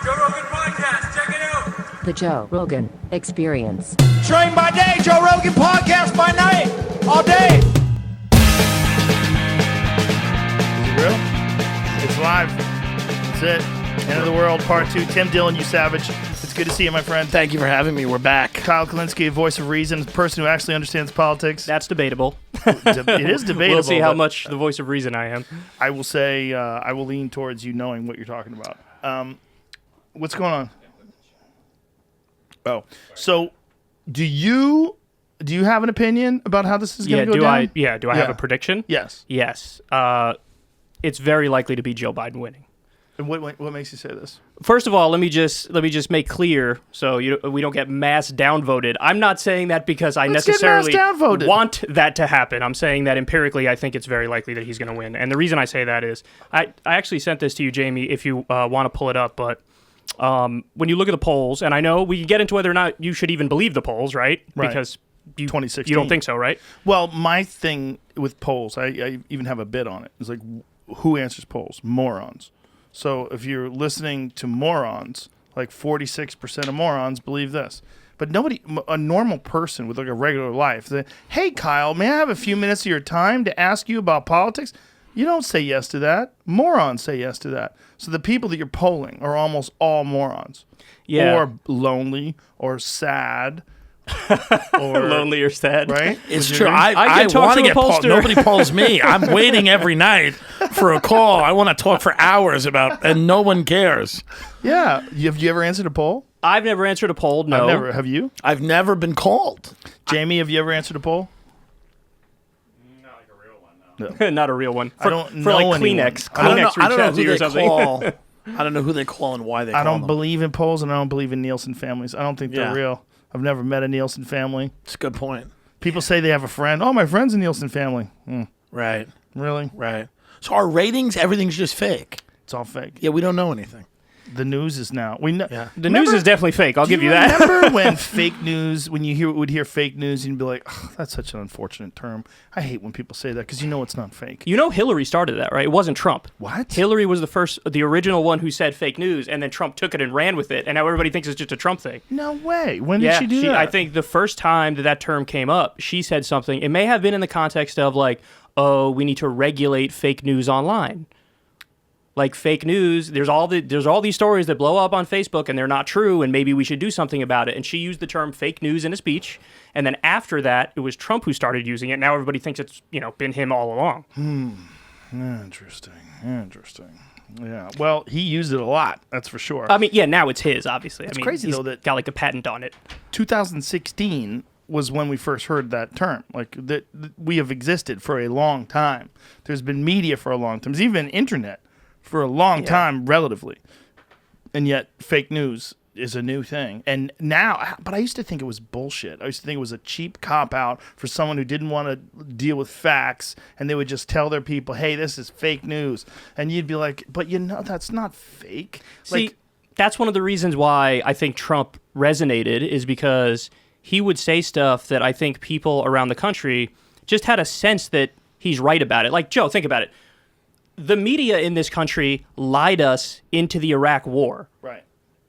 Joe Rogan Podcast, check it out. The Joe Rogan Experience. Train by day, Joe Rogan Podcast by night, all day. Is it real? It's live. That's it. End of the world, part 2. Tim Dillon, you savage. It's good to see you, my friend. Thank you for having me. We're back. Kyle Kalinske, a voice of reason, a person who actually understands politics. That's debatable. It is debatable. We'll see how much the voice of reason I am. I will say, I will lean towards you knowing what you're talking about. What's going on? Oh, so do you have an opinion about how this is going to go down? Do I have a prediction? Yes. Yes. It's very likely to be Joe Biden winning. And what makes you say this? First of all, let me just make clear so we don't get mass downvoted. I'm not saying that because I necessarily want that to happen. I'm saying that empirically, I think it's very likely that he's going to win. And the reason I say that is I actually sent this to you, Jamie, if you want to pull it up. But when you look at the polls, and I know we can get into whether or not you should even believe the polls, right? Because you 2016. You don't think so, right? Well, my thing with polls, I even have a bit on it. It's like, who answers polls? Morons. So if you're listening to morons, like 46% of morons believe this. But nobody, a normal person with like a regular life, hey, Kyle, may I have a few minutes of your time to ask you about politics? You don't say yes to that. Morons say yes to that. So the people that you're polling are almost all morons. Yeah. Or lonely or sad. Or lonely or sad, right? It's true. I want to get polled. Nobody polls me. I'm waiting every night for a call. I want to talk for hours and no one cares. Yeah. Have you ever answered a poll? I've never answered a poll. No. I've never. Have you? I've never been called. Jamie, have you ever answered a poll? Not like a real one, no. Not a real one. I don't know for like anyone. Kleenex. I don't know who or they something. call. I don't know who they call and why they call I don't them. believe in polls, and I don't believe in Nielsen families. I don't think they're real. I've never met a Nielsen family. It's a good point. People say they have a friend. Oh, my friend's a Nielsen family. Right. Really? Right. So our ratings, everything's just fake. It's all fake. Yeah, we don't know anything. The news is now. We know. Yeah. The news is definitely fake. I'll give you that. Remember when fake news? When you would hear fake news, and you'd be like, oh, "That's such an unfortunate term." I hate when people say that because you know it's not fake. You know, Hillary started that, right? It wasn't Trump. What? Hillary was the original one who said fake news, and then Trump took it and ran with it, and now everybody thinks it's just a Trump thing. No way. When did she do that? I think the first time that term came up, she said something. It may have been in the context of like, "Oh, we need to regulate fake news online." Like fake news, there's all these stories that blow up on Facebook and they're not true, and maybe we should do something about it. And she used the term fake news in a speech, and then after that, it was Trump who started using it. Now everybody thinks it's been him all along. Interesting. Yeah. Well, he used it a lot. That's for sure. I mean, yeah, now it's his, obviously. It's crazy though that got like a patent on it. 2016 was when we first heard that term. Like that, we have existed for a long time. There's been media for a long time. There's even internet for a long time, relatively. And yet, fake news is a new thing. And now, but I used to think it was bullshit. I used to think it was a cheap cop-out for someone who didn't want to deal with facts, and they would just tell their people, hey, this is fake news. And you'd be like, but that's not fake. See, that's one of the reasons why I think Trump resonated, is because he would say stuff that I think people around the country just had a sense that he's right about it. Like, Joe, think about it. The media in this country lied us into the Iraq war. Right.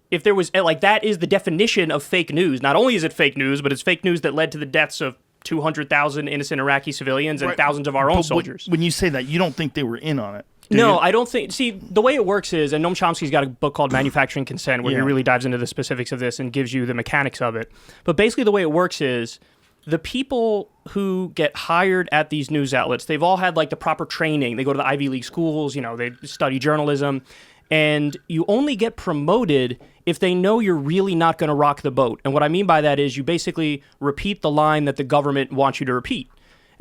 If there was, like, that is the definition of fake news. Not only is it fake news, but it's fake news that led to the deaths of 200,000 innocent Iraqi civilians and thousands of our own soldiers. When you say that, you don't think they were in on it. No, I don't think. See, the way it works is, and Noam Chomsky's got a book called Manufacturing Consent, where he really dives into the specifics of this and gives you the mechanics of it. But basically the way it works is, the people who get hired at these news outlets, they've all had like the proper training. They go to the Ivy League schools, they study journalism, and you only get promoted if they know you're really not going to rock the boat. And what I mean by that is you basically repeat the line that the government wants you to repeat.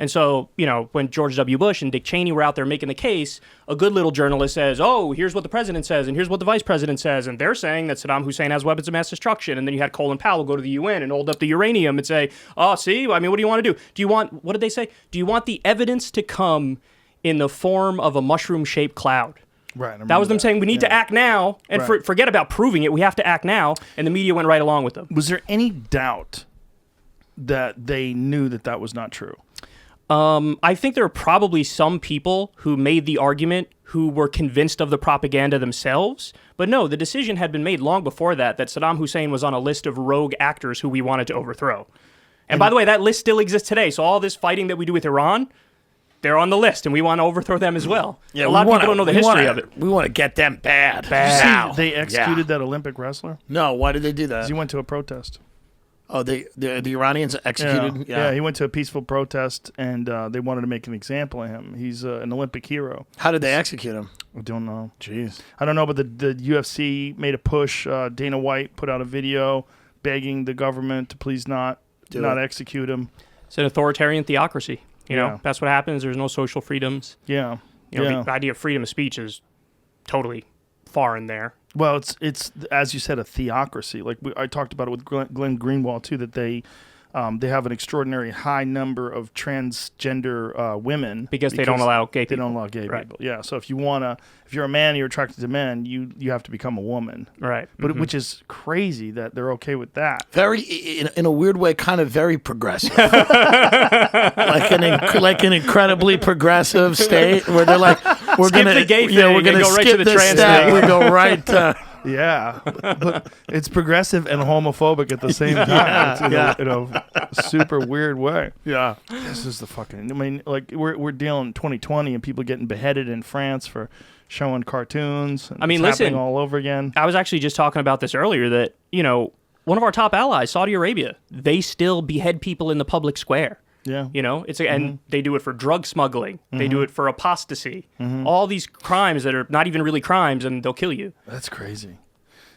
And so, when George W. Bush and Dick Cheney were out there making the case, a good little journalist says, oh, here's what the president says, and here's what the vice president says, and they're saying that Saddam Hussein has weapons of mass destruction. And then you had Colin Powell go to the UN and hold up the uranium and say, oh, see, I mean, what do you want to do? What did they say? Do you want the evidence to come in the form of a mushroom-shaped cloud? Right. That was them saying, we need to act now, and forget about proving it, we have to act now, and the media went right along with them. Was there any doubt that they knew that was not true? I think there are probably some people who made the argument who were convinced of the propaganda themselves. But no, the decision had been made long before that Saddam Hussein was on a list of rogue actors who we wanted to overthrow. And by the way, that list still exists today. So all this fighting that we do with Iran, they're on the list, and we want to overthrow them as well. Yeah, a lot of people don't know the history of it. We want to get them bad. Now. They executed that Olympic wrestler? No, why did they do that? He went to a protest. Oh, the Iranians executed? Yeah, he went to a peaceful protest, and they wanted to make an example of him. He's an Olympic hero. How did they execute him? I don't know. Jeez. I don't know, but the UFC made a push. Dana White put out a video begging the government to please not execute him. It's an authoritarian theocracy. You know, that's what happens. There's no social freedoms. Yeah. You know, the idea of freedom of speech is totally foreign there. Well, it's as you said, a theocracy. Like I talked about it with Glenn Greenwald too, that they have an extraordinary high number of transgender women because they don't allow gay people. They don't allow gay people. Yeah. So if you're a man and you're attracted to men, you have to become a woman. Right. But which is crazy that they're okay with that. Very, in a weird way, kind of very progressive. like an incredibly progressive state where they're like, we're skip gonna the gay thing, we're gonna go right skip to the this trans step. thing. We go right to. Yeah, but it's progressive and homophobic at the same time. In a super weird way. Yeah, this is the fucking. I mean, like we're dealing in 2020 and people getting beheaded in France for showing cartoons. I mean, it's listen, happening all over again. I was actually just talking about this earlier. That one of our top allies, Saudi Arabia, they still behead people in the public square. Yeah. And they do it for drug smuggling. They do it for apostasy. All these crimes that are not even really crimes, and they'll kill you. That's crazy.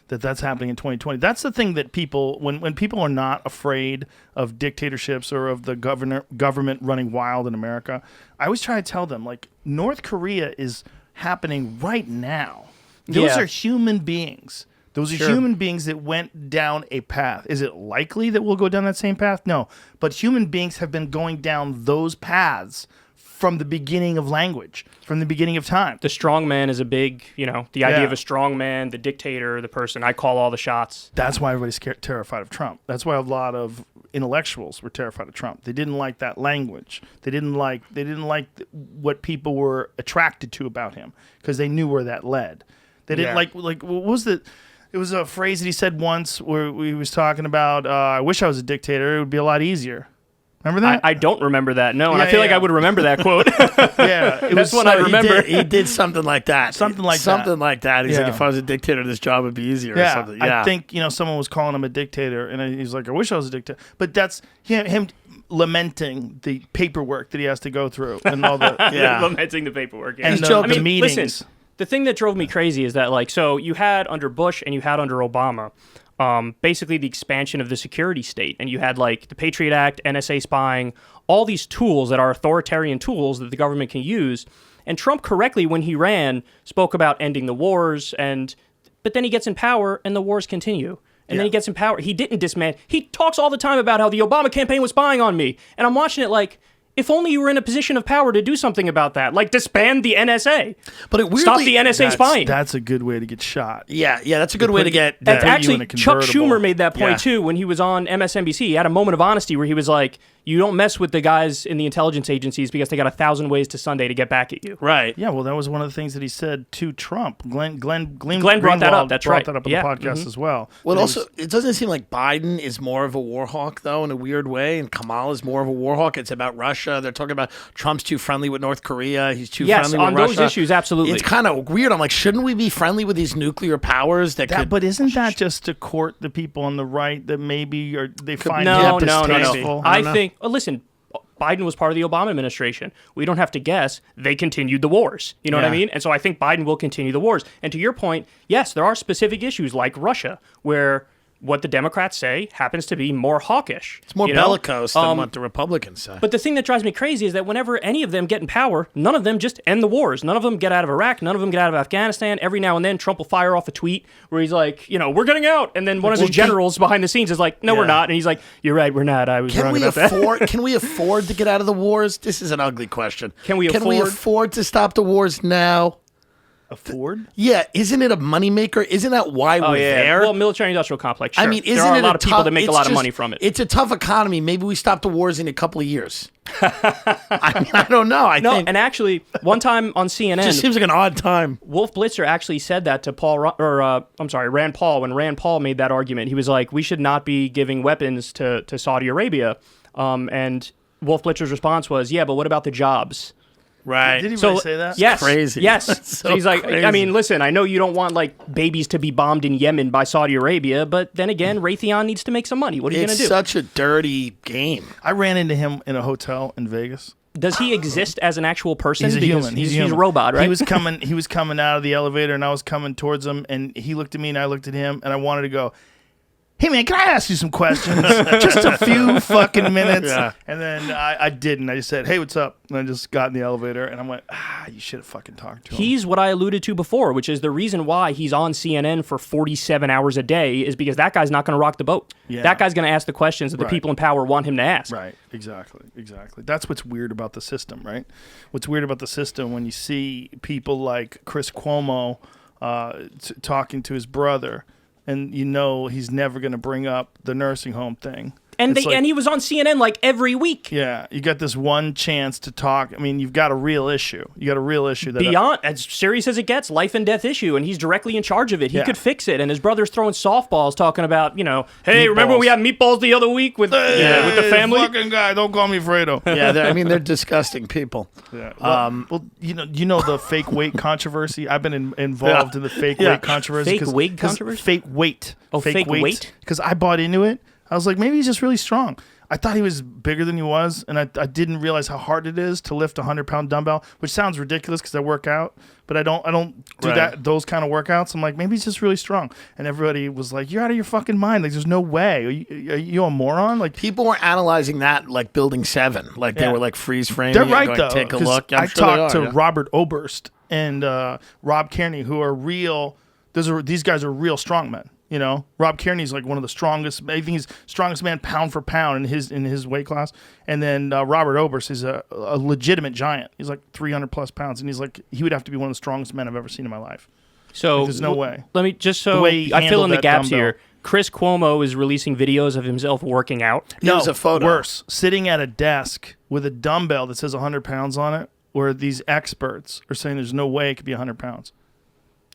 That's happening in 2020. That's the thing that people, when people are not afraid of dictatorships or of the government running wild in America, I always try to tell them, like, North Korea is happening right now. Those are human beings. Those are human beings that went down a path. Is it likely that we'll go down that same path? No. But human beings have been going down those paths from the beginning of language, from the beginning of time. The strong man is a big, the idea of a strong man, the dictator, the person, I call all the shots. That's why everybody's terrified of Trump. That's why a lot of intellectuals were terrified of Trump. They didn't like that language. They didn't like what people were attracted to about him because they knew where that led. They didn't like what was the... It was a phrase that he said once where he was talking about, I wish I was a dictator. It would be a lot easier. Remember that? I don't remember that, no. And I feel like I would remember that quote. That's what I remember. He did something like that. Something like that. He's like, if I was a dictator, this job would be easier or something. Yeah. I think, someone was calling him a dictator, and he's like, I wish I was a dictator. But that's him lamenting the paperwork that he has to go through and all the... lamenting the paperwork. Yeah. And the meetings. Listen, the thing that drove me crazy is that, so you had under Bush and you had under Obama, basically the expansion of the security state. And you had, the Patriot Act, NSA spying, all these tools that are authoritarian tools that the government can use. And Trump correctly, when he ran, spoke about ending the wars. But then he gets in power and the wars continue. And then he gets in power. He didn't dismantle. He talks all the time about how the Obama campaign was spying on me. And I'm watching it if only you were in a position of power to do something about that, disband the NSA. But it weirdly, stop the NSA spying. That's a good way to get shot. Yeah, that's a good way to get. Actually, Chuck Schumer made that point too when he was on MSNBC. He had a moment of honesty where he was like, "You don't mess with the guys in the intelligence agencies because they got 1,000 ways to Sunday to get back at you." Right. Yeah. Well, that was one of the things that he said to Trump. Glenn brought that up. That's right. Brought that up on the podcast as well. Well, also, it doesn't seem like Biden is more of a war hawk though, in a weird way, and Kamala's more of a war hawk. It's about Russia. They're talking about Trump's too friendly with North Korea. He's too friendly with Russia. Yes, on those issues, absolutely. It's kind of weird. I'm like, shouldn't we be friendly with these nuclear powers that could... But isn't that just to court the people on the right that maybe they find no. distasteful? I think, listen, Biden was part of the Obama administration. We don't have to guess. They continued the wars. You know what I mean? And so I think Biden will continue the wars. And to your point, yes, there are specific issues like Russia where what the Democrats say happens to be more hawkish. It's more bellicose than what the Republicans say. But the thing that drives me crazy is that whenever any of them get in power, none of them just end the wars. None of them get out of Iraq. None of them get out of Afghanistan. Every now and then, Trump will fire off a tweet where he's like, we're getting out. And then one of his generals behind the scenes is like, no, we're not. And he's like, you're right, we're not. I was wrong about that. Can we afford to get out of the wars? This is an ugly question. Can we afford to stop the wars now? afford. Yeah, isn't it a moneymaker? Isn't that why we're there? Well, military-industrial complex. Sure. I mean, isn't there are it a lot of people that make a lot of money from it. It's a tough economy. Maybe we stop the wars in a couple of years. I don't know. I think and actually, one time on CNN, it just seems like an odd time. Wolf Blitzer actually said that to Rand Paul. When Rand Paul made that argument, he was like, "We should not be giving weapons to Saudi Arabia." And Wolf Blitzer's response was, "Yeah, but what about the jobs?" Right. Did he really say that? Yes. Crazy. Yes. That's so So he's like, crazy. I mean, listen, I know you don't want like babies to be bombed in Yemen by Saudi Arabia, but then again, Raytheon needs to make some money. What are you going It's to do? such a dirty game. I ran into him in a hotel in Vegas. Does he exist as an actual person? He's a Because human. He's human. a robot, right? He was coming out of the elevator, and I was coming towards him, and he looked at me, and I looked at him, and I wanted to go, "Hey man, can I ask you some questions? Just a few fucking minutes." Yeah. And then I didn't. I just said, "Hey, what's up?" And I just got in the elevator, and I went, "You should have fucking talked to him." He's what I alluded to before, which is the reason why he's on CNN for 47 hours a day is because that guy's not going to rock the boat. Yeah. That guy's going to ask the questions that the Right. people in power want him to ask. Right, exactly. That's what's weird about the system, right? What's weird about the system when you see people like Chris Cuomo talking to his brother, and you know he's never going to bring up the nursing home thing. And It's like, and he was on CNN like every week. yeah, you got this one chance to talk. I mean, you've got a real issue. You got a real issue that Beyond as serious as it gets, life and death issue, and he's directly in charge of it. He Yeah. could fix it, and his brother's throwing softballs, talking about, hey, remember Meatballs. we had meatballs the other week with the family? Fucking guy, don't call me Fredo. Yeah, they're disgusting people. Yeah. Well, you know the fake weight controversy. I've been involved in the fake Yeah. weight controversy. Fake 'cause- weight 'cause controversy? Fake weight. Oh, fake weight? Because I bought into it. I was like, maybe he's just really strong. I thought he was bigger than he was, and I didn't realize how hard it is to lift a 100-pound dumbbell, which sounds ridiculous because I work out, but I don't do Right. those kind of workouts. I'm like, maybe he's just really strong. And everybody was like, you're out of your fucking mind. Like, there's no way. Are you a moron? Like, People were analyzing that like Building 7. Like they Yeah. were like freeze framing. they're it, right going, though. Take a 'cause look. I I'm sure they talked are, to yeah. Robert Oberst and Rob Kearney, who are real. These guys are real strongmen. You know, Rob Kearney's like one of the strongest. I think he's strongest man pound for pound in his weight class. And then Robert Oberst is a legitimate giant. He's like 300 plus pounds, and he's like he would have to be one of the strongest men I've ever seen in my life. So There's no way. Let me just The way he I fill in the handled that gaps dumbbell. here. Chris Cuomo is releasing videos of himself working out. It was a photo. Worse, sitting at a desk with a dumbbell that says 100 pounds on it, where these experts are saying there's no way it could be 100 pounds.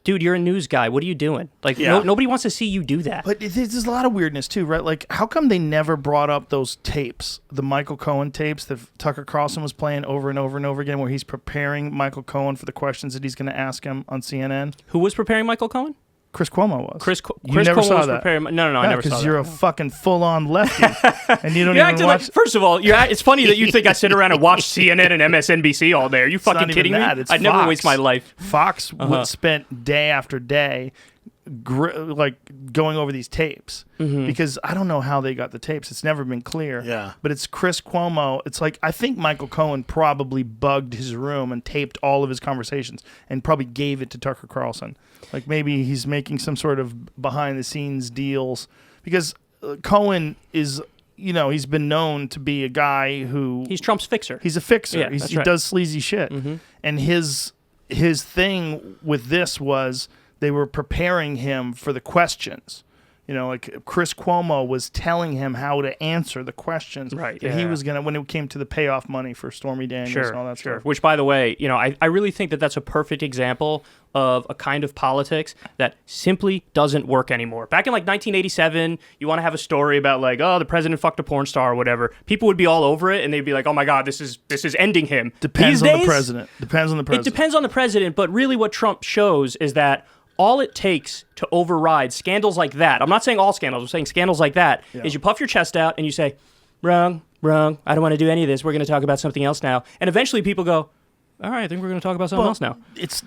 Dude, you're a news guy. What are you doing? Like, Yeah. nobody wants to see you do that. But there's a lot of weirdness too, right? Like, how come they never brought up those tapes, the Michael Cohen tapes that Tucker Carlson was playing over and over and over again, where he's preparing Michael Cohen for the questions that he's going to ask him on CNN? Who was preparing Michael Cohen? Chris Cuomo was. Chris You never Cuomo saw was that. preparing. No, I never saw because that. you're a fucking full-on lefty, and you don't You're even acting watch. like. First of all, it's funny that you think I sit around and watch CNN and MSNBC all day. Are you fucking not even kidding me? that. It's I'd never Fox. waste my life. Fox spent day after day, like going over these tapes because I don't know how they got the tapes. It's never been clear. Yeah. But it's Chris Cuomo. It's like I think Michael Cohen probably bugged his room and taped all of his conversations and probably gave it to Tucker Carlson. Like maybe he's making some sort of behind the scenes deals because Cohen is. You know, he's been known to be a guy who He's Trump's fixer. he's a fixer. Yeah, He that's right. does sleazy shit. And his thing with this was they were preparing him for the questions. You know, like Chris Cuomo was telling him how to answer the questions. Right, That he yeah. was going to, when it came to the payoff money for Stormy Daniels and all that stuff. Which, by the way, I really think that that's a perfect example of a kind of politics that simply doesn't work anymore. Back in like 1987, you want to have a story about like, oh, the president fucked a porn star or whatever. People would be all over it, and they'd be like, oh my God, this is ending him. Depends These on the days, president. Depends on the It president. depends on the president, but really what Trump shows is that all it takes to override scandals like that, I'm not saying all scandals, I'm saying scandals like that, is you puff your chest out and you say, wrong, I don't want to do any of this. We're going to talk about something else now. And eventually people go, all right, I think we're going to talk about something else now. It's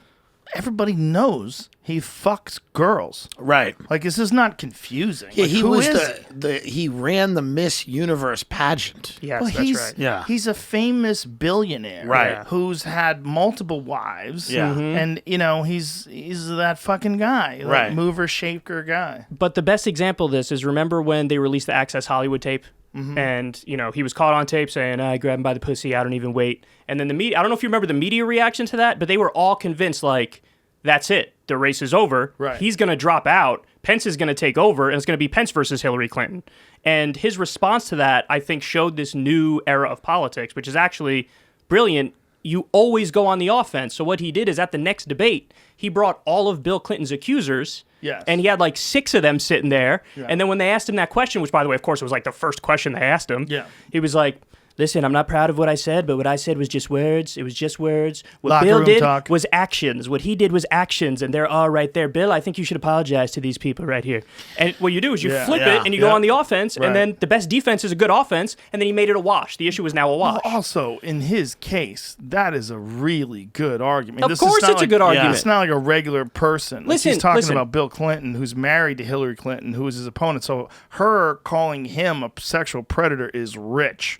everybody knows he fucks girls. Right. Like this is not confusing. Yeah, Like, he who was is he ran the Miss Universe pageant. Yes, Well, that's he's right. Yeah. he's a famous billionaire, Right. Who's had multiple wives, Yeah. and he's that fucking guy, like, Right. mover shaker guy. But the best example of this is remember when they released the Access Hollywood tape? And, he was caught on tape saying, I grabbed him by the pussy, I don't even wait. And then the media, I don't know if you remember the media reaction to that, but they were all convinced, like, that's it. The race is over. Right. He's going to drop out. Pence is going to take over, and it's going to be Pence versus Hillary Clinton. And his response to that, I think, showed this new era of politics, which is actually brilliant. You always go on the offense. So what he did is at the next debate, he brought all of Bill Clinton's accusers, Yes. and he had like 6 of them sitting there. Yeah. And then when they asked him that question, which by the way, of course, was like the first question they asked him, Yeah. he was like, listen, I'm not proud of what I said, but what I said was just words. It was just words. What Locker Bill room did talk. was actions. What he did was actions, and they're all right there. Bill, I think you should apologize to these people right here. And what you do is you Yeah. flip Yeah. it, and you go Yeah. on the offense, Right. and then the best defense is a good offense, and then he made it a wash. The issue is now a wash. Also, in his case, that is a really good argument. Of This course is not it's a like- good argument. It's not like a regular person. Like, Listen, he's talking listen. about Bill Clinton, who's married to Hillary Clinton, who is his opponent. So her calling him a sexual predator is rich.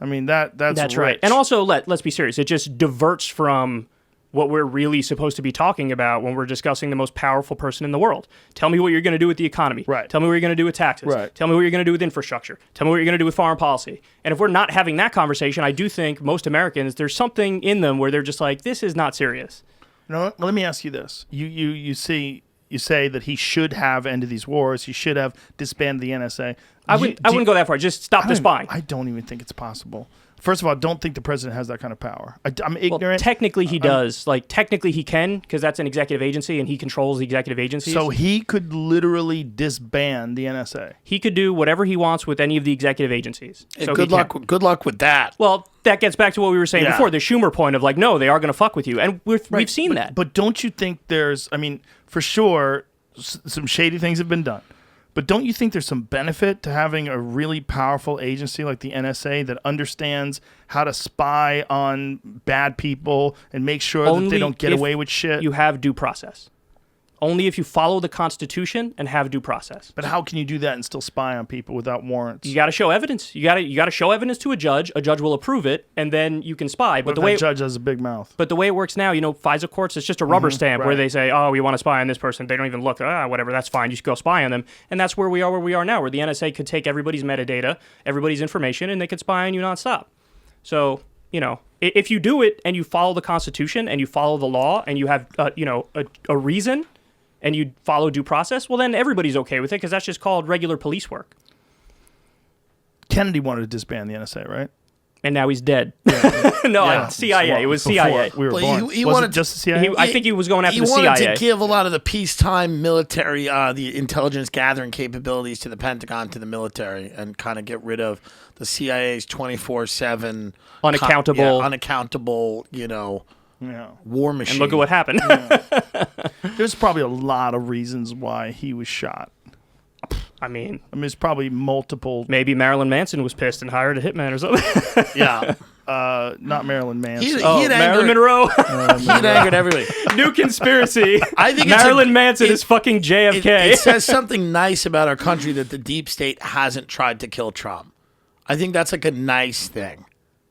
I mean, that's That's right. rich. And also, let's be serious. It just diverts from what we're really supposed to be talking about when we're discussing the most powerful person in the world. Tell me what you're going to do with the economy. Right. Tell me what you're going to do with taxes. Right. Tell me what you're going to do with infrastructure. Tell me what you're going to do with foreign policy. And if we're not having that conversation, I do think most Americans, there's something in them where they're just like, this is not serious. No, let me ask you this: you say that he should have ended these wars. He should have disbanded the NSA. I wouldn't go that far. Just stop the spying. I don't even think it's possible. First of all, I don't think the president has that kind of power. I'm Well, ignorant. technically he does. Like, technically he can, because that's an executive agency, and he controls the executive agencies. So he could literally disband the NSA. He could do whatever he wants with any of the executive agencies. Hey, So good he luck. can. Good luck with that. Well, that gets back to what we were saying Yeah. before, the Schumer point of like, no, they are going to fuck with you. And we've seen that. But don't you think there's, I mean, for sure, some shady things have been done. But don't you think there's some benefit to having a really powerful agency like the NSA that understands how to spy on bad people and make sure that they don't get if away with shit? You have due process. Only if you follow the Constitution and have due process. But how can you do that and still spy on people without warrants? You got to show evidence. You got to show evidence to a judge. A judge will approve it, and then you can spy. But What the if way that judge has a big mouth. But the way it works now, FISA courts, it's just a rubber stamp where right. they say, oh, we want to spy on this person. They don't even look, whatever, that's fine. You should go spy on them. And that's where we are now, where the NSA could take everybody's metadata, everybody's information, and they could spy on you nonstop. So, if you do it and you follow the Constitution and you follow the law and you have, a reason and you follow due process, well, then everybody's okay with it because that's just called regular police work. Kennedy wanted to disband the NSA, right? And now he's dead. CIA. It was Before CIA. we were Well, born. he Was wanted- it just the CIA? I think he was going after He the wanted CIA. to give a lot of the peacetime military, the intelligence gathering capabilities to the Pentagon, to the military, and kind of get rid of the CIA's 24/7 Unaccountable. unaccountable, yeah. war machine. And look at what happened. There's probably a lot of reasons why he was shot. I mean, there's probably multiple. maybe Marilyn Manson was pissed and hired a hitman or something. Yeah. Not Marilyn Manson. He Oh, had Marilyn angered, Monroe. he had angered everybody. New conspiracy. I think it's Marilyn Manson is fucking JFK. It says something nice about our country that the deep state hasn't tried to kill Trump. I think that's like a nice thing.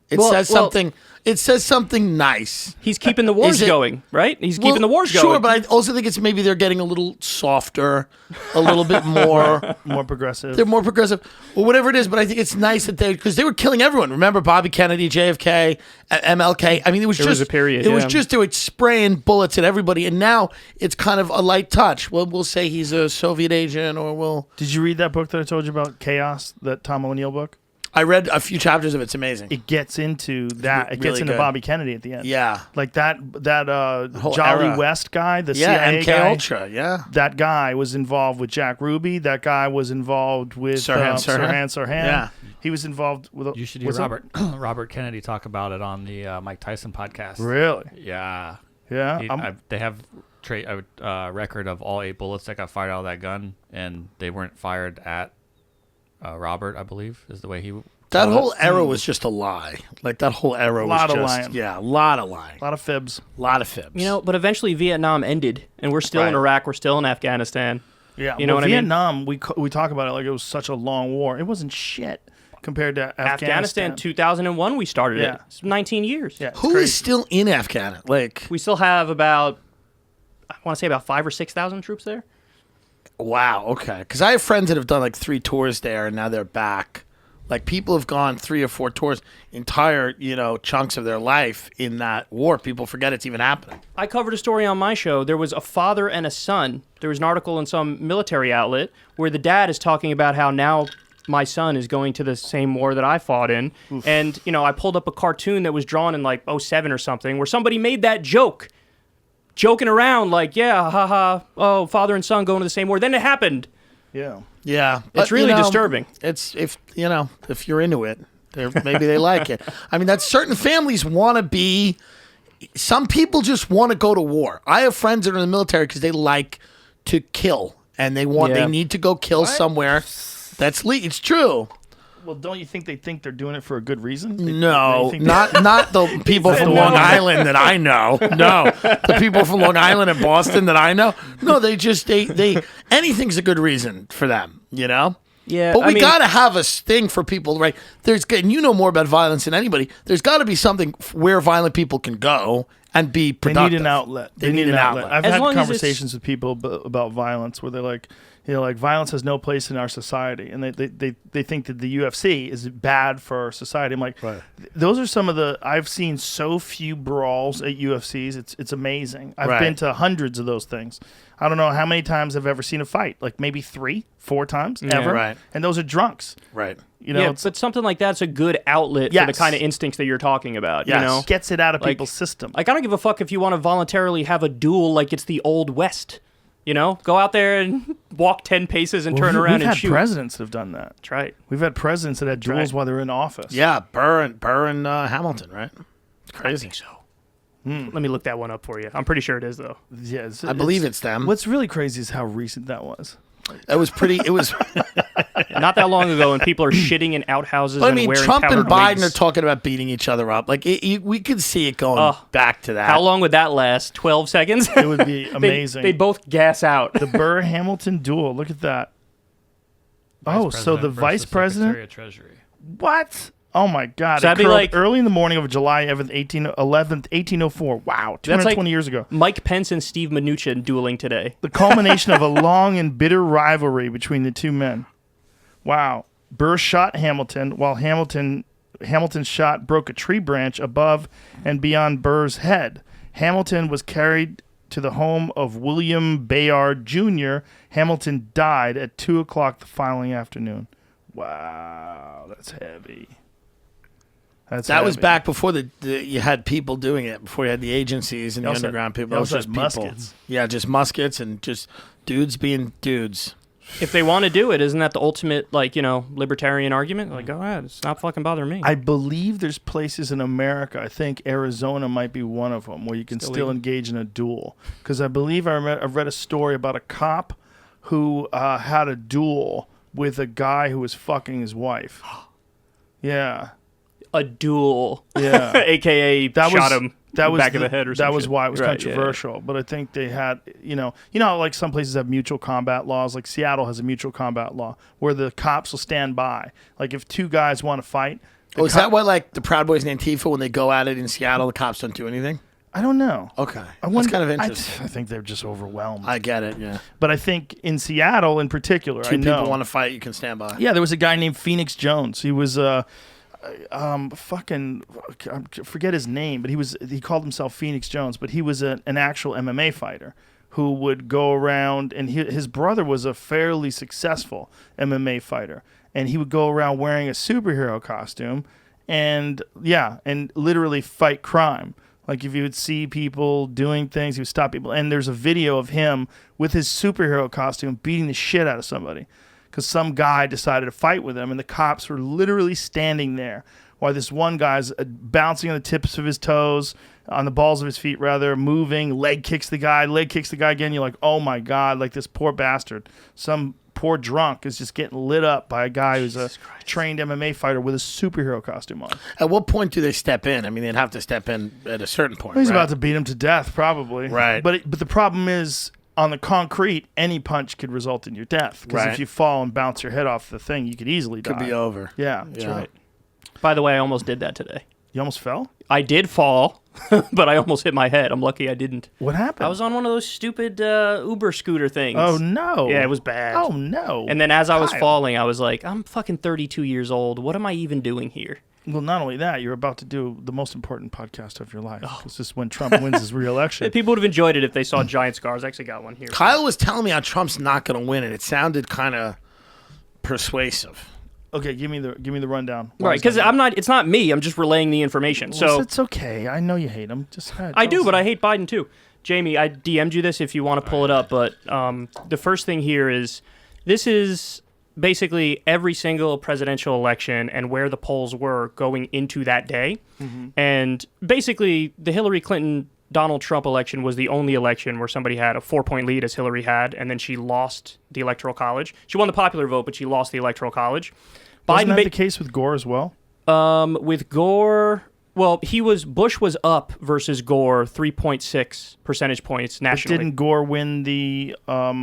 It says something. It says something nice. He's keeping the wars Is it- going, right? He's keeping the wars going. Sure, but I also think it's maybe they're getting a little softer, a little bit more. More progressive. They're more progressive, or whatever it is. But I think it's nice that because they were killing everyone. Remember Bobby Kennedy, JFK, MLK. I mean, it was There just was a period, It was yeah. just they were spraying bullets at everybody, and now it's kind of a light touch. Well, we'll say he's a Soviet agent, or we'll. Did you read that book that I told you about, Chaos, that Tom O'Neill book? I read a few chapters of it. It's amazing. It gets into that. It really gets into good. Bobby Kennedy at the end. Yeah. Like that whole Jolly era. West guy, the Yeah, CIA MK guy. Ultra. Yeah. That guy was involved with Jack Ruby. That guy was involved with Sirhan Sirhan. Yeah. He was involed with. You should hear what's that? Robert Kennedy talk about it on the Mike Tyson podcast. Really? Yeah. Yeah. They have a record of all 8 bullets that got fired out of that gun, and they weren't fired at Robert, I believe, is the way he. That whole era was just a lie. Like that whole era was Lot of just lying. yeah, a lot of lying, A lot of fibs. a lot of fibs. But eventually Vietnam ended, and we're still in Right. Iraq. We're still in Afghanistan. Yeah. You know what I mean? Vietnam, we talk about it like it was such a long war. It wasn't shit compared to Afghanistan. 2001, we started Yeah. it. It's 19 years. Yeah. It's Who crazy. is still in Afghanistan? Like, We still have about 5,000 or 6,000 troops there. wow, okay. Because I have friends that have done like 3 tours there, and now they're back. Like people have gone 3 or 4 tours, entire chunks of their life in that war. People forget it's even happening. I covered a story on my show. There was a father and a son. There was an article in some military outlet where the dad is talking about how now my son is going to the same war that I fought in. Oof. And, I pulled up a cartoon that was drawn in like 2007 or something where somebody made that joking around like, yeah, haha, oh, father and son going to the same war. Then it happened. Yeah. Yeah. It's really disturbing. It's if you're into it, maybe they like it. I mean, that certain families want to be. Some people just want to go to war. I have friends that are in the military because they like to kill and they need to go kill somewhere. It's true. Well, don't you think they think they're doing it for a good reason? No, not the people from Long Island that I know. No, the people from Long Island and Boston that I know. No, they anything's a good reason for them, Yeah. But we got to have a thing for people, right? And you know more about violence than anybody. There's got to be something where violent people can go and be productive. They need an outlet. They need an outlet. I've had conversations with people about violence where they're like, violence has no place in our society, and they think that the UFC is bad for our society. I'm like, right. Those are some of I've seen so few brawls at UFCs. It's amazing. I've been to hundreds of those things. I don't know how many times I've ever seen a fight, like maybe 3, 4 times ever. Right. And those are drunks. Right. But something like that's a good outlet for the kind of instincts that you're talking about. Yes. Gets it out of people's system. Like, I don't give a fuck if you want to voluntarily have a duel like it's the Old West. Go out there and walk 10 paces and turn around and shoot. We've had presidents that have done that. That's right. We've had presidents that had duels while they were in office. Yeah, Burr and Hamilton, right? It's crazy. I think so. Let me look that one up for you. I'm pretty sure it is, though. Yeah, I believe it's them. What's really crazy is how recent that was. It was not that long ago, and people are shitting in outhouses. But and wearing Trump and Biden wigs. are talking about beating each other up. Like we could see it going back to that. How long would that last? 12 seconds? It would be amazing. They'd both gas out. The Burr-Hamilton duel. Look at that. So the vice president. Secretary of Treasury. What? Oh my God! So that'd be like early in the morning of July 11th, 1804. Wow, 220 years ago. Mike Pence and Steve Mnuchin dueling today. The culmination of a long and bitter rivalry between the two men. Wow. Burr shot Hamilton, while Hamilton's shot broke a tree branch above and beyond Burr's head. Hamilton was carried to the home of William Bayard Jr. Hamilton died at 2:00 the following afternoon. Wow, that's heavy. That was back before you had people doing it, before you had the agencies and the underground people. It was just muskets. Yeah, just muskets and just dudes being dudes. If they want to do it, isn't that the ultimate, libertarian argument? Like, go ahead. It's not fucking bothering me. I believe there's places in America, I think Arizona might be one of them, where you can still engage in a duel. Because I believe I've read a story about a cop who had a duel with a guy who was fucking his wife. Yeah. A duel, AKA shot him back of the head or something. That was why it was controversial. Yeah. But I think they had, how like some places have mutual combat laws. Like Seattle has a mutual combat law where the cops will stand by. Like if 2 guys want to fight. Is that why like the Proud Boys and Antifa, when they go at it in Seattle, the cops don't do anything? I don't know. Okay, that's kind of interesting. I think they're just overwhelmed. I get it, yeah. But I think in Seattle in particular, 2 people want to fight, you can stand by. Yeah, there was a guy named Phoenix Jones. He was I forget his name, but he called himself Phoenix Jones, but he was an actual MMA fighter who would go around, and his brother was a fairly successful MMA fighter, and he would go around wearing a superhero costume and literally fight crime. Like if you would see people doing things, he would stop people. And there's a video of him with his superhero costume beating the shit out of somebody. Because some guy decided to fight with him, and the cops were literally standing there while this one guy's bouncing on the tips of his toes, on the balls of his feet, rather, moving, leg kicks the guy again. You're like, oh my God, like this poor bastard. Some poor drunk is just getting lit up by a guy who's a trained MMA fighter with a superhero costume on. At what point do they step in? I mean, they'd have to step in at a certain point. He's about to beat him to death, probably. Right. But the problem is, on the concrete, any punch could result in your death. Because if you fall and bounce your head off the thing, you could easily die. Could be over. Yeah, that's right. By the way, I almost did that today. You almost fell? I did fall. but I almost hit my head. I'm lucky I didn't. What happened? I was on one of those stupid Uber scooter things. Oh, no. Yeah, it was bad. Oh, no. And then as I was Kyle. falling, I was like, I'm fucking 32 years old. What am I even doing here? Well, not only that, you're about to do the most important podcast of your life. Because this is when Trump wins his re-election. People would have enjoyed it if they saw giant scars. I actually got one here. Kyle was telling me how Trump's not going to win, and it sounded kind of persuasive. Okay, give me the rundown. Right, because it's not me. I'm just relaying the information. So it's okay. I know you hate him. Just I do, but I hate Biden too. Jamie, I DM'd you this if you want to pull it up. But the first thing here is this is basically every single presidential election and where the polls were going into that day. Mm-hmm. And basically, the Hillary Clinton Donald Trump election was the only election where somebody had a 4-point lead, as Hillary had, and then she lost the Electoral College. She won the popular vote, but she lost the Electoral College. Wasn't that the case with Gore as well? With Gore, well, Bush was up versus Gore 3.6 percentage points nationally. But didn't Gore win the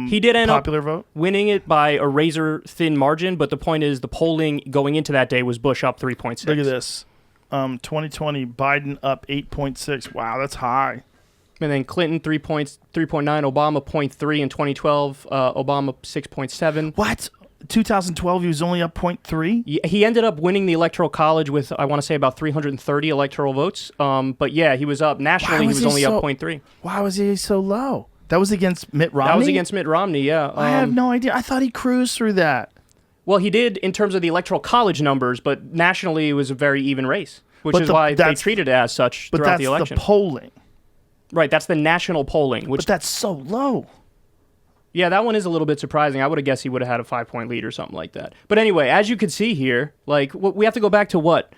he did end popular up vote? Winning it by a razor-thin margin, but the point is the polling going into that day was Bush up 3.6. Look at this. 2020, Biden up 8.6. Wow, that's high. And then Clinton 3.9, Obama 0.3 in 2012, Obama 6.7. What? 2012, he was only up 0.3? He ended up winning the Electoral College with, I want to say, about 330 electoral votes. But yeah, he was up. Nationally, he was only up 0.3. Why was he so low? That was against Mitt Romney? That was against Mitt Romney, yeah. I have no idea. I thought he cruised through that. Well, he did in terms of the Electoral College numbers, but nationally it was a very even race, which is why they treated it as such throughout the election. But that's the polling. Right, that's the national polling. But that's so low. Yeah, that one is a little bit surprising. I would have guessed he would have had a 5-point lead or something like that. But anyway, as you can see here, like we have to go back to what?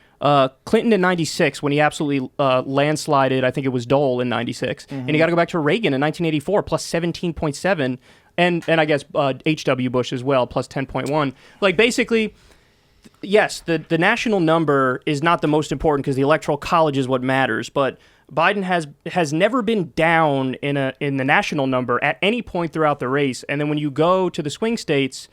Clinton in 96 when he absolutely landslided, I think it was Dole in 96. Mm-hmm. And you got to go back to Reagan in 1984, plus 17.7. And I guess H.W. Bush as well, plus 10.1. Like basically, yes, the national number is not the most important because the Electoral College is what matters. But Biden has never been down in the national number at any point throughout the race. And then when you go to the swing states,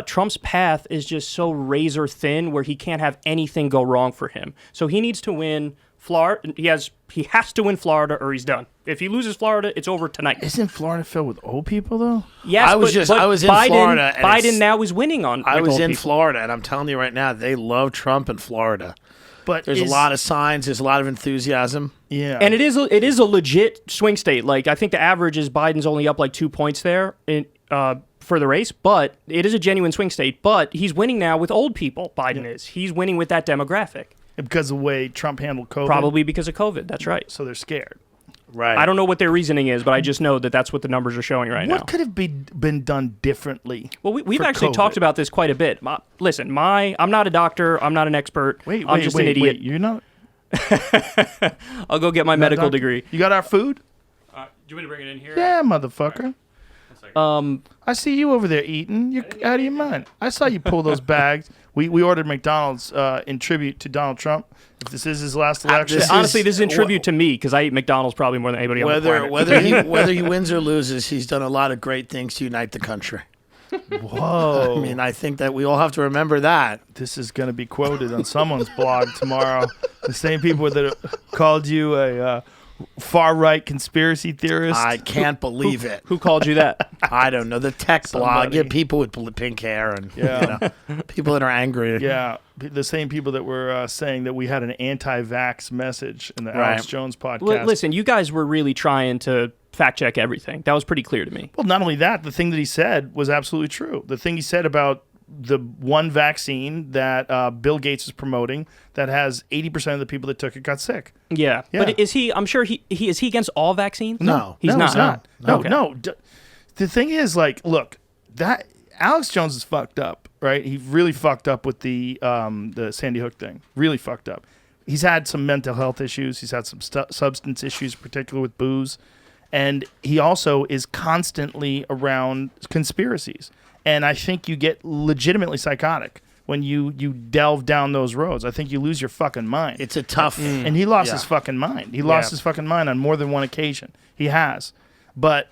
Trump's path is just so razor thin where he can't have anything go wrong for him. So he needs to win Florida. He has to win Florida or he's done. If he loses Florida, it's over tonight. Isn't Florida filled with old people though? Yes, I was in Florida. And Biden now is winning on. I was in Florida, and I'm telling you right now, they love Trump in Florida. But there's a lot of signs. There's a lot of enthusiasm. Yeah, and it is a legit swing state. Like I think the average is Biden's only up like 2 points there for the race, but it is a genuine swing state. But he's winning now with old people. Biden is. He's winning with that demographic because of the way Trump handled COVID. Probably because of COVID. That's right. So they're scared. Right. I don't know what their reasoning is, but I just know that that's what the numbers are showing right now. What could have been done differently? Well, we've actually talked about this quite a bit. Listen, I'm not a doctor. I'm not an expert. I'm just an idiot. Wait, you're not? I'll go get my medical degree. You got our food? Do you want me to bring it in here? Yeah, motherfucker. I see you over there eating. You're out of your mind. I saw you pull those bags. We ordered McDonald's in tribute to Donald Trump. If this is his last election, honestly, this is in tribute to me because I eat McDonald's probably more than anybody on the planet. Whether he wins or loses, he's done a lot of great things to unite the country. Whoa! I mean, I think that we all have to remember that. This is going to be quoted on someone's blog tomorrow. The same people that called you a far-right conspiracy theorist. I can't believe it. Who called you that? I don't know. The tech blog. Yeah, people with pink hair and people that are angry. Yeah, the same people that were saying that we had an anti-vax message in the Alex Jones podcast. Listen, you guys were really trying to fact-check everything. That was pretty clear to me. Well, not only that, the thing that he said was absolutely true. The thing he said about the one vaccine that Bill Gates is promoting that has 80% of the people that took it got sick. Yeah. But is he? I'm sure is he against all vaccines? No, he's not. No. The thing is, like, look, that Alex Jones is fucked up, right? He really fucked up with the Sandy Hook thing. Really fucked up. He's had some mental health issues. He's had some substance issues, particularly with booze, and he also is constantly around conspiracies. And I think you get legitimately psychotic when you delve down those roads. I think you lose your fucking mind. It's a tough... And he lost his fucking mind. He lost his fucking mind on more than one occasion. He has. But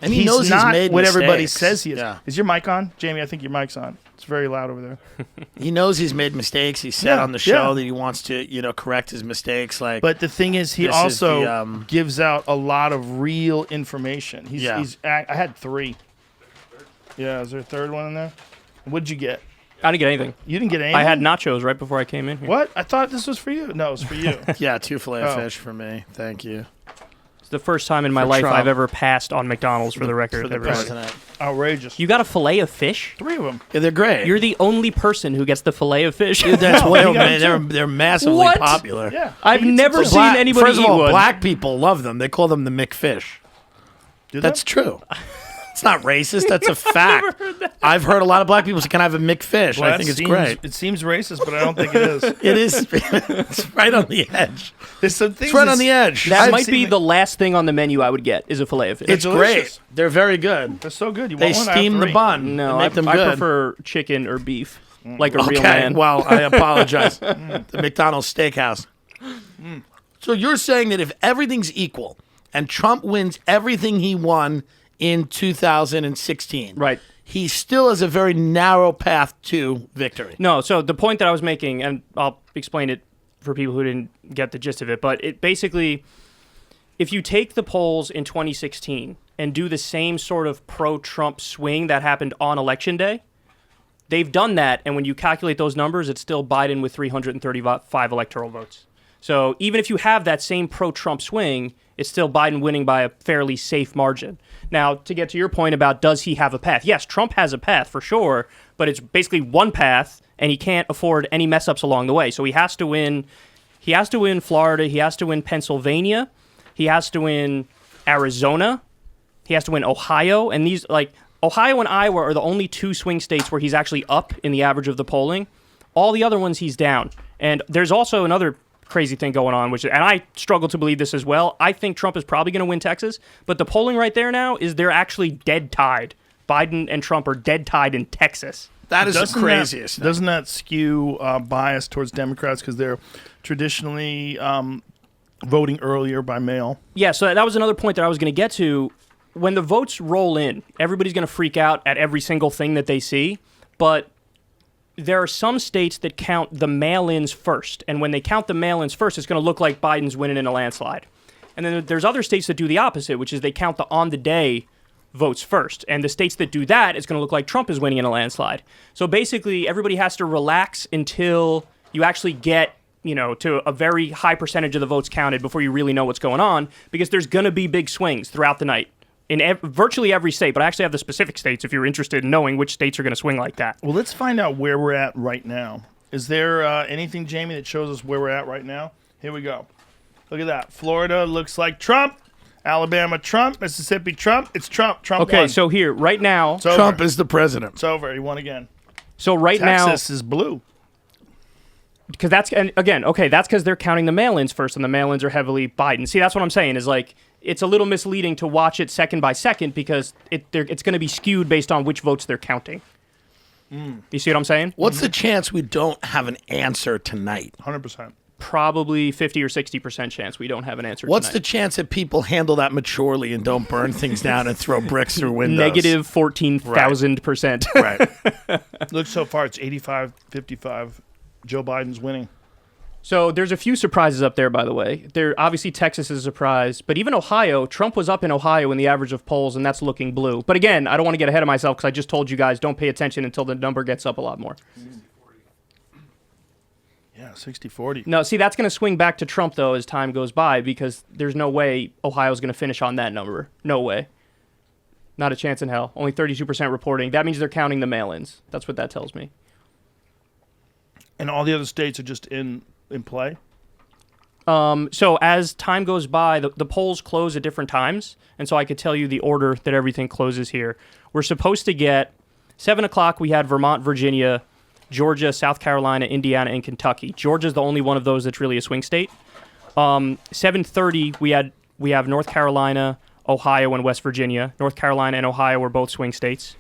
And he he's knows not he's made what everybody mistakes. says he is. Yeah. Is your mic on, Jamie? I think your mic's on. It's very loud over there. He knows he's made mistakes. He said Yeah, on the show yeah. that he wants to, correct his mistakes. Like, But the thing is, he This is also the, gives out a lot of real information. I had 3. Yeah, is there a third one in there? What'd you get? I didn't get anything. You didn't get anything? I had nachos right before I came in here. What? I thought this was for you. No, it was for you. yeah, 2 filet Oh. fish for me. Thank you. It's the first time in my For life Trump. I've ever passed on McDonald's, for the record. For the everybody. president. Outrageous. You got a fillet of fish? 3 of them. Yeah, they're great. You're the only person who gets the fillet of fish. Dude, that's No, way you over. got them They're massively What? popular. Yeah. I've never seen anybody First of eat all, one. black people love them. They call them the McFish. That's true. It's not racist. That's a fact. I've heard a lot of black people say, "Can I have a McFish?" Well, I think it's great. It seems racist, but I don't think it is. It is. It's right on the edge. There's some things It's right on the edge. That I've might be seen the last thing on the menu I would get is a fillet of fish. It's delicious. great. They're very good. They're so good. You They want one? I have steam the 3. bun. no, They I, make them I good. prefer chicken or beef, like a real Okay, man. well, I apologize. The McDonald's Steakhouse. So you're saying that if everything's equal and Trump wins everything he won in 2016, Right. he still has a very narrow path to victory. No, so the point that I was making, and I'll explain it for people who didn't get the gist of it, but it basically, if you take the polls in 2016 and do the same sort of pro-Trump swing that happened on Election Day, they've done that, and when you calculate those numbers, it's still Biden with 335 electoral votes. So even if you have that same pro-Trump swing, it's still Biden winning by a fairly safe margin. Now, to get to your point about does he have a path? Yes, Trump has a path for sure, but it's basically one path, and he can't afford any mess-ups along the way. So he has to win. He has to win Florida. He has to win Pennsylvania. He has to win Arizona. He has to win Ohio. And these, like, Ohio and Iowa are the only 2 swing states where he's actually up in the average of the polling. All the other ones he's down. And there's also another crazy thing going on, and I struggle to believe this as well. I think Trump is probably going to win Texas, but the polling right there now is they're actually dead tied. Biden and Trump are dead tied in Texas. That is Doesn't the craziest. thing. Doesn't that skew bias towards Democrats because they're traditionally voting earlier by mail? Yeah, so that was another point that I was going to get to. When the votes roll in, everybody's going to freak out at every single thing that they see, but there are some states that count the mail-ins first, and when they count the mail-ins first, it's going to look like Biden's winning in a landslide. And then there's other states that do the opposite, which is they count the on-the-day votes first. And the states that do that, it's going to look like Trump is winning in a landslide. So basically, everybody has to relax until you actually get, to a very high percentage of the votes counted before you really know what's going on, because there's going to be big swings throughout the night in virtually every state. But I actually have the specific states if you're interested in knowing which states are going to swing like that. Well, let's find out where we're at right now. Is there anything, Jamie, that shows us where we're at right now? Here we go. Look at that. Florida looks like Trump. Alabama, Trump. Mississippi, Trump. It's Trump. Trump Okay, won. so here, right now, It's over. Trump is the president. It's over. He won again. so right Texas is blue. because that's, and again, okay, that's because they're counting the mail-ins first, and the mail-ins are heavily Biden. See, that's what I'm saying, is like, it's a little misleading to watch it second by second because it's going to be skewed based on which votes they're counting. You see what I'm saying? What's the chance we don't have an answer tonight? 100%. Probably 50 or 60% chance we don't have an answer What's the tonight. chance that people handle that maturely and don't burn things down and throw bricks through windows? Negative 14,000%. Right. Look, so far it's 85-55. Joe Biden's winning. So there's a few surprises up there, by the way. Obviously, Texas is a surprise, but even Ohio, Trump was up in Ohio in the average of polls, and that's looking blue. But again, I don't want to get ahead of myself because I just told you guys don't pay attention until the number gets up a lot more. Yeah, 60-40. No, see, that's going to swing back to Trump, though, as time goes by, because there's no way Ohio's going to finish on that number. No way. Not a chance in hell. Only 32% reporting. That means they're counting the mail-ins. That's what that tells me. And all the other states are just in play? So as time goes by, the polls close at different times, and so I could tell you the order that everything closes here. We're supposed to get 7 o'clock. We had Vermont, Virginia, Georgia, South Carolina, Indiana, and Kentucky. Georgia's the only one of those that's really a swing state. 7:30 we have North Carolina, Ohio, and West Virginia. North Carolina and Ohio were both swing states.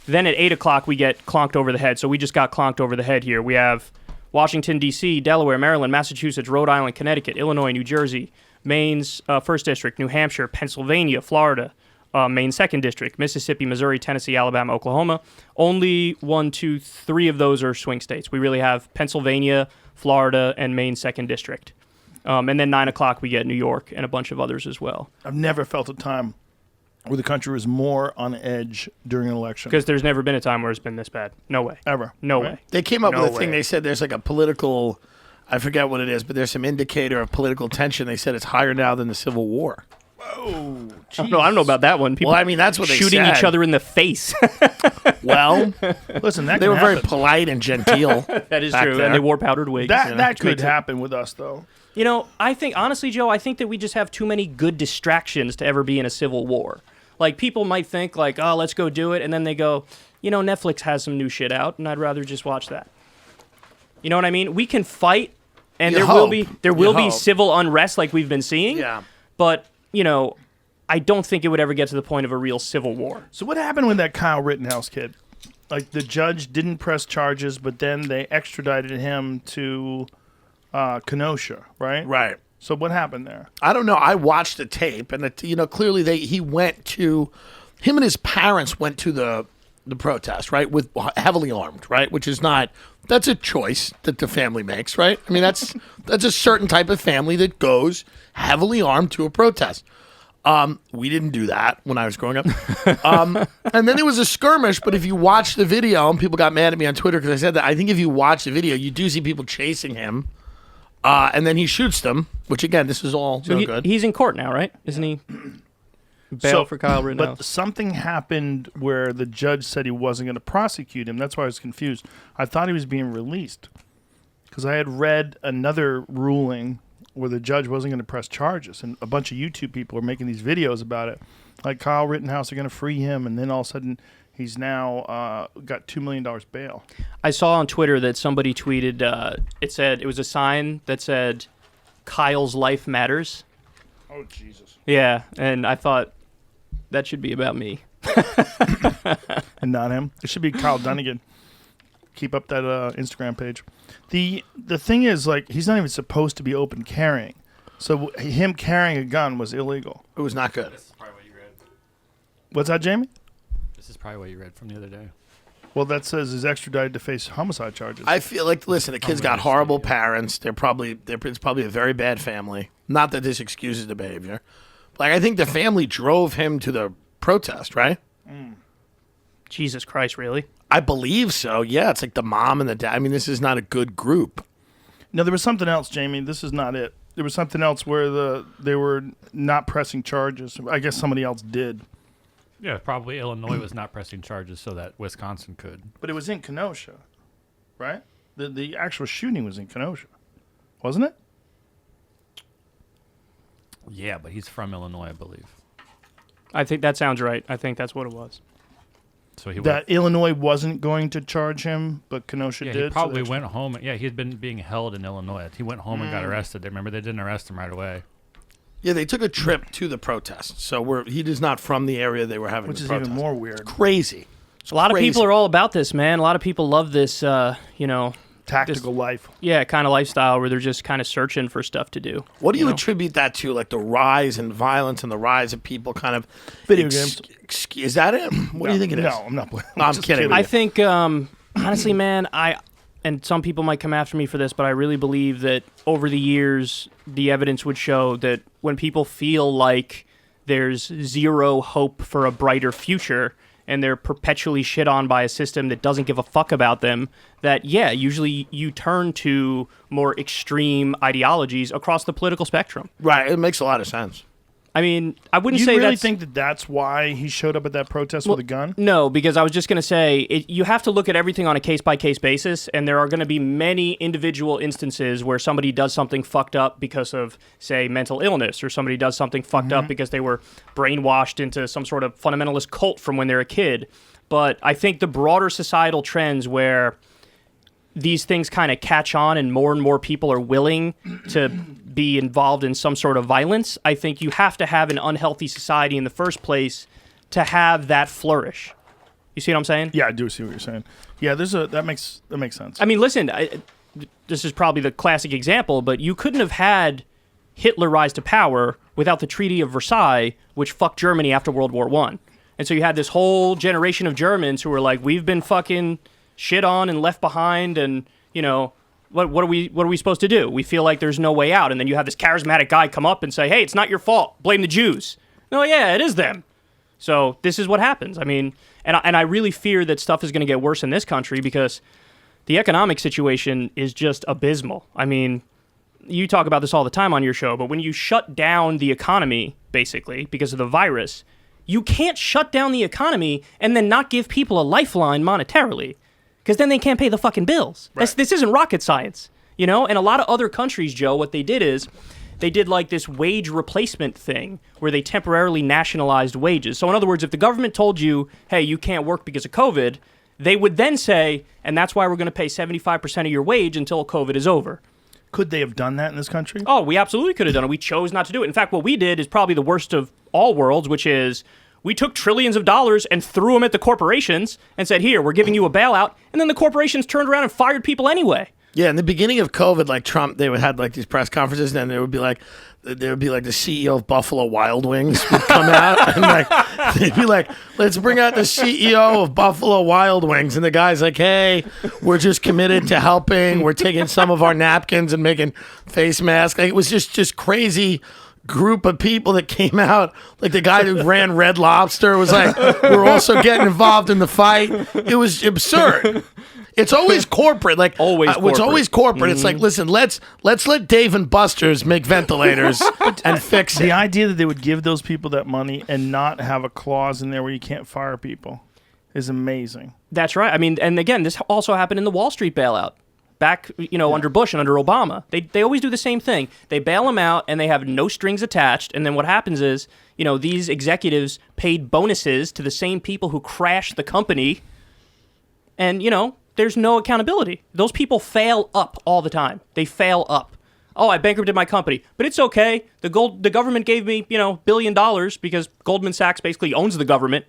Then at 8 o'clock we get clonked over the head. So we just got clonked over the head here. We have Washington, D.C., Delaware, Maryland, Massachusetts, Rhode Island, Connecticut, Illinois, New Jersey, Maine's 1st District, New Hampshire, Pennsylvania, Florida, Maine 2nd District, Mississippi, Missouri, Tennessee, Alabama, Oklahoma. Only 1, 2, 3 of those are swing states. We really have Pennsylvania, Florida, and Maine 2nd District. And then 9 o'clock we get New York and a bunch of others as well. I've never felt a time where the country was more on edge during an election. Because there's never been a time where it's been this bad. No way. Ever. No Right? way. They came up No with a thing. way. They said there's like a political, I forget what it is, but there's some indicator of political tension. They said it's higher now than the Civil War. I don't know about that one. People Well, I mean, that's what they shooting said. each other in the face. Well, Listen, that they can were very happen. polite and genteel. That is back true. there. And they wore powdered wigs. That could Makes it- happen with us, though. You know, I think, honestly, Joe, I think that we just have too many good distractions to ever be in a civil war. Like, people might think, like, oh, let's go do it. And then they go, you know, Netflix has some new shit out, and I'd rather just watch that. You know what I mean? We can fight, and You there hope. will You be hope. civil unrest like we've been seeing. Yeah. But, you know, I don't think it would ever get to the point of a real civil war. So what happened with that Kyle Rittenhouse kid? Like, the judge didn't press charges, but then they extradited him to Kenosha, right? Right. So what happened there? I don't know. I watched the tape, and clearly he went to, him and his parents went to the protest, right, with heavily armed, right, which is not, that's a choice that the family makes, right? I mean, that's a certain type of family that goes heavily armed to a protest. We didn't do that when I was growing up. And then there was a skirmish, but if you watch the video, and people got mad at me on Twitter because I said that, I think if you watch the video, you do see people chasing him. And then he shoots them, which again, this is all no good. He's in court now, right? Isn't he? Bail for Kyle Rittenhouse. But something happened where the judge said he wasn't going to prosecute him. That's why I was confused. I thought he was being released because I had read another ruling where the judge wasn't going to press charges, and a bunch of YouTube people are making these videos about it. Like, Kyle Rittenhouse are going to free him, and then all of a sudden he's now got $2 million bail. I saw on Twitter that somebody tweeted, it was a sign that said, Kyle's life matters. Oh, Jesus. Yeah, and I thought, that should be about me. And not him. It should be Kyle Dunnigan. Keep up that Instagram page. The thing is, like, he's not even supposed to be open carrying. So him carrying a gun was illegal. It was not good. This is probably what you read. What's that, Jamie? This is probably what you read from the other day. Well, that says he's extradited to face homicide charges. I feel like, listen, the kid's got horrible parents. It's probably a very bad family. Not that this excuses the behavior. Like, I think the family drove him to the protest, right? Jesus Christ, really? I believe so. Yeah, it's like the mom and the dad. I mean, this is not a good group. No, there was something else, Jamie. This is not it. There was something else where they were not pressing charges. I guess somebody else did. Yeah, probably Illinois was not pressing charges so that Wisconsin could. But it was in Kenosha, right? The actual shooting was in Kenosha, wasn't it? Yeah, but he's from Illinois, I believe. I think that sounds right. I think that's what it was. So he That Illinois wasn't going to charge him, but Kenosha yeah, did. he probably so went home. Yeah, he had been being held in Illinois. He went home and got arrested. Remember, they didn't arrest him right away. Yeah, they took a trip to the protest. So he is not from the area they were having which the is protest. even more weird. Crazy. A lot of crazy. people are all about this, man. A lot of people love this, Tactical life. yeah, kind of lifestyle where they're just kind of searching for stuff to do. What do you attribute that to? Like the rise in violence and the rise of people kind of Video games. Is that it? What do you think it is? No, I'm not. No, I'm just kidding. I think, honestly, man, and some people might come after me for this, but I really believe that over the years, the evidence would show that when people feel like there's zero hope for a brighter future and they're perpetually shit on by a system that doesn't give a fuck about them, that, yeah, usually you turn to more extreme ideologies across the political spectrum. Right. It makes a lot of sense. I mean, I wouldn't You say really that's... think that that's why he showed up at that protest with a gun? No, because I was just going to say, you have to look at everything on a case-by-case basis, and there are going to be many individual instances where somebody does something fucked up because of, say, mental illness, or somebody does something fucked up because they were brainwashed into some sort of fundamentalist cult from when they're a kid. But I think the broader societal trends where these things kind of catch on and more people are willing to be involved in some sort of violence, I think you have to have an unhealthy society in the first place to have that flourish. You see what I'm saying? Yeah, I do see what you're saying. Yeah, that makes sense. I mean, listen, this is probably the classic example, but you couldn't have had Hitler rise to power without the Treaty of Versailles, which fucked Germany after World War I. And so you had this whole generation of Germans who were like, we've been fucking shit on and left behind, and, you know, what are we supposed to do? We feel like there's no way out. And then you have this charismatic guy come up and say, hey, it's not your fault. Blame the Jews. No, yeah, it is them. So this is what happens. I mean, and I really fear that stuff is going to get worse in this country because the economic situation is just abysmal. I mean, you talk about this all the time on your show, but when you shut down the economy, basically, because of the virus, you can't shut down the economy and then not give people a lifeline monetarily, because then they can't pay the fucking bills. Right. This isn't rocket science, you know? And a lot of other countries, Joe, what they did is they did like this wage replacement thing where they temporarily nationalized wages. So in other words, if the government told you, hey, you can't work because of COVID, they would then say, and that's why we're going to pay 75% of your wage until COVID is over. Could they have done that in this country? Oh, we absolutely could have done it. We chose not to do it. In fact, what we did is probably the worst of all worlds, which is we took trillions of dollars and threw them at the corporations and said, here, we're giving you a bailout. And then the corporations turned around and fired people anyway. Yeah, in the beginning of COVID, like Trump, they would have like these press conferences, and then there would be like the CEO of Buffalo Wild Wings would come out, and like they'd be like, "Let's bring out the CEO of Buffalo Wild Wings," and the guy's like, "Hey, we're just committed to helping. We're taking some of our napkins and making face masks." Like, it was just crazy group of people that came out. Like the guy who ran Red Lobster was like, "We're also getting involved in the fight." It was absurd. It's always corporate, like always. It's always corporate. Mm-hmm. It's like, listen, let's let Dave and Buster's make ventilators and fix it. The idea that they would give those people that money and not have a clause in there where you can't fire people is amazing. That's right. I mean, and again, this also happened in the Wall Street bailout back, under Bush and under Obama. They always do the same thing. They bail them out and they have no strings attached. And then what happens is, these executives paid bonuses to the same people who crashed the company, and there's no accountability. Those people fail up all the time. They fail up. Oh, I bankrupted my company, but it's okay. The government gave me, $1 billion because Goldman Sachs basically owns the government,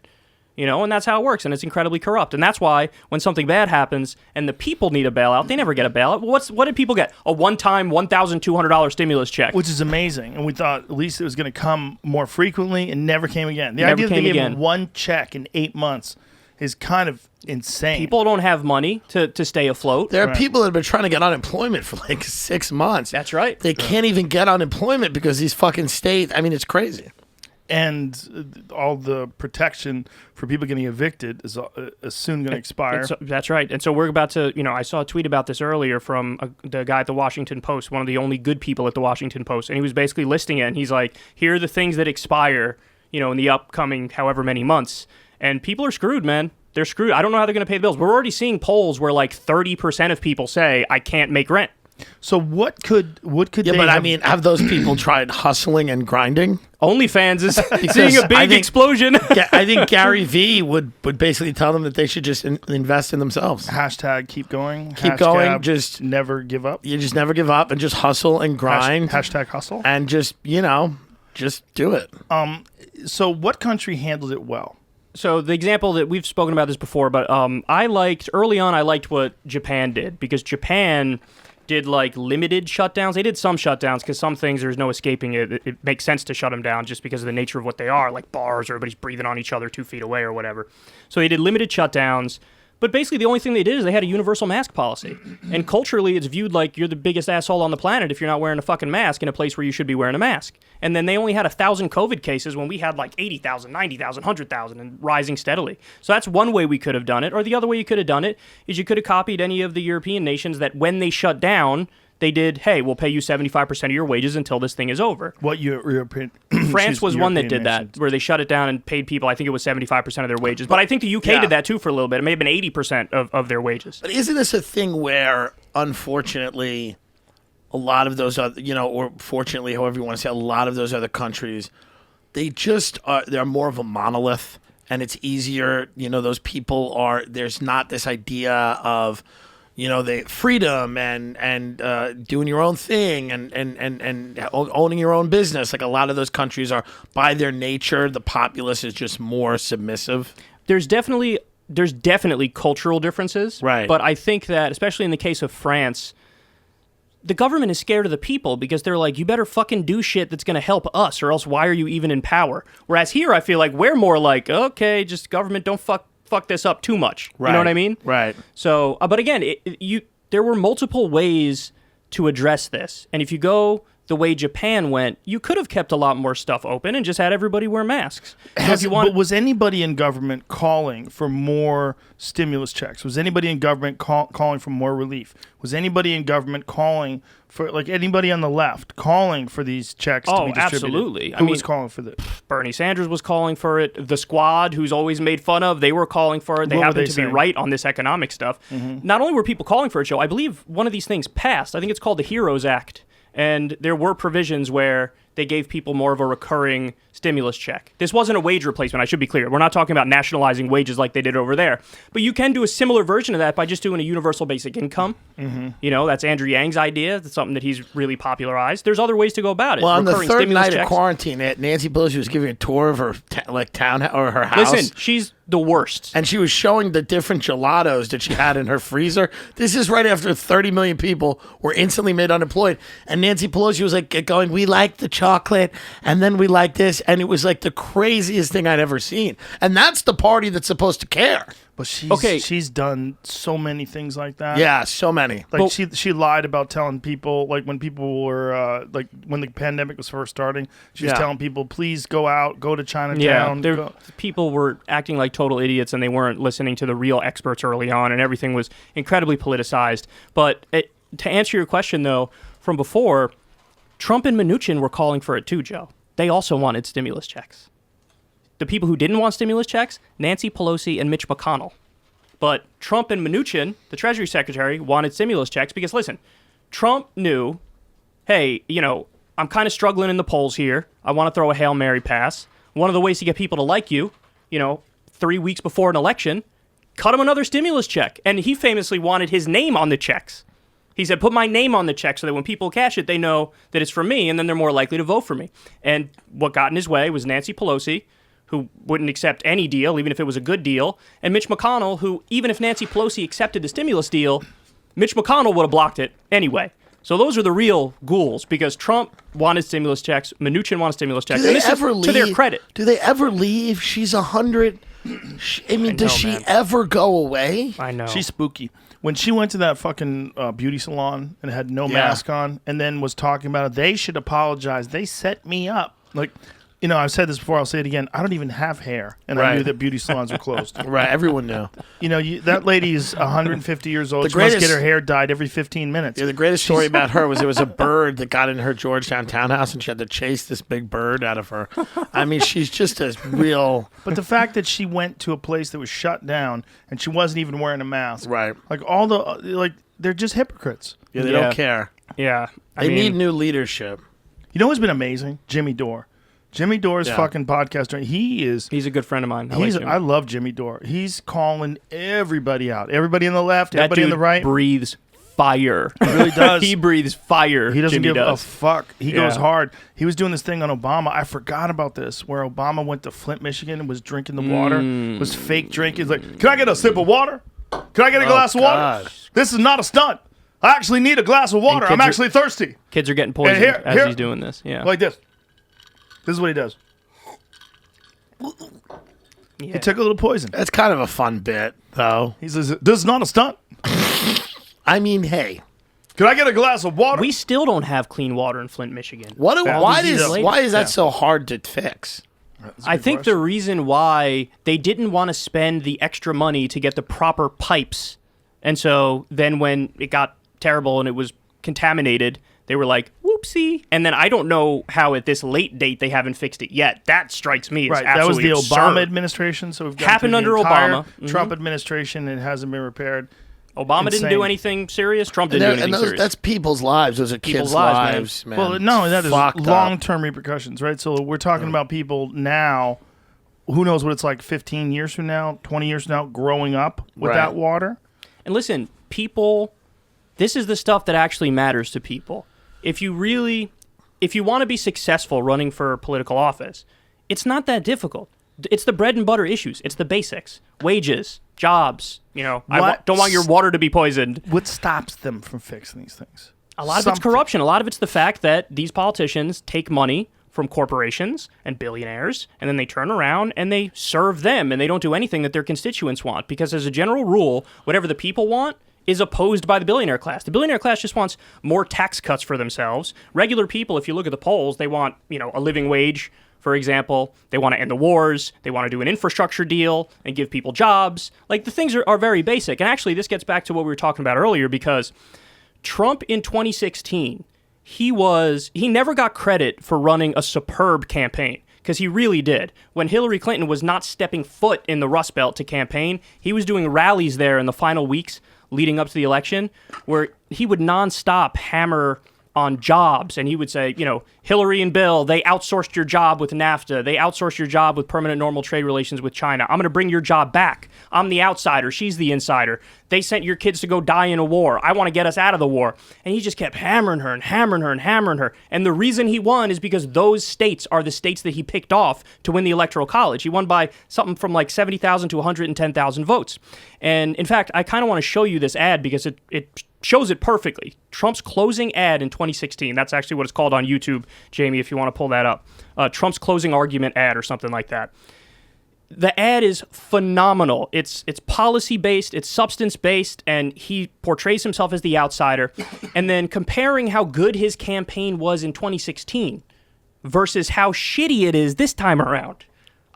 and that's how it works. And it's incredibly corrupt. And that's why when something bad happens and the people need a bailout, they never get a bailout. What did people get? A one-time $1,200 stimulus check, which is amazing. And we thought at least it was going to come more frequently, and never came again. The idea that they gave them one check in 8 months is kind of insane. People don't have money to stay afloat. There are people that have been trying to get unemployment for like 6 months. That's right. They can't even get unemployment because these fucking states, I mean, it's crazy. And all the protection for people getting evicted is soon going to expire. That's right. And so we're about to, I saw a tweet about this earlier from the guy at the Washington Post, one of the only good people at the Washington Post. And he was basically listing it. And he's like, here are the things that expire, in the upcoming however many months. And people are screwed, man. They're screwed. I don't know how they're going to pay the bills. We're already seeing polls where like 30% of people say, I can't make rent. So what could yeah, they but I mean, have those people tried hustling and grinding? OnlyFans is seeing a big explosion. I think Gary Vee would basically tell them that they should just invest in themselves. Hashtag keep going. Keep going. Just never give up. You just never give up and just hustle and grind. Hashtag hustle. And just, just do it. So what country handled it well? So the example that we've spoken about this before, but I liked what Japan did, because Japan did like limited shutdowns. They did some shutdowns because some things there's no escaping it. It makes sense to shut them down just because of the nature of what they are, like bars, everybody's breathing on each other 2 feet away or whatever. So they did limited shutdowns. But basically the only thing they did is they had a universal mask policy. And culturally it's viewed like you're the biggest asshole on the planet if you're not wearing a fucking mask in a place where you should be wearing a mask. And then they only had 1,000 COVID cases when we had like 80,000, 90,000, 100,000 and rising steadily. So that's one way we could have done it. Or the other way you could have done it is you could have copied any of the European nations that when they shut down, they did, hey, we'll pay you 75% of your wages until this thing is over. What European? France was one that did that, where they shut it down and paid people, I think it was 75% of their wages. But I think the UK did that too for a little bit. It may have been 80% of their wages. But isn't this a thing where, unfortunately, a lot of those other, or fortunately, however you want to say, a lot of those other countries, they're more of a monolith, and it's easier, those people there's not this idea of, the freedom and doing your own thing and owning your own business. Like a lot of those countries are, by their nature, the populace is just more submissive. There's definitely cultural differences. Right. But I think that, especially in the case of France, the government is scared of the people because they're like, you better fucking do shit that's going to help us, or else why are you even in power? Whereas here, I feel like we're more like, okay, just government, don't fuck this up too much. Right. You know what I mean? Right. So, but again, there were multiple ways to address this. And if you go the way Japan went, you could have kept a lot more stuff open and just had everybody wear masks. So But was anybody in government calling for more stimulus checks? Was anybody in government calling for more relief? Was anybody in government calling for, like, anybody on the left calling for these checks to be distributed? Absolutely. Who was calling for this? Bernie Sanders was calling for it. The Squad, who's always made fun of, they were calling for it. They happened to be right on this economic stuff. Mm-hmm. Not only were people calling for it, Joe, I believe one of these things passed. I think it's called the HEROES Act. And there were provisions where they gave people more of a recurring stimulus check. This wasn't a wage replacement, I should be clear. We're not talking about nationalizing wages like they did over there. But you can do a similar version of that by just doing a universal basic income. Mm-hmm. You know, that's Andrew Yang's idea. That's something that he's really popularized. There's other ways to go about it. Well, on the third night checks. of quarantine, Nancy Pelosi was giving a tour of her town or her house. Listen, she's the worst. And she was showing the different gelatos that she had in her freezer. This is right after 30 million people were instantly made unemployed. And Nancy Pelosi was like going, we like the chocolate, and then we like this. And it was like the craziest thing I'd ever seen. And that's the party that's supposed to care. But she's done so many things like that. Yeah, so many. Like, she lied about telling people, like, when people were, like, when the pandemic was first starting, she was telling people, please go out, go to Chinatown. Yeah, people were acting like total idiots, and they weren't listening to the real experts early on, and everything was incredibly politicized. But to answer your question, though, from before, Trump and Mnuchin were calling for it too, Joe. They also wanted stimulus checks. The people who didn't want stimulus checks, Nancy Pelosi and Mitch McConnell. But Trump and Mnuchin, the Treasury Secretary, wanted stimulus checks because, listen, Trump knew, hey, you know, I'm kind of struggling in the polls here. I want to throw a Hail Mary pass. One of the ways to get people to like you, 3 weeks before an election, cut him another stimulus check. And he famously wanted his name on the checks. He said, put my name on the check so that when people cash it, they know that it's from me, and then they're more likely to vote for me. And what got in his way was Nancy Pelosi, who wouldn't accept any deal, even if it was a good deal, and Mitch McConnell, who, even if Nancy Pelosi accepted the stimulus deal, Mitch McConnell would have blocked it anyway. So those are the real ghouls, because Trump wanted stimulus checks, Mnuchin wanted stimulus checks, and this is to their credit. Do they ever leave? She's 100. Does she ever go away? I know. She's spooky. When she went to that fucking beauty salon and had no mask on and then was talking about it, they should apologize. They set me up. Like, I've said this before, I'll say it again. I don't even have hair, and I knew that beauty salons were closed. Right, everyone knew. That lady's 150 years old. She must get her hair dyed every 15 minutes. Yeah, the greatest story about her was there was a bird that got in her Georgetown townhouse, and she had to chase this big bird out of her. I mean, she's just a real... But the fact that she went to a place that was shut down, and she wasn't even wearing a mask. Right. Like, they're just hypocrites. Yeah, they don't care. Yeah. They need new leadership. You know what's been amazing? Jimmy Dore. Jimmy Dore's fucking podcaster. He's a good friend of mine. I love Jimmy Dore. He's calling everybody out. Everybody on the left, everybody on the right. Breathes fire. He really does. He breathes fire. He doesn't give a fuck. He goes hard. He was doing this thing on Obama. I forgot about this, where Obama went to Flint, Michigan, and was drinking the water. Was fake drinking. He's like, can I get a sip of water? Can I get a glass of water? This is not a stunt. I actually need a glass of water. I'm actually thirsty. Kids are getting poisoned as he's doing this. Yeah. Like this. This is what he does. He took a little poison. That's kind of a fun bit, though. He says, this is not a stunt. I mean, hey. Can I get a glass of water? We still don't have clean water in Flint, Michigan. Why is that so hard to fix? I think the reason why they didn't want to spend the extra money to get the proper pipes. And so then when it got terrible and it was contaminated, they were like, whoopsie. And then I don't know how at this late date they haven't fixed it yet. That strikes me as absolutely That was the absurd. Obama administration. So we've got happened under Obama. Trump administration, and it hasn't been repaired. Obama didn't do anything serious. Trump didn't do anything serious. That's people's lives. Those are kids' lives, man. Well, no, that is long-term repercussions, right? So we're talking about people now. Who knows what it's like 15 years from now, 20 years from now, growing up without water? And listen, people, this is the stuff that actually matters to people. If you want to be successful running for political office, it's not that difficult. It's the bread and butter issues. It's the basics. Wages, jobs. I don't want your water to be poisoned. What stops them from fixing these things? A lot of it's corruption. A lot of it's the fact that these politicians take money from corporations and billionaires, and then they turn around and they serve them, and they don't do anything that their constituents want. Because as a general rule, whatever the people want is opposed by the billionaire class. The billionaire class just wants more tax cuts for themselves. Regular people, if you look at the polls, they want, a living wage, for example. They want to end the wars. They want to do an infrastructure deal and give people jobs. Like, the things are very basic. And actually, this gets back to what we were talking about earlier, because Trump in 2016, he never got credit for running a superb campaign, because he really did. When Hillary Clinton was not stepping foot in the Rust Belt to campaign, he was doing rallies there in the final weeks leading up to the election, where he would nonstop hammer on jobs, and he would say, Hillary and Bill, they outsourced your job with NAFTA. They outsourced your job with permanent normal trade relations with China. I'm going to bring your job back. I'm the outsider. She's the insider. They sent your kids to go die in a war. I want to get us out of the war. And he just kept hammering her and hammering her and hammering her. And the reason he won is because those states are the states that he picked off to win the Electoral College. He won by something from like 70,000 to 110,000 votes. And in fact, I kind of want to show you this ad because it shows it perfectly. Trump's closing ad in 2016. That's actually what it's called on YouTube, Jamie, if you want to pull that up. Trump's closing argument ad or something like that. The ad is phenomenal. It's policy-based, it's substance-based, and he portrays himself as the outsider. And then comparing how good his campaign was in 2016 versus how shitty it is this time around.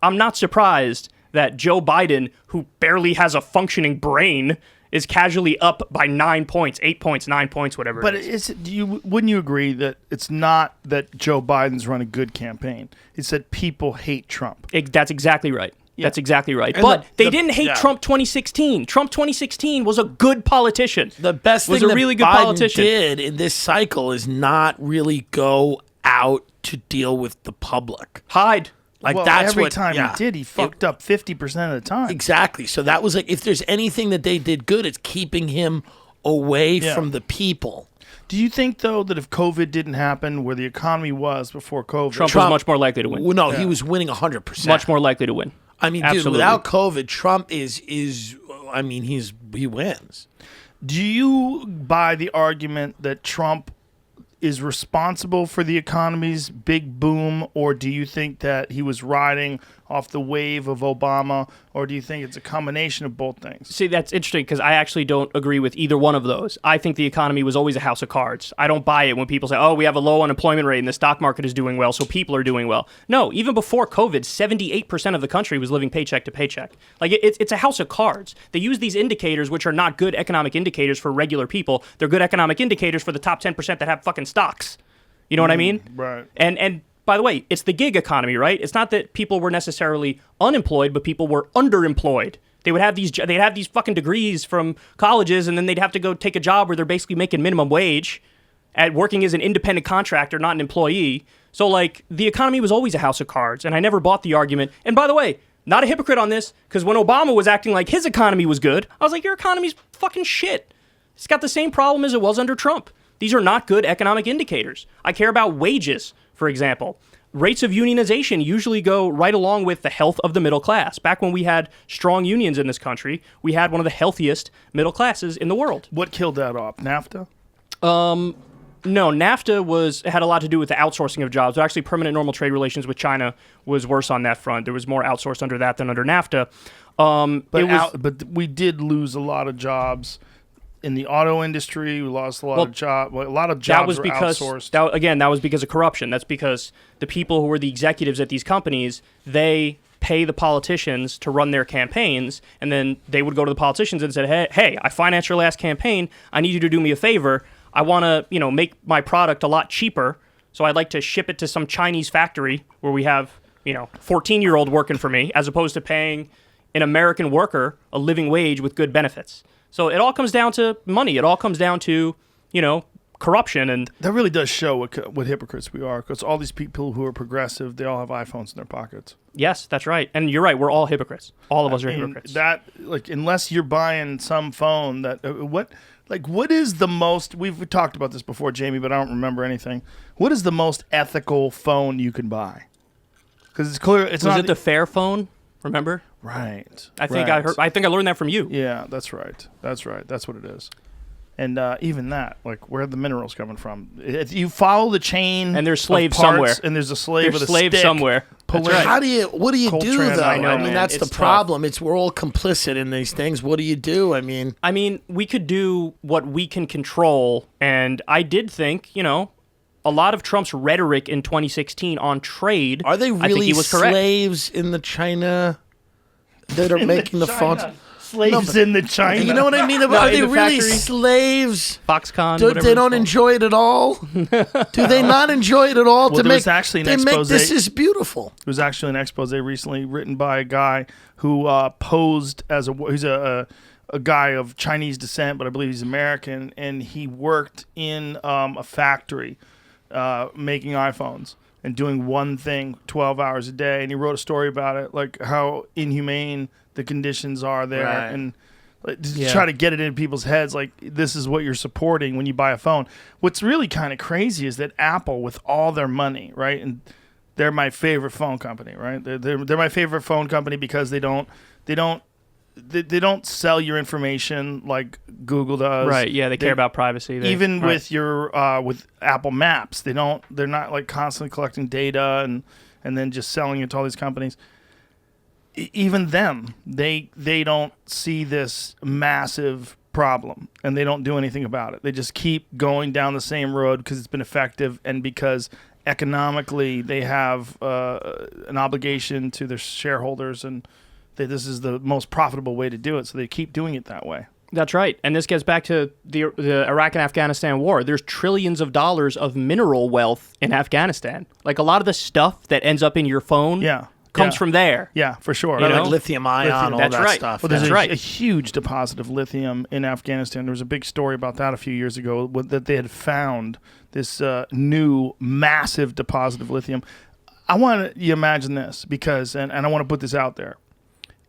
I'm not surprised that Joe Biden, who barely has a functioning brain, is casually up by 9 points, 8 points, 9 points, whatever it is. But wouldn't you agree that it's not that Joe Biden's run a good campaign? It's that people hate Trump. That's exactly right. Yeah. That's exactly right. And But they didn't hate Trump 2016. Trump 2016 was a good politician. The best was thing a really that good Biden politician. did in this cycle is not really go out to deal with the public. Hide. Well, that's every what time he did, he fucked up 50% of the time. Exactly. So that was like, if there's anything that they did good, it's keeping him away from the people. Do you think, though, that if COVID didn't happen where the economy was before COVID, Trump was much more likely to win. Well, no, he was winning 100%. Much more likely to win. I mean, Absolutely. dude, without COVID, Trump he wins. do you buy the argument that Trump is responsible for the economy's big boom, or do you think that he was riding off the wave of Obama, or do you think it's a combination of both things? See, that's interesting because I actually don't agree with either one of those. I think the economy was always a house of cards. I don't buy it when people say, oh, we have a low unemployment rate and the stock market is doing well, so people are doing well. No, even before COVID, 78% of the country was living paycheck to paycheck. Like, it's a house of cards. They use these indicators, which are not good economic indicators for regular people. They're good economic indicators for the top 10% that have fucking stocks. You know what I mean? Right. And by the way, it's the gig economy, right? It's not that people were necessarily unemployed, but people were underemployed. They'd have these fucking degrees from colleges, and then they'd have to go take a job where they're basically making minimum wage at working as an independent contractor, not an employee. So, like, the economy was always a house of cards, and I never bought the argument. And by the way, not a hypocrite on this, because when Obama was acting like his economy was good, I was like, your economy's fucking shit. It's got the same problem as it was under Trump. These are not good economic indicators. I care about wages, for example. Rates of unionization usually go right along with the health of the middle class. Back when we had strong unions in this country, we had one of the healthiest middle classes in the world. What killed that off? NAFTA? No, NAFTA had a lot to do with the outsourcing of jobs. But actually, permanent normal trade relations with China was worse on that front. There was more outsourced under that than under NAFTA. But we did lose a lot of jobs. In the auto industry, we lost a lot of jobs. A lot of jobs were outsourced. That was because of corruption. That's because the people who were the executives at these companies, they pay the politicians to run their campaigns, and then they would go to the politicians and say, hey, I financed your last campaign. I need you to do me a favor. I want to, make my product a lot cheaper, so I'd like to ship it to some Chinese factory where we have, 14-year-old working for me, as opposed to paying an American worker a living wage with good benefits. So it all comes down to money. It all comes down to, corruption. And that really does show what hypocrites we are, because all these people who are progressive, they all have iPhones in their pockets. Yes, that's right. And you're right. We're all hypocrites. All of us are hypocrites. Unless you're buying some phone what is the most, we've talked about this before, Jamie, but I don't remember anything. What is the most ethical phone you can buy? Because it's clear it's not. Was it the Fair phone? Remember? Right. I think I learned that from you. Yeah, that's right. That's what it is. And even that, like, where are the minerals coming from? You follow the chain, And there's of slaves parts, somewhere. and there's a slave There's with a slaves stick. somewhere. pulling What do you do Coltrane, though? I know, I mean, man. that's the It's tough. problem. It's we're all complicit in these things. What do you do? I mean, we could do what we can control, and I did think, a lot of Trump's rhetoric in 2016 on trade. are they I think really he was correct. slaves in the China that are making the phones? slaves in the China. You know what I mean? Are they in the really factory. slaves? Foxconn. Do, whatever they it's don't called. enjoy it at all? Do they not enjoy it at all? Well, to there make was actually an they make expose. this is beautiful. It was actually an expose recently written by a guy who posed as he's a guy of Chinese descent, but I believe he's American, and he worked in a factory making iPhones and doing one thing 12 hours a day, and he wrote a story about it, like how inhumane the conditions are there, Right. and to try to get it into people's heads, like this is what you're supporting when you buy a phone. What's really kind of crazy is that Apple, with all their money, right, and they're my favorite phone company, right? They're my favorite phone company because they don't sell your information like Google does. Right. Yeah, they care about privacy. Even right. with your with Apple Maps, they're not like constantly collecting data and then just selling it to all these companies. Even them, they don't see this massive problem, and they don't do anything about it. They just keep going down the same road because it's been effective and because economically they have an obligation to their shareholders, and this is the most profitable way to do it, so they keep doing it that way. That's right. And this gets back to the Iraq and Afghanistan war. There's trillions of dollars of mineral wealth in Afghanistan. Like a lot of the stuff that ends up in your phone comes from there. Yeah, for sure. You know? Like lithium ion, all That's that right. stuff. Well, there's That's a huge deposit of lithium in Afghanistan. There was a big story about that a few years ago that they had found this new massive deposit of lithium. I want you to imagine this because, and I want to put this out there.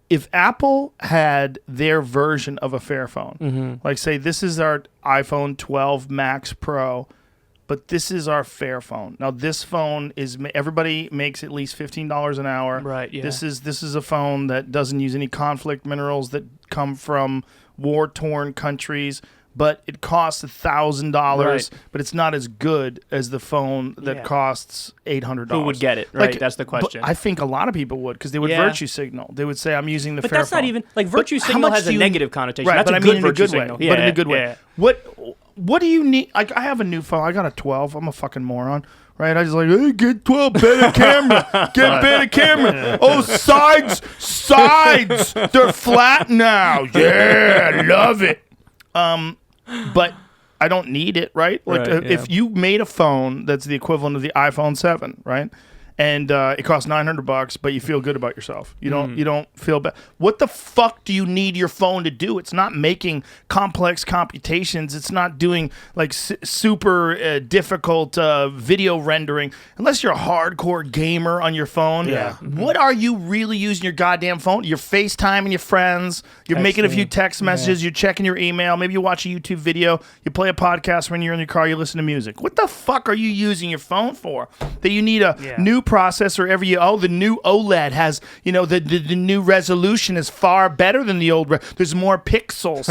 If Apple had their version of a Fairphone, like say this is our iPhone 12 Max Pro, but this is our Fairphone. Now this phone is everybody makes at least $15 an hour. Right. Yeah. This is a phone that doesn't use any conflict minerals that come from war-torn countries, but it costs $1,000. Right. But it's not as good as the phone that costs $800. Who would get it? Right. That's the question. But I think a lot of people would because they would virtue signal. They would say, "I'm using the." But Fairphone. that's not even like virtue But how signal much has a do you- negative connotation. Right, That's but a I good mean in a virtue good signal. way. But in a good way. Yeah. What do you need? Like, I have a new phone. I got a 12. I'm a fucking moron, right? I just like, hey, get 12, better camera, get better camera. Oh, sides, they're flat now. Yeah, I love it. But I don't need it, right? Like, Right, if you made a phone that's the equivalent of the iPhone 7, right? And it costs $900, but you feel good about yourself. You don't feel bad. What the fuck do you need your phone to do? It's not making complex computations. It's not doing like super difficult video rendering. Unless you're a hardcore gamer on your phone. Yeah. What are you really using your goddamn phone? You're FaceTiming your friends. You're making a few text messages. You're checking your email. Maybe you watch a YouTube video. You play a podcast when you're in your car. You listen to music. What the fuck are you using your phone for? That you need a new processor every year. Oh, the new OLED has, the new resolution is far better than the old. There's more pixels.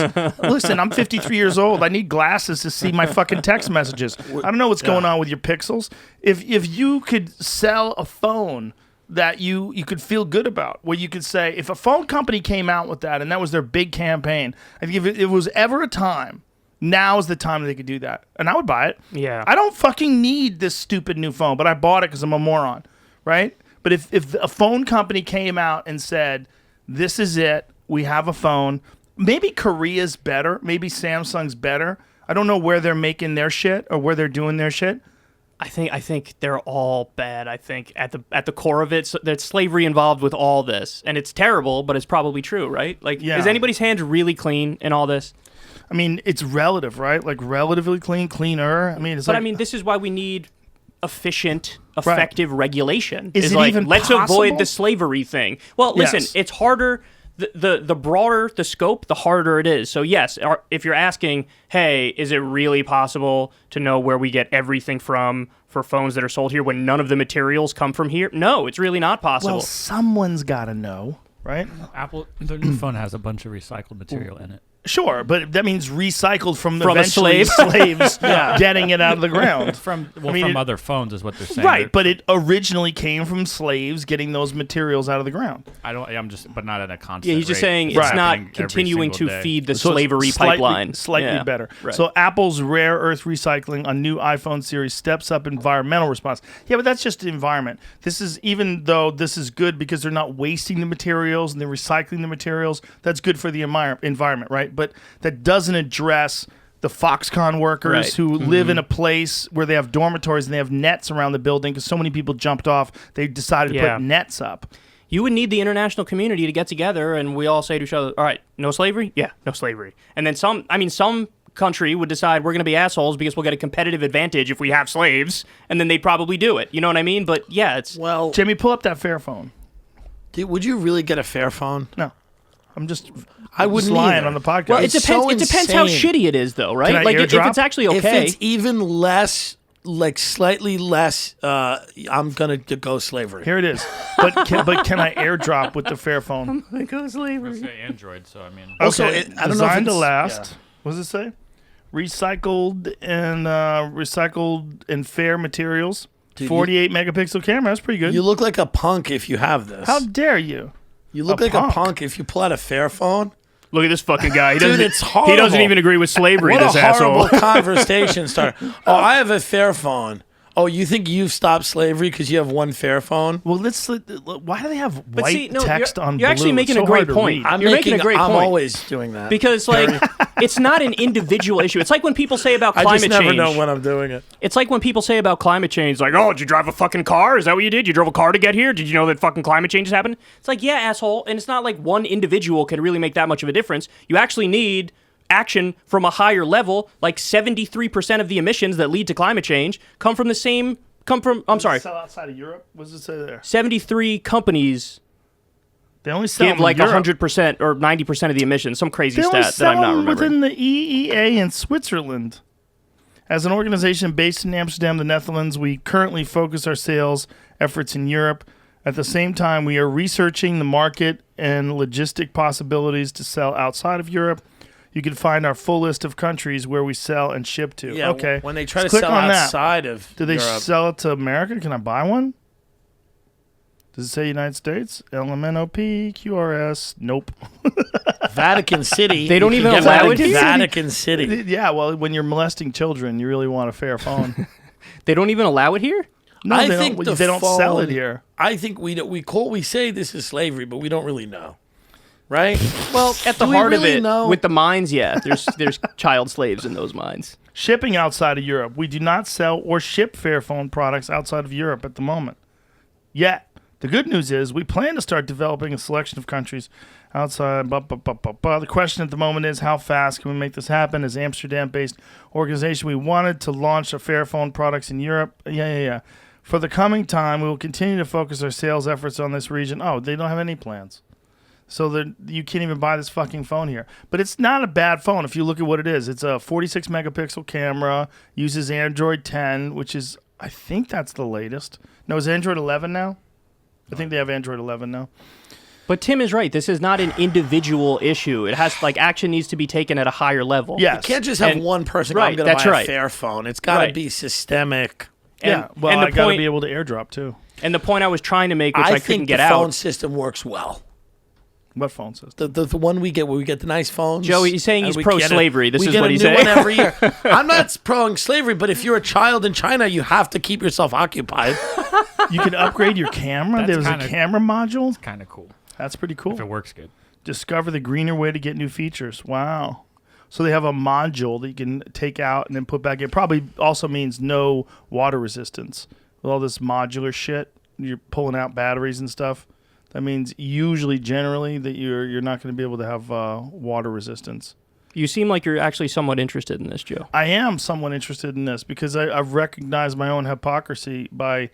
Listen, I'm 53 years old. I need glasses to see my fucking text messages. I don't know what's going on with your pixels. If you could sell a phone that you could feel good about, where you could say, if a phone company came out with that and that was their big campaign, I think if it was ever a time, now is the time that they could do that. And I would buy it. Yeah. I don't fucking need this stupid new phone, but I bought it because I'm a moron, right? But if a phone company came out and said, this is it, we have a phone, maybe Korea's better, maybe Samsung's better. I don't know where they're making their shit or where they're doing their shit. I think they're all bad. I think at the core of it, there's slavery involved with all this, and it's terrible, but it's probably true, right? Like, is anybody's hands really clean in all this? I mean, it's relative, right? Like relatively cleaner. I mean, this is why we need efficient, effective regulation. Is it like, even let's possible? avoid the slavery thing. Well, listen, Yes. it's harder. The broader the scope, the harder it is. So yes, if you're asking, hey, is it really possible to know where we get everything from for phones that are sold here when none of the materials come from here? No, it's really not possible. Well, someone's got to know, right? Apple, the new phone has a bunch of recycled material in it. Sure, but that means recycled from From a eventually slave? slaves getting it out of the ground. From it- other phones is what they're saying. Right, but it originally came from slaves getting those materials out of the ground. But not at a constant. Yeah, he's just rate. saying it's happening not every continuing to single day. feed the So it's slavery slightly- pipeline. Slightly Yeah. better. Right. So Apple's rare earth recycling on new iPhone series steps up environmental response. Yeah, but that's just the environment. This is, even though this is good because they're not wasting the materials and they're recycling the materials, that's good for the environment, right? But that doesn't address the Foxconn workers Right. who live in a place where they have dormitories and they have nets around the building because so many people jumped off. They decided to Yeah. put nets up. You would need the international community to get together, and we all say to each other, all right, no slavery? Yeah, no slavery. And then some country would decide we're going to be assholes because we'll get a competitive advantage if we have slaves, and then they'd probably do it. You know what I mean? But yeah, it's... Well, Jimmy, pull up that Fairphone. would you really get a Fairphone? No. I'm just I wouldn't lying either. on the podcast. Well, it It's depends. so it depends how insane. shitty it is, though, right? Can I Like if airdrop? it's actually If okay. it's even less, like slightly less, I'm gonna go slavery. Here it is. But can I airdrop with the Fairphone? It's an Android, so I mean. Also, Okay, I don't know if designed to it's- last. What does it say? Recycled and fair materials. Dude, 48 megapixel camera. That's pretty good. You look like a punk if you have this. How dare you? You look a like punk. a punk if you pull out a Fairphone. Look at this fucking guy. He Dude, doesn't, it's horrible. He doesn't even agree with slavery, What this a asshole. horrible conversation starter. Oh, I have a Fairphone. Oh, you think you've stopped slavery because you have one Fairphone? Well, why do they have white see, no, text you're- on you're actually blue? making It's a so great hard to point. read. You're making a great I'm point. always doing that. Because, like, it's not an individual issue. It's like when people say about I climate just never change. know when I'm doing it. It's like when people say about climate change, like, oh, did you drive a fucking car? Is that what you did? You drove a car to get here? Did you know that fucking climate change is happening? It's like, yeah, asshole. And it's not like one individual can really make that much of a difference. You actually need action from a higher level. Like 73% of the emissions that lead to climate change come from, I'm sorry, Sell outside of Europe? What does it say there? 73 companies They only sell give in like Europe. 100% or 90% of the emissions. Some crazy They only stat that sell I'm not them remembering. within the EEA in Switzerland. As an organization based in Amsterdam, the Netherlands, we currently focus our sales efforts in Europe. At the same time, we are researching the market and logistic possibilities to sell outside of Europe. You can find our full list of countries where we sell and ship to. Yeah, okay. when they try Let's to click sell on that. outside of Do they Europe, sell it to America? Can I buy one? Does it say United States? LMNOP, QRS? Nope. Vatican City. They don't you even can get allow one it in here? Vatican City. Yeah, well, when you're molesting children, you really want a fair phone. They don't even allow it here? No, I they think don't, the they don't sell it phone- here. I think we say this is slavery, but we don't really know, right? Well, at the Do we heart really of it, know? with the mines, yeah, there's child slaves in those mines. Shipping outside of Europe. We do not sell or ship Fairphone products outside of Europe at the moment. Yet, the good news is we plan to start developing a selection of countries outside. The question at the moment is how fast can we make this happen? As an Amsterdam-based organization, we wanted to launch a Fairphone products in Europe. Yeah. For the coming time, we will continue to focus our sales efforts on this region. Oh, they don't have any plans. So that you can't even buy this fucking phone here. But it's not a bad phone if you look at what it is. It's a 46 megapixel camera, uses Android 10, which is, I think that's the latest. No, is Android 11 now? I think they have Android 11 now. But Tim is right. This is not an individual issue. It has, like, action needs to be taken at a higher level. Yes. You can't just have And- one person go, right, I'm going to that's buy right. a Fairphone. It's got to Right. be systemic. Yeah, well, and the I got to point- be able to airdrop too. And the point I was trying to make, which I, couldn't think get the out. phone system works well. What phone system? The one we get where we get the nice phones. Joey, he's saying and he's we get pro-slavery. This we is get what a he's new saying. one every year. I'm not pro-slavery, but if you're a child in China, you have to keep yourself occupied. You can upgrade your camera. That's There's a kinda- camera module. Kind of cool That's pretty cool. if it works good. Discover the greener way to get new features. Wow. So they have a module that you can take out and then put back in. Probably also means no water resistance. With all this modular shit, you're pulling out batteries and stuff. That means generally that you're not going to be able to have water resistance. You seem like you're actually somewhat interested in this, Joe. I am somewhat interested in this because I've recognized my own hypocrisy by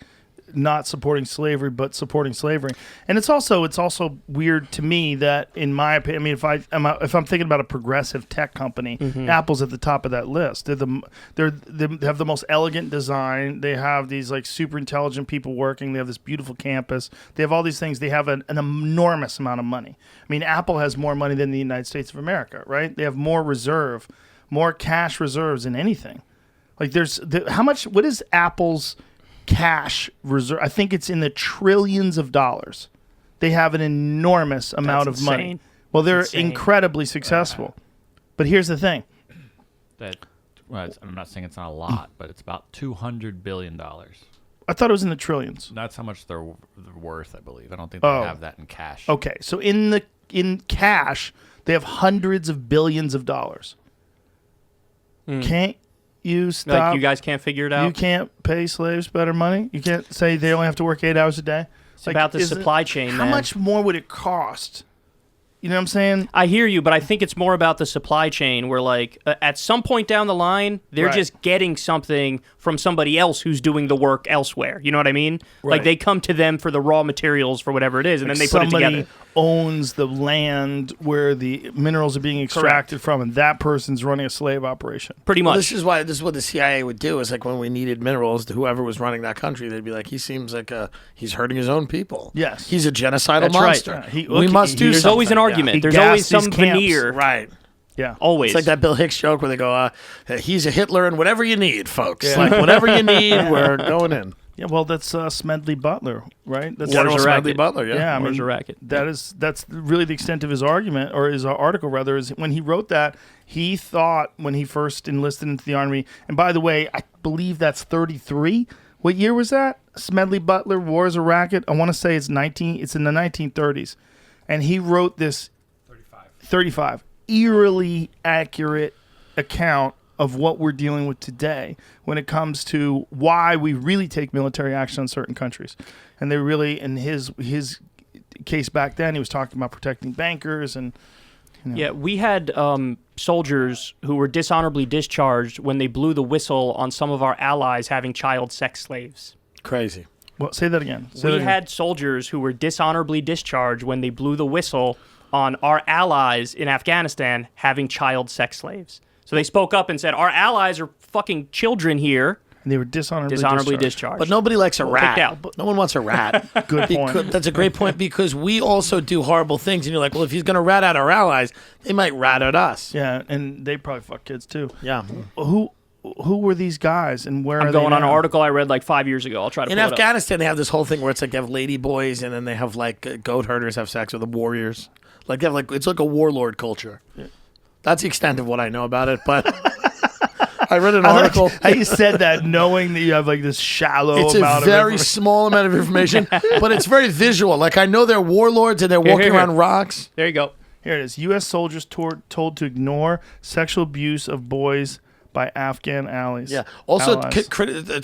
not supporting slavery, but supporting slavery. And it's also weird to me that, in my opinion, if I'm thinking about a progressive tech company, Apple's at the top of that list. They have the most elegant design. They have these like super intelligent people working. They have this beautiful campus. They have all these things. They have an enormous amount of money. I mean, Apple has more money than the United States of America, right? They have more cash reserves than anything. Like what is Apple's cash reserve? I think it's in the trillions of dollars. They have an enormous amount of money. Well, they're incredibly successful. But here's the thing. I'm not saying it's not a lot, but it's about $200 billion. I thought it was in the trillions. That's how much they're worth, I believe. I don't think they have that in cash. Okay, so in cash, they have hundreds of billions of dollars. Can't you stop? Like, you guys can't figure it out? You can't pay slaves better money? You can't say they only have to work 8 hours a day? It's about the supply chain, How much more would it cost? You know what I'm saying? I hear you, but I think it's more about the supply chain where, like, at some point down the line, they're just getting something from somebody else who's doing the work elsewhere. You know what I mean? Right. Like, they come to them for the raw materials for whatever it is, and then they put it together. Somebody owns the land where the minerals are being extracted from, and that person's running a slave operation. Pretty much. This is what the CIA would do. Is like when we needed minerals, whoever was running that country, they'd be like, he seems like he's hurting his own people. Yes. He's a genocidal That's right. monster. Yeah, we must do There's something. always an argument. He There's always gassed some these camps. veneer. Right. Yeah. Always. It's like that Bill Hicks joke where they go, he's a Hitler and whatever you need, folks. Yeah. Like, whatever you need, we're going in. Yeah, well, that's Smedley Butler, right? That's General War's a Smedley racket. Butler, yeah. Yeah, I War's mean, a racket. That's really the extent of his argument, or his article rather, is when he wrote that, he thought when he first enlisted into the Army, and by the way, I believe that's 33. What year was that? Smedley Butler, War is a Racket. I want to say it's in the 1930s. And he wrote this 35 eerily accurate account of what we're dealing with today when it comes to why we really take military action on certain countries. And they really, in his case back then, he was talking about protecting bankers and... Yeah, we had soldiers who were dishonorably discharged when they blew the whistle on some of our allies having child sex slaves. Crazy. Well, say that again. We had soldiers who were dishonorably discharged when they blew the whistle on our allies in Afghanistan having child sex slaves. So they spoke up and said, our allies are fucking children here. And they were dishonorably discharged. But nobody likes a rat. out. No one wants a rat. Good point. That's a great point because we also do horrible things. And you're like, well, if he's going to rat out our allies, they might rat at us. Yeah, and they probably fuck kids too. Yeah. Who were these guys and where are I'm they going on an now? article I read like 5 years ago. I'll try to In pull it up. Afghanistan, they have this whole thing where it's like they have lady boys and then they have like goat herders have sex with the warriors. Like they have it's like a warlord culture. Yeah. That's the extent of what I know about it, but I read an article. How you said that knowing that you have like this shallow It's amount a very of small amount of information, but it's very visual. Like I know they're warlords and they're walking here. around rocks. There you go. Here it is. U.S. soldiers told to ignore sexual abuse of boys by Afghan allies. Yeah. Also, Allies.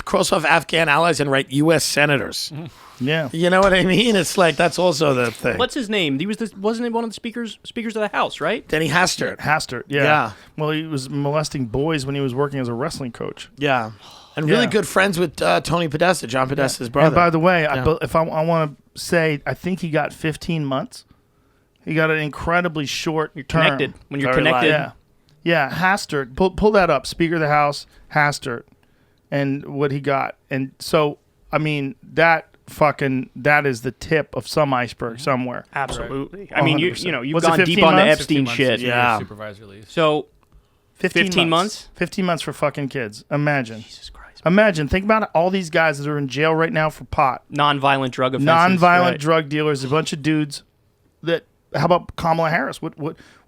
cross off Afghan allies and write U.S. senators. Yeah. You know what I mean? It's like that's also the thing. What's his name? He was wasn't he one of the speakers of the House, right? Denny Hastert. Hastert, yeah. Yeah. Well, he was molesting boys when he was working as a wrestling coach. Yeah. And really Yeah. good friends with Tony Podesta, John Podesta's brother. And by the way, Yeah. if I want to say, I think he got 15 months. He got an incredibly short term. Connected. When you're Very connected. Yeah. Yeah, Hastert. Pull that up. Speaker of the House, Hastert, and what he got. And so, I mean, that is the tip of some iceberg somewhere. Absolutely. I mean, 100%. you've Was it gone 15 deep on the months? Epstein 15 months shit. is your Yeah. supervised release. So 15 months? 15 months for fucking kids. Imagine. Jesus Christ. Imagine. Think about all these guys that are in jail right now for pot. Non-violent drug offenses. Non-violent right. drug dealers, a bunch of dudes that... How about Kamala Harris? What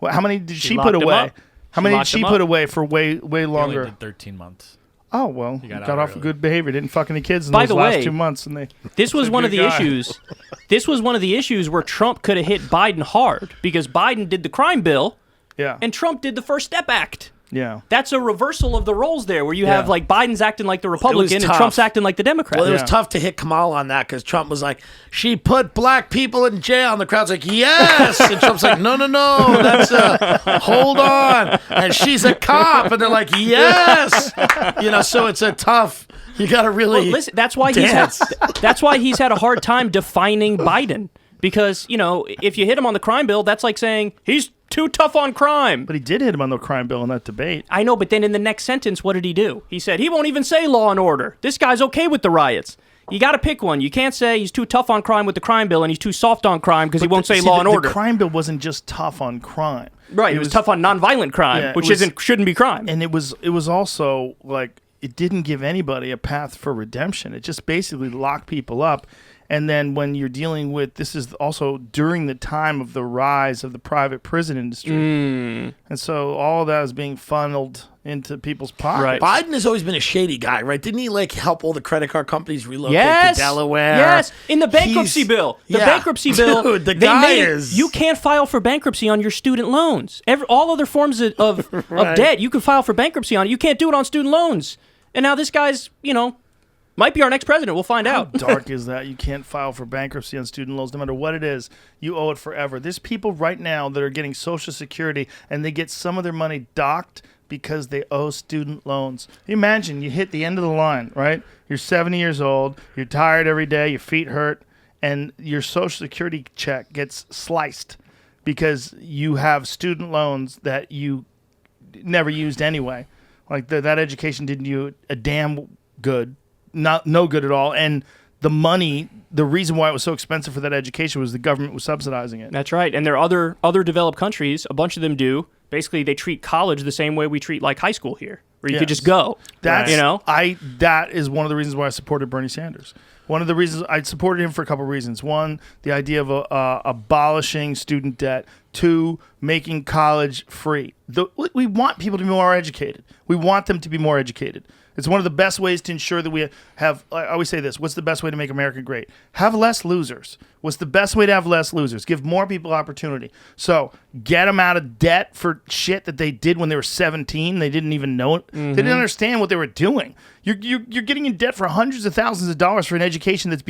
how many did she put locked 'em away? up. How She many did locked she 'em put up. away for way He only longer? did 13 months. Oh, well, he got got out off early. of good behavior. Didn't fuck any kids in By those the last way, 2 months. And This was one of the good guy. issues. This was one of the issues where Trump could have hit Biden hard because Biden did the crime bill Yeah. and Trump did the First Step Act. Yeah. That's a reversal of the roles there, where you have like Biden's acting like the Republican and tough. Trump's acting like the Democrat. Well, it was Yeah. tough to hit Kamala on that because Trump was like, she put black people in jail. And the crowd's like, yes. And Trump's like, no, that's hold on. And she's a cop. And they're like, yes. So it's a tough, You got to really Well, listen, that's why dance. that's why he's had a hard time defining Biden. Because, if you hit him on the crime bill, that's like saying he's too tough on crime. But he did hit him on the crime bill in that debate. I know, but then in the next sentence, what did he do? He said he won't even say law and order. This guy's okay with the riots. You got to pick one. You can't say he's too tough on crime with the crime bill and he's too soft on crime because he won't say law and order. The crime bill wasn't just tough on crime. Right, it was tough on nonviolent crime, Yeah, which shouldn't be crime. And it was also like it didn't give anybody a path for redemption. It just basically locked people up. And then when you're dealing with, this is also during the time of the rise of the private prison industry. And so all of that is being funneled into people's pockets. Right. Biden has always been a shady guy, right? Didn't he help all the credit card companies relocate Yes, to Delaware? Yes, in the bankruptcy bill. The bankruptcy bill. Dude, the they guy made it- is. You can't file for bankruptcy on your student loans. All other forms of Right. debt, you can file for bankruptcy on. You can't do it on student loans. And now this guy's, might be our next president. We'll find out. How dark is that? You can't file for bankruptcy on student loans. No matter what it is, you owe it forever. There's people right now that are getting Social Security, and they get some of their money docked because they owe student loans. Imagine you hit the end of the line, right? You're 70 years old. You're tired every day. Your feet hurt. And your Social Security check gets sliced because you have student loans that you never used anyway. Like that education didn't do you a damn good. No good at all. And the money, the reason why it was so expensive for that education was the government was subsidizing it. That's right. And there are other developed countries, a bunch of them do. Basically, they treat college the same way we treat like high school here, where you could just go. That's, Right. that is one of the reasons why I supported Bernie Sanders. One of the reasons I supported him for a couple of reasons. One, the idea of abolishing student debt. Two, making college free. We want people to be more educated. We want them to be more educated. It's one of the best ways to ensure that we have, I always say this, what's the best way to make America great? Have less losers. What's the best way to have less losers? Give more people opportunity. So get them out of debt for shit that they did when they were 17. They didn't even know it. They didn't understand what they were doing. You're getting in debt for hundreds of thousands of dollars for an education that's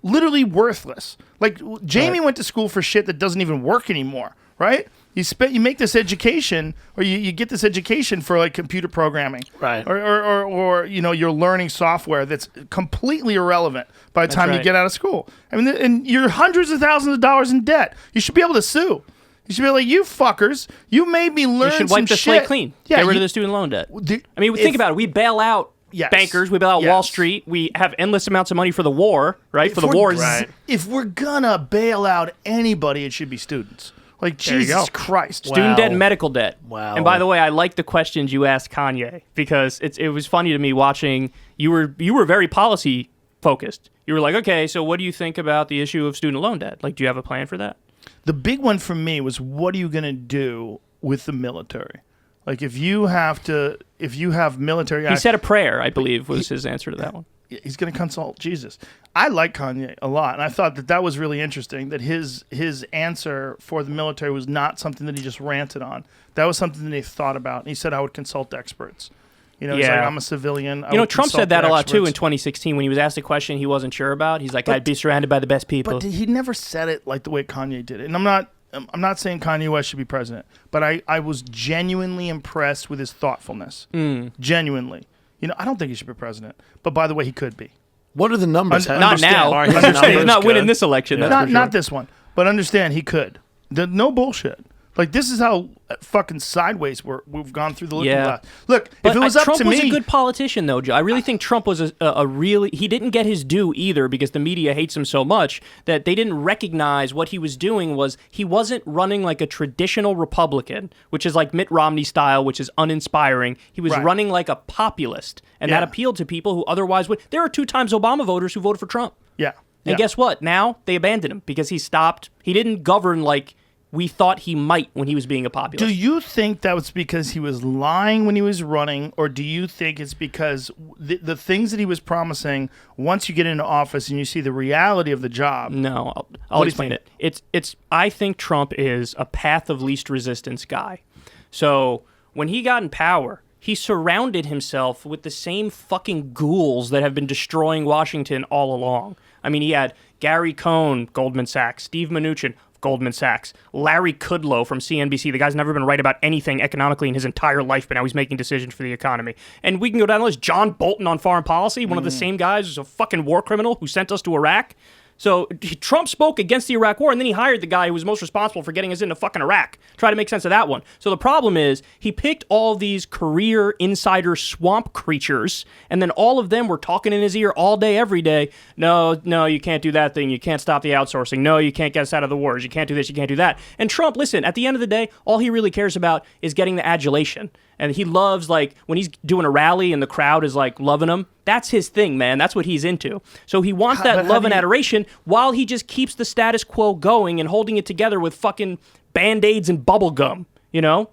literally worthless. Like Jamie went to school for shit that doesn't even work anymore, right? You make this education, or you get this education for like computer programming, Right? Or you're learning software that's completely irrelevant by the time you right. get out of school. I mean, and you're hundreds of thousands of dollars in debt. You should be able to sue. You should be like, you fuckers, you made me learn You should some wipe the shit. slate clean. Yeah, Get rid of the student loan debt. Think about it. We bail out bankers. We bail out Wall Street. We have endless amounts of money for the war, right? For the wars. Right. If we're gonna bail out anybody, it should be students. Like, Jesus Christ. Student debt and medical debt. Wow. And by the way, I like the questions you asked Kanye because it was funny to me watching. You were very policy focused. You were like, okay, so what do you think about the issue of student loan debt? Like, do you have a plan for that? The big one for me was, what are you going to do with the military? Like, if you have military... He said a prayer, I believe, was his answer to that one. He's going to consult Jesus. I like Kanye a lot, and I thought that was really interesting, that his answer for the military was not something that he just ranted on. That was something that he thought about, and he said, I would consult experts. He's like, I'm a civilian. Trump said that a lot, too, in 2016 when he was asked a question he wasn't sure about. He's like, I'd be surrounded by the best people. But he never said it like the way Kanye did it. And I'm not saying Kanye West should be president, but I was genuinely impressed with his thoughtfulness. Genuinely. I don't think he should be president. But by the way, he could be. What are the numbers? Not now. Are his He's numbers not winning good? this election. Yeah. That's for sure. Not this one. But understand, he could. No bullshit. Like, this is how fucking sideways we've gone through the looking glass. Look, But if it was up Trump to me... was a good politician, though, Joe. I really think Trump was a really... He didn't get his due either because the media hates him so much that they didn't recognize what he was doing was he wasn't running like a traditional Republican, which is like Mitt Romney style, which is uninspiring. He was running like a populist, and that appealed to people who otherwise would... There are 2 times Obama voters who voted for Trump. Yeah. And guess what? Now they abandoned him because he stopped... He didn't govern like... we thought he might when he was being a populist. Do you think that was because he was lying when he was running, or do you think it's because the things that he was promising, once you get into office and you see the reality of the job? No, I'll explain it. It's. I think Trump is a path of least resistance guy. So when he got in power, he surrounded himself with the same fucking ghouls that have been destroying Washington all along. I mean, he had Gary Cohn, Goldman Sachs, Steve Mnuchin, Goldman Sachs. Larry Kudlow from CNBC. The guy's never been right about anything economically in his entire life, but now he's making decisions for the economy. And we can go down the list. John Bolton on foreign policy, one of the same guys who's a fucking war criminal who sent us to Iraq. So Trump spoke against the Iraq war, and then he hired the guy who was most responsible for getting us into fucking Iraq. Try to make sense of that one. So the problem is he picked all these career insider swamp creatures, and then all of them were talking in his ear all day, every day. No, you can't do that thing. You can't stop the outsourcing. No, you can't get us out of the wars. You can't do this. You can't do that. And Trump, listen, at the end of the day, all he really cares about is getting the adulation. And he loves, like, when he's doing a rally and the crowd is, like, loving him. That's his thing, man. That's what he's into. So he wants that love and adoration while he just keeps the status quo going and holding it together with fucking Band-Aids and bubble gum, you know?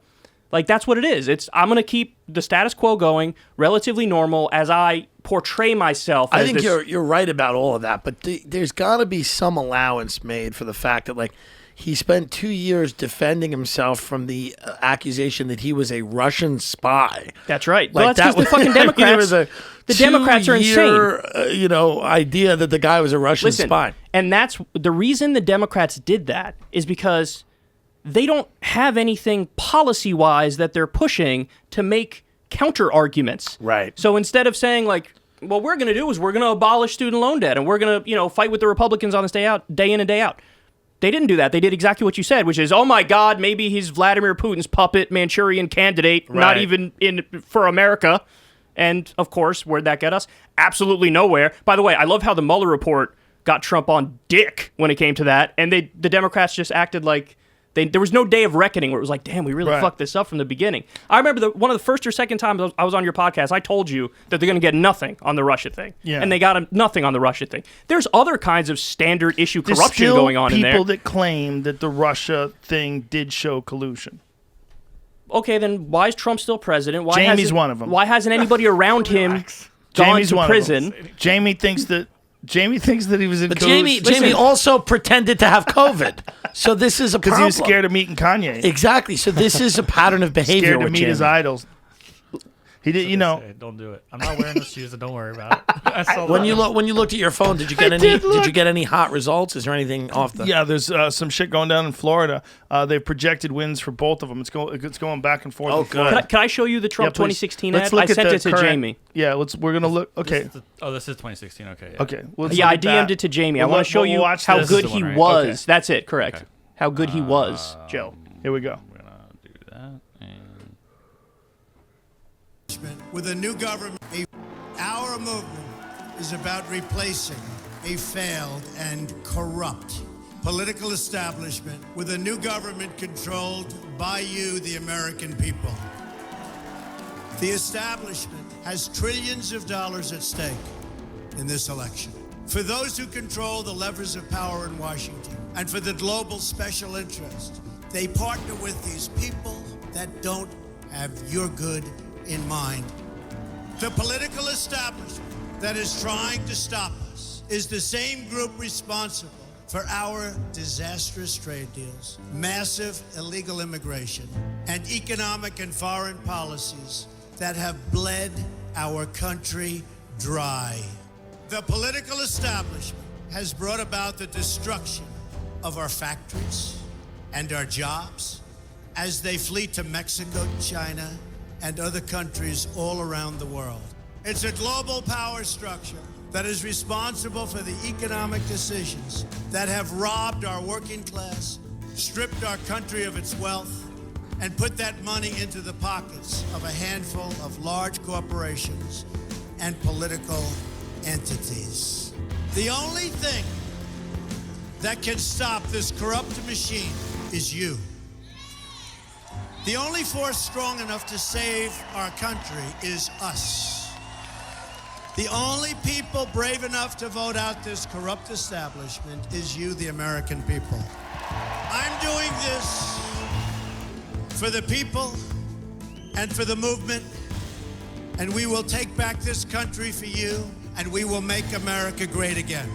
Like, that's what it is. I'm going to keep the status quo going, relatively normal, as I portray myself as I think you're right about all of that, but there's got to be some allowance made for the fact that, like, he spent 2 years defending himself from the accusation that he was a Russian spy. That's right. Like, well, that's because the fucking Democrats. The Democrats are insane. Idea that the guy was a Russian spy. And that's the reason the Democrats did that is because they don't have anything policy-wise that they're pushing to make counter arguments. Right. So instead of saying, like, what we're going to do is we're going to abolish student loan debt and we're going to, fight with the Republicans on this day in and day out. They didn't do that. They did exactly what you said, which is, oh my God, maybe he's Vladimir Putin's puppet Manchurian candidate, not even for America. And of course, where'd that get us? Absolutely nowhere. By the way, I love how the Mueller report got Trump on dick when it came to that, and the Democrats just acted like there was no day of reckoning where it was like, damn, we really fucked this up from the beginning. I remember one of the first or second times I was on your podcast, I told you that they're going to get nothing on the Russia thing. Yeah. And they got nothing on the Russia thing. There's other kinds of standard issue corruption going on in there. There's still people that claim that the Russia thing did show collusion. Okay, then why is Trump still president? Jamie's one of them. Why hasn't anybody around him gone to prison? Jamie thinks that he was in. But Jamie also pretended to have COVID, so this is a problem. Because he was scared of meeting Kanye. Exactly. So this is a pattern of behavior. Scared to meet his idols. He did, Don't do it. I'm not wearing the shoes, so don't worry about it. When you looked at your phone, did you get any hot results? Is there anything off the? Yeah, there's some shit going down in Florida. They've projected wins for both of them. It's going back and forth. Oh, good. Can I show you the Trump 2016 ad? I sent it to Jamie. Yeah, we're gonna look. Okay. This is 2016. Okay. Okay. I DM'd it to Jamie. I want to show you how good he was. Okay. That's it. Correct. Okay. How good he was, Joe. Here we go. I'm gonna do that. With a new government, our movement is about replacing a failed and corrupt political establishment with a new government controlled by you, the American people. The establishment has trillions of dollars at stake in this election. For those who control the levers of power in Washington and for the global special interest, they partner with these people that don't have your good in mind. The political establishment that is trying to stop us is the same group responsible for our disastrous trade deals, massive illegal immigration, and economic and foreign policies that have bled our country dry. The political establishment has brought about the destruction of our factories and our jobs as they flee to Mexico, China, and other countries all around the world. It's a global power structure that is responsible for the economic decisions that have robbed our working class, stripped our country of its wealth, and put that money into the pockets of a handful of large corporations and political entities. The only thing that can stop this corrupt machine is you. The only force strong enough to save our country is us. The only people brave enough to vote out this corrupt establishment is you, the American people. I'm doing this for the people and for the movement, and we will take back this country for you, and we will make America great again.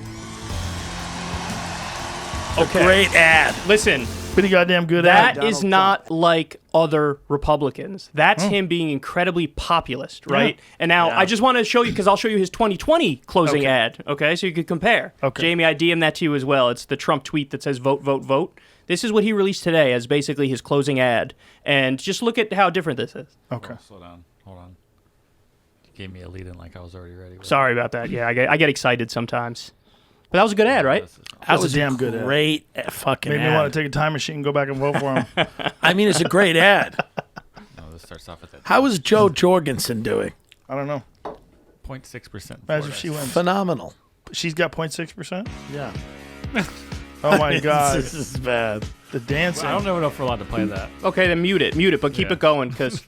Okay. Great ad. Listen, Pretty goddamn good That ad. is not like other Republicans. That's him being incredibly populist, right? Yeah. And now I just want to show you, because I'll show you his 2020 closing ad, okay? So you can compare. Okay. Jamie, I DM'd that to you as well. It's the Trump tweet that says vote, vote, vote. This is what he released today as basically his closing ad. And just look at how different this is. Okay. Slow down. Hold on. You gave me a lead in like I was already ready. Sorry about that. Yeah, I get excited sometimes. But that was a good ad, right? That was a damn good ad. Great fucking Made me ad. want to take a time machine and go back and vote for him. I mean, it's a great ad. No, this starts off with that. How is Joe Jorgensen doing? I don't know. 0.6%. Imagine if she wins. Phenomenal. She's got 0.6%? Yeah. Oh my God. This is bad. The dancing. I don't know if we're allowed to play that. Okay, then mute it, but keep Yeah. it going, because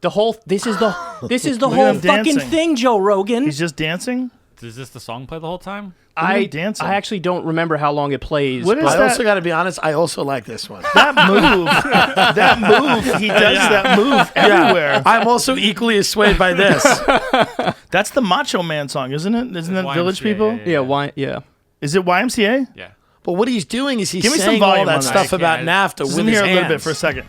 this is the Look at whole him fucking dancing. thing, Joe Rogan. He's just dancing? Does this the song play the whole time? at him dancing. I actually don't remember how long it plays. What is but- I that? also got to be honest. I also like this one. That move, he does that move everywhere. I'm also equally as swayed by this. That's the Macho Man song, isn't it? Isn't that YMCA, Village People? Yeah, why? Yeah. Is it YMCA? Yeah. But what he's doing is he's Give me some saying all volume that on that. stuff about Yeah, NAFTA Just with let me his hear a little bit hands. for a second.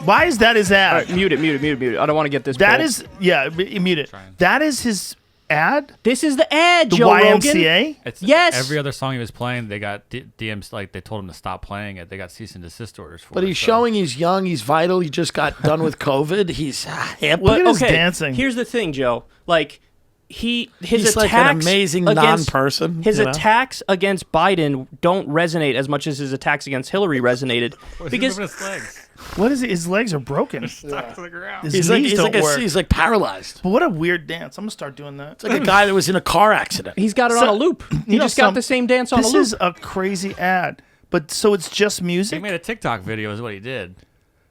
Why is that his ad? All right, mute it. I don't want to get this. That pulled. is, yeah, mute it. Trying. That is his ad? This is the ad, The Joe Rogan. YMCA? It's Yes. Every other song he was playing, they got DMs, like they told him to stop playing it. They got cease and desist orders for But it. he's so- showing he's young, he's vital. He just got done with COVID. He's hip. Look at his Okay, dancing. Here's the thing, Joe. Like his He's attacks like an amazing against- non-person. His you know? attacks against Biden don't resonate as much as his attacks against Hillary resonated. Why is he because moving his legs What is it? His legs are broken. stuck to the ground. His He's like knees don't work. he's like paralyzed. But what a weird dance. I'm going to start doing that. It's like a guy that was in a car accident. he's got it on a loop. He know, just got the same dance on a This loop. is a crazy ad. But so it's just He music? made a TikTok video, is what he did.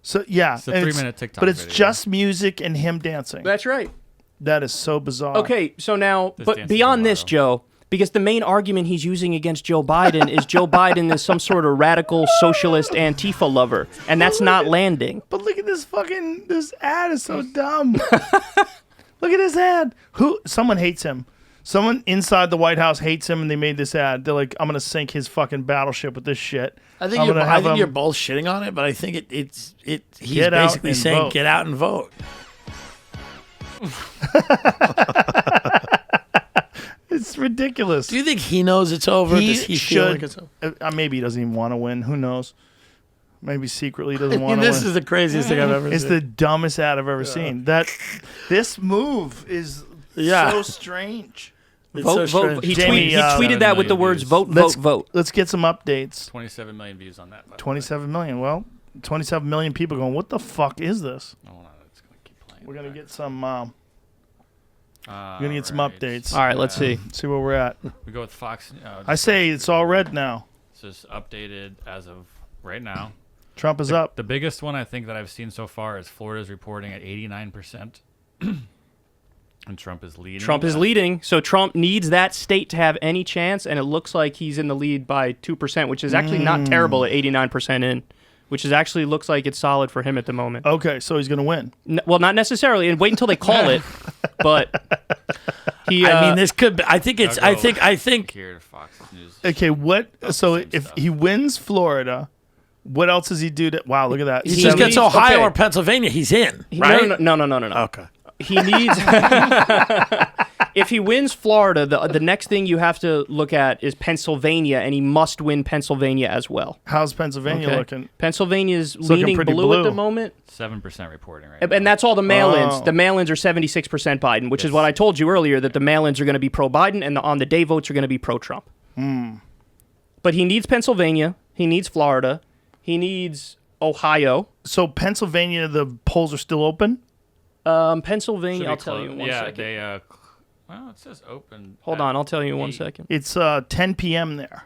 So yeah. It's a and 3-minute TikTok But it's video. just music and him dancing. That's right. That is so bizarre. Okay, so now, This but dance is beyond this, wild. Joe, because the main argument he's using against Joe Biden is Joe Biden is some sort of radical socialist Antifa lover, and that's not landing. But look at this ad is so dumb. Look at his ad. Someone hates him. Someone inside the White House hates him, and they made this ad. They're like, I'm going to sink his fucking battleship with this shit. I think I'm you're gonna have him you're both shitting on it, but I think he's Get out basically and saying vote. get out and vote. It's ridiculous. Do you think he knows it's over? Does he feel like it's over? Maybe he doesn't even want to win. Who knows? Maybe secretly he I doesn't mean, want to win. this is the craziest thing I've ever It's seen. the dumbest ad I've ever seen. This move is Yeah. so strange. It's Vote, so vote. strange. He, Jamie, he uh, tweeted that with the 7 million words views. vote, Let's- vote, vote. Let's get some updates. 27 million views on that. by the way. 27 million. Well, 27 million people going, what the fuck is this? Hold on, it's gonna keep playing. We're going to get some we're We're gonna get some updates. All right, let's see. See where we're at. We go with Fox. I say it's all red now. It's just updated as of right now. Trump is up. The biggest one I think that I've seen so far is Florida's reporting at 89%. And Trump is leading. Trump is leading, so Trump needs that state to have any chance, and it looks like he's in the lead by 2%, which is actually not terrible at 89% in, which is actually looks like it's solid for him at the moment. Okay, so he's going to win. Well, not necessarily, and wait until they call it, but he. I mean, this could. Be, I think it's. I think. Here to Fox News. Okay, what? So same if stuff. he wins Florida, what else does he do? Wow, look at that. He He just gets needs- Ohio okay. or Pennsylvania. He's in, he- right? No. Okay. He needs. If he wins Florida, the next thing you have to look at is Pennsylvania, and he must win Pennsylvania as well. How's Pennsylvania Okay? looking? Pennsylvania's looking leaning pretty blue at the blue. moment. 7% reporting right And that's all the mail-ins. Oh. The mail-ins are 76% Biden, which is Yes. what I told you earlier, that the mail-ins are going to be pro-Biden and the on-the-day votes are going to be pro-Trump. But he needs Pennsylvania. He needs Florida. He needs Ohio. So Pennsylvania, the polls are still open? Pennsylvania, Should I'll be tell you closed. in one yeah, second. they. Well, it says open. Hold at on, I'll tell you in 1 8. second. It's 10 p.m. there,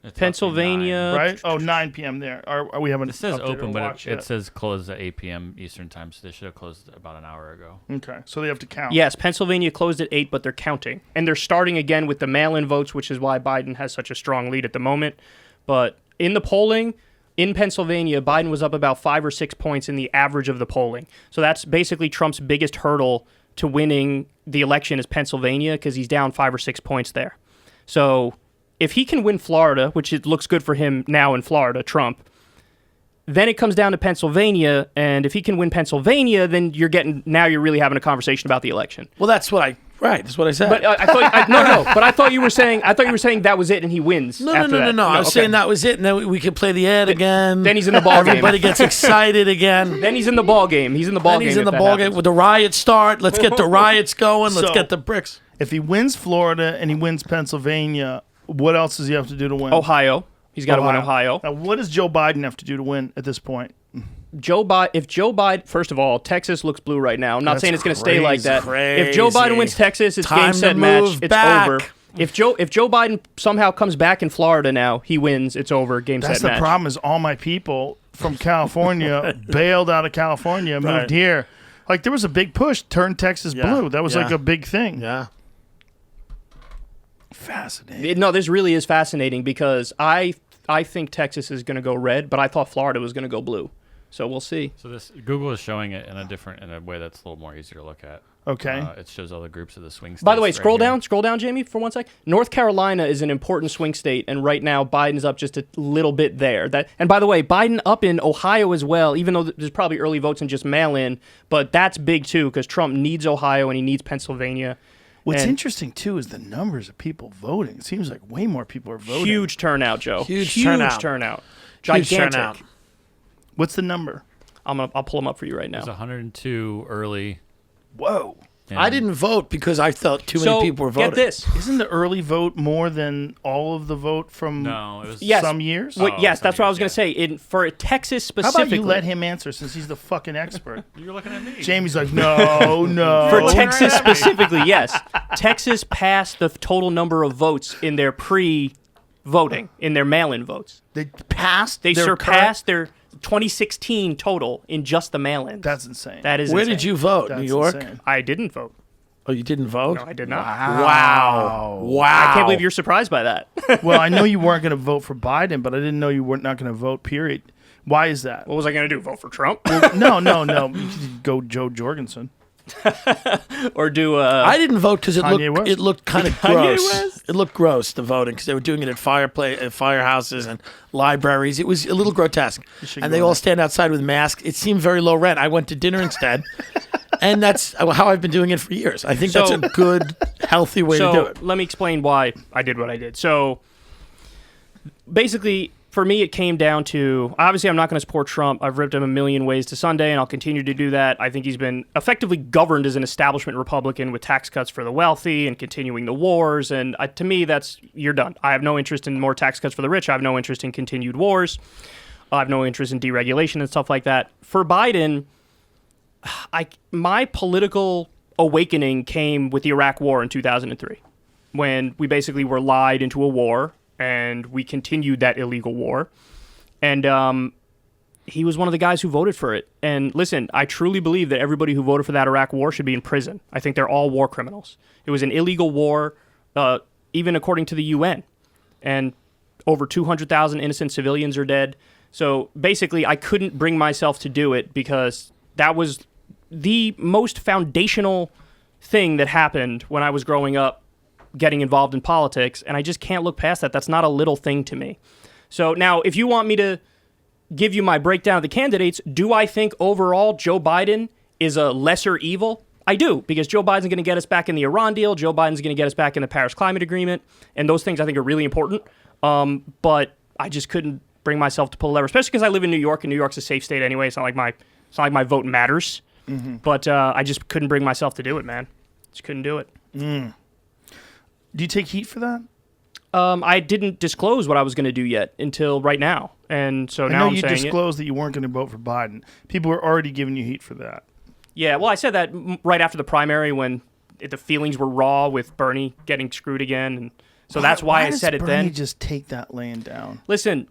It's up to Pennsylvania. 9. right? Oh, 9 p.m. there. Are we haven't It says updated open, our but watch it yet. says closed at 8 p.m. Eastern time, so they should have closed about an hour ago. Okay, so they have to count. Yes, Pennsylvania closed at 8, but they're counting. And they're starting again with the mail-in votes, which is why Biden has such a strong lead at the moment. But in the polling, in Pennsylvania, Biden was up about 5 or 6 points in the average of the polling. So that's basically Trump's biggest hurdle to winning the election is Pennsylvania, because he's down 5 or 6 points there. So if he can win Florida, which it looks good for him now in Florida, Trump, then it comes down to Pennsylvania, and if he can win Pennsylvania, then you're really having a conversation about the election. Well, that's what I said. But I thought no. But I thought you were saying that was it, and he wins. No. after that. I was saying that was it, and then we could play the ad again. Then he's in the ball game. Everybody gets excited again. Then he's in the ball game. He's in the ball game. He's in the ball game. With the riots start. Let's get the riots going. Let's get the bricks. If he wins Florida and he wins Pennsylvania, what else does he have to do to win? Ohio. He's got to win Ohio. Now, what does Joe Biden have to do to win at this point? If Joe Biden, first of all, Texas looks blue right now. I'm not saying it's going to stay like that. Crazy. If Joe Biden wins Texas, it's game, set, match. It's over. If Joe Biden somehow comes back in Florida now, he wins. It's over. Game, set, match. That's the problem. Is all my people from California bailed out of California, moved here. Like there was a big push, turn Texas blue. That was like a big thing. Yeah. Fascinating. No, this really is fascinating because I think Texas is going to go red, but I thought Florida was going to go blue. So we'll see. So Google is showing it in a way that's a little more easier to look at. Okay. It shows all the groups of the swing states. By the way, scroll here. down, Jamie, for 1 sec. North Carolina is an important swing state, and right now Biden's up just a little bit there. And by the way, Biden up in Ohio as well, even though there's probably early votes and just mail-in, but that's big too because Trump needs Ohio and he needs Pennsylvania. What's interesting, too, is the numbers of people voting. It seems like way more people are voting. Huge turnout, Joe. Huge turnout. Gigantic. Huge turnout. What's the number? I'll pull them up for you right now. There's 102 early. Whoa. I didn't vote because I felt too many people were voting. Get this. Isn't the early vote more than all of the vote from some years? Well, yes, that's what I was going to say. For Texas specifically. How about you let him answer since he's the fucking expert? You're looking at me. Jamie's like, no. For Texas specifically, yes. Texas passed the total number of votes in their pre-voting, in their mail-in votes. They passed? They surpassed their 2016 total in just the mail-ins. That's insane. That is Where insane. did you vote? That's New York? insane. I didn't vote. Oh, you didn't vote? No, I did not. Wow. I can't believe you're surprised by that. Well, I know you weren't going to vote for Biden, but I didn't know you were not going to vote, period. Why is that? What was I going to do? Vote for Trump? No. You could go Joe Jorgensen. Or do I didn't vote because it looked kind of gross. West? It looked gross, the voting, because they were doing it at firehouses and libraries. It was a little grotesque. And they all stand outside with masks. It seemed very low rent. I went to dinner instead. And that's how I've been doing it for years. I think that's a good, healthy way to do it. Let me explain why I did what I did. So basically, for me, it came down to, obviously, I'm not going to support Trump. I've ripped him a million ways to Sunday, and I'll continue to do that. I think he's been effectively governed as an establishment Republican with tax cuts for the wealthy and continuing the wars. And to me, you're done. I have no interest in more tax cuts for the rich. I have no interest in continued wars. I have no interest in deregulation and stuff like that. For Biden, my political awakening came with the Iraq War in 2003, when we basically were lied into a war, and we continued that illegal war. And he was one of the guys who voted for it. And listen, I truly believe that everybody who voted for that Iraq war should be in prison. I think they're all war criminals. It was an illegal war, even according to the UN. And over 200,000 innocent civilians are dead. So basically, I couldn't bring myself to do it because that was the most foundational thing that happened when I was growing up, getting involved in politics, and I just can't look past that. That's not a little thing to me. So now, if you want me to give you my breakdown of the candidates, do I think overall Joe Biden is a lesser evil? I do, because Joe Biden's going to get us back in the Iran deal, Joe Biden's going to get us back in the Paris Climate Agreement, and those things I think are really important. But I just couldn't bring myself to pull the lever, especially because I live in New York, and New York's a safe state anyway. It's not like my vote matters. Mm-hmm. But I just couldn't bring myself to do it, man. Just couldn't do it. Do you take heat for that? I didn't disclose what I was going to do yet until right now. And so now I'm saying you disclosed that you weren't going to vote for Biden. People were already giving you heat for that. Yeah, well, I said that right after the primary when the feelings were raw with Bernie getting screwed again. And so that's why I said it then. Why does Bernie just take that laying down? Listen.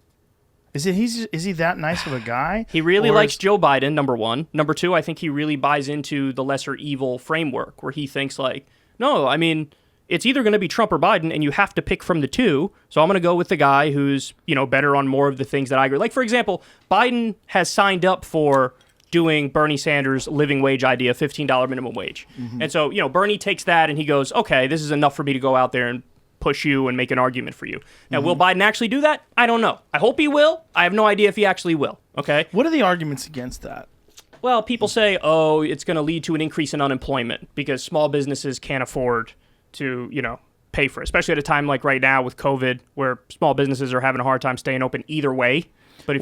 Is he that nice of a guy? He really likes Joe Biden, number one. Number two, I think he really buys into the lesser evil framework where he thinks like, no, I mean, it's either going to be Trump or Biden, and you have to pick from the two. So I'm going to go with the guy who's, better on more of the things that I agree. Like, for example, Biden has signed up for doing Bernie Sanders' living wage idea, $15 minimum wage. Mm-hmm. And so, Bernie takes that and he goes, okay, this is enough for me to go out there and push you and make an argument for you. Now, will Biden actually do that? I don't know. I hope he will. I have no idea if he actually will. Okay. What are the arguments against that? Well, people say, oh, it's going to lead to an increase in unemployment because small businesses can't afford to, pay for it, especially at a time like right now with COVID, where small businesses are having a hard time staying open either way. But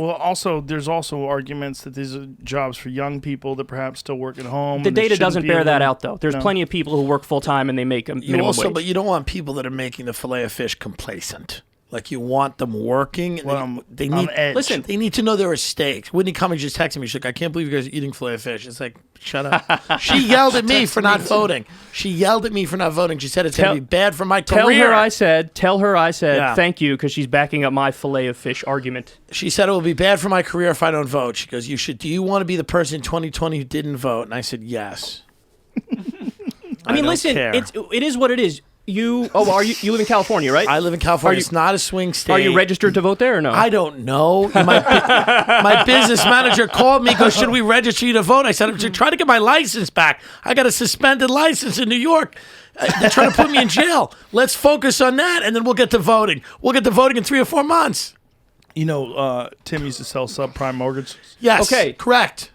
there's also arguments that these are jobs for young people that perhaps still work at home. The data doesn't bear that out, though. There's plenty of people who work full time and they make a minimum wage. But you don't want people that are making the fillet of fish complacent. Like, you want them working. And they need. Listen, they need to know there are stakes. Whitney Cummings just texted me. She's like, "I can't believe you guys are eating fillet of fish." It's like, shut up. She yelled at me for not voting. She said it's going to be bad for my career. Tell her I said Yeah. thank you, because she's backing up my fillet of fish argument. She said it will be bad for my career if I don't vote. She goes, do you want to be the person in 2020 who didn't vote? And I said, yes. I mean, listen, care. it is what it is. You live in California, right? I live in California. It's not a swing state. Are you registered to vote there or no? I don't know. My business manager called me, goes, should we register you to vote? I said, I'm trying to get my license back. I got a suspended license in New York. They're trying to put me in jail. Let's focus on that, and then we'll get to voting. We'll get to voting in 3 or 4 months. Tim used to sell subprime mortgages. Yes. Okay. Correct.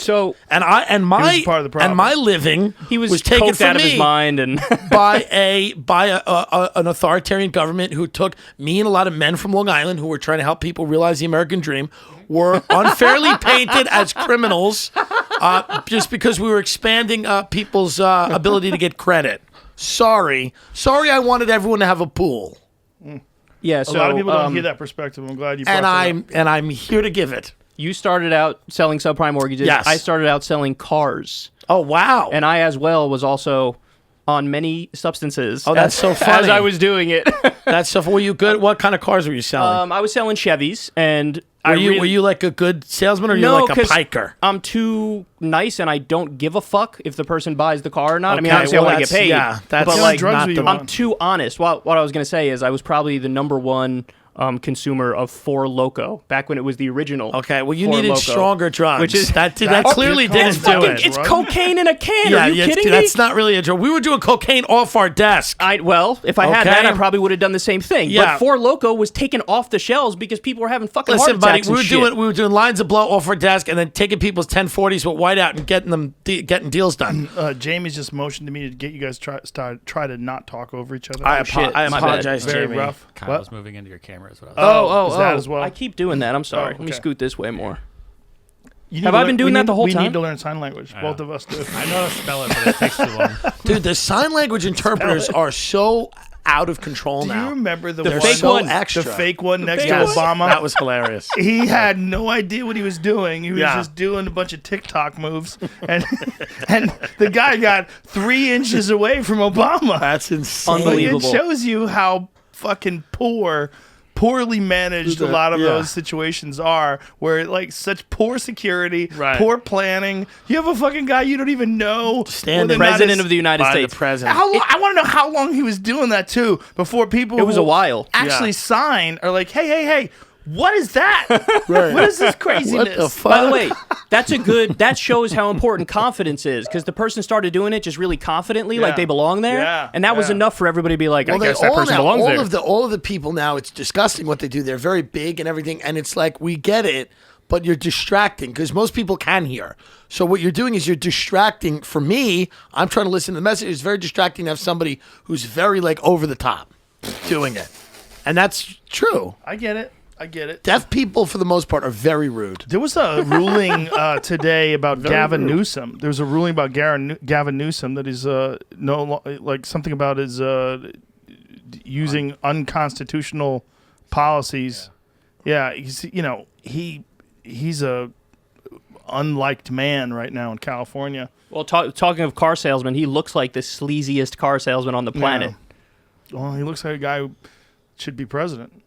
So my part of the problem. and my living he was taken coked from out of me his mind and by an authoritarian government who took me and a lot of men from Long Island who were trying to help people realize the American dream, were unfairly painted as criminals just because we were expanding people's ability to get credit. Sorry, I wanted everyone to have a pool. yeah. A So lot of people don't hear that perspective. I'm glad you brought that up. I'm here to give it. you started out selling subprime mortgages. Yes. I started out selling cars, Oh wow! and I as well was also on many substances. Oh, that's so funny. As I was doing it, That's so. Were you good? What kind of cars were you selling? I was selling Chevys, and were you like a good salesman, or you No, like a 'cause piker? I'm too nice, and I don't give a fuck if the person buys the car or not. I mean, Okay, obviously, well, I want to get paid. yeah, that's but what like, drugs were you I'm on? too honest. What I was going to say is I was probably the number one consumer of Four Loko back when it was the original. Okay, well, you Four needed Loko, stronger drugs. which is that That's clearly your didn't do fucking- it. It's Right? cocaine in a can. Are you kidding me? That's not really a drug. We were doing cocaine off our desk. If I had Okay. that, I probably would have done the same thing. Yeah. But Four Loko was taken off the shelves because people were having fucking Listen, heart buddy, attacks and shit. we were doing lines of blow off our desk and then taking people's 1040s with whiteout and getting deals done. Jamie's just motioned to me to get you guys try to not talk over each other. I shit, my bad. apologize, Very Jamie. rough. Kyle's moving into your camera as well. Is that as well? I keep doing that. I'm sorry. Let me okay. scoot this way more. You need Have to I been doing that the whole We time? need to learn sign language. Both of us do. I know how to spell it, but it takes too long. Dude, the sign language interpreters are so out of control Do now. you remember the They're one, so one. extra. the fake one next to Yes, Obama? that was hilarious. He had no idea what he was doing. He was Yeah. just doing a bunch of TikTok moves, and and the guy got 3 inches away from Obama. That's insane. Unbelievable. It shows you how fucking poorly managed a lot of Yeah. those situations are, where like such poor security, Right. poor planning. You have a fucking guy you don't even know. Stand whether or not President his- of the United By States. the president. How long, I want to know how long he was doing that too before people. It was who a while. Actually, Yeah. sign are like, hey, what is that? What is this craziness? What the fuck? By the way, that shows how important confidence is, because the person started doing it just really confidently, like Yeah. they belong there, Yeah, and that was yeah. enough for everybody to be like, I Well, guess they that all person now, belongs there. all of the people now, it's disgusting what they do. They're very big and everything, and it's like, we get it, but you're distracting because most people can hear. So what you're doing is you're distracting. For me, I'm trying to listen to the message. It's very distracting to have somebody who's very like over the top doing it, and that's true. I get it. Deaf people, for the most part, are very rude. There was a ruling today about Gavin rude. Newsom. There was a ruling about Gavin Newsom that is like something about his using unconstitutional policies. Yeah, he's a unliked man right now in California. Well, talking of car salesman, he looks like the sleaziest car salesman on the planet. Yeah. Well, he looks like a guy who should be president.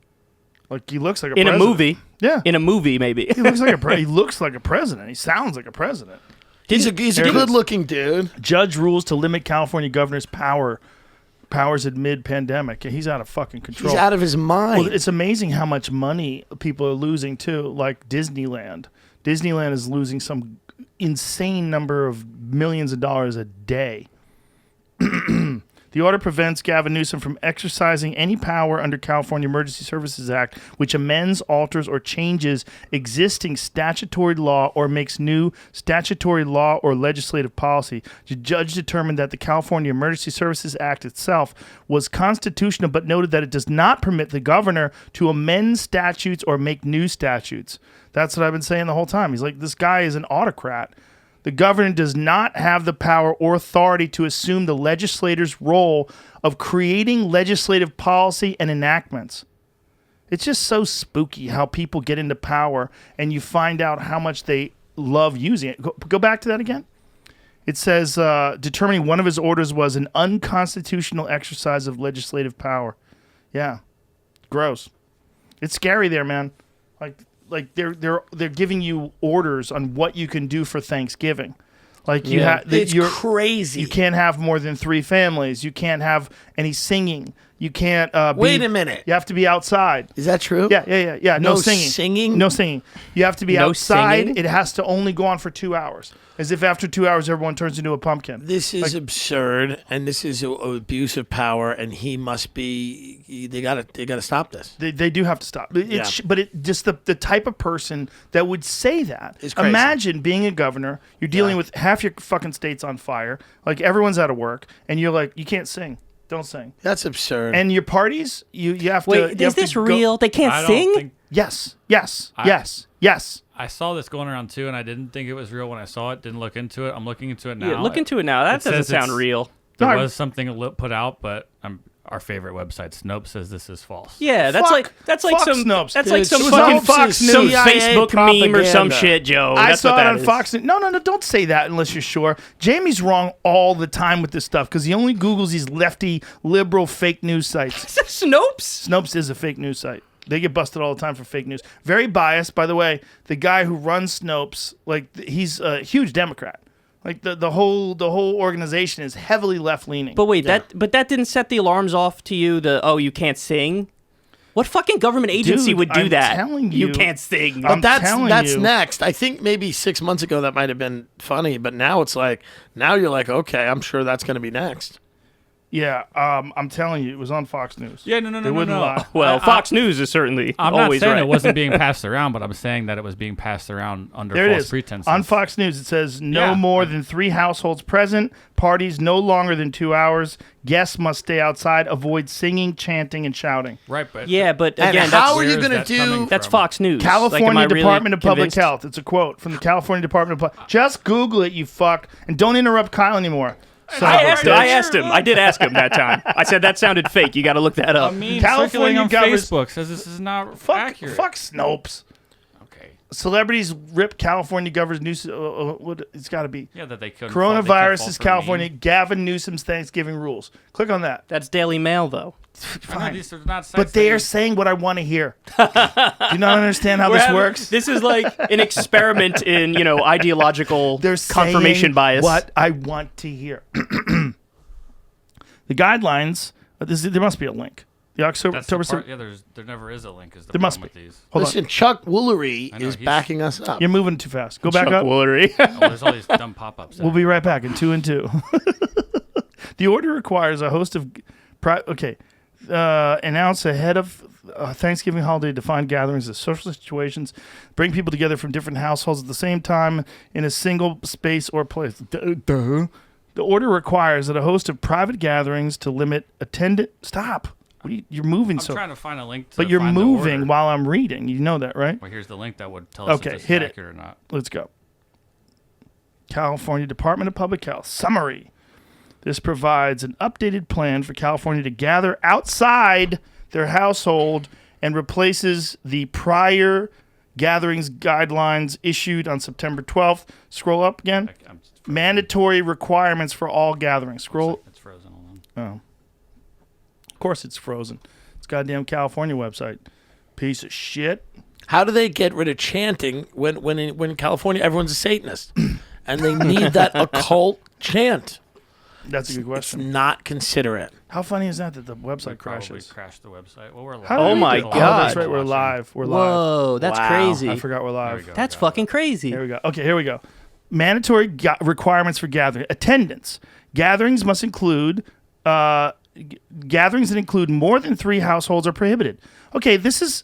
Like he looks like a In president. a movie. Yeah. In a movie, maybe. He looks like he looks like a president. He sounds like a president. He's a Here it is. good-looking dude. Judge rules to limit California governor's powers amid pandemic. He's out of fucking control. He's out of his mind. Well, it's amazing how much money people are losing too. Like Disneyland. Disneyland is losing some insane number of millions of dollars a day. The order prevents Gavin Newsom from exercising any power under California Emergency Services Act, which amends, alters, or changes existing statutory law or makes new statutory law or legislative policy. The judge determined that the California Emergency Services Act itself was constitutional, but noted that it does not permit the governor to amend statutes or make new statutes. That's what I've been saying the whole time. He's like, this guy is an autocrat. The governor does not have the power or authority to assume the legislator's role of creating legislative policy and enactments. It's just so spooky how people get into power and you find out how much they love using it. Go back to that again. It says, determining one of his orders was an unconstitutional exercise of legislative power. Yeah. Gross. It's scary there, man. Like they're giving you orders on what you can do for Thanksgiving. Like it's crazy. You can't have more than 3 families. You can't have any singing. You can't. Wait a minute. You have to be outside. Is that true? Yeah. No singing. Singing? No singing. You have to be No outside. singing? It has to only go on for 2 hours. As if after 2 hours everyone turns into a pumpkin. This is absurd, and this is abuse of power, and he must be. They gotta stop this. They do have to stop. But it just the type of person that would say that. It's crazy. Imagine being a governor. You're dealing with half your fucking state's on fire. Like everyone's out of work, and you're like, you can't sing. Don't sing. That's absurd. And your parties, you have to. Wait, you is have to this go- real? They can't I sing? don't think Yes. Yes. I saw this going around too, and I didn't think it was real when I saw it. Didn't look into it. I'm looking into it now. Yeah, look into it now. That doesn't says sound it's- real. There No, was something put out, but our favorite website, Snopes, says this is false. Yeah, that's Fuck like some Snopes. that's Dude, like some it was fucking on Fox some News. Facebook meme or some propaganda. shit, Joe. I That's saw what it that on is. Fox News. No, don't say that unless you're sure. Jamie's wrong all the time with this stuff because he only Googles these lefty, liberal fake news sites. Is that Snopes? Snopes is a fake news site. They get busted all the time for fake news. Very biased, by the way. The guy who runs Snopes, like he's a huge Democrat. Like the whole organization is heavily left leaning. But wait, that didn't set the alarms off to you. You can't sing. What fucking government agency Dude, would do I'm that? telling You you. can't sing. I'm But telling that's you. next. I think maybe 6 months ago that might have been funny, but now it's like you're like, okay, I'm sure that's going to be next. Yeah, I'm telling you, it was on Fox News. Yeah, no. They wouldn't lie. Well, Fox News is certainly I'm not always saying right. it wasn't being passed around, but I'm saying that it was being passed around under There it false is. pretenses. On Fox News, it says no Yeah. more than 3 households present, parties no longer than 2 hours, guests must stay outside, avoid singing, chanting, and shouting. Right, but Yeah, but And again, how are where you is going to that coming do? from? that's Fox News. California Like, am I really Department of Public convinced? Health. It's a quote from the California Department of Public. Just Google it, you fuck, and don't interrupt Kyle anymore. Son I of a asked him. bitch. I asked him. I did ask him that time. I said that sounded fake. You got to look that up. a meme California circulating on governors- Facebook says this is not Fuck, accurate. fuck Snopes. Okay. Celebrities rip California governor's news. It's got to be. Yeah, that they couldn't. Coronavirus is California. Gavin Newsom's Thanksgiving rules. Click on that. That's Daily Mail, though. Fine. These are not sites But that they you- are saying what I want to hear. Do you not understand how this works? This is like an experiment in ideological They're confirmation saying bias. what I want to hear. The guidelines. There must be a link. The October. That's the October part, yeah, there never is a link. Is the There must problem be. with these? Hold Listen, Chuck Woolery I know, is he's- backing us up. on. You're moving too fast. Go back Chuck up. Woolery. Oh, there's all these dumb pop-ups. We'll be right back in 2 and 2. The order requires a host of announce ahead of Thanksgiving holiday defined gatherings as social situations, bring people together from different households at the same time in a single space or place. Duh. The order requires that a host of private gatherings to limit attendance. Stop. You're moving I'm so. trying to find a link. To But you're find the moving order. while I'm reading. You know that, right? Well, here's the link that would tell us Okay, if this hit is it. accurate or not. Let's go. California Department of Public Health. Summary. This provides an updated plan for California to gather outside their household and replaces the prior gatherings guidelines issued on September 12th. Scroll up again. I'm Mandatory requirements for all gatherings. Scroll. It's frozen. Hold on. Oh. Of course it's frozen. It's goddamn California website. Piece of shit. How do they get rid of chanting when in California everyone's a Satanist, and they need that occult chant? That's a good It's question. not considerate. How funny is that the We website probably crashes? crashed the website. Well, we're live. How did Oh we my do- God. that's right. We're live. We're live. Whoa, that's Wow. crazy. I forgot we're There we live. go. That's Got it. fucking crazy. Here we go. Okay, here we go. Mandatory requirements for gathering. Attendance. Gatherings must include Gatherings that include more than 3 households are prohibited. Okay, this is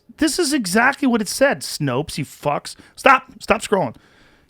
exactly what it said. Snopes, you fucks. Stop scrolling.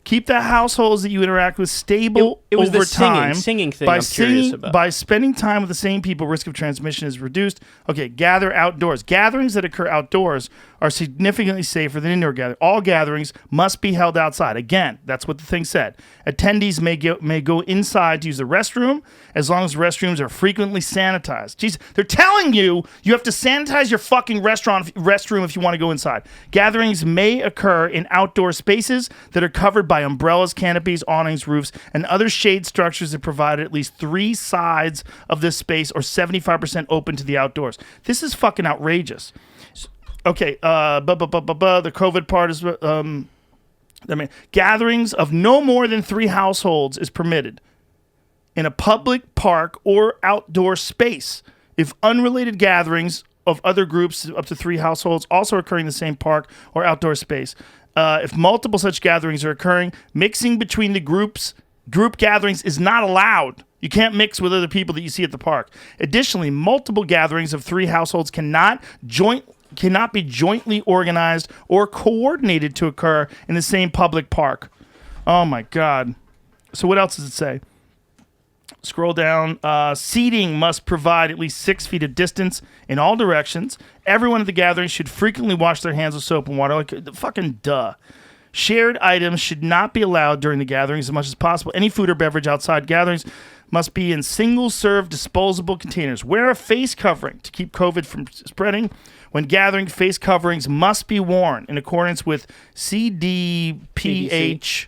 Keep the households that you interact with stable It was over the time. singing thing By I'm curious about. By spending time with the same people, risk of transmission is reduced. Okay, gather outdoors. Gatherings that occur outdoors are significantly safer than indoor gatherings. All gatherings must be held outside. Again, that's what the thing said. Attendees may go inside to use the restroom as long as restrooms are frequently sanitized. Jeez, they're telling you have to sanitize your fucking restroom if you want to go inside. Gatherings may occur in outdoor spaces that are covered by umbrellas, canopies, awnings, roofs, and other shade structures that provide at least 3 sides of this space or 75% open to the outdoors. This is fucking outrageous. Okay, the COVID part is, gatherings of no more than 3 households is permitted in a public park or outdoor space. If unrelated gatherings of other groups up to 3 households also occurring in the same park or outdoor space. If multiple such gatherings are occurring, mixing between the group gatherings is not allowed. You can't mix with other people that you see at the park. Additionally, multiple gatherings of 3 households cannot be jointly organized or coordinated to occur in the same public park. Oh my God. So what else does it say? Scroll down. Seating must provide at least 6 feet of distance in all directions. Everyone at the gathering should frequently wash their hands with soap and water. Like, fucking duh. Shared items should not be allowed during the gatherings as much as possible. Any food or beverage outside gatherings must be in single-serve disposable containers. Wear a face covering to keep COVID from spreading. When gathering, face coverings must be worn in accordance with CDPH.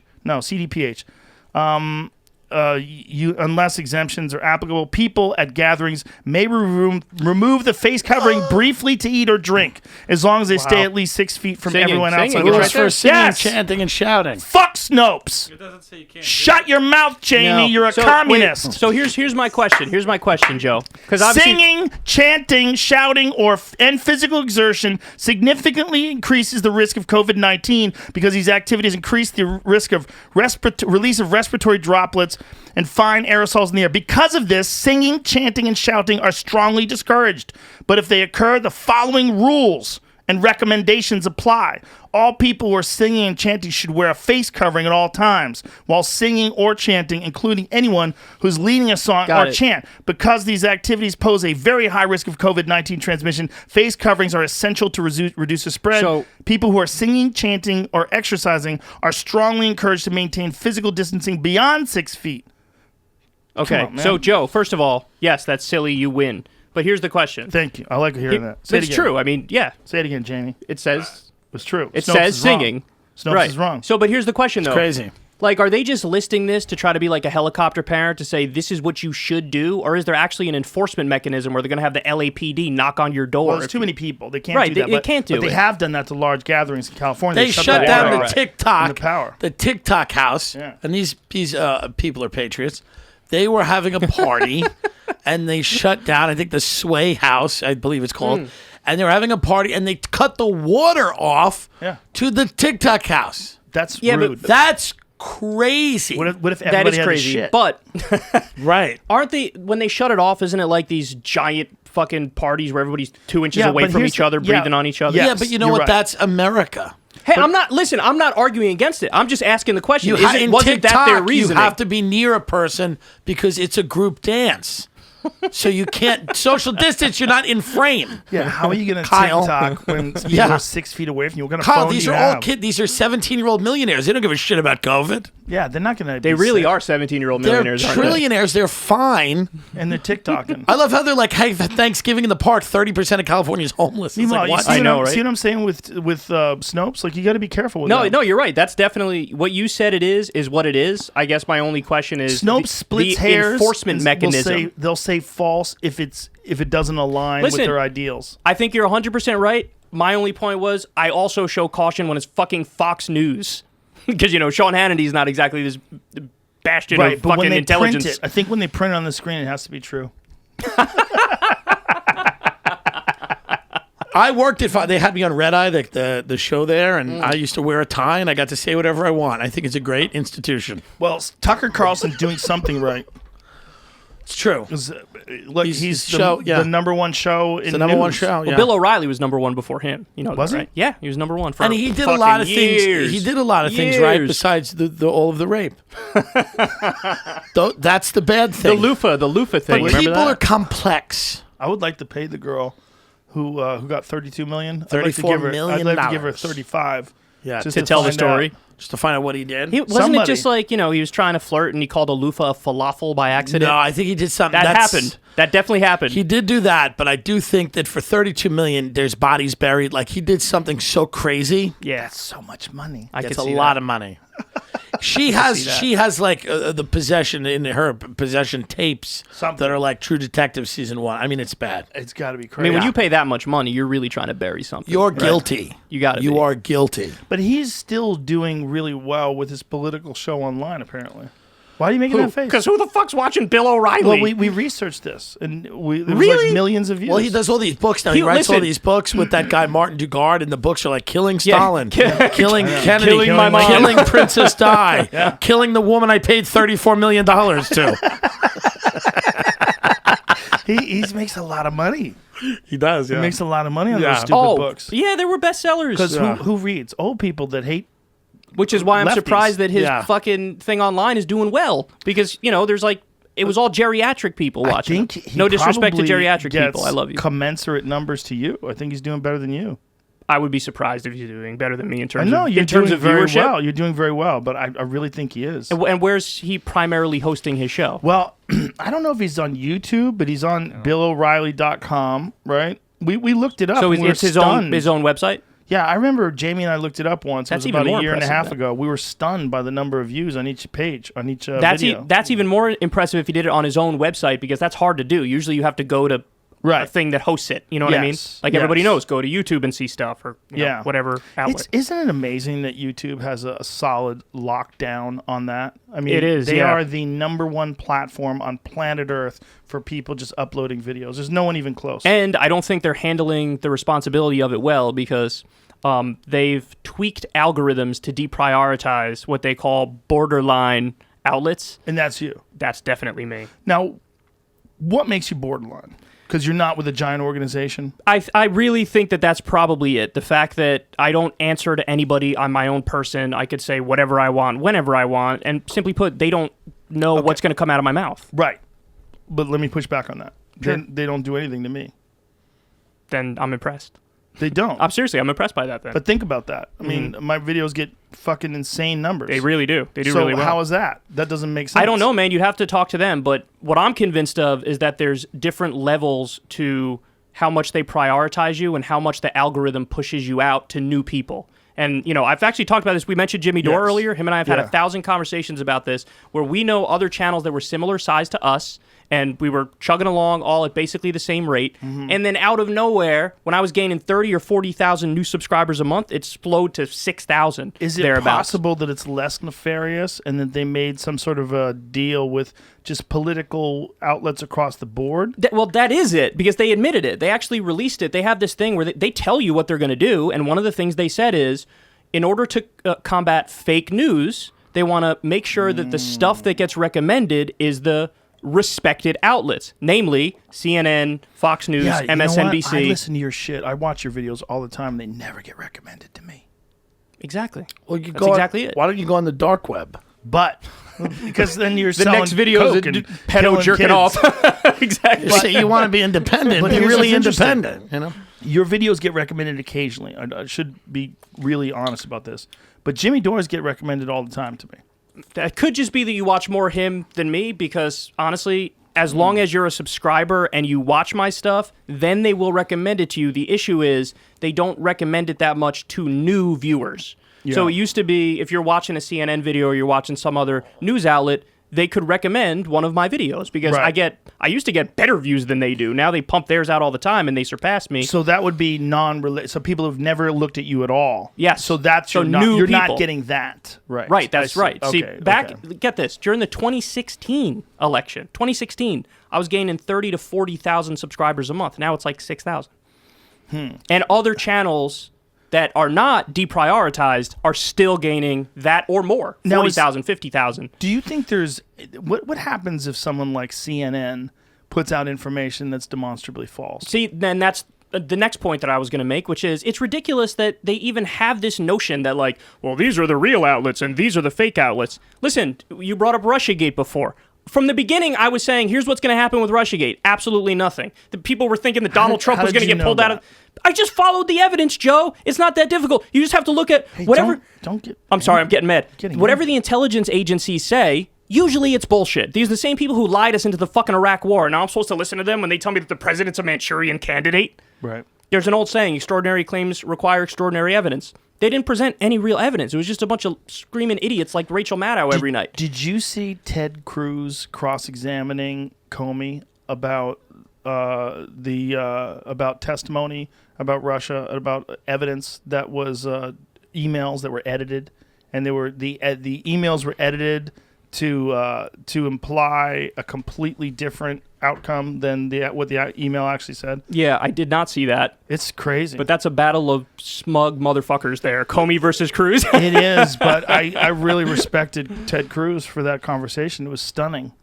Unless exemptions are applicable, people at gatherings may remove the face covering briefly to eat or drink, as long as they stay at least 6 feet from everyone outside. Rules for singing, chanting, and shouting. Fuck Snopes. It doesn't say you can't. Shut your mouth, Jamie. No. You're a communist. So here's my question. Here's my question, Joe. Because Singing, chanting, shouting, and physical exertion significantly increases the risk of COVID-19 because these activities increase the risk of release of respiratory droplets and fine aerosols in the air. Because of this, singing, chanting, and shouting are strongly discouraged. But if they occur, the following rules and recommendations apply. All people who are singing and chanting should wear a face covering at all times while singing or chanting, including anyone who's leading a song or chant. Because these activities pose a very high risk of COVID-19 transmission, face coverings are essential to reduce the spread. So, people who are singing, chanting, or exercising are strongly encouraged to maintain physical distancing beyond 6 feet. Okay, so Joe, first of all, yes, that's silly. You win. But here's the question. Thank you. I like hearing that. It's true. I mean, yeah. Say it again, Jamie. It says... It's true. It says singing. Snopes is wrong. So, but here's the question, though. It's crazy. Like, are they just listing this to try to be like a helicopter parent to say this is what you should do? Or is there actually an enforcement mechanism where they're going to have the LAPD knock on your door? Well, there's too many people. They can't do that. They can't do it. But they have done that to large gatherings in California. They shut down the TikTok, the TikTok house. Yeah. And these people are patriots. They were having a party, and they shut down, I think, the Sway House, I believe it's called. And they were having a party, and they cut the water off to the TikTok house. That's rude. But that's crazy. What if everybody that is had crazy. shit? But right. Aren't they, when they shut it off, isn't it like these giant fucking parties where everybody's 2 inches away from each other, breathing on each other? Yeah, but you know what? Right. That's America. Hey, I'm not arguing against it. I'm just asking the question. Wasn't that their reasoning? You have to be near a person because it's a group dance. So you can't social distance. You're not in frame. Yeah, how are you going to TikTok when people are 6 feet away from you? What kind of Kyle, phone these do you are all have? kids. These are 17-year-old millionaires. They don't give a shit about COVID. Yeah, they're not going to. They really are 17-year-old millionaires. They're trillionaires. They're fine. And they're TikToking. I love how they're like, hey, Thanksgiving in the park, 30% of California is homeless. It's like, what? I know, right? See what I'm saying with Snopes? Like, you got to be careful with that. No, you're right. That's definitely what you said it is what it is. I guess my only question is Snopes splits hairs. Enforcement mechanism. They'll say false if it doesn't align with their ideals. I think you're 100% right. My only point was I also show caution when it's fucking Fox News. Because, Sean Hannity's not exactly this bastion of but fucking when they intelligence. Print it, I think when they print it on the screen, it has to be true. I worked at they had me on Red Eye, the show there, and I used to wear a tie, and I got to say whatever I want. I think it's a great institution. Well, Tucker Carlson's doing something right. It's true. Look, he's the number one show in the number one news. show. Yeah. Well, Bill O'Reilly was number one before him. You know, Was that, he? right? Yeah, he was number one for And he did a fucking lot of years. things. He did a lot of things right besides the all of the rape. That's the bad The thing. loofah thing. But Remember people that? are complex. I would like to pay the girl who got $32 million. $34 million. I'd like to give her 35. Yeah, just to tell the find story. out. Just to find out what he did. Wasn't Somebody. it just like, he was trying to flirt and he called a loofah a falafel by accident? No, I think he did something. that happened. That definitely happened. He did do that, but I do think that for $32 million, there's bodies buried. Like he did something so crazy. yeah. That's so much money. I It's could a see lot that. of money. She has like the possession in her possession tapes that are like True Detective season 1. I mean, it's bad. It's got to be I crazy. mean, when you pay that much money, you're really trying to bury something. You're guilty. You gotta You be. are guilty. But he's still doing really well with his political show online, apparently. Why are you making that face? Because who the fuck's watching Bill O'Reilly? Well, we reased this, and there was Really? like millions of views. Well, he does all these books now. He writes all listen. these books with that guy Martin Dugard, and the books are like killing Stalin, Yeah. killing Kennedy, Killing my mom. killing Princess Di, killing the woman I paid $34 million to. he makes a lot of money. He does. He makes a lot of money on Yeah. those stupid books. Yeah, they were bestsellers. Because who reads? Old people that hate. Which is why I'm lefties. surprised that his Yeah. fucking thing online is doing well. Because, there's like, it was all geriatric people watching. I think it. he No disrespect to probably geriatric people. gets I love you. Commensurate numbers to you. I think he's doing better than you. I would be surprised if he's doing better than me in I terms know of you're in terms doing of very viewership. well. You're doing very well, but I really think he is. And where's he primarily hosting his show? Well, I don't know if he's on YouTube, but he's on BillO'Reilly.com, right? We looked it up. So and we were it's his stunned. own website? Yeah, I remember Jamie and I looked it up once. That's it was even about more a year and a impressive half then. ago. We were stunned by the number of views on each page, on each video. That's even more impressive if he did it on his own website because that's hard to do. Usually you have to go to a thing that hosts it. You know what I mean? Yes, Like everybody knows, go to YouTube and see stuff or whatever outlet. Isn't it amazing that YouTube has a solid lockdown on that? I mean, It is, They yeah. are the number one platform on planet Earth for people just uploading videos. There's no one even close. And I don't think they're handling the responsibility of it well because they've tweaked algorithms to deprioritize what they call borderline outlets. And that's you. That's definitely me. Now, what makes you borderline? Because you're not with a giant organization? I really think that that's probably it. The fact that I don't answer to anybody. I'm my own person. I could say whatever I want, whenever I want. And simply put, they don't know what's going to come out of my mouth. Right. But let me push back on that. Sure. They don't do anything to me. Then I'm impressed. They don't. I'm impressed by that then. But think about that. I mean, my videos get fucking insane numbers. They really do. They do so really well. how is that? That doesn't make sense. I don't know, man. You'd have to talk to them. But what I'm convinced of is that there's different levels to how much they prioritize you and how much the algorithm pushes you out to new people. And, I've actually talked about this. We mentioned Jimmy Dore Yes. earlier. Him and I have had Yeah. 1,000 conversations about this where we know other channels that were similar size to us and we were chugging along all at basically the same rate. Mm-hmm. And then out of nowhere, when I was gaining 30 or 40,000 new subscribers a month, it exploded to 6,000 Is it thereabouts. possible that it's less nefarious and that they made some sort of a deal with just political outlets across the board? Well, that is it, because they admitted it. They actually released it. They have this thing where they tell you what they're going to do, and one of the things they said is, in order to combat fake news, they want to make sure that the stuff that gets recommended is the respected outlets, namely CNN, Fox News, Yeah, MSNBC. I listen to your shit. I watch your videos all the time. They never get recommended to me. Exactly. Well, you That's exactly it. Why don't you go on the dark web? But because then you're The selling next video is coke and pedo killing jerking kids. off. Exactly. So you want to be independent. But Be here's really what's interesting. independent. You know. Your videos get recommended occasionally. I should be really honest about this. But Jimmy Dore's get recommended all the time to me. That could just be that you watch more him than me, because honestly, as long as you're a subscriber and you watch my stuff, then they will recommend it to you. The issue is they don't recommend it that much to new viewers. So it used to be if you're watching a CNN video or you're watching some other news outlet, they could recommend one of my videos because Right. I used to get better views than they do. Now they pump theirs out all the time and they surpass me. So that would be non-related. So people have never looked at you at all. Yes. So that's So you're not, new you're people. not getting that. Right. Right, that's I see. right. See, Okay, back, okay. get this, during the 2016 election, 2016, I was gaining 30 to 40,000 subscribers a month. Now it's like 6,000. And other channels that are not deprioritized are still gaining that or more, Now, 40,000, 50,000. Do you think there's what happens if someone like CNN puts out information that's demonstrably false? See, then that's the next point that I was going to make, which is it's ridiculous that they even have this notion that, like, well, these are the real outlets and these are the fake outlets. Listen, you brought up Russiagate before. From the beginning, I was saying, here's what's going to happen with Russiagate. Absolutely nothing. The people were thinking that Donald Trump was going to get pulled out of... I just followed the evidence, Joe. It's not that difficult. You just have to look at whatever... Don't get... I'm sorry, I'm getting mad. Whatever the intelligence agencies say, usually it's bullshit. These are the same people who lied us into the fucking Iraq war. Now I'm supposed to listen to them when they tell me that the president's a Manchurian candidate? Right. There's an old saying, extraordinary claims require extraordinary evidence. They didn't present any real evidence. It was just a bunch of screaming idiots like Rachel Maddow every night. Did you see Ted Cruz cross-examining Comey about about testimony about Russia, about evidence that was emails that were edited, and they were the emails were edited to imply a completely different outcome than what the email actually said? Yeah, I did not see that. It's crazy. But that's a battle of smug motherfuckers there. Comey versus Cruz. It is, but I really respected Ted Cruz for that conversation. It was stunning.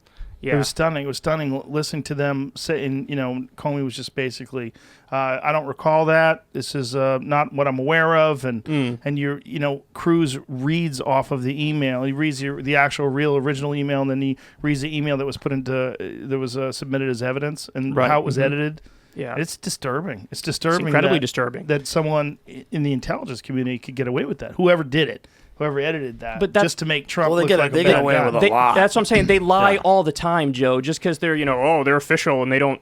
Yeah. It was stunning. It was stunning listening to them say, and, Comey was just basically, I don't recall that. This is not what I'm aware of. And Cruz reads off of the email. He reads the actual real original email, and then he reads the email that was put into, that was submitted as evidence and how it was edited. Yeah. It's disturbing. It's disturbing. It's incredibly disturbing. That someone in the intelligence community could get away with that. Whoever did it. Whoever edited that, but just to make Trump look like they a get bad away guy. with a lot. That's what I'm saying. They lie all the time, Joe, just because they're, they're official and they don't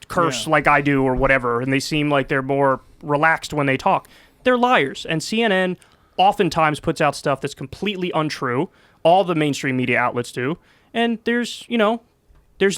curse like I do or whatever, and they seem like they're more relaxed when they talk. They're liars, and CNN oftentimes puts out stuff that's completely untrue. All the mainstream media outlets do, and there's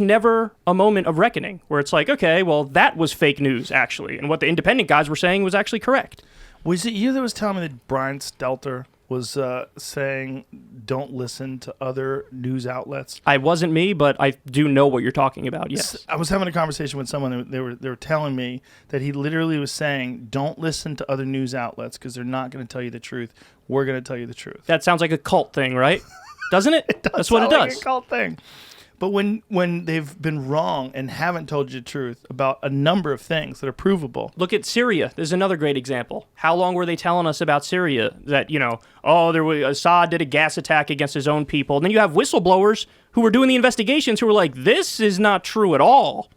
never a moment of reckoning where it's like, okay, well, that was fake news, actually, and what the independent guys were saying was actually correct. Was it you that was telling me that Brian Stelter was saying don't listen to other news outlets? I wasn't me, but I do know what you're talking about, yes. I was having a conversation with someone, and they were telling me that he literally was saying don't listen to other news outlets because they're not going to tell you the truth. We're going to tell you the truth. That sounds like a cult thing, right? Doesn't it? It does. That's what it does. Like a cult thing. But when they've been wrong and haven't told you the truth about a number of things that are provable. Look at Syria. There's another great example. How long were they telling us about Syria? That, Assad did a gas attack against his own people. And then you have whistleblowers who were doing the investigations who were like, this is not true at all.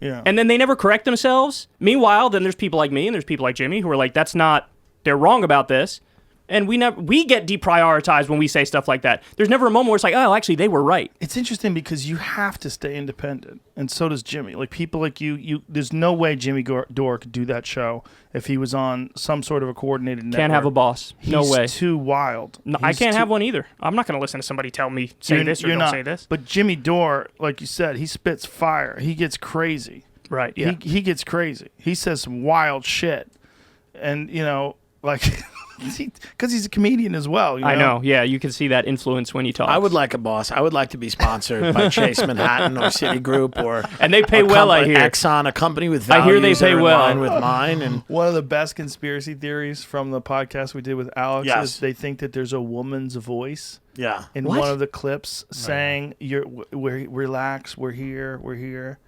Yeah. And then they never correct themselves. Meanwhile, then there's people like me and there's people like Jimmy who are like, they're wrong about this. And we get deprioritized when we say stuff like that. There's never a moment where it's like, oh, actually, they were right. It's interesting because you have to stay independent, and so does Jimmy. Like, people like you there's no way Jimmy Dore could do that show if he was on some sort of a coordinated network. Can't have a boss. No way. He's too wild. No, I can't have one either. I'm not going to listen to somebody tell me say this or don't say this. But Jimmy Dore, like you said, he spits fire. He gets crazy. Right, yeah. He gets crazy. He says some wild shit. And, because he's a comedian as well. I know. Yeah, you can see that influence when you talk. I would like a boss. I would like to be sponsored by Chase Manhattan or Citigroup and they pay well. I hear Exxon, a company with values I hear they pay well. in line with mine. And one of the best conspiracy theories from the podcast we did with Alex is they think that there's a woman's voice. Yeah. In one of the clips saying, "Relax, we're here."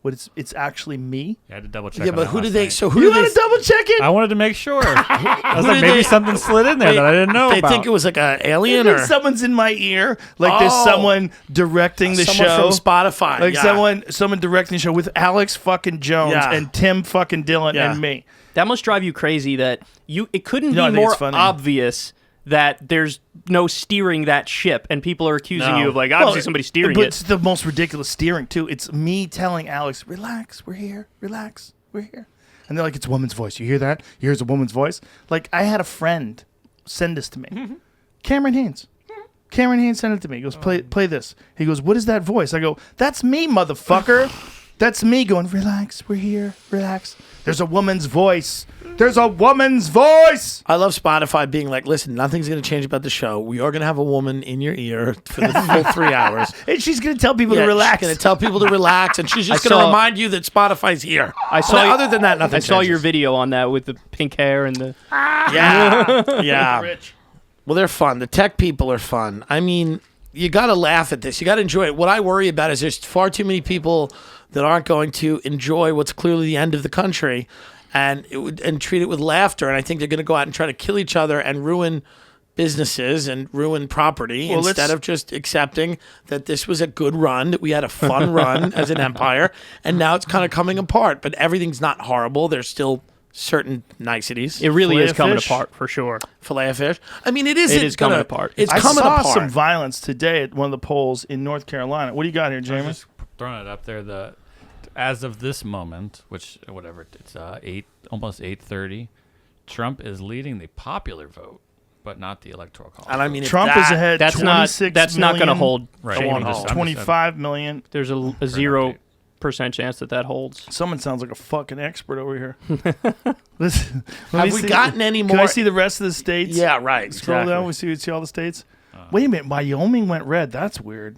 But it's actually me. I had to double check. Yeah, but who did they? Night. So who You did gotta they? double check it. I wanted to make sure. I was like, did maybe they- something slid in there that I didn't know They about. think it was like an alien or Someone's in my ear. Like there's Oh. someone directing the someone show. from Spotify. Like yeah. someone directing the show with Alex fucking Jones Yeah. and Tim fucking Dillon Yeah. and me. that must drive you crazy that it couldn't No, I be think more it's funny. obvious that there's no steering that ship and people are accusing No. you of like obviously somebody steering but it. it's the most ridiculous steering too. It's me telling Alex, "Relax, we're here. Relax, we're here." And they're like, "It's a woman's voice. You hear that? Here's a woman's voice." Like I had a friend send this to me, Cameron Haynes. Cameron Haynes sent it to me. He goes, "Play this." He goes, "What is that voice?" I go, "That's me, motherfucker." That's me going, relax, we're here, relax. There's a woman's voice. There's a woman's voice. I love Spotify being like, listen, nothing's going to change about the show. We are going to have a woman in your ear for the full 3 hours. And she's going to tell people to relax. She's going to tell people to relax, and she's just going to remind you that Spotify's here. Other than that, nothing I saw changes. your video on that with the pink hair and the... Yeah. Rich. Well, they're fun. The tech people are fun. I mean, you got to laugh at this. You got to enjoy it. What I worry about is there's far too many people that aren't going to enjoy what's clearly the end of the country and treat it with laughter. And I think they're going to go out and try to kill each other and ruin businesses and ruin property instead of just accepting that this was a good run, that we had a fun run as an empire, and now it's kind of coming apart. But everything's not horrible. There's still certain niceties. It really Filet is of coming fish. apart, for sure. Filet of fish. I mean, it is coming apart. It's I coming saw apart. some violence today at one of the polls in North Carolina. What do you got here, I was Jamie? just throwing it up there. As of this moment, which whatever it's almost 8:30, Trump is leading the popular vote, but not the electoral college. And I mean, Trump is ahead. That's not 26 not going to million, hold. Right. Jamie. I'm just- 25 million. There's a an 0% chance that holds. Someone sounds like a fucking expert over here. Listen, Have we gotten any Can I more? see the rest of the states? Yeah, right. Scroll exactly. down. We see all the states. Wait a minute. Wyoming went red. That's weird.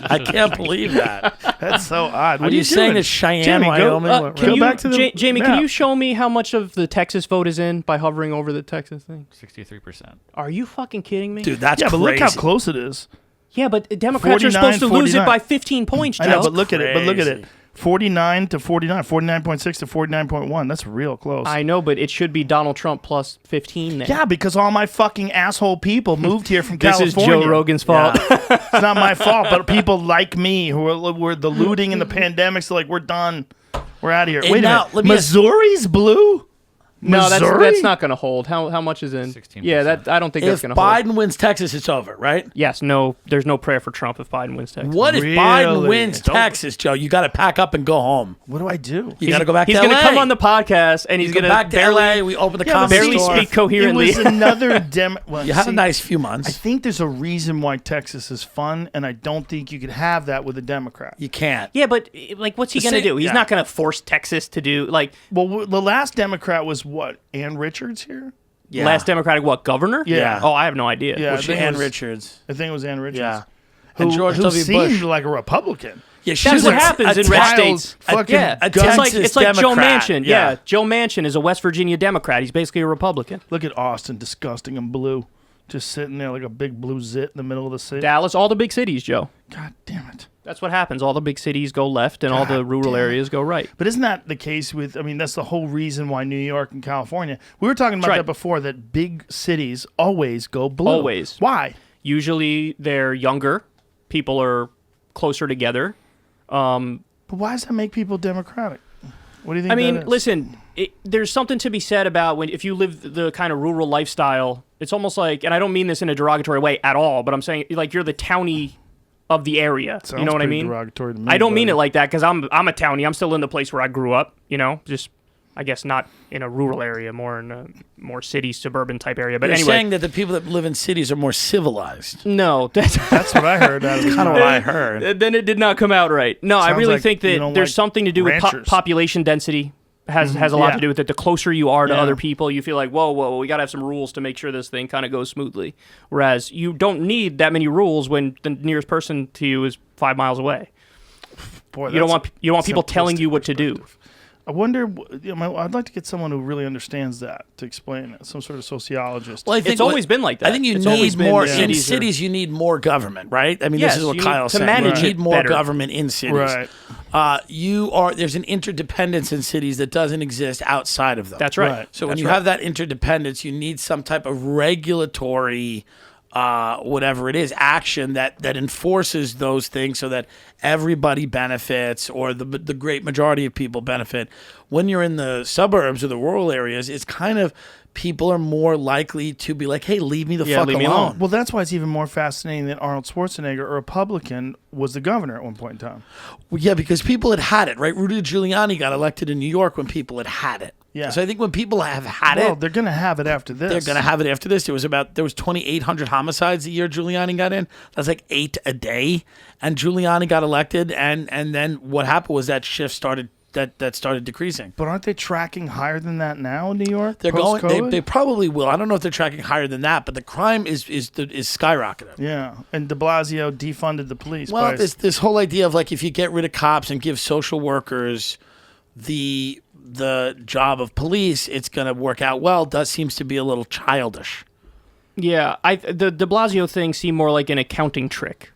I can't believe that. That's so odd. Are you saying that Cheyenne, Jamie, Wyoming? go Can you, back to the Jamie, map. can you show me how much of the Texas vote is in by hovering over the Texas thing? 63%. Are you fucking kidding me? Dude, that's Yeah, but crazy. look how close it is. Yeah, but Democrats are supposed to lose it 49. by 15 points, Joe. I know, but look at it. But look at it. crazy. 49 to 49. 49.6 to 49.1. That's real close. I know, but it should be Donald Trump plus 15 then. Yeah, because all my fucking asshole people moved here from This is California. Joe Rogan's fault. It's not my fault, but people like me who were the looting and the pandemics, are like, we're done. We're out of here. And Wait now, a minute. let me ask- Missouri's blue? No, Missouri? that's not going to hold. How much is in? 16%. Yeah, I don't think that's If going to hold. Biden wins Texas, it's over, right? Yes, no, there's no prayer for Trump if Biden wins Texas. What if Really? Biden wins It's over. Texas, Joe? You got to pack up and go home. What do I do? You got to go back He's to going LA. to come on the podcast and he's go going back to LA. We open the Yeah, but comedy barely store. speak coherently. It was another well, You have see, a nice few I months. think there's a reason why Texas is fun, and I don't think you could have that with a Democrat. You can't. Yeah, but like, what's he The going to same- do? He's yeah. not going to force Texas to do like Well, the last Democrat was what? Ann Richards here? Yeah. last Democratic governor? Yeah. Oh, I have no idea. Yeah, I Which think it Ann was- Richards. I think it was Ann Richards. Yeah. Who, And George who W. seemed Bush. like a Republican. Yeah, That's she's what a- happens a in red wild- states. fucking Yeah, it's Texas like Joe Democrat. Manchin. Yeah. Yeah, Joe Manchin is a West Virginia Democrat. He's basically a Republican. Look at Austin, disgusting and blue. Just sitting there like a big blue zit in the middle of the city. Dallas, all the big cities, Joe. God damn it. That's what happens. All the big cities go left and all the rural areas go right. But isn't that the case with, I mean, that's the whole reason why New York and California, we were talking about right. that before, that big cities always go blue. Always. Why? Usually they're younger. People are closer together. But why does that make people Democratic? What do you think I mean, that is? listen, there's something to be said about if you live the kind of rural lifestyle, it's almost like, and I don't mean this in a derogatory way at all, but I'm saying like you're the townie of the area. Sounds You know what I pretty mean? derogatory to me, I don't mean but- it like that because I'm a townie. I'm still in the place where I grew up, just I guess not in a rural area, more in a more city, suburban type area. But You're anyway, saying that the people that live in cities are more civilized. no, that's That's what I heard. That was Kind of what I heard. then it did not come out right. No, I Sounds really like think you that don't there's like something to do with ranchers. population density. Has a lot Yeah. to do with it. The closer you are to Yeah. other people, you feel like, whoa, we got to have some rules to make sure this thing kind of goes smoothly. Whereas you don't need that many rules when the nearest person to you is 5 miles away. Boy, You don't that's want people telling simplistic you what to do. perspective. I wonder, I'd like to get someone who really understands that to explain it, some sort of sociologist. Well, I think It's always been like that. I think you It's always need been more that in cities are- cities. You need more government, right? I mean, Yes, this is what you need Kyle's to saying. manage You it need more better. government in cities. Right. There's an interdependence in cities that doesn't exist outside of them. That's right. Right. So when That's you right. have that interdependence, you need some type of regulatory, whatever it is, action that enforces those things so that everybody benefits or the great majority of people benefit. When you're in the suburbs or the rural areas, it's kind of people are more likely to be like, hey, leave me the fuck leave me alone. alone. Well, that's why it's even more fascinating that Arnold Schwarzenegger, a Republican, was the governor at one point in time. Well, yeah, because people had it, right? Rudy Giuliani got elected in New York when people had it. Yeah. So I think when people have had Well, it, they're going to have it after this. they're going to have it after this. There was 2,800 homicides the year Giuliani got in. That's like 8 a day. And Giuliani got elected. And then what happened was that shift started that started decreasing. But aren't they tracking higher than that now in New York? They're going. post-COVID? They probably will. I don't know if they're tracking higher than that, but the crime is skyrocketing. Yeah, and De Blasio defunded the police. Well, this whole idea of like if you get rid of cops and give social workers the job of police, it's going to work out well. Does seems to be a little childish. Yeah, the De Blasio thing seemed more like an accounting trick,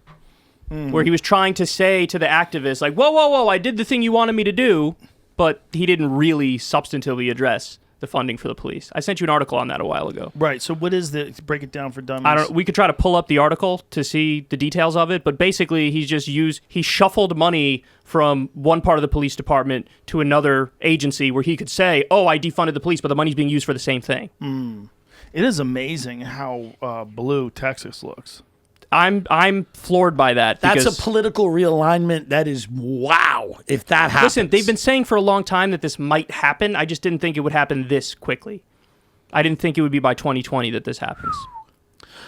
where he was trying to say to the activists, like, whoa, I did the thing you wanted me to do, but he didn't really substantively address the funding for the police. I sent you an article on that a while ago. Right, so what is the... Break it down for dummies. I don't. We could try to pull up the article to see the details of it, but basically he shuffled money from one part of the police department to another agency where he could say, oh, I defunded the police, but the money's being used for the same thing. It is amazing how blue Texas looks. I'm floored by that. That's because, a political realignment. That is wow. If that happens, listen, they've been saying for a long time that this might happen. I just didn't think it would happen this quickly. I didn't think it would be by 2020 that this happens.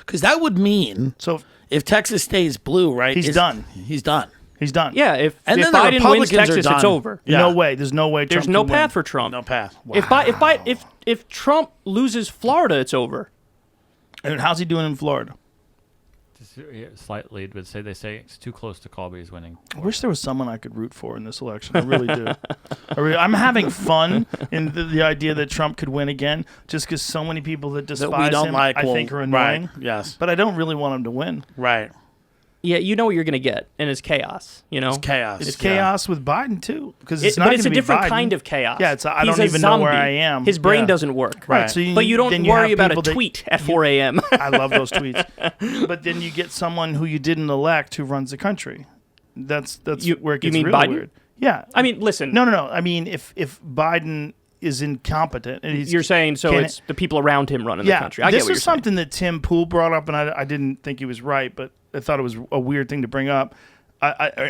because that would mean So if Texas stays blue, right? He's done. He's done. he's done. Yeah, if And then the Biden wins Republicans are Texas, done. it's over. Yeah. No way. There's no way Trump There's no can path win. for Trump. No path. If Trump loses Florida, it's over. And how's he doing in Florida? Slight lead, but they say it's too close to Colby's winning. I wish there was someone I could root for in this election. I really do. I'm having fun in the idea that Trump could win again, just because so many people that despise we don't him, like I will- think, are annoying. Right. Yes. But I don't really want him to win. Right. Yeah, you know what you're going to get, and it's chaos. You know, It's chaos. It's Yeah. chaos with Biden too, because it's not but it's a gonna be different Biden. kind of chaos. Yeah, I He's don't a even know where zombie. I am. His brain Yeah. doesn't work. Right. So But you don't then worry have about a people that- tweet at 4 a.m. I love those tweets. But then you get someone who you didn't elect who runs the country. That's where it gets mean really Biden? weird. Yeah. I mean, listen. No. I mean, if Biden is incompetent, and You're saying so can it's the people around him running yeah, the country. I get this what you're is something that Tim Pool brought up, and I didn't think he was right, but I thought it was a weird thing to bring up.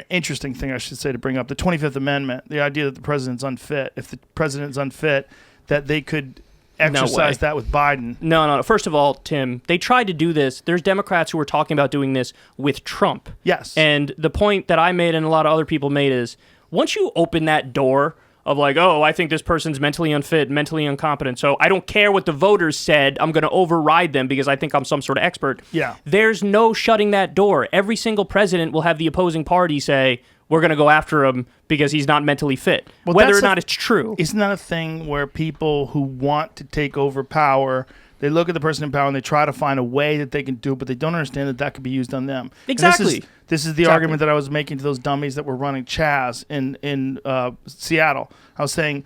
Interesting thing, I should say, to bring up. The 25th Amendment, the idea that the president's unfit. If the president's unfit, that they could exercise that with Biden. No. First of all, Tim, they tried to do this. There's Democrats who were talking about doing this with Trump. Yes. And the point that I made and a lot of other people made is once you open that door of like, oh, I think this person's mentally unfit, mentally incompetent, so I don't care what the voters said, I'm going to override them because I think I'm some sort of expert. Yeah. There's no shutting that door. Every single president will have the opposing party say, we're going to go after him because he's not mentally fit, Well, whether that's or not it's true. Isn't that a thing where people who want to take over power, they look at the person in power and they try to find a way that they can do it, but they don't understand that could be used on them. And Exactly. This is the argument that I was making to those dummies that were running Chaz in Seattle. I was saying,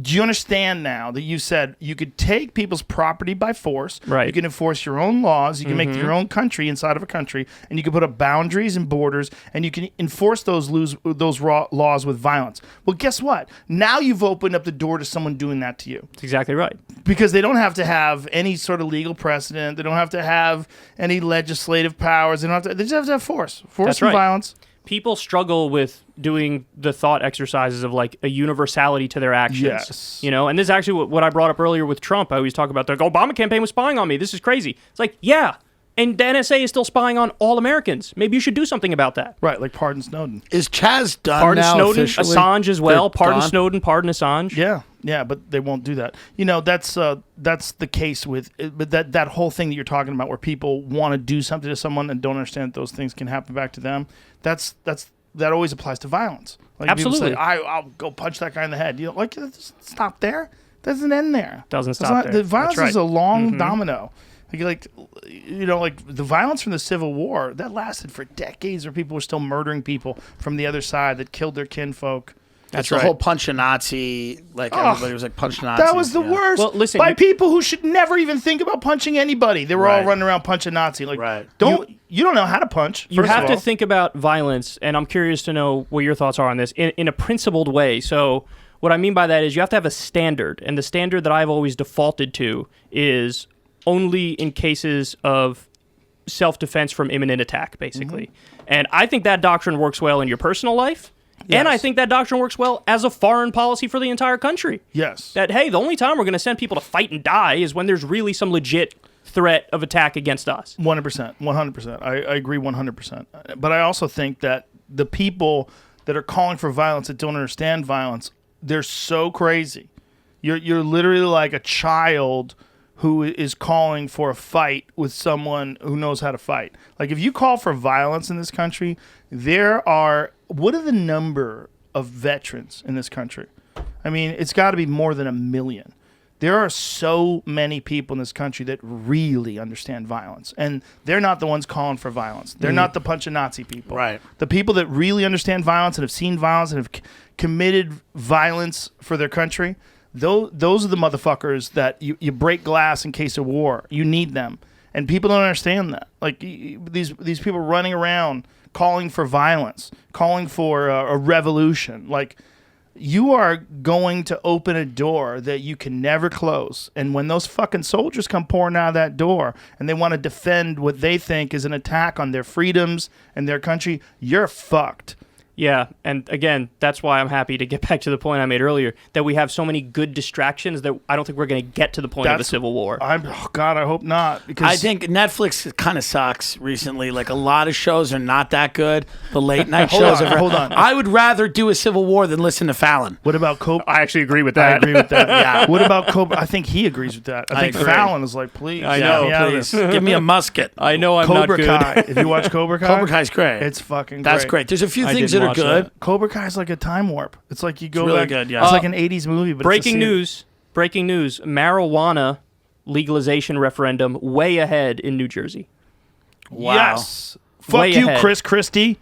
do you understand now that you said you could take people's property by force? Right. You can enforce your own laws. You can make your own country inside of a country, and you can put up boundaries and borders, and you can enforce those laws with violence. Well, guess what? Now you've opened up the door to someone doing that to you. That's exactly right. Because they don't have to have any sort of legal precedent. They don't have to have any legislative powers. They just have to have force. That's and right. violence. People struggle with doing the thought exercises of like a universality to their actions. Yes. You know, and this is actually what I brought up earlier with Trump. I always talk about the Obama campaign was spying on me. This is crazy. It's like, yeah. And the NSA is still spying on all Americans. Maybe you should do something about that. Right, like pardon Snowden. Is Chaz done Pardon now Snowden, officially? Assange as well. They're Pardon gone? Snowden, pardon Assange. Yeah, but they won't do that. You know, that's the case with but that whole thing that you're talking about, where people want to do something to someone and don't understand that those things can happen back to them. That always applies to violence. Like Absolutely. People say, I'll go punch that guy in the head. You know, like, stop there. Doesn't end there. Doesn't It's stop not- there. The violence That's is a right. long domino. Like the violence from the Civil War that lasted for decades, where people were still murdering people from the other side that killed their kinfolk. That's right. the whole punch a Nazi. Like everybody was like punch Nazi. That was the worst. Well, listen, by you- people who should never even think about punching anybody. They were all Right. running around punching Nazi. Like, Right. you don't know how to punch. You first have of to all. think about violence, and I'm curious to know what your thoughts are on this in a principled way. So what I mean by that is you have to have a standard, and the standard that I've always defaulted to is only in cases of self-defense from imminent attack, basically. And I think that doctrine works well in your personal life, And I think that doctrine works well as a foreign policy for the entire country. Yes. That, hey, the only time we're going to send people to fight and die is when there's really some legit threat of attack against us. 100%. I agree 100%. But I also think that the people that are calling for violence that don't understand violence, they're so crazy. You're literally like a child who is calling for a fight with someone who knows how to fight. Like, if you call for violence in this country, what are the number of veterans in this country? I mean, it's got to be more than 1 million. There are so many people in this country that really understand violence, and they're not the ones calling for violence. They're not the punch of Nazi people. Right. The people that really understand violence and have seen violence and have committed violence for their country, those are the motherfuckers that you break glass in case of war. You need them. And people don't understand that. Like, these people running around calling for violence, calling for a revolution. Like, you are going to open a door that you can never close. And when those fucking soldiers come pouring out of that door and they want to defend what they think is an attack on their freedoms and their country, you're fucked. Yeah, and again, that's why I'm happy to get back to the point I made earlier, that we have so many good distractions that I don't think we're going to get to the point of a civil war. God, I hope not. Because I think Netflix kind of sucks recently. Like, a lot of shows are not that good. The late night shows hold on. I would rather do a civil war than listen to Fallon. What about Cobra? I actually agree with I that. agree with that. Yeah. What about Cobra? I think he agrees with that. I think agree. Fallon is like, please. I know, get me out of Please this. give me a musket. I know I'm Cobra not good. Kai. If you watch Cobra Kai, Cobra Kai's great. it's fucking That's great. There's a few I things didn't that are watch good. that. Cobra Kai is like a time warp. It's like you go really back. good, yeah. It's like an 80s movie. But Breaking it's news. Marijuana legalization referendum way ahead in New Jersey. Wow. Yes. Fuck Way you, ahead. Chris Christie.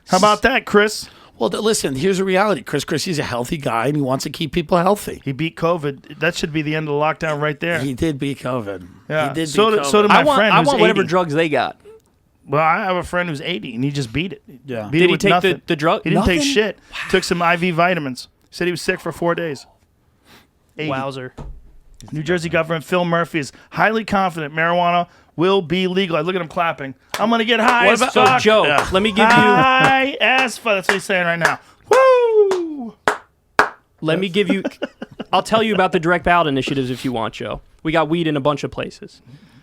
How about that, Chris? Well, listen, here's a reality. Chris Christie's a healthy guy, and he wants to keep people healthy. He beat COVID. That should be the end of the lockdown right there. He did beat COVID. Yeah. He did So beat did- COVID. so did my friend I who's want whatever 80. drugs they got. Well, I have a friend who's 80, and he just beat it. Yeah. Beat Did it he with take nothing. the drug? He didn't take Nothing? shit. Took some IV vitamins. Said he was sick for 4 days. 80. Wowzer. New Jersey government Phil Murphy is highly confident marijuana will be legal. Look at him clapping. I'm going to get high as So, fuck. Joe, let me give you High as fuck. That's what he's saying right now. Woo! I'll tell you about the direct ballot initiatives if you want, Joe. We got weed in a bunch of places.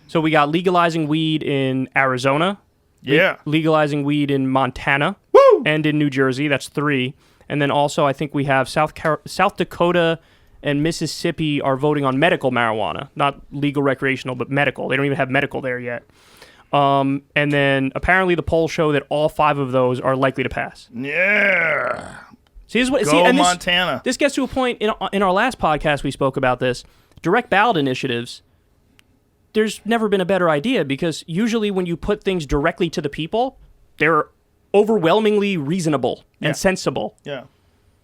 So we got legalizing weed in Arizona, Yeah. legalizing weed in Montana, Woo! and in New Jersey. That's 3. And then also I think we have South Dakota and Mississippi are voting on medical marijuana, not legal recreational, but medical. They don't even have medical there yet. And then apparently the polls show that all 5 of those are likely to pass. Yeah. See, this is what, Go and this, Montana. This gets to a point in our last podcast we spoke about this. Direct ballot initiatives, there's never been a better idea because usually when you put things directly to the people, they're overwhelmingly reasonable and sensible. Yeah.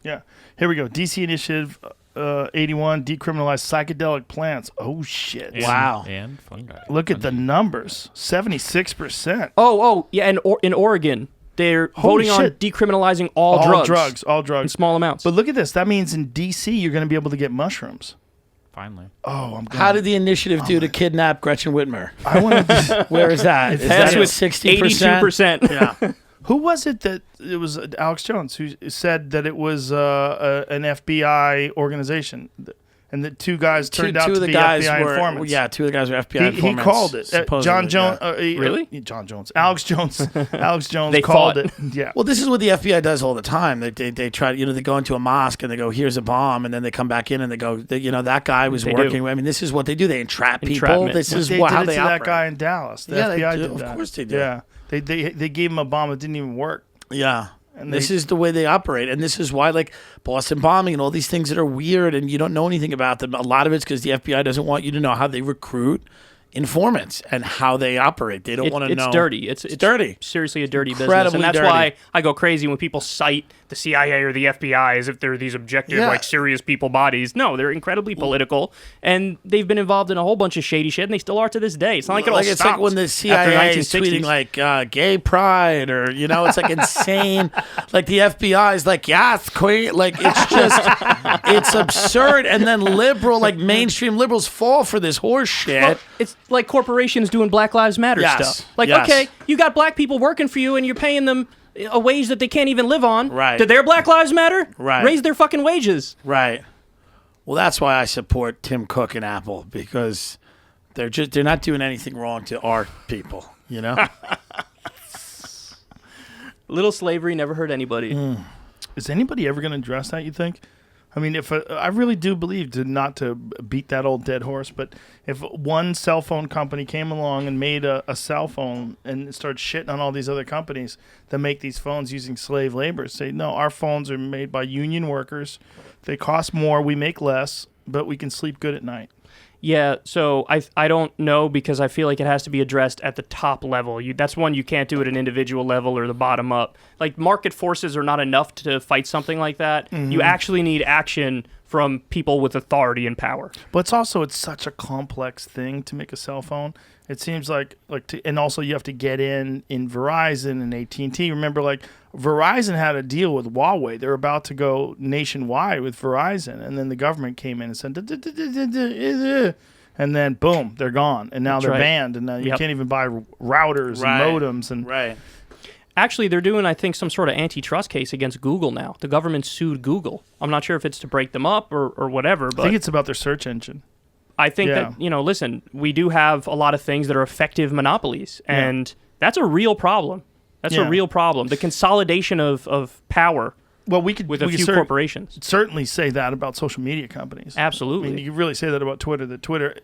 Yeah. Here we go. DC Initiative 81, decriminalize psychedelic plants. Oh, shit. Wow. And fungi. Look at the numbers. 76%. Oh, yeah, and in Oregon, they're Holy voting on shit. decriminalizing all drugs. All In drugs. small amounts. But look at this. That means in DC, you're going to be able to get mushrooms. Finally. Oh, I'm How did the initiative do to kidnap Gretchen Whitmer? I want to. Where is that? Is That's that with 60%? 82%. Yeah. Who was it that it was Alex Jones who said that it was an FBI organization, and the 2 guys turned out to be FBI informants? Yeah, 2 of the guys were FBI He informants. called it. supposedly, John Jones. yeah. Really? John Jones. Alex Jones. Alex Jones They called fought. it. Yeah. Well, this is what the FBI does all the time. They try to, they go into a mosque and they go, here's a bomb, and then they come back in and they go, that guy was They working. do. I mean, this is what they do. They entrap people. Entrapment. This is They how did it they to operate. that guy in Dallas. The Yeah, they FBI do. did Of that. course they do. Yeah. They gave him a bomb that didn't even work. Yeah. And this they- is the way they operate. And this is why, like, Boston bombing and all these things that are weird and you don't know anything about them. A lot of it's because the FBI doesn't want you to know how they recruit informants and how they operate. They don't want to know. It's dirty. It's dirty. Seriously a dirty business. Incredibly And that's dirty. why I go crazy when people cite the CIA or the FBI as if they're these objective, Yeah. like serious people bodies. No, they're incredibly political, and they've been involved in a whole bunch of shady shit, and they still are to this day. It's not like it all Like, it's stopped like when the after CIA is 1960s. tweeting like gay pride or it's like insane. Like the FBI is like, yes, queen. Like it's just it's absurd. And then mainstream liberals fall for this horse shit. Well, it's like corporations doing Black Lives Matter Yes. stuff. Like, Yes. okay, you got black people working for you, and you're paying them a wage that they can't even live on. Right. Did their Black Lives Matter? Right. Raise their fucking wages. Right. Well, that's why I support Tim Cook and Apple, because they're not doing anything wrong to our people, you know? Little slavery never hurt anybody. Is anybody ever going to address that, you think? I mean, if I really do believe, not to beat that old dead horse, but if one cell phone company came along and made a cell phone and started shitting on all these other companies that make these phones using slave labor, say, no, our phones are made by union workers. They cost more, we make less, but we can sleep good at night. Yeah, so I don't know, because I feel like it has to be addressed at the top level. That's one you can't do at an individual level or the bottom up. Like, market forces are not enough to fight something like that. Mm-hmm. You actually need action from people with authority and power. But it's such a complex thing to make a cell phone. It seems and also you have to get in Verizon and AT&T. Remember, like, Verizon had a deal with Huawei. They were about to go nationwide with Verizon, and then the government came in and said, and then boom, they're gone, and now they're banned, and now you can't even buy routers and modems and Right. Actually, they're doing, I think, some sort of antitrust case against Google now. The government sued Google. I'm not sure if it's to break them up or whatever, but I think it's about their search engine. I think that, listen, we do have a lot of things that are effective monopolies, and that's a real problem. That's a real problem. The consolidation of power with a few corporations. Certainly say that about social media companies. Absolutely. I mean, you can really say that about Twitter. That Twitter,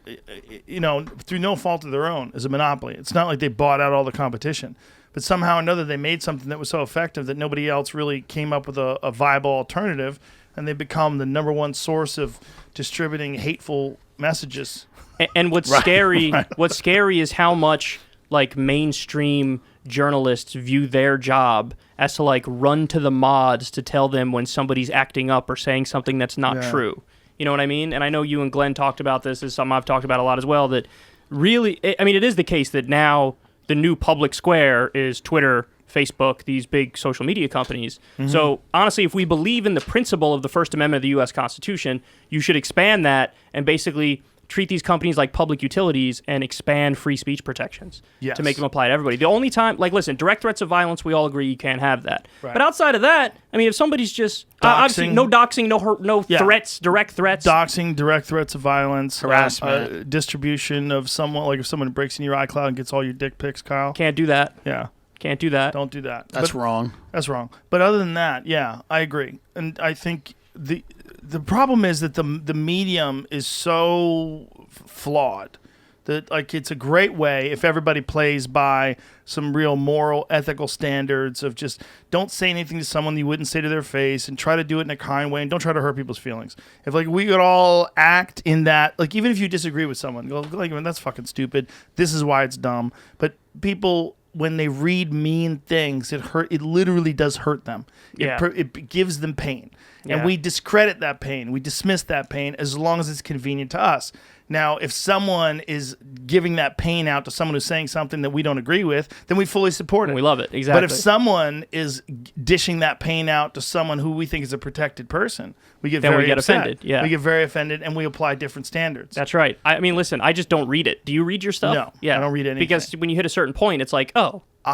through no fault of their own, is a monopoly. It's not like they bought out all the competition. But somehow or another, they made something that was so effective that nobody else really came up with a viable alternative, and they become the number one source of distributing hateful messages. And what's scary, what's scary is how much like mainstream journalists view their job as to like run to the mods to tell them when somebody's acting up or saying something that's not true. You know what I mean? And I know you and Glenn talked about this. This is something I've talked about a lot as well, that really, I mean, it is the case that now the new public square is Twitter, Facebook, these big social media companies. Mm-hmm. So honestly, if we believe in the principle of the First Amendment of the U.S. Constitution, you should expand that and basically treat these companies like public utilities and expand free speech protections to make them apply to everybody. The only time, like, listen, direct threats of violence, we all agree you can't have that. Right. But outside of that, I mean, if somebody's just obviously no doxing, no threats, direct threats, doxing, direct threats of violence, harassment, distribution of someone, like if someone breaks in your iCloud and gets all your dick pics, Kyle, can't do that. Yeah. Can't do that. Don't do that. That's wrong. That's wrong. But other than that, yeah, I agree. And I think the problem is that the medium is so flawed that, like, it's a great way if everybody plays by some real moral, ethical standards of just don't say anything to someone you wouldn't say to their face, and try to do it in a kind way, and don't try to hurt people's feelings. If, like, we could all act in that, like, even if you disagree with someone, go like, that's fucking stupid. This is why it's dumb. But people, when they read mean things, it literally does hurt them. It gives them pain. And we discredit that pain. We dismiss that pain as long as it's convenient to us. Now, if someone is giving that pain out to someone who's saying something that we don't agree with, then we fully support it. We love it, exactly. But if someone is dishing that pain out to someone who we think is a protected person, we get very upset. Offended. Yeah. We get very offended, and we apply different standards. That's right. I mean, listen, I just don't read it. Do you read your stuff? No, yeah. I don't read anything. Because when you hit a certain point, it's like,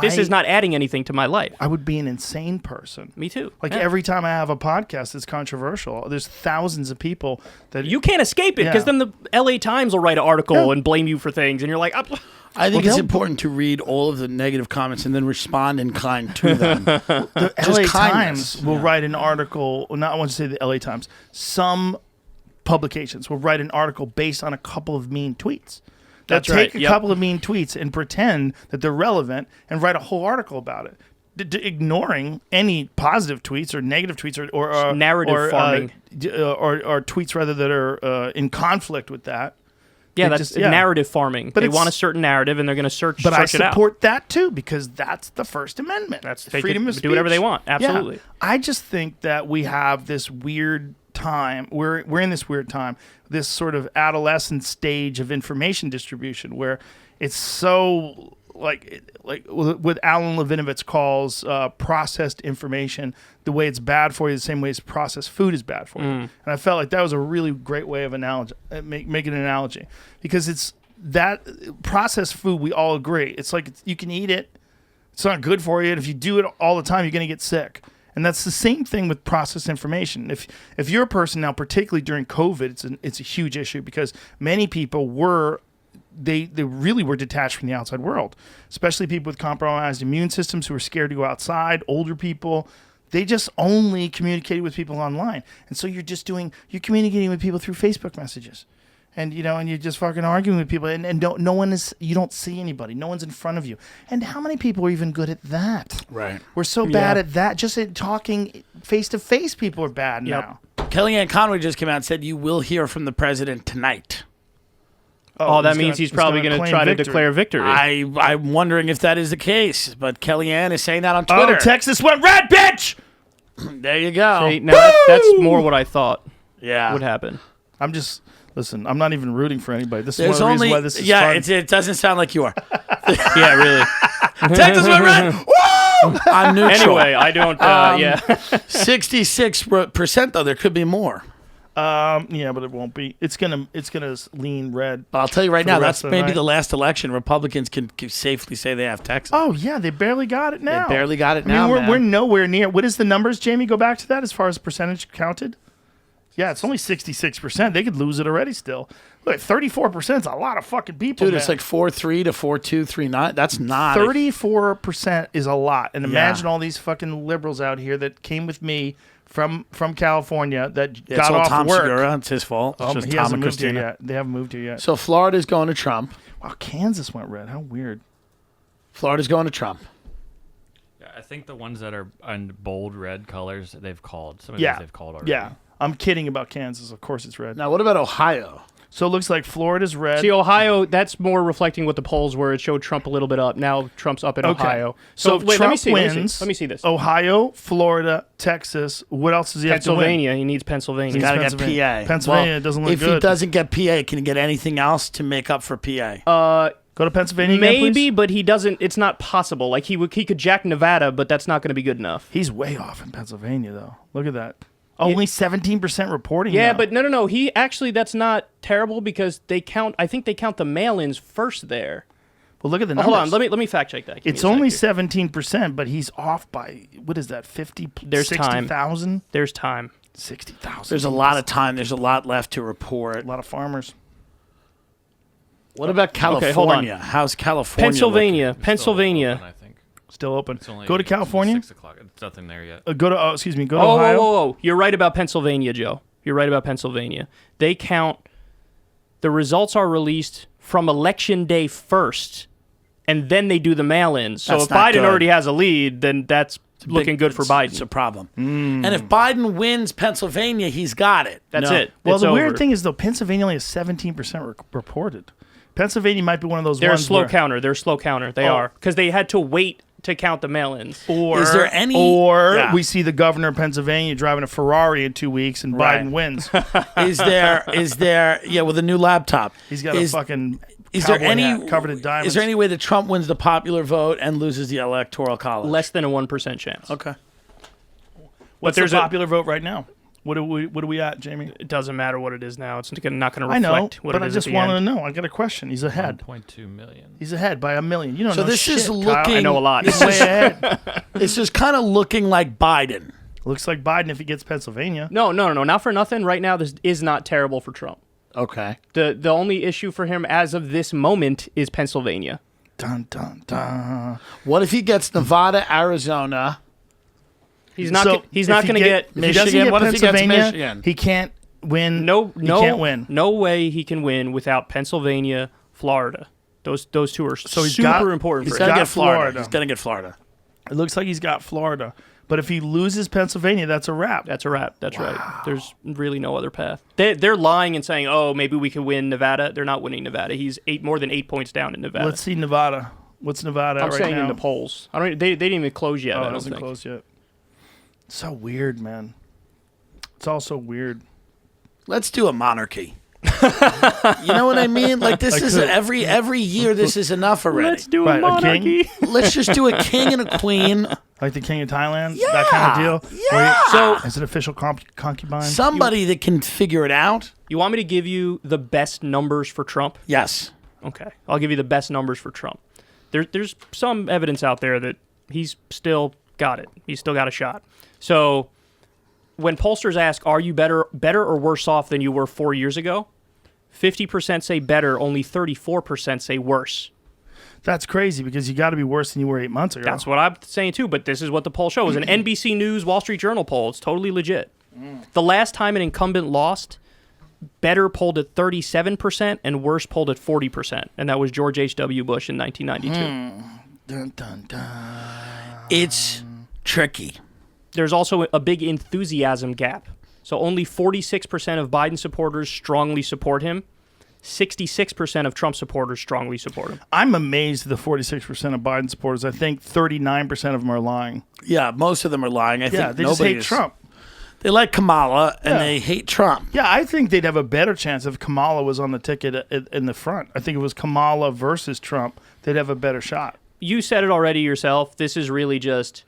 this is not adding anything to my life. I would be an insane person. Me too. Like, every time I have a podcast that's controversial, there's thousands of people that... You can't escape it, because then the LA Times will write an article and blame you for things, and you're like... I think it's important to read all of the negative comments and then respond in kind to them. The LA Times will write an article... I want to say the LA Times. Some publications will write an article based on a couple of mean tweets. That's take a couple of mean tweets and pretend that they're relevant and write a whole article about it, ignoring any positive tweets or negative tweets or narrative farming or tweets rather that are in conflict with that. Yeah, that's narrative farming. But they want a certain narrative, and they're going to search it out. But I support that too, because that's the First Amendment. That's freedom of speech. Do whatever they want. Absolutely. Yeah. I just think that we have this weird time. We're in this weird time, this sort of adolescent stage of information distribution, where it's so like what Alan Levinovitz calls processed information. The way it's bad for you, the same way as processed food is bad for you. And I felt like that was a really great way of making an analogy, because it's that processed food. We all agree. It's like you can eat it, It's not good for you. And if you do it all the time, you're going to get sick. And that's the same thing with processed information. If you're a person now, particularly during COVID, it's a huge issue because many people they really were detached from the outside world, especially people with compromised immune systems who are scared to go outside, older people. They just only communicated with people online. And so you're communicating with people through Facebook messages. And and you're just fucking arguing with people, and you don't see anybody. No one's in front of you. And how many people are even good at that? Right. We're so bad at that. Just at talking face to face, people are bad now. Kellyanne Conway just came out and said you will hear from the president tonight. Oh, that means he's probably going to try to declare victory. I'm wondering if that is the case, but Kellyanne is saying that on Twitter. Oh, Texas went red, bitch! There you go. See, now that's more what I thought would happen. Listen, I'm not even rooting for anybody. This is There's one of the reasons why this is fun. It doesn't sound like you are. Yeah, really. Texas went red. Woo! I'm neutral. Anyway, I don't. 66% though. There could be more. Yeah, but it won't be. It's gonna lean red. But I'll tell you right now, that's maybe night. the last election Republicans can safely say they have Texas. Oh yeah, they barely got it now. They barely got it I mean, now. we're nowhere near. What is the numbers, Jamie? Go back to that as far as percentage counted. Yeah, it's only 66%. They could lose it already still. Look, 34% is a lot of fucking people. Dude, man. it's like 4-3 to 4-2, 3-9. That's not 34% is a lot. And imagine all these fucking liberals out here that came with me from California that got off Tom work. Segura. It's his fault. It's just He Tom hasn't and moved here Christina. yet. They haven't moved here yet. So Florida's going to Trump. Wow, Kansas went red. How weird. Florida's going to Trump. Yeah, I think the ones that are in bold red colors, they've called. Some of Yeah. these they've called already. Yeah. I'm kidding about Kansas. Of course it's red. Now, what about Ohio? So it looks like Florida's red. See, Ohio, that's more reflecting what the polls were. It showed Trump a little bit up. Now Trump's up in Ohio. So if wait, Trump let me wins, Let me see this. Ohio, Florida, Texas. What else does he have to win? Pennsylvania. He needs Pennsylvania. He's got to get Pennsylvania. PA. Pennsylvania doesn't look if good. If he doesn't get PA, can he get anything else to make up for PA? Go to Pennsylvania again, Maybe, please? but he doesn't. It's not possible. Like he could jack Nevada, but that's not going to be good enough. He's way off in Pennsylvania, though. Look at that. Only 17% reporting. Yeah, now. but no. He actually, that's not terrible because they count. I think they count the mail-ins first there. Well, look at the numbers. Hold on, let me fact check that. It's only 17%, but he's off by what is that? 50? There's 60,000. There's time. 60,000. There's a lot of time. There's a lot left to report. A lot of farmers. What about California? Okay, hold on. How's California? Pennsylvania. looking? Pennsylvania. Open, I think. Still open. It's only, Go to California. 6 o'clock. It's nothing there yet. Go to excuse me. Go to Oh, Ohio. whoa. You're right about Pennsylvania, Joe. You're right about Pennsylvania. They count. The results are released from Election Day first, and then they do the mail-ins. So That's if not Biden good. already has a lead, then that's looking good for Biden. It's a problem. And if Biden wins Pennsylvania, he's got it. That's No. it. Well, It's the over. weird thing is though, Pennsylvania only has 17% reported. Pennsylvania might be one of those They're a ones slow where, counter. They're a slow counter. They are because they had to wait to count the mail-ins. Or Is there any- Or Yeah. we see the governor of Pennsylvania driving a Ferrari in 2 weeks and Right. Biden wins. Is there? Yeah, with a new laptop. He's got a fucking Is there cowboy any hat covered in diamonds. Is there any way that Trump wins the popular vote and loses the electoral college? Less than a 1% chance. Okay. What's there's the a- popular vote right now? What are we at, Jamie? It doesn't matter what it is now. It's not going to I know, reflect what but it I is just at the want to end. know. I got a question. He's ahead. 1.2 million. He's ahead by 1 million. You don't So know this shit, is Kyle. looking. I know a lot. He's way ahead. This is kind of looking like Biden. Looks like Biden if he gets Pennsylvania. No. Not for nothing. Right now, this is not terrible for Trump. Okay. The only issue for him as of this moment is Pennsylvania. Dun dun dun. What if he gets Nevada, Arizona? He's not. So He's if not he going to get. If he doesn't Michigan? get What if he gets Pennsylvania, Michigan? he can't win. He No, can't win. No way he can win without Pennsylvania, Florida. Those two are So he's super got- important He's for got him. to got get Florida. Florida. He's going to get Florida. It looks like he's got Florida. But if he loses Pennsylvania, that's a wrap. That's a wrap. That's right. There's really no other path. They're lying and saying, "Oh, maybe we can win Nevada." They're not winning Nevada. He's more than 8 points down in Nevada. Let's see Nevada. What's Nevada I'm at right saying now? in the polls. I don't. They didn't even close yet. Oh, I it don't hasn't think. closed yet. So weird, man. It's all so weird. Let's do a monarchy. You know what I mean? Like this is could. every year. This is enough already. Let's do Right, a a king? monarchy. Let's just do a king and a queen. Like the King of Thailand? That kind of deal? Yeah. So, is it official concubine? Somebody that can figure it out. You want me to give you the best numbers for Trump? Yes. Okay, I'll give you the best numbers for Trump. There's some evidence out there that he's still got it. He's still got a shot. So when pollsters ask, are you better or worse off than you were 4 years ago? 50% say better, only 34% say worse. That's crazy because you got to be worse than you were 8 months ago. That's what I'm saying too, but this is what the poll shows. An NBC News, Wall Street Journal poll. It's totally legit. The last time an incumbent lost, better polled at 37% and worse polled at 40%, and that was George H.W. Bush in 1992. Dun, dun, dun. It's tricky. There's also a big enthusiasm gap. So only 46% of Biden supporters strongly support him. 66% of Trump supporters strongly support him. I'm amazed at the 46% of Biden supporters. I think 39% of them are lying. Yeah, most of them are lying. I think They just hate Trump. They like Kamala and they hate Trump. Yeah, I think they'd have a better chance if Kamala was on the ticket in the front. I think if it was Kamala versus Trump, they'd have a better shot. You said it already yourself. This is really just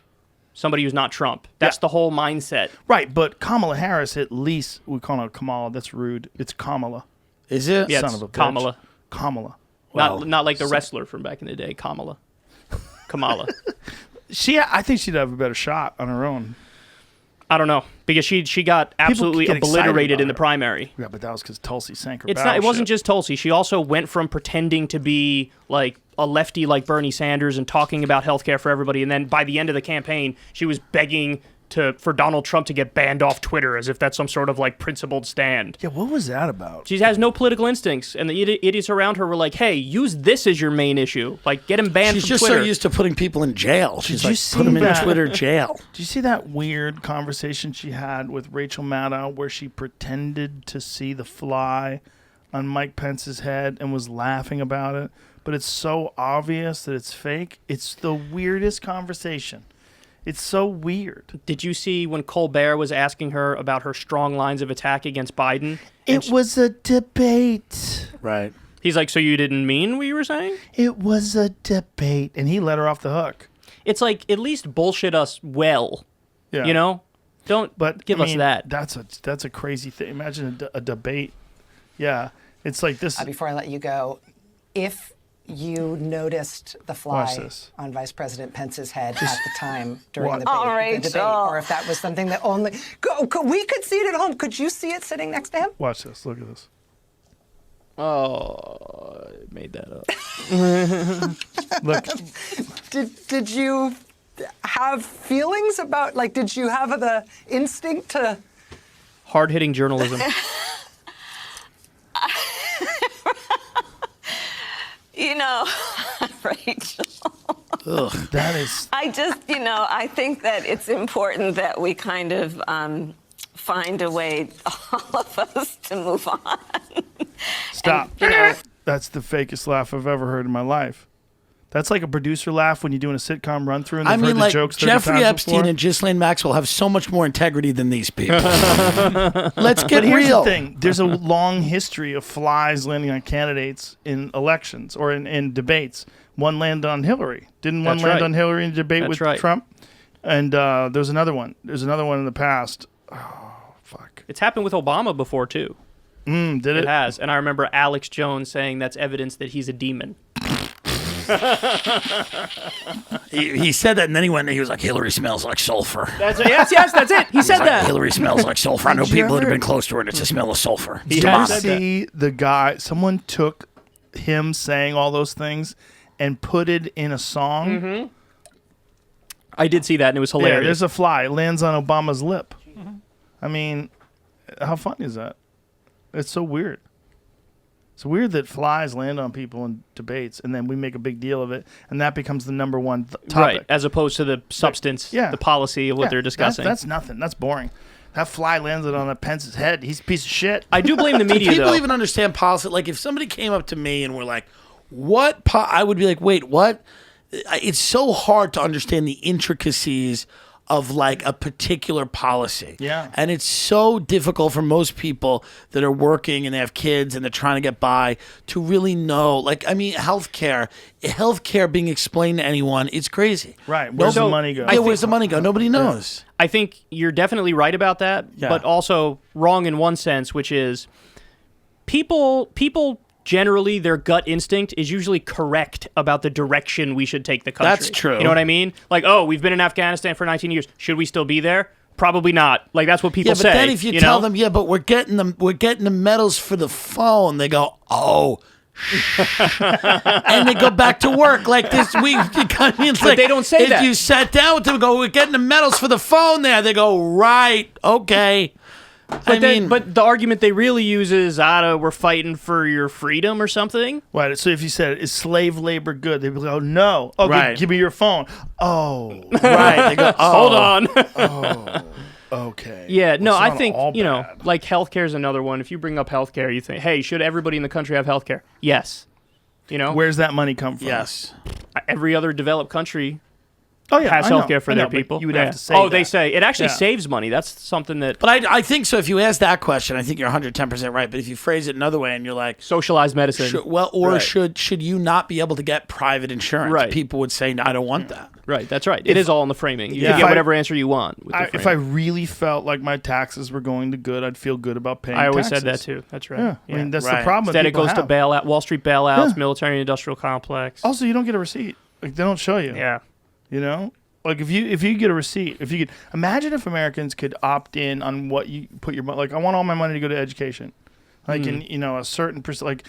somebody who's not Trump. That's the whole mindset. Right, but Kamala Harris, at least, we call her Kamala. That's rude. It's Kamala. Is it? Yeah, Son it's of a bitch. Kamala. Kamala. Well, not like the wrestler from back in the day, Kamala. Kamala. I think she'd have a better shot on her own. I don't know, because she got absolutely get excited obliterated about in the her. primary. Yeah, but that was because Tulsi sank her It wasn't battleship. just Tulsi. She also went from pretending to be like a lefty like Bernie Sanders and talking about healthcare for everybody, and then by the end of the campaign, she was begging for Donald Trump to get banned off Twitter as if that's some sort of like principled stand. Yeah, what was that about? She has no political instincts, and the idiots around her were like, "Hey, use this as your main issue. Like, get him banned She's from just Twitter." so used to putting people in jail. She's you like, see put them in that? Twitter jail. Did you see that weird conversation she had with Rachel Maddow where she pretended to see the fly on Mike Pence's head and was laughing about it? But it's so obvious that it's fake. It's the weirdest conversation. It's so weird. Did you see when Colbert was asking her about her strong lines of attack against Biden? It was a debate. Right. He's like, so you didn't mean what you were saying? It was a debate. And he let her off the hook. It's like, at least bullshit us well. Yeah. You know? Don't give us that. That's a crazy thing. Imagine a debate. Yeah. It's like this. Before I let you go, if you noticed the Watch fly this. on Vice President Pence's head at the time during the Oh, debate, or if that was something that only we could see it at home. Could you see it sitting next to him? Watch this. Look at this. Oh, I made that up. Look. Did you have feelings about, like, did you have the instinct to... Hard-hitting journalism. You know, Rachel. Ugh. That is. I just, I think that it's important that we kind of find a way, all of us, to move on. Stop. And, That's the fakest laugh I've ever heard in my life. That's like a producer laugh when you're doing a sitcom run through and they've heard the jokes 30 Jeffrey times Epstein before. and Ghislaine Maxwell have so much more integrity than these people. Let's get But here's real. the thing. There's a long history of flies landing on candidates in elections or in debates. One landed on Hillary. Didn't one That's land right. on Hillary in a debate That's with right. Trump? And there's another one. There's another one in the past. Oh, fuck. It's happened with Obama before, too. Did It it? has. And I remember Alex Jones saying that's evidence that he's a demon. He said that, and then he went. He was like, "Hillary smells like sulfur." That's it. He said Like, that. Hillary smells like sulfur. I know Did you people that have ever- been close to her, and it's a smell of sulfur. It's He demonic. has- See the guy, someone took him saying all those things and put it in a song. I did see that, and it was Yeah, hilarious. there's a fly. It lands on Obama's lip. I mean, how funny is that? It's so weird. It's weird that flies land on people in debates, and then we make a big deal of it, and that becomes the number one topic. Right, as opposed to the substance, Yeah. the policy of what Yeah, they're discussing. That's nothing. That's boring. That fly landed on a Pence's head. He's a piece of shit. I do blame the Do media, people though. even understand policy? Like, if somebody came up to me and were like, "What?" I would be like, "Wait, what?" It's so hard to understand the intricacies of like a particular policy. Yeah. And it's so difficult for most people that are working and they have kids and they're trying to get by to really know. Like, I mean, healthcare being explained to anyone, it's crazy. Right. Where's the So, money go? Yeah, where's the money go? Nobody knows. I think you're definitely right about that, Yeah. but also wrong in one sense, which is people generally their gut instinct is usually correct about the direction we should take the country. That's true. You know what I mean? Like, oh, we've been in Afghanistan for 19 years. Should we still be there? Probably not. Like, that's what people say. Yeah, but then if you tell them, yeah, but we're getting the medals for the phone, they go, oh. And they go back to work like this week. I mean, but they don't say if that. If you sat down with them and go, we're getting the medals for the phone there, they go, right, okay. But the argument they really use is, we're fighting for your freedom or something. Right. So if you said, is slave labor good? They'd be like, oh, no. Oh, right. Give me your phone. Oh. Right. They go, oh. Hold on. Oh. Okay. Yeah, no, Well, I it's think, not all bad. like healthcare is another one. If you bring up healthcare, you think, hey, should everybody in the country have healthcare? Yes. Where's that money come from? Yes. Every other developed country I has know, healthcare for I their know, but people. You would have to say Oh, that. they say. It actually Yeah. saves money. That's something that... But I think so. If you ask that question, I think you're 110% right. But if you phrase it another way and you're like... Socialized medicine. Should you not be able to get private insurance? Right. People would say, no, I don't want that. Right, that's right. It is all in the framing. You Yeah. can get whatever answer you want with the If I framing. really felt like my taxes were going to good, I'd feel good about paying I always taxes. said that too. That's right. Yeah. I mean, that's the Right. problem. Instead, it people goes to have. bailout, Wall Street bailouts, Yeah. military-industrial complex. Also, you don't get a receipt. Like, they don't show you. Yeah. You know? Like, if you get a receipt, if you could imagine if Americans could opt in on what you put your money. Like, I want all my money to go to education. Like, in a certain percent.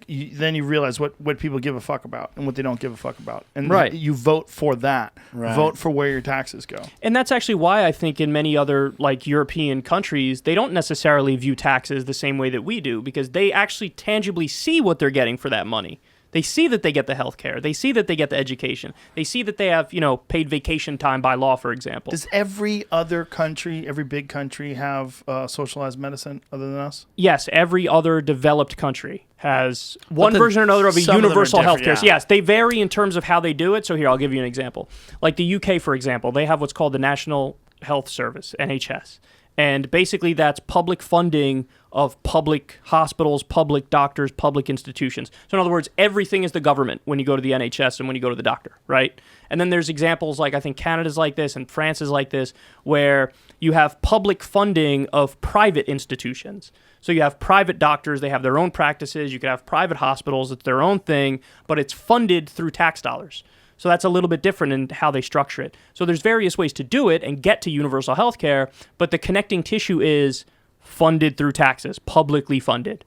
Then you realize what people give a fuck about and what they don't give a fuck about, and Right. you vote for that. Right. Vote for where your taxes go. And that's actually why I think in many other like European countries, they don't necessarily view taxes the same way that we do, because they actually tangibly see what they're getting for that money. They see that they get the health care. They see that they get the education. They see that they have, paid vacation time by law, for example. Does every other country, every big country, have socialized medicine other than us? Yes, every other developed country has one then version or another of a some of them are universal health different, care. yeah. Yes, they vary in terms of how they do it. So here, I'll give you an example. Like the UK, for example, they have what's called the National Health Service, NHS. And basically that's public funding of public hospitals, public doctors, public institutions. So in other words, everything is the government when you go to the NHS and when you go to the doctor, right? And then there's examples like I think Canada's like this and France is like this, where you have public funding of private institutions. So you have private doctors, they have their own practices, you could have private hospitals, it's their own thing, but it's funded through tax dollars. So that's a little bit different in how they structure it. So there's various ways to do it and get to universal health care, but the connecting tissue is funded through taxes, publicly funded.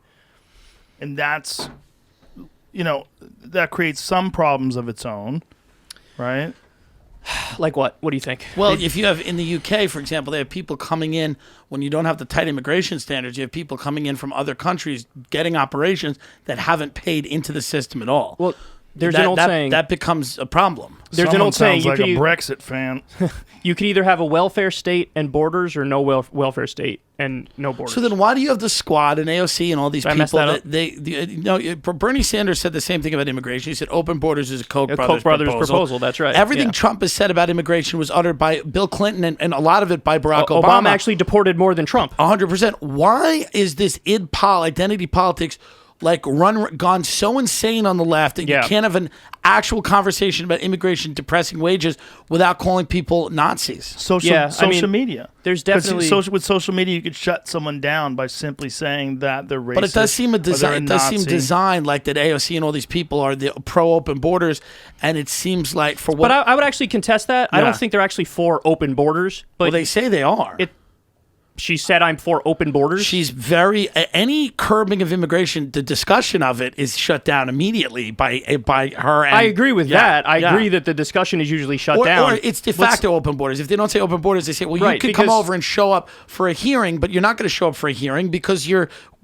And that's, that creates some problems of its own, right? Like what? What do you think? Well, if you have in the UK, for example, they have people coming in when you don't have the tight immigration standards. You have people coming in from other countries getting operations that haven't paid into the system at all. Well, there's an old saying. That becomes a problem. There's an Someone old saying. sounds like a Brexit fan. You could either have a welfare state and borders or no welfare state and no borders. So then why do you have the Squad and AOC and all these Did I mess people that up? Bernie Sanders said the same thing about immigration. He said open borders is a Koch Koch brothers proposal. That's right. Everything Yeah. Trump has said about immigration was uttered by Bill Clinton and a lot of it by Barack Obama actually deported more than Trump. 100%. Why is this identity politics gone so insane on the left that Yeah. you can't have an actual conversation about immigration depressing wages without calling people Nazis? Social media. There's 'Cause definitely with social media, you could shut someone down by simply saying that they're racist. But it does seem or they're Nazi. designed like that. AOC and all these people are the pro open borders, and it seems like for what But I would actually contest that. I Yeah. don't think they're actually for open borders. But well, they say they are. she said I'm for open borders. She's any curbing of immigration. The discussion of it is shut down immediately by her. And, I agree with Yeah, that. I yeah. agree that the discussion is usually shut down. Or it's de facto open borders. If they don't say open borders, they say, well, you Right, could come because- over and show up for a hearing, but you're not going to show up for a hearing because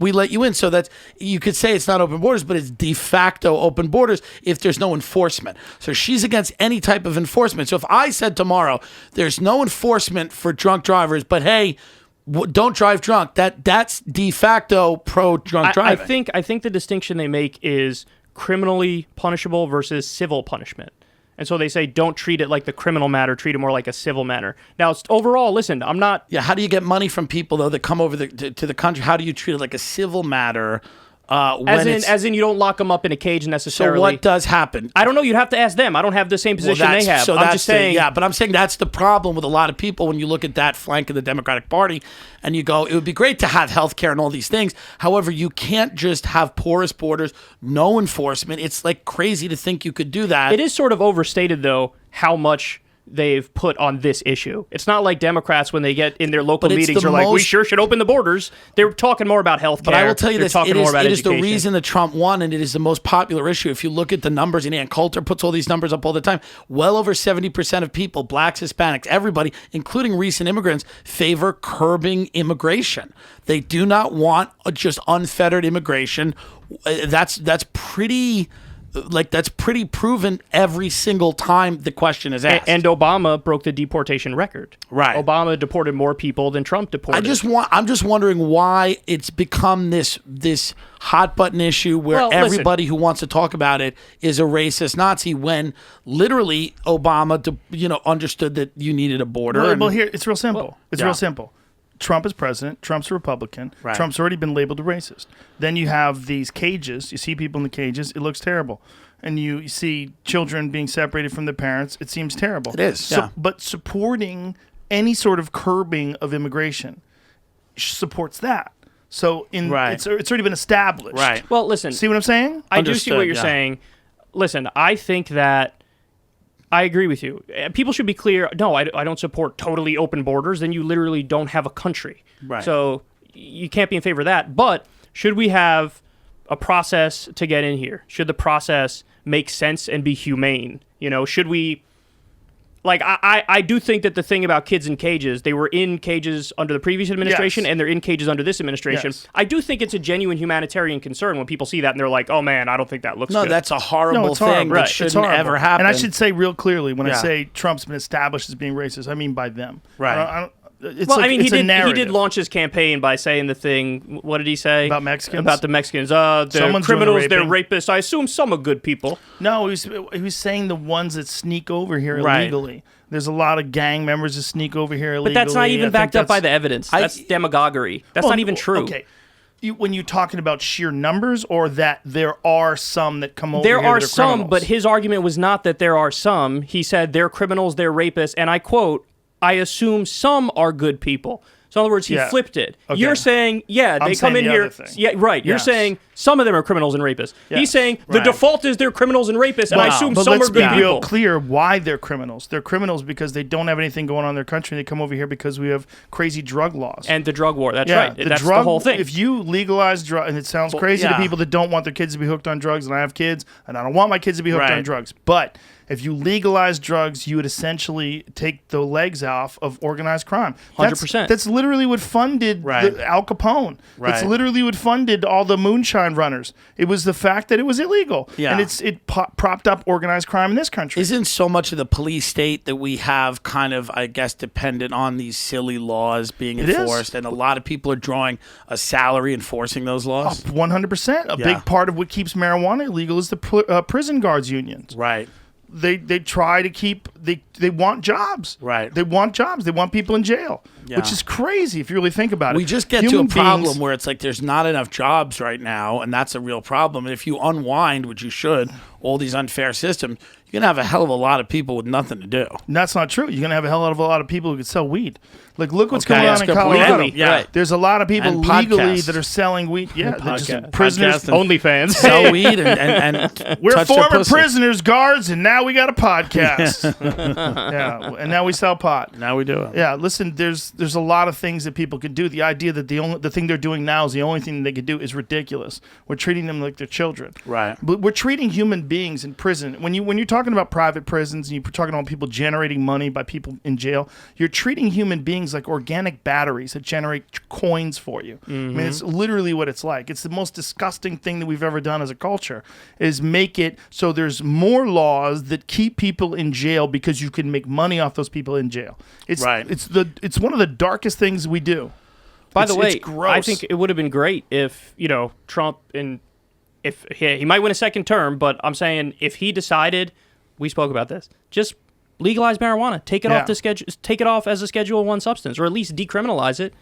we let you in. So that you could say it's not open borders, but it's de facto open borders if there's no enforcement. So she's against any type of enforcement. So if I said tomorrow, there's no enforcement for drunk drivers, but hey, don't drive drunk. That's de facto pro drunk driving. I think the distinction they make is criminally punishable versus civil punishment. And so they say don't treat it like the criminal matter, treat it more like a civil matter. Now, overall, listen, I'm not... Yeah, how do you get money from people, though, that come over to the country? How do you treat it like a civil matter As in, you don't lock them up in a cage So necessarily. what does happen? I don't know. You'd have to ask them. I don't have the same position they have. I'm just saying. Yeah, but I'm saying that's the problem with a lot of people when you look at that flank of the Democratic Party and you go, it would be great to have health care and all these things. However, you can't just have porous borders, no enforcement. It's like crazy to think you could do that. It is sort of overstated, though, how much they've put on this issue. It's not like Democrats when they get in their local meetings are like, we sure should open the borders. They're talking more about health care. But I will tell you They're this, talking more about it is the education. reason that Trump won, and it is the most popular issue. If you look at the numbers, and Ann Coulter puts all these numbers up all the time, well over 70% of people, blacks, Hispanics, everybody, including recent immigrants, favor curbing immigration. They do not want just unfettered immigration. That's pretty proven every single time the question is asked. And Obama broke the deportation record. Right. Obama deported more people than Trump deported. I'm just wondering why it's become this hot button issue where everybody who wants to talk about it is a racist Nazi when literally Obama understood that you needed a border. Well, here it's real simple. Real simple. Trump is president. Trump's a Republican. Right. Trump's already been labeled a racist. Then you have these cages. You see people in the cages. It looks terrible. And you see children being separated from their parents. It seems terrible. It is. Yeah. But supporting any sort of curbing of immigration supports that. So it's already been established. Right. Well, listen. See what I'm saying? I do see what you're saying. Listen, I think that I agree with you. People should be clear. No, I don't support totally open borders. Then you literally don't have a country. Right. So you can't be in favor of that. But should we have a process to get in here? Should the process make sense and be humane? Should we... Like, I do think that the thing about kids in cages, they were in cages under the previous administration, and they're in cages under this administration. Yes. I do think it's a genuine humanitarian concern when people see that and they're like, oh, man, I don't think that looks good. No, that's a horrible thing horrible. that shouldn't ever happen. And I should say real clearly, when I say Trump's been established as being racist, I mean by them. Right. He did launch his campaign by saying the thing. What did he say about Mexicans? About the Mexicans. They're criminals. They're rapists. I assume some are good people. No, he was saying the ones that sneak over here illegally. There's a lot of gang members that sneak over here illegally. But that's not even backed up by the evidence. That's demagoguery. That's not even true. Okay. When you're talking about sheer numbers, or that there are some that come over there here are that are some, criminals? but his argument was not that there are some. He said they're criminals, they're rapists, and I quote, I assume some are good people. So in other words, he flipped it. Okay. You're saying, they come in here. Yeah, right. You're saying some of them are criminals and rapists. Yes. He's saying the default is they're criminals and rapists, and I assume some are good people. Let's be real clear why they're criminals. They're criminals because they don't have anything going on in their country. They come over here because we have crazy drug laws. And the drug war. That's right. That's the whole thing. If you legalize drugs, and it sounds crazy to people that don't want their kids to be hooked on drugs, and I have kids, and I don't want my kids to be hooked on drugs, but if you legalize drugs, you would essentially take the legs off of organized crime. 100%. That's literally what funded Al Capone. That's literally what funded all the moonshine runners. It was the fact that it was illegal. Yeah. And it propped up organized crime in this country. Isn't so much of the police state that we have kind of, I guess, dependent on these silly laws being enforced? And a lot of people are drawing a salary enforcing those laws? 100%. A big part of what keeps marijuana illegal is the prison guards unions. Right. They try to keep they want jobs. Right. They want jobs. They want people in jail. Yeah. Which is crazy if you really think about it. We just get to a problem where it's like there's not enough jobs right now, and that's a real problem. And if you unwind, which you should, all these unfair systems, you're going to have a hell of a lot of people with nothing to do. And that's not true. You're going to have a hell of a lot of people who can sell weed. Like, look what's going on in Colorado. Yeah. There's a lot of people And legally podcasts. that are selling weed. Yeah, they're just Podcast. prisoners. Podcast and OnlyFans. Sell weed and We're touch their former pussy. prisoners, guards, and now we got a podcast. Yeah, and now we sell pot. Now we do it. Yeah, listen, there's a lot of things that people can do. The idea that the thing they're doing now is the only thing they can do is ridiculous. We're treating them like they're children. Right. But we're treating human beings in prison. When you're talking about private prisons and you're talking about people generating money by people in jail, you're treating human beings like organic batteries that generate coins for you. I mean, it's literally what it's like. It's the most disgusting thing that we've ever done as a culture, is make it so there's more laws that keep people in jail because you can make money off those people in jail. It's one of the darkest things we do. By the way, it's gross. I think it would have been great if, Trump, and if he might win a second term, but I'm saying if he decided, we spoke about this, just legalize marijuana, take it off the schedule, take it off as a Schedule I substance, or at least decriminalize it.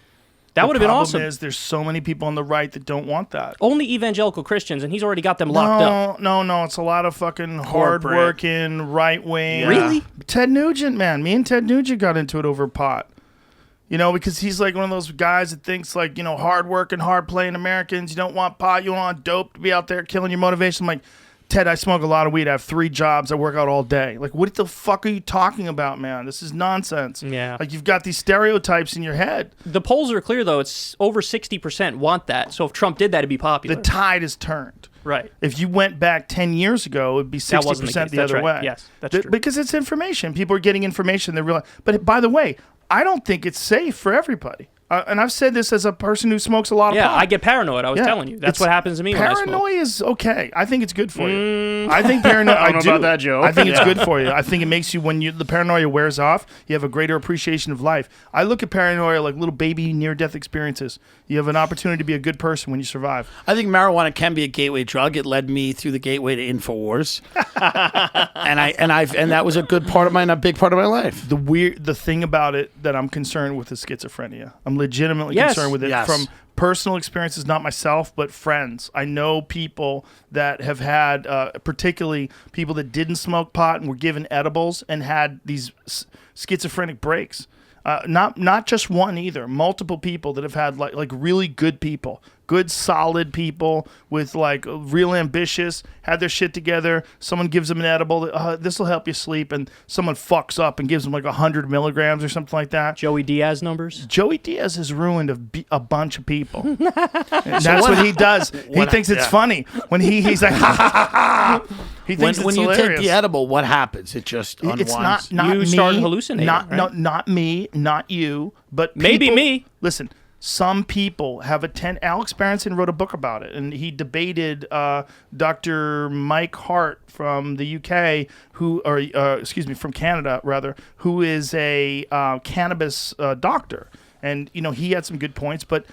That would have been awesome. The problem is there's so many people on the right that don't want that. Only evangelical Christians, and he's already got them locked up. No. It's a lot of fucking hard-working, right-wing. Yeah. Really? Ted Nugent, man. Me and Ted Nugent got into it over pot. You know, because he's like one of those guys that thinks like, you know, hard-working, hard-playing Americans. You don't want pot. You don't want dope to be out there killing your motivation. I'm like, Ted, I smoke a lot of weed. I have 3 jobs. I work out all day. Like, what the fuck are you talking about, man? This is nonsense. Yeah. Like, you've got these stereotypes in your head. The polls are clear, though. It's over 60% want that. So if Trump did that, it'd be popular. The tide has turned. Right. If you went back 10 years ago, it'd be 60% the other way. Yes, that's true. Because it's information. People are getting information. They realize. But by the way, I don't think it's safe for everybody. And I've said this as a person who smokes a lot of pot. Yeah, I get paranoid. I was telling you. That's what happens to me when I smoke. Paranoia is okay. I think it's good for you. I think paranoia. I don't know about that, Joe. I think it's good for you. I think it makes you, when the paranoia wears off, you have a greater appreciation of life. I look at paranoia like little baby near-death experiences. You have an opportunity to be a good person when you survive. I think marijuana can be a gateway drug. It led me through the gateway to Infowars, and that was a good part of a big part of my life. The thing about it that I'm concerned with is schizophrenia. I'm legitimately concerned with it from personal experiences, not myself, but friends. I know people that have had, particularly people that didn't smoke pot and were given edibles and had these schizophrenic breaks. Not just one either. Multiple people that have had like really good people, good solid people with like real ambitious, had their shit together. Someone gives them an edible. This will help you sleep, and someone fucks up and gives them like 100 milligrams or something like that. Joey Diaz numbers. Joey Diaz has ruined a bunch of people. That's what he does. He thinks it's funny when he's like, ha ha ha ha. He thinks when you hilarious. take the edible, what happens? It just unwinds. It's not you me, start hallucinating. Not me, not you, but maybe people, me. Listen, some people have Alex Berenson wrote a book about it, and he debated Dr. Mike Hart from the UK, from Canada rather, who is a cannabis doctor, and he had some good points, but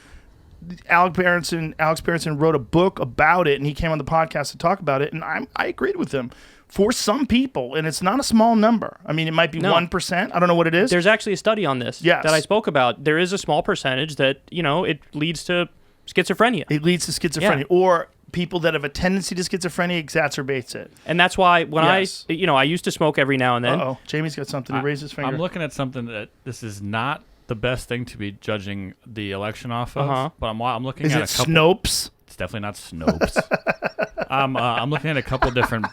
Alex Berenson wrote a book about it, and he came on the podcast to talk about it, and I agreed with him. For some people, and it's not a small number. I mean, it might be 1%. I don't know what it is. There's actually a study on this that I spoke about. There is a small percentage that, it leads to schizophrenia. It leads to schizophrenia. Yeah. Or people that have a tendency to schizophrenia exacerbates it. And that's why when I used to smoke every now and then. Uh-oh. Jamie's got something to raise his finger. I'm looking at something that this is not the best thing to be judging the election off of, but I'm looking at a couple. Snopes? It's definitely not Snopes. I'm looking at a couple different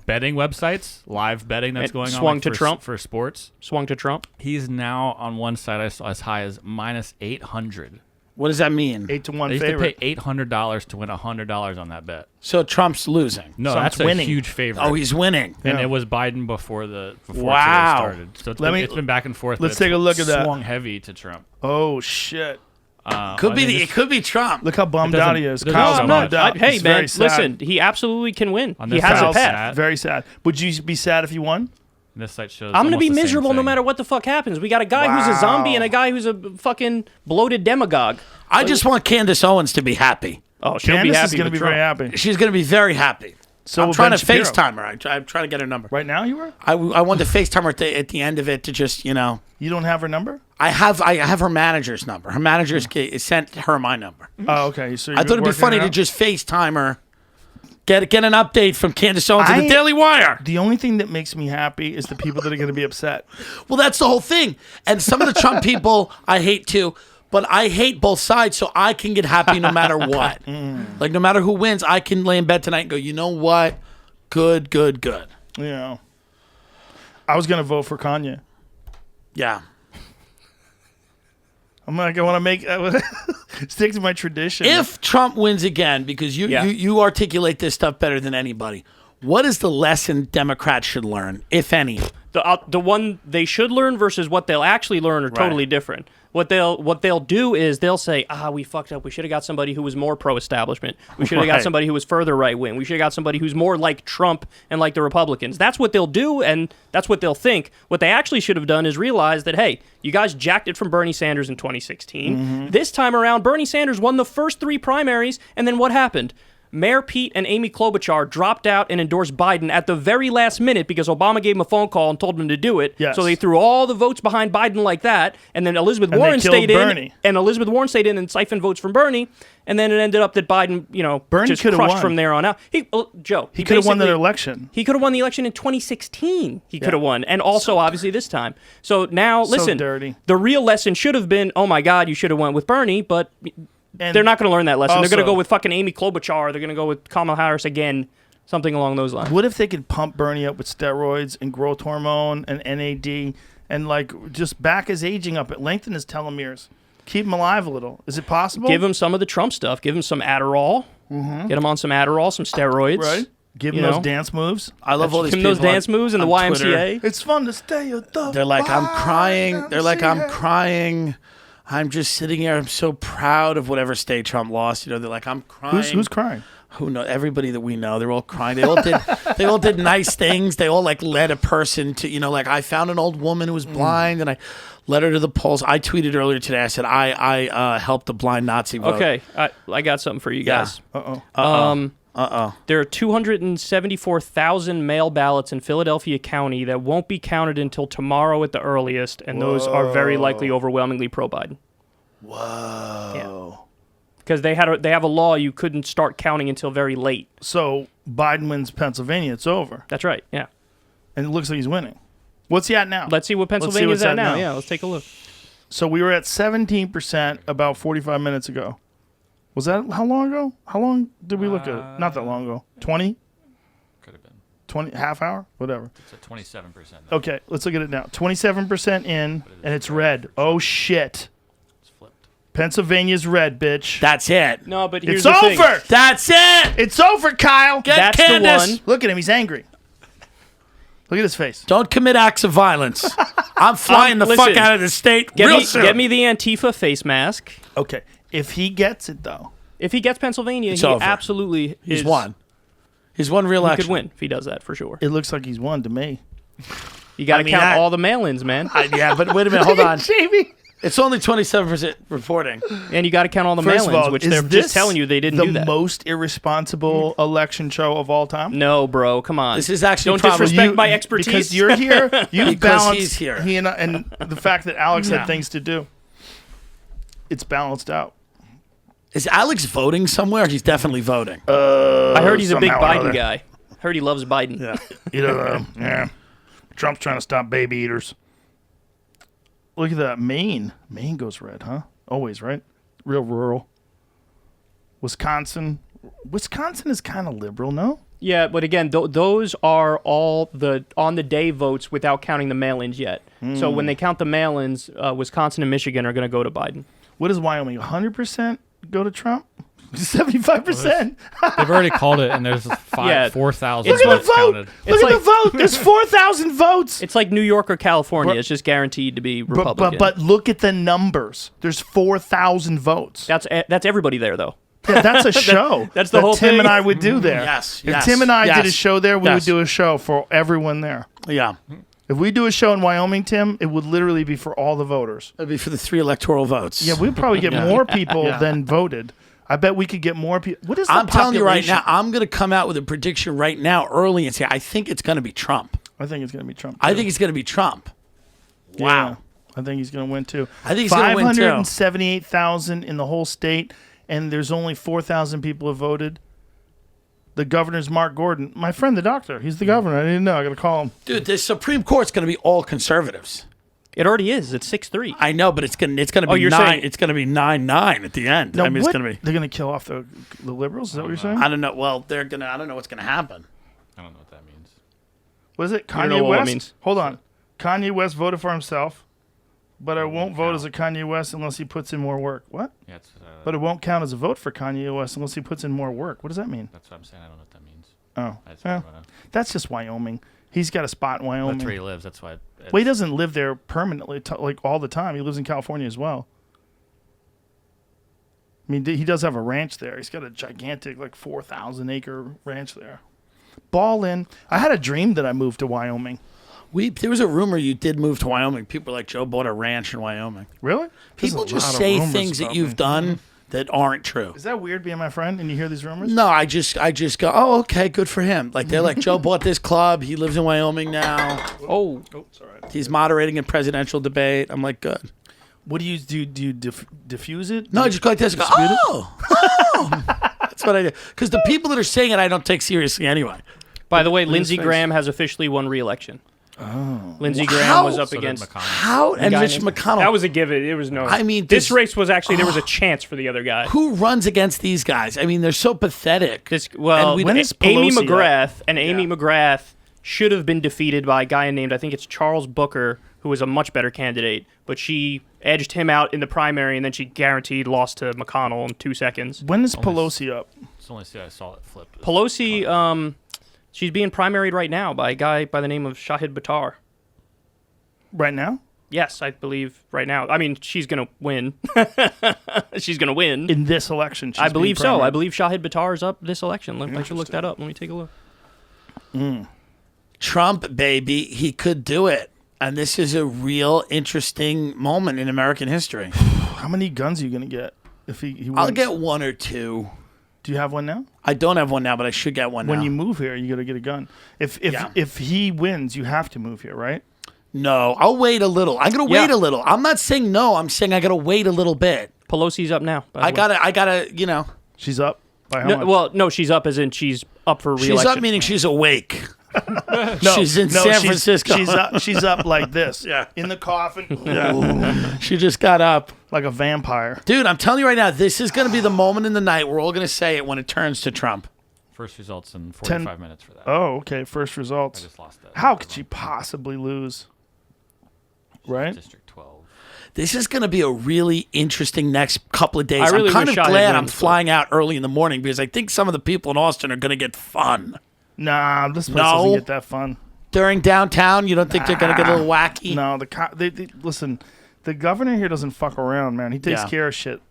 betting websites, live betting that's going on to Trump for sports. Swung to Trump. He's now on one side I saw as high as minus 800. What does that mean? 8-1 favorite. They used to pay $800 to win $100 on that bet. So Trump's losing. No, that's winning. A huge favorite. Oh, he's winning. And it was Biden before it started. So it's been back and forth. Let's take a look at that. Swung heavy to Trump. Oh shit. It could be Trump. Look how bummed out he is. Kyle's bummed out. Hey, man, listen, he absolutely can win. He has a path. Very sad. Would you be sad if he won? This site shows I'm going to be miserable no matter what the fuck happens. We got a guy who's a zombie and a guy who's a fucking bloated demagogue. I just want Candace Owens to be happy. Oh, she'll be happy. Is going to be very happy. She's going to be very happy. So I'm trying to FaceTime her. I'm trying to get her number. Right now you were? I wanted to FaceTime her at the end of it to just, You don't have her number? I have her manager's number. Her manager sent her my number. Oh, okay. So I thought it'd be funny to just FaceTime her, get an update from Candace Owens at the Daily Wire. The only thing that makes me happy is the people that are going to be upset. Well, that's the whole thing. And some of the Trump people I hate too. But I hate both sides, so I can get happy no matter what. Like, no matter who wins, I can lay in bed tonight and go, you know what? Good. Yeah. I was going to vote for Kanye. Yeah. I'm like, I want to make stick to my tradition. If Trump wins again, because you articulate this stuff better than anybody, what is the lesson Democrats should learn, if any? The one they should learn versus what they'll actually learn are totally different. What they'll do is they'll say, we fucked up. We should have got somebody who was more pro-establishment. We should have got somebody who was further right-wing. We should have got somebody who's more like Trump and like the Republicans. That's what they'll do, and that's what they'll think. What they actually should have done is realize that, hey, you guys jacked it from Bernie Sanders in 2016. This time around, Bernie Sanders won the first 3 primaries, and then what happened? Mayor Pete and Amy Klobuchar dropped out and endorsed Biden at the very last minute because Obama gave him a phone call and told him to do it. Yes. So they threw all the votes behind Biden like that, and then Elizabeth Warren stayed in, and siphoned votes from Bernie, and then it ended up that Biden, Bernie just could've crushed won. from there on out. He could have won that election. He could have won the election in 2016. He could have won, and also obviously this time. So now, listen, dirty. the real lesson should have been, oh my God, you should have went with Bernie, but And they're not going to learn that lesson. They're going to also- go with fucking Amy Klobuchar. They're going to go with Kamala Harris again, something along those lines. What if they could pump Bernie up with steroids and growth hormone and NAD and just back his aging up, lengthen his telomeres, keep him alive a little? Is it possible? Give him some of the Trump stuff. Give him some Adderall. Get him on some Adderall, some steroids. Right. Give him those dance moves. I love all these Give him people those dance moves in the on YMCA. Twitter. It's fun to stay at the They're like, I'm crying. They're like, I'm YMCA. crying. I'm just sitting here. I'm so proud of whatever state Trump lost. They're like, I'm crying. Who's crying? Who knows? Everybody that we know, they're all crying. They all did nice things. They all led a person to, I found an old woman who was blind and I led her to the polls. I tweeted earlier today. I said I helped the blind Nazi vote. Okay, I got something for you guys. Uh-oh. There are 274,000 mail ballots in Philadelphia County that won't be counted until tomorrow at the earliest, and those are very likely overwhelmingly pro-Biden. Whoa. Yeah. Because they have a law you couldn't start counting until very late. So Biden wins Pennsylvania. It's over. That's right. Yeah. And it looks like he's winning. What's he at now? Let's see what Pennsylvania's what's at at now. now. Yeah, let's take a look. So we were at 17% about 45 minutes ago. Was that how long ago? How long did we look at it? Not that long ago. 20? Could have been. 20, half hour? Whatever. It's at 27%. Okay, let's look at it now. 27% in, and it's red. Oh, shit. It's flipped. Pennsylvania's red, bitch. That's it. No, but here's It's the thing. over. That's it. It's over, Kyle. Get That's Candace. the one. Look at him. He's angry. Look at his face. Don't commit acts of violence. I'm flying the fuck listen, out of the state real soon. Get me the Antifa face mask. Okay, if he gets it, though. If he gets Pennsylvania, It's he over. absolutely He's is, won. He's won He re-election. could win if he does that for sure. It looks like he's won to me. You got to I mean, count that- all the mail-ins, man, Yeah, but wait a minute. Hold on. Jamie. It's only 27% reporting. and you got to count all the First of mail-ins, all, which is they're this just telling you they didn't the do that. most irresponsible election show of all time? No, bro, come on. This is actually don't probably- disrespect You- my expertise. Because you're here. You've Because balanced he's here. He and the fact that Alex Yeah. had things to do. It's balanced out. Is Alex voting somewhere? He's definitely voting. I heard he's a big somehow or Biden other. guy. Heard he loves Biden. Yeah. Yeah. Trump's trying to stop baby eaters. Look at that. Maine. Maine goes red, huh? Always, right? Real rural. Wisconsin. Wisconsin is kind of liberal, no? Yeah, but again, those are all the on-the-day votes without counting the mail-ins yet. So when they count the mail-ins, Wisconsin and Michigan are going to go to Biden. What is Wyoming? 100% go to Trump? 75%? They've already called it, and there's Yeah. 4,000 Look at the votes vote. counted. Look at the vote. There's 4,000 votes. It's like New York or California. But- It's just guaranteed to be Republican. But look at the numbers. There's 4,000 votes. that's everybody there, though. Yeah, that's a show. That's the that whole Tim thing. and I would do there. Yes, If yes, Tim and I yes, did a show there, we would yes. do a show for everyone there. Yeah. If we do a show in Wyoming, Tim, it would literally be for all the voters. That'd be for the 3 electoral votes. Yeah, we'd probably get more people than voted. I bet we could get more people. What is the I'm telling you right population? now, I'm going to come out with a prediction right now early and say I think it's going to be Trump. I think it's going to be Trump. I too. think it's going to be Trump. Yeah. Wow. I think he's going to win too. I think he's gonna win, too. 578,000 in the whole state, and there's only 4,000 people who voted. The governor's Mark Gordon, my friend, the doctor. He's the governor. I didn't know. I got to call him. Dude, the Supreme Court's going to be all conservatives. It already is. It's 6-3. I know, but it's going to be you're 9. saying- It's going to be 9-9 at the end. No, I mean, it's what? going to be. They're going to kill off the liberals. Is that what you're saying? I don't know. Well, they're going to. I don't know what's going to happen. I don't know what that means. What is it? don't Kanye know what that West. means. Hold on. Kanye West voted for himself, but I won't vote as a Kanye West unless he puts in more work. What? Yeah, it's, But it won't count as a vote for Kanye West unless he puts in more work. What does that mean? that's what I'm saying. I don't know what that means. Oh, I just yeah. wanna- That's just Wyoming. He's got a spot in Wyoming. That's where he lives. That's why. Well, he doesn't live there permanently, like all the time. He lives in California as well. I mean, he does have a ranch there. He's got a gigantic, like 4,000 acre ranch there. Ball in. I had a dream that I moved to Wyoming. There was a rumor you did move to Wyoming. People were like, Joe bought a ranch in Wyoming. Really? There's People a just lot of say rumors things that about you've me. done that aren't true. Is that weird being my friend and you hear these rumors? No, I just go, oh, okay, good for him. Like, they're like, Joe bought this club. He lives in Wyoming now. Oh, sorry. He's moderating a presidential debate. I'm like, good. What do you do? Do you diffuse it? No, I just go like this. And go, oh. That's what I do. Because the people that are saying it, I don't take seriously anyway. by the way, Lindsey Graham has officially won re-election. Oh. Lindsey Graham was up So did against McConnell. How? And Mitch McConnell. That was a given. It was no. I mean, this race was actually there was a chance for the other guy. Who runs against these guys? I mean, they're so pathetic. When is Amy Pelosi McGrath and Amy McGrath should have been defeated by a guy named, I think it's Charles Booker, who was a much better candidate, but she edged him out in the primary, and then she guaranteed lost to McConnell in 2 seconds. When is Pelosi up? It's only I saw it flipped. Pelosi, she's being primaried right now by a guy by the name of Shahid Buttar. Right now? Yes, I believe right now. I mean, she's going to win. She's going to win. In this election, she's I believe being so. I primaried. believe Shahid Buttar is up this election. I should look that up. Let me take a look. Trump, baby, he could do it. And this is a real interesting moment in American history. How many guns are you going to get if he wins? I'll get one or two. Do you have one now? I don't have one now, but I should get one When now. you move here, you got to get a gun. If he wins, you have to move here, right? No, I'll wait a little. I'm going to wait a little. I'm not saying no. I'm saying I got to wait a little bit. Pelosi's up now. I gotta, you know. She's up by how much? No, she's up as in she's up for re-election. She's up meaning she's awake. She's in San Francisco. She's up like this. Yeah. In the coffin. Yeah. She just got up. Like a vampire. Dude, I'm telling you right now, this is going to be the moment in the night we're all going to say it when it turns to Trump. First results in 45 minutes for that. Oh, okay. First results. I just lost that. How could she possibly lose? Right? District 12. This is going to be a really interesting next couple of days. I really I'm kind of wish I had glad won, I'm flying out early in the morning because I think some of the people in Austin are going to get fun. Nah, this place doesn't get that fun. During downtown, you don't think they're going to get a little wacky? No, listen, the governor here doesn't fuck around, man. He takes care of shit.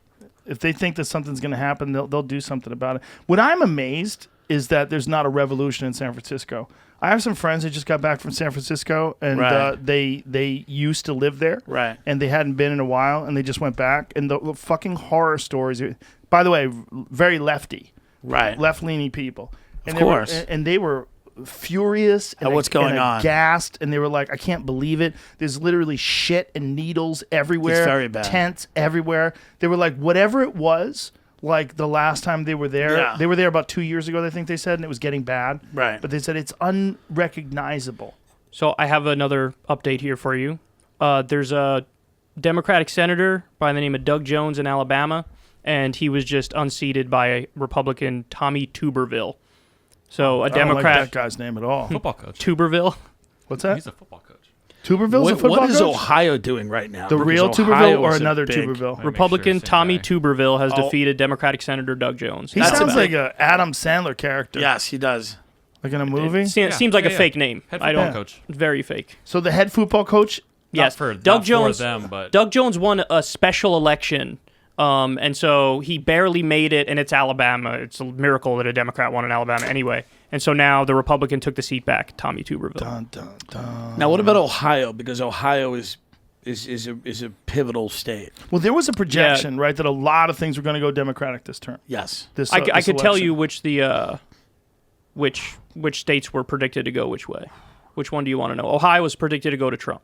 If they think that something's going to happen, they'll do something about it. What I'm amazed is that there's not a revolution in San Francisco. I have some friends that just got back from San Francisco, and they used to live there, right? And they hadn't been in a while, and they just went back. And the fucking horror stories. By the way, very lefty, right? Left-leaning people, of course. And they were furious and what's going on, aghast, and they were like, I can't believe it. There's literally shit and needles everywhere. It's very bad. Tents everywhere. They were like, whatever it was, like the last time they were there, they were there about 2 years ago, I think they said, and it was getting bad. Right. But they said it's unrecognizable. So I have another update here for you. There's a Democratic senator by the name of Doug Jones in Alabama, and he was just unseated by Republican Tommy Tuberville. So a Democrat. I don't like that guy's name at all. Football coach. Tuberville. What's that? He's a football coach. Tuberville's a football What is coach? Ohio doing right now? The real Because Tuberville Ohio or is a another big- Tuberville? Republican Tommy guy. Tuberville has defeated Democratic Senator Doug Jones. He sounds like a Adam Sandler character. Yes, he does. Like in a movie? Seems like a fake name. Head I football don't. coach. Very fake. So the head football coach? Yes, Not Doug for Jones. them, but Doug Jones won a special election, and so he barely made it. And it's Alabama. It's a miracle that a Democrat won in Alabama anyway. And so now the Republican took the seat back, Tommy Tuberville. Dun, dun, dun. Now, what about Ohio? Because Ohio is a pivotal state. Well, there was a projection, right, that a lot of things were going to go Democratic this term. Yes. I This could tell election. you which the which states were predicted to go which way. Which one do you want to know? Ohio was predicted to go to Trump.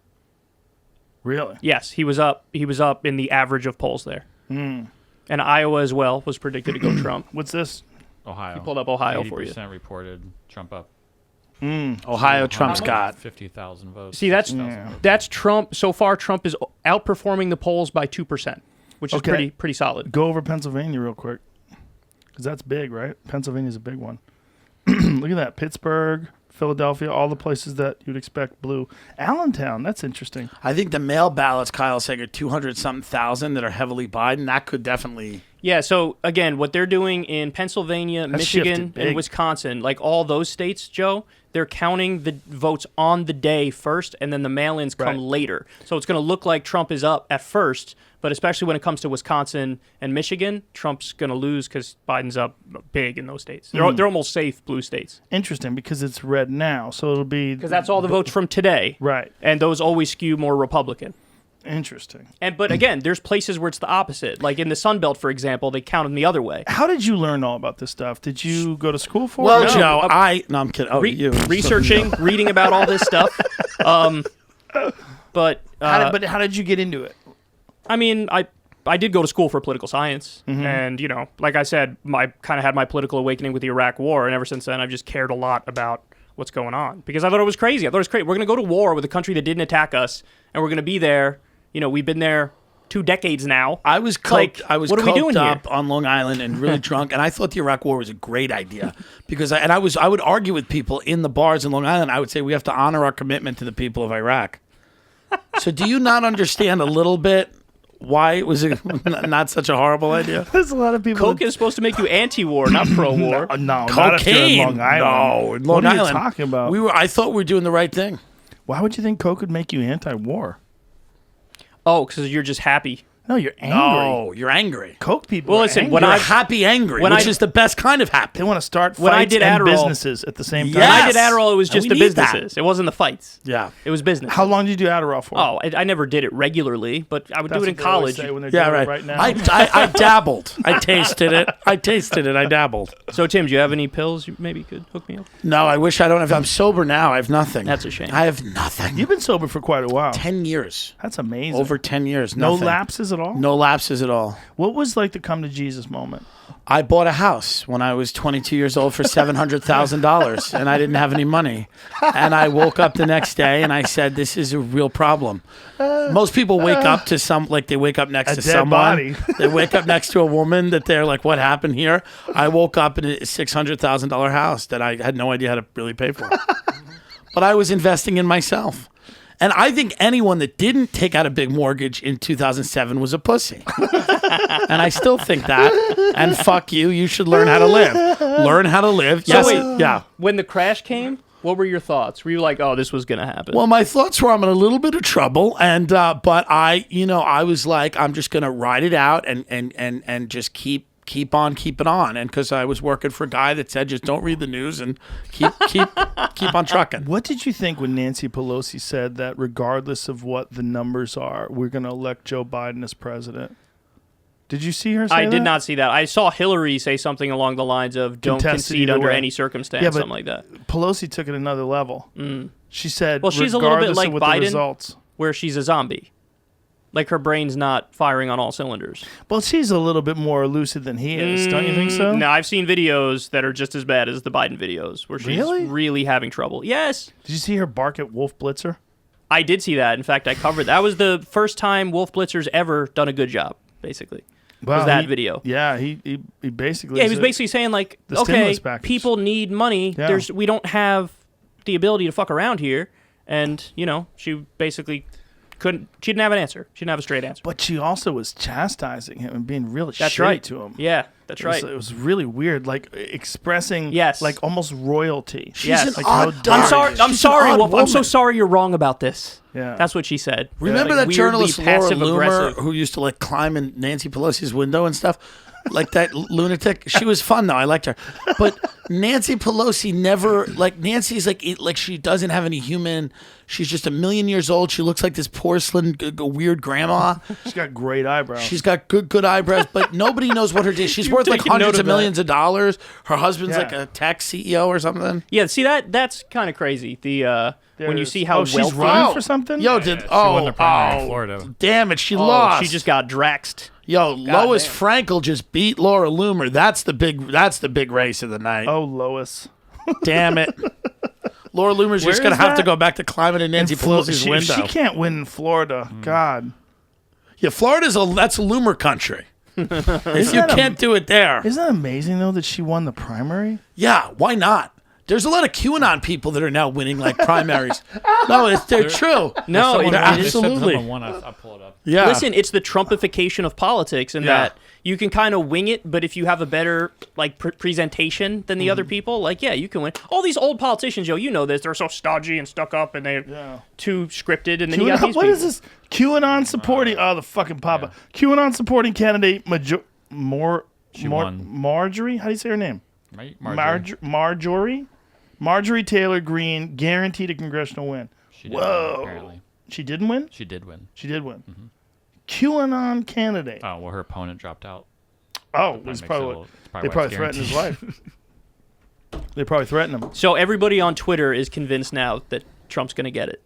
Really? Yes, he was up. He was up in the average of polls there. And Iowa as well was predicted to go Trump. What's this? Ohio. He pulled up Ohio for you. 80% reported Trump up. Ohio, Trump's got 50,000 votes. See, that's 60,000 votes. that's Trump. So far, Trump is outperforming the polls by 2%, which is Okay. pretty solid. Go over Pennsylvania real quick. Because that's big, right? Pennsylvania's a big one. Look at that. Pittsburgh, Philadelphia, all the places that you'd expect blue. Allentown, that's interesting. I think the mail ballots, Kyle, saying are 200-something thousand that are heavily Biden. That could definitely. Yeah. So again, what they're doing in Pennsylvania, That's Michigan, shifted big. and Wisconsin, like all those states, Joe, they're counting the votes on the day first, and then the mail-ins come Right. later. So it's going to look like Trump is up at first, but especially when it comes to Wisconsin and Michigan, Trump's going to lose because Biden's up big in those states. They're almost safe blue states Interesting, because it's red now, so it'll be... because that's all the votes from today. Right. And those always skew more Republican. Interesting. But again, there's places where it's the opposite. Like in the Sun Belt, for example, they count them the other way. How did you learn all about this stuff? Did you go to school for Well, it? Joe, no, I'm kidding. Oh, you Researching, reading about all this stuff. But how did you get into it? I mean, I did go to school for political science, and like I said, I kind of had my political awakening with the Iraq War, and ever since then, I've just cared a lot about what's going on because I thought it was crazy. I thought it was crazy. We're going to go to war with a country that didn't attack us, and we're going to be there. We've been there 2 decades now. I was coked. Like, I was what are we doing up here? on Long Island and really drunk, and I thought the Iraq War was a great idea because I would argue with people in the bars in Long Island. I would say we have to honor our commitment to the people of Iraq. So, do you not understand a little bit why it was not such a horrible idea? There's a lot of people. Coke is supposed to make you anti-war, not pro-war. No, not if you're in Long Island. No, in what Long are you Island. talking about? I thought we were doing the right thing. Why would you think Coke would make you anti-war? Oh, because you're just happy. No, you're angry. No, you're angry. Coke people. Well, are listen, angry. when You're I- happy angry, when which I- is the best kind of happy. They want to start fights When I did and Adderall- businesses at the same time. When I Yes. did Adderall, it was And just we the need that. businesses. It wasn't the fights. Yeah. It was business. How long did you do Adderall for? Oh, I never did it regularly, but I would That's do it in what they always college. say when they're Yeah, doing it right. now. I dabbled. I tasted it. I dabbled. So, Tim, do you have any pills you maybe could hook me up? No, I wish I don't have. I'm sober now. I have nothing. That's a shame. I have nothing. You've been sober for quite a while. 10 years. That's amazing. Over 10 years. no Nothing. lapses at all. No lapses at all. What was like the come to Jesus moment? I bought a house when I was 22 years old for $700,000 and I didn't have any money. And I woke up the next day and I said, this is a real problem. Most people wake up to they wake up next A to dead someone. body. They wake up next to a woman that they're like, what happened here? I woke up in a $600,000 house that I had no idea how to really pay for. But I was investing in myself. And I think anyone that didn't take out a big mortgage in 2007 was a pussy. And I still think that. And fuck you. You should learn how to live. Learn how to live. So Yes. wait, Yeah. When the crash came, what were your thoughts? Were you like, "Oh, this was gonna happen"? Well, my thoughts were I'm in a little bit of trouble, and but I was like, I'm just gonna ride it out and just keep on keeping on, and because I was working for a guy that said just don't read the news and keep on trucking. What did you think when Nancy Pelosi said that regardless of what the numbers are, we're going to elect Joe Biden as president? Did you see her say I did that? not see that. I saw Hillary say something along the lines of "Don't Contest concede either under way." any circumstance," Yeah, but something like that. Pelosi took it another level. She said, Well, she's a little bit regardless like of what Biden. the results. Where she's a zombie, like her brain's not firing on all cylinders. Well, she's a little bit more lucid than he is. Don't you think so? No, I've seen videos that are just as bad as the Biden videos, where she's Really? really having trouble. Yes, Did you see her bark at Wolf Blitzer? I did see that. In fact, I covered that. Was the first time Wolf Blitzer's ever done a good job, basically. Was that video? Yeah, he basically. Yeah, he was said- basically saying like, The okay, stimulus package. people need money. Yeah. We don't have the ability to fuck around here, and she basically couldn't. She didn't have an answer. She didn't have a straight answer. But she also was chastising him and being really That's shitty right. to him. Yeah, that's It was, right. it was really weird, like expressing, Yes. like almost royalty. She's Yes. an Like how odd dare I'm dog. sorry. I'm She's an sorry, odd Wolf. I'm so woman. sorry. You're wrong about this. Yeah. That's what she said. Remember Like, that journalist weirdly Laura Loomer passive-aggressive. who used to like climb in Nancy Pelosi's window and stuff? Like that lunatic. She was fun though. I liked her. But Nancy Pelosi never Nancy's like she doesn't have any human. She's just 1,000,000 years old. She looks like this porcelain weird grandma. She's got great eyebrows. She's got good eyebrows, but nobody knows what her day. She's worth like taking note hundreds of of that. millions of dollars. Her husband's Yeah. like a tech CEO or something. Yeah, see that's kind of crazy. The when you see how oh, she's wealthy. running for something. Yo, She did won the primary in Florida. damn it, she Oh, lost. she just got draxed. Yo, Lois Frankel just beat Laura Loomer. That's the big race of the night. Oh, Lois. Damn it. Laura Loomer's Where just gonna is have to that? go back to climbing in Nancy Pelosi's window. She can't win in Florida. God. Yeah, that's Loomer country. If you that can't do it there. Isn't that amazing, though, that she won the primary? Yeah, why not? There's a lot of QAnon people that are now winning like primaries. No, they're true. No, they're it is. absolutely. I'll pull it up. Yeah. Listen, it's the Trumpification of politics in Yeah. that you can kind of wing it, but if you have a better presentation than the other people, you can win. All these old politicians, you know this, they're so stodgy and stuck up and they're too scripted, and then you got these What people. is this? QAnon supporting? The fucking Papa. QAnon supporting candidate won. Marjorie? How do you say her name? Right? Marjorie Taylor Greene guaranteed a congressional win. She did, Whoa. apparently. She didn't win? She did win. She did win. QAnon candidate. Oh, well, her opponent dropped out. Oh, That makes they it a little- it's probably why it's threatened his guaranteed. life. They probably threatened him. So everybody on Twitter is convinced now that Trump's going to get it.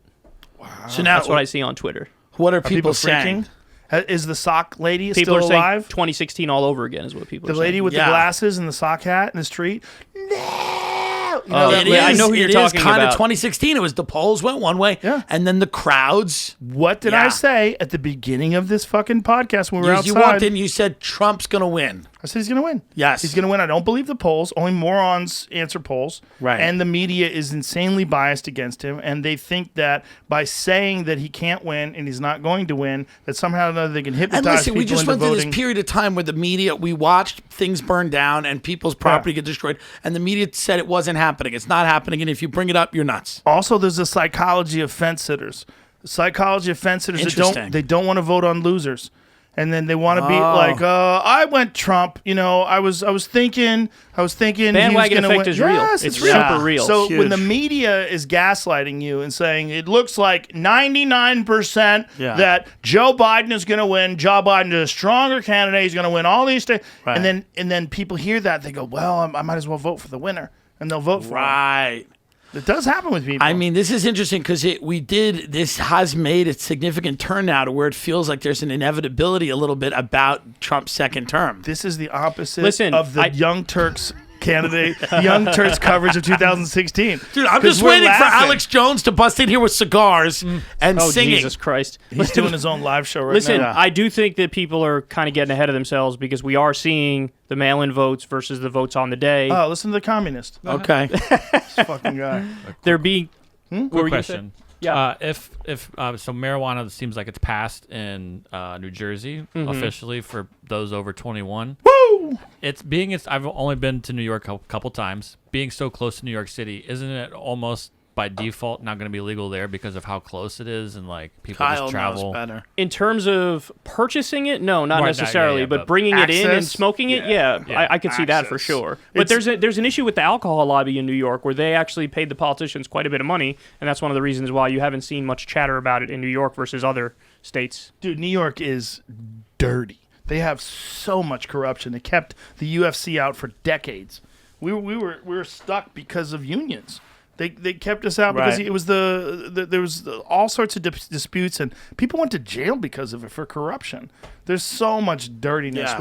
So now, That's what I see on Twitter. what are Are people saying? freaking? Is the sock lady People still are saying alive? 2016 all over again is what people The are lady saying. with Yeah. the glasses and the sock hat in the street? No! You know Oh, that yeah, I lady? know who you're talking kind of about. 2016. It was the polls went one way, Yeah. and then the crowds. What did Yeah. I say at the beginning of this fucking podcast when we were You outside? walked in, you said Trump's going to win. I said he's going to win. Yes. He's going to win. I don't believe the polls. Only morons answer polls. Right. And the media is insanely biased against him. And they think that by saying that he can't win and he's not going to win, that somehow or another they can hypnotize And listen, people we just into went through voting. this period of time where the media, we watched things burn down and people's property get destroyed, and the media said it wasn't happening. It's not happening, and if you bring it up, you're nuts. Also, there's a psychology of fence sitters. The psychology of fence sitters that Interesting. they don't want to vote on losers. And then they want to be like, I went Trump. You know, I was thinking Bandwagon he was gonna effect win. is real. Yes, It's real. super real. So Huge. when the media is gaslighting you and saying it looks like 99% Yeah. that Joe Biden is going to win, Joe Biden is a stronger candidate, he's going to win all these things, Right. and then people hear that they go, well, I might as well vote for the winner, and they'll vote for him. Right. It does happen with people. I mean, this is interesting because this has made a significant turn now to where it feels like there's an inevitability a little bit about Trump's second term. This is the opposite Listen, of the Young Turks candidate, Young Turks coverage of 2016. Dude, I'm 'Cause just we're waiting for laughing. Alex Jones to bust in here with cigars and Oh, singing. Jesus Christ. He's doing his own live show right Listen, now. I do think that people are kind of getting ahead of themselves because we are seeing the mail-in votes versus the votes on the day. Oh, listen to the communist. Okay. This fucking guy. They're being... Quick were you question. Yeah. If so, marijuana seems like it's passed in New Jersey officially for those over 21. Woo! I've only been to New York a couple times. Being so close to New York City, isn't it almost by default not going to be legal there because of how close it is and like people Kyle just travel? knows better. In terms of purchasing it, no, not Right, necessarily, yeah, but but bringing it in and access? smoking it, Yeah. I could see that for Access. sure. But there's an issue with the alcohol lobby in New York where they actually paid the politicians quite a bit of money, and that's one of the reasons why you haven't seen much chatter about it in New York versus other states. Dude, New York is dirty. They have so much corruption. They kept the UFC out for decades. We were stuck because of unions. They kept us out because Right. it was there was all sorts of disputes and people went to jail because of it for corruption. There's so much dirtiness Yeah.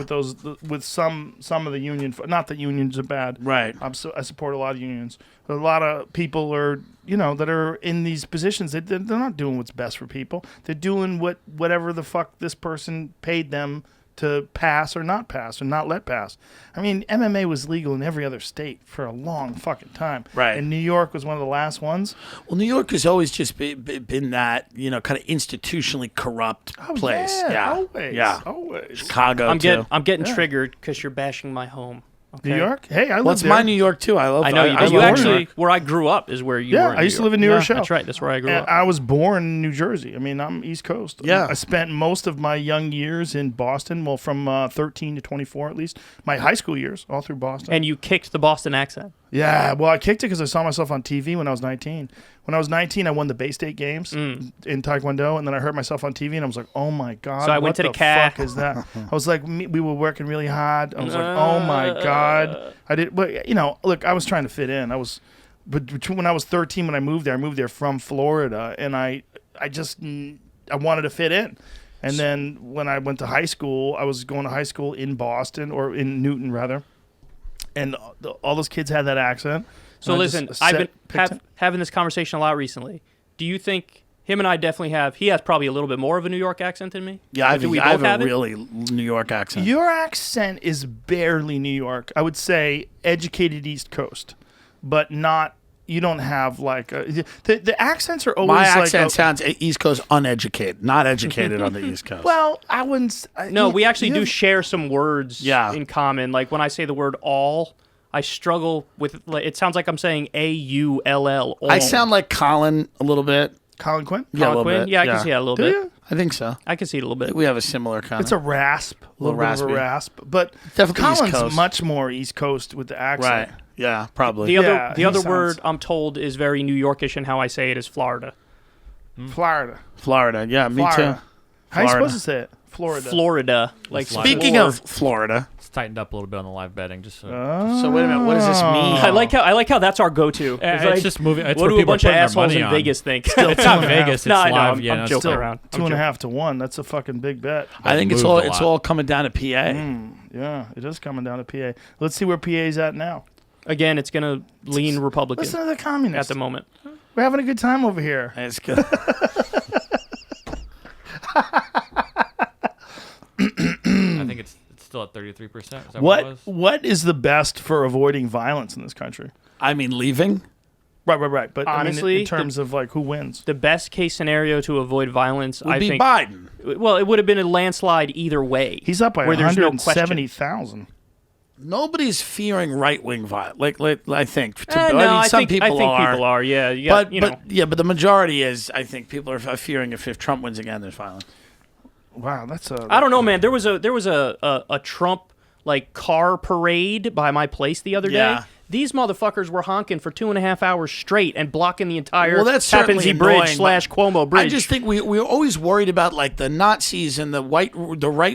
with some of the union. Not that unions are bad. Right. I support a lot of unions. A lot of people are that are in these positions. They're not doing what's best for people. They're doing whatever the fuck this person paid them to pass or not let pass. I mean, MMA was legal in every other state for a long fucking time. Right. And New York was one of the last ones. Well, New York has always just been that, kind of institutionally corrupt place. Yeah. Always. Yeah. Always. Chicago, I'm too. getting triggered because you're bashing my home. Okay? New York? Hey, I live What's there. my New York, too? I love I know you. I But you love New actually, York. where I grew up is where you Yeah, were. In I used New to live in York. New Rochelle. That's right. That's where I grew And up. I was born in New Jersey. I mean, I'm East Coast. Yeah. I spent most of my young years in Boston. Well, from 13 to 24 at least. My high school years, all through Boston. And you kicked the Boston accent. Yeah, well, I kicked it because I saw myself on TV when I was 19. When I was 19, I won the Bay State Games in Taekwondo, and then I heard myself on TV, and I was like, oh, my God, So I what went to the the CAC. fuck is that? I was like, we were working really hard. I was like, oh, my God. I did, but, look, I was trying to fit in. But when I was 13, when I moved there from Florida, and I wanted to fit in. And then when I went to high school, I was going to high school in Boston, or in Newton, rather. And all those kids had that accent. So And I listen, just I've been picked it. having this conversation a lot recently. Do you think him and I definitely have? He has probably a little bit more of a New York accent than me. Yeah, I Do we have both have a it? really New York accent. Your accent is barely New York. I would say educated East Coast, but not. You don't have like the accents are always My like accent sounds East Coast uneducated, not educated on the East Coast. Well, I wouldn't. No, we actually do share some words Yeah. in common. Like when I say the word all, I struggle with. It sounds like I'm saying AULL. I sound like Colin a little bit. Colin Quinn. Yeah, a little Quinn? bit. Yeah, I can see that a little Do bit. you? I think so. I can see it a little bit. We have a similar kind It's a rasp, a little bit of raspy. a rasp, but Definitely East Colin's Coast. much more East Coast with the accent. right. Yeah, probably. The Yeah, other he other sounds- word I'm told is very New Yorkish, and how I say it is Florida. Florida. Yeah, me Florida. too. How are you Florida. supposed to say it? Florida. Like Speaking of Florida, It's tightened up a little bit on the live betting, just so. so wait a minute. What does this mean? I like how that's our go-to. It's just moving. It's what where do a people bunch are of putting their assholes money in on. Vegas think? It's not Vegas. It's No, I know, live. I'm joking around. 2.5 to 1. That's a fucking big bet. I think it's moved a all lot. coming down to PA. Yeah, it is coming down to PA. Let's see where PA's at now. Again, it's going to lean Republican Listen to the communists. at the moment. We're having a good time over here. It's good. I think it's still at 33%. Is that what it was? What is the best for avoiding violence in this country? I mean, leaving. Right. But Honestly, I mean, in terms of like who wins. The best case scenario to avoid violence, Would I be think. Biden. Well, it would have been a landslide either way. He's up by where there's no question. 170,000. Nobody's fearing right wing violence. Like I think. No, I think people are. Yeah, you got, but the majority is. I think people are fearing if Trump wins again, there's violence. Wow, that's a. I don't know, man. There was a Trump like car parade by my place the other day. These motherfuckers were honking for 2.5 hours straight and blocking the entire Tappan Zee Bridge / Cuomo Bridge. I just think we're always worried about like the Nazis and the right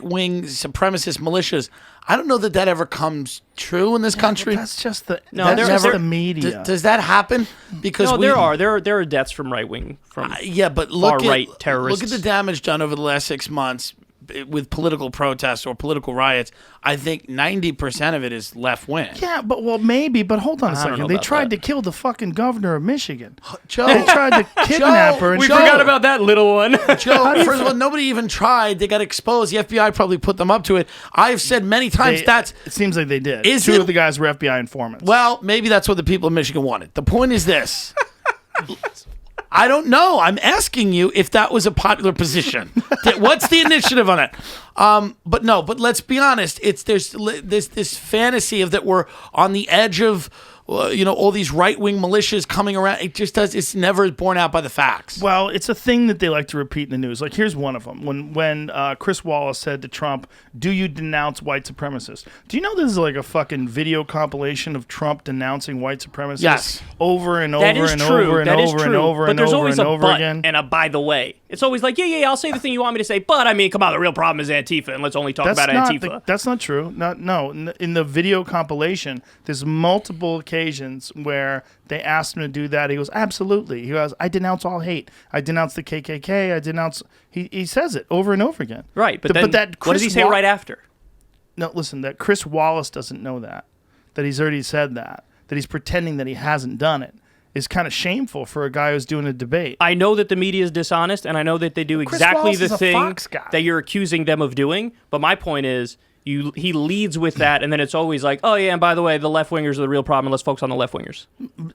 wing supremacist militias. I don't know that ever comes true in this country. That's just the never the media. Does that happen? Because there are deaths from right wing from but look far-right at terrorists. Look at the damage done over the last 6 months with political protests or political riots. I think 90% of it is left wing. Yeah, but hold on a second. They tried to kill the fucking governor of Michigan. Joe, they tried to kidnap her. And we forgot about that little one. Joe, first of all, nobody even tried. They got exposed. The FBI probably put them up to it. I've said many times it seems like they did. Is Two of the guys were FBI informants. Well, maybe that's what the people of Michigan wanted. The point is this. I don't know. I'm asking you if that was a popular position. What's the initiative on it? But let's be honest. There's this fantasy of that we're on the edge of all these right-wing militias coming around. It just does. It's never borne out by the facts. Well, it's a thing that they like to repeat in the news. Like, here's one of them. When Chris Wallace said to Trump, "Do you denounce white supremacists?" Do you know this is like a fucking video compilation of Trump denouncing white supremacists? Yes. Over and over that is and true. over and that is over true. and over but and there's over always and a over but again. and a by the way. It's always like, yeah, I'll say the thing you want me to say, but I mean, come on, the real problem is Antifa, and let's only talk about Antifa. That's not true. No. In the video compilation, there's multiple occasions where they asked him to do that. He goes, absolutely. He goes, I denounce all hate. I denounce the KKK. I denounce. He says it over and over again. Right, but what does he say right after? No, listen. That Chris Wallace doesn't know that he's already said that he's pretending that he hasn't done it. Is kind of shameful for a guy who's doing a debate. I know that the media is dishonest, and I know that they do exactly the thing that you're accusing them of doing. But my point is, he leads with that, and then it's always like, oh yeah, and by the way, the left wingers are the real problem. Let's focus on the left wingers.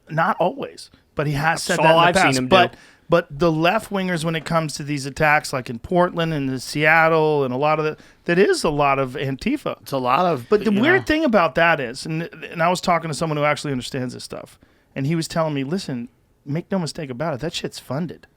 Not always, but he has said That's that all in the I've past. seen him do. But the left wingers, when it comes to these attacks, like in Portland and in Seattle, and a lot of that is a lot of Antifa. It's a lot of. But the weird thing about that is, and I was talking to someone who actually understands this stuff, and he was telling me, listen. Make no mistake about it. That shit's funded.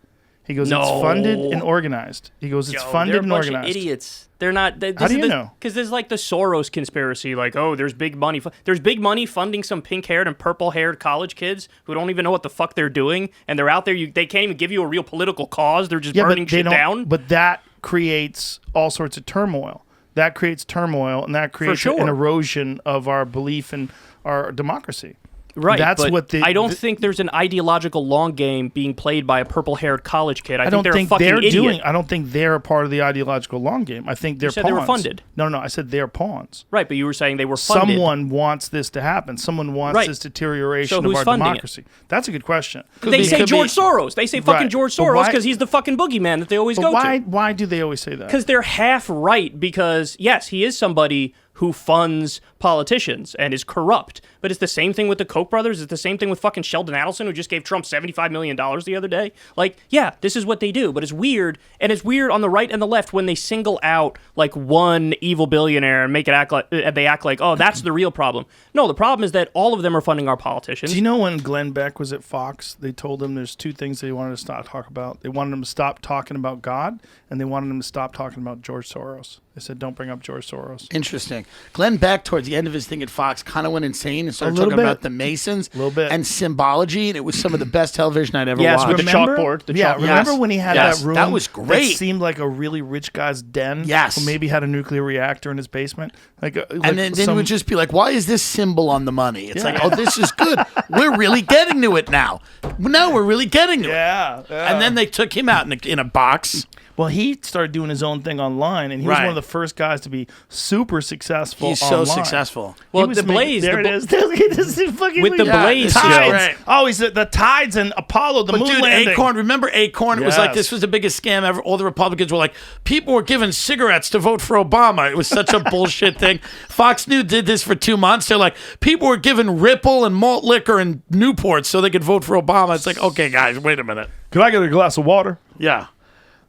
He goes, it's funded and organized. He goes, it's funded and organized. They're a bunch of idiots. They're not. How do you know? Because there's like the Soros conspiracy. Like, oh, there's big money. There's big money funding some pink-haired and purple-haired college kids who don't even know what the fuck they're doing, and they're out there. They can't even give you a real political cause. They're just burning shit down. But that creates all sorts of turmoil. That creates turmoil, and that creates an erosion of our belief in our democracy. Right, that's but what I don't think there's an ideological long game being played by a purple-haired college kid. I think they're think a fucking they're idiot. I don't think they're a part of the ideological long game. I think they're You said pawns. they were funded. No, I said they're pawns. Right, but you were saying they were funded. Someone wants this to happen. Someone wants this deterioration of our democracy. That's a good question. They say George Soros. They say fucking George Soros because he's the fucking boogeyman that they always go to. Why do they always say that? Because they're half right. Because yes, he is somebody who funds politicians and is corrupt. But it's the same thing with the Koch brothers. It's the same thing with fucking Sheldon Adelson, who just gave Trump $75 million the other day. Like, yeah, this is what they do. But it's weird. And it's weird on the right and the left when they single out like one evil billionaire and make it act like they act like, oh, that's the real problem. No, the problem is that all of them are funding our politicians. Do you know when Glenn Beck was at Fox, they told him there's two things they wanted to stop talking about. They wanted him to stop talking about God, and they wanted him to stop talking about George Soros. They said, don't bring up George Soros. Interesting. Glenn Beck, towards the end of his thing at Fox, kind of went insane and started talking about the Masons and symbology, and it was some of the best television I'd ever watched. With the chalkboard. Remember when he had that room? That was great. That seemed like a really rich guy's den. Yes. Who maybe had a nuclear reactor in his basement. And then it would just be like, why is this symbol on the money? It's like, oh, this is good. We're really getting to it now. No, we're really getting to it. Yeah. And then they took him out in a box. Well, he started doing his own thing online, and he was one of the first guys to be super successful. He's online. so successful. Well, the Blaze. There it is. With the Blaze, Tides. Right. Oh, he's the Tides and Apollo, the moon landing. Acorn, remember Acorn? It was like, Yes. this was the biggest scam ever. All the Republicans were like, people were giving cigarettes to vote for Obama. It was such a bullshit thing. Fox News did this for 2 months. They're like, people were giving Ripple and malt liquor and Newport so they could vote for Obama. It's like, okay, guys, wait a minute. Can I get a glass of water? Yeah.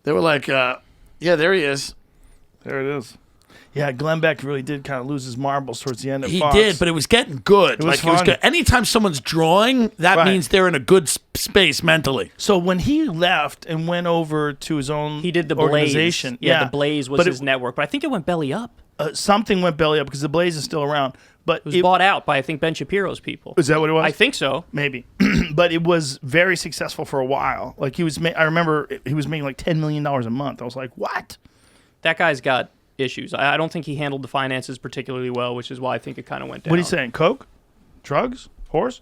They were like, yeah, there he is. There it is. Yeah, Glenn Beck really did kind of lose his marbles towards the end of He Fox. did, but it was getting good. It was It was fun. good. Anytime someone's drawing, that means they're in a good space mentally. So when he left and went over to his own He did the organization. Blaze. Yeah, the Blaze was his network. But I think it went belly up. Something went belly up because the Blaze is still around. But It was bought out by, I think, Ben Shapiro's people. Is that what it was? I think so. Maybe. But it was very successful for a while. Like I remember he was making like $10 million a month. I was like, what? That guy's got issues. I don't think he handled the finances particularly well, which is why I think it kind of went down. What are you saying? Coke? Drugs? Horse?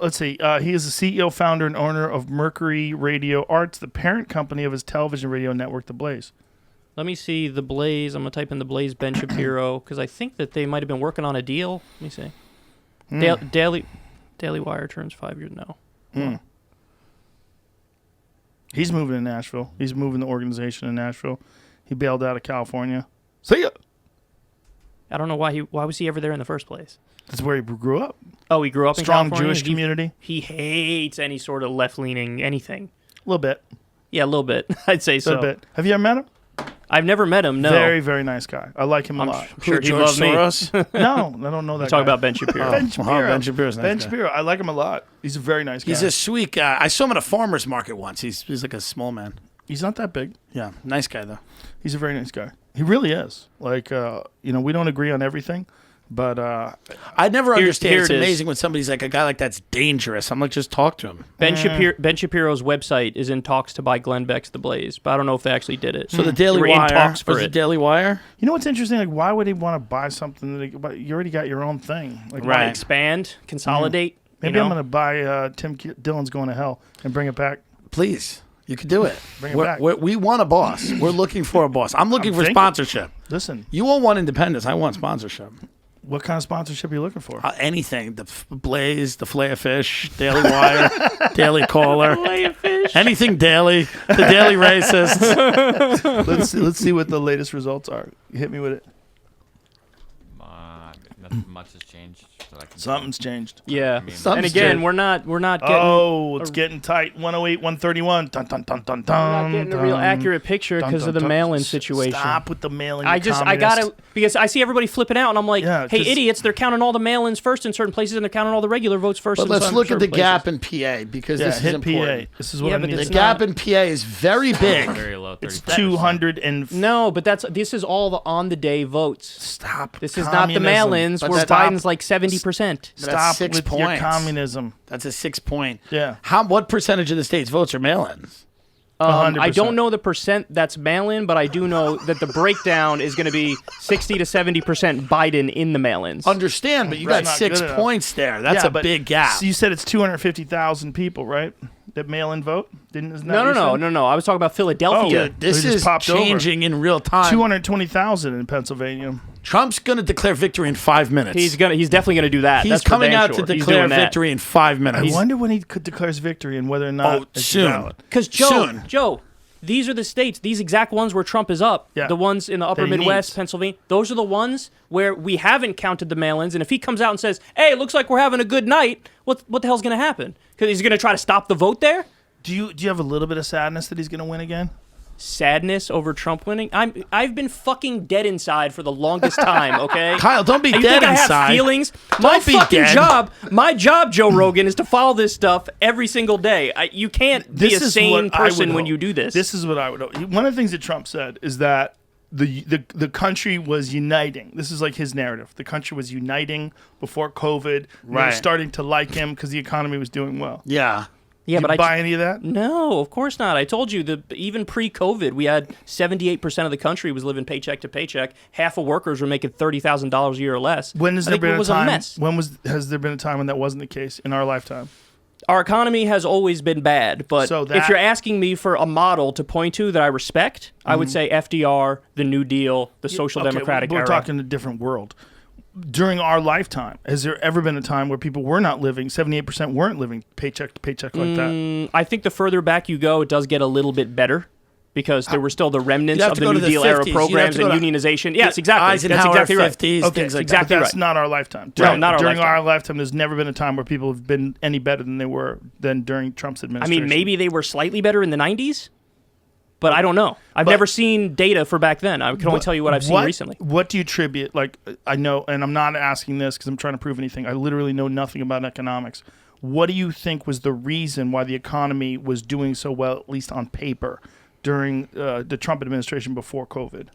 Let's see. He is the CEO, founder, and owner of Mercury Radio Arts, the parent company of his television radio network, The Blaze. Let me see the Blaze. I'm going to type in the Blaze Ben Shapiro because I think that they might have been working on a deal. Let me see. Daily Wire turns 5 years now. He's moving to Nashville. He's moving the organization in Nashville. He bailed out of California. See ya. I don't know why was he ever there in the first place? That's where he grew up. Oh, he grew up in Strong California? Jewish community. He hates any sort of left-leaning anything. A little bit. Yeah, a little bit. I'd say so. A little bit. Have you ever met him? I've never met him, no. Very, very nice guy. I like him a lot. Sure he George loves me. Soros? No, I don't know that Talk guy. about Ben Shapiro. Ben Shapiro. Ben Shapiro's a nice Ben guy. Shapiro. I like him a lot. He's a very nice guy. He's a sweet guy. I saw him at a farmer's market once. He's like a small man. He's not that big. Yeah, nice guy, though. He's a very nice guy. He really is. Like, we don't agree on everything, but I never understand. here It's it is. amazing when somebody's like, a guy like that's dangerous. I'm like, just talk to him. Ben Shapiro's website is in talks to buy Glenn Beck's The Blaze, but I don't know if they actually did it. So the Daily They were Wire in talks for was the it. Daily Wire. you know what's interesting? Like, why would he want to buy something but you already got your own thing? Like, Right. Expand, consolidate. Maybe I'm going to buy Tim Dillon's Going to Hell and bring it back. Please, you could do it. Bring it back. We want a boss. We're looking for a boss. I'm looking for thinking. sponsorship. Listen, You all want independence. I want sponsorship. what kind of sponsorship are you looking for? Anything. The Blaze, the Flay of Fish, Daily Wire, Daily Caller. Anything daily. The Daily Racists. let's see what the latest results are. Hit me with it. Nothing much has changed. So I can Something's changed. Yeah. mean, And again, we're not getting It's getting tight. 108, 131. Dun, dun, dun, dun, we're not dun, getting a real dun. accurate picture Dun, because dun, of the dun. mail-in situation. Stop with the mail-in. I you gotta communist. because I see everybody flipping out, and I'm like, Yeah, hey, 'cause- idiots! They're counting all the mail-ins first in certain places, and they're counting all the regular votes first. But in let's some look at the certain gap places. in PA because Yeah, this is hit important. PA. This is what Yeah, I but need. The it's gap not- in PA is very big. very low. It's 30%. 200 and No, but this is all the on-the-day votes. stop. This is not the communism. mail-ins But where stop. Biden's like 70%. That's Stop 6 with your points. communism. That's a 6 point. Yeah. What percentage of the state's votes are mail-ins? 100%. I don't know the percent that's mail-in, but I do know that the breakdown is going to be 60 to 70% Biden in the mail-ins. Understand, but you Right. got Not 6 good enough. points there. That's Yeah, a but big gap. So you said it's 250,000 people, right? That mail-in vote? Isn't that No. I was talking about Philadelphia. Oh, This It just is popped over. changing in real time. 220,000 in Pennsylvania. Trump's going to declare victory in 5 minutes. He's definitely gonna do that. He's That's for coming damn out sure. to He's declare doing that. victory in 5 I minutes. wonder when he declares victory and whether or not it's soon. valid. Because Soon. Joe, these are the states, these exact ones where Trump is up. Yeah. The ones in the upper That he Midwest, needs. Pennsylvania. Those are the ones where we haven't counted the mail-ins. And if he comes out and says, "Hey, it looks like we're having a good night," what the hell's going to happen? Because he's going to try to stop the vote there. Do you have a little bit of sadness that he's going to win again? Sadness over Trump winning. I've been fucking dead inside for the longest time. Okay, Kyle, don't be You dead think I inside. have feelings? My be fucking dead. my job, Joe Rogan, is to follow this stuff every single day. You can't be a This is sane what I would person when hope. you do this. This is what I would hope. One of the things that Trump said is that the country was uniting. This is like his narrative. The country was uniting before COVID. They were Right. starting to like him because the economy was doing well. Yeah. Yeah, Did but you buy any of that? No, of course not. I told you that even pre-COVID, we had 78% of the country was living paycheck to paycheck. Half of workers were making $30,000 a year or less. When has I there think been it a was time? a mess. Has there been a time when that wasn't the case in our lifetime? Our economy has always been bad, but So if that- you're asking me for a model to point to that I respect, I would say FDR, the New Deal, the Social Democratic we're era. talking a different world. During our lifetime, has there ever been a time where people were not living, 78% weren't living paycheck to paycheck like that? I think the further back you go, it does get a little bit better because there were still the remnants have of to the go New to the Deal era 50s. You'd have programs to and go to unionization. Yes, exactly. That's Eisenhower exactly right. 50s, Okay, things like exactly but that's right. not our lifetime. No, not our during lifetime. our lifetime, there's never been a time where people have been any better than they were than during Trump's I administration. mean, maybe they were slightly better in the 90s, but I don't know. I've never seen data for back then. I can only tell you what I've seen recently. What do you attribute? Like, I know, and I'm not asking this because I'm trying to prove anything. I literally know nothing about economics. What do you think was the reason why the economy was doing so well, at least on paper, during the Trump administration before COVID?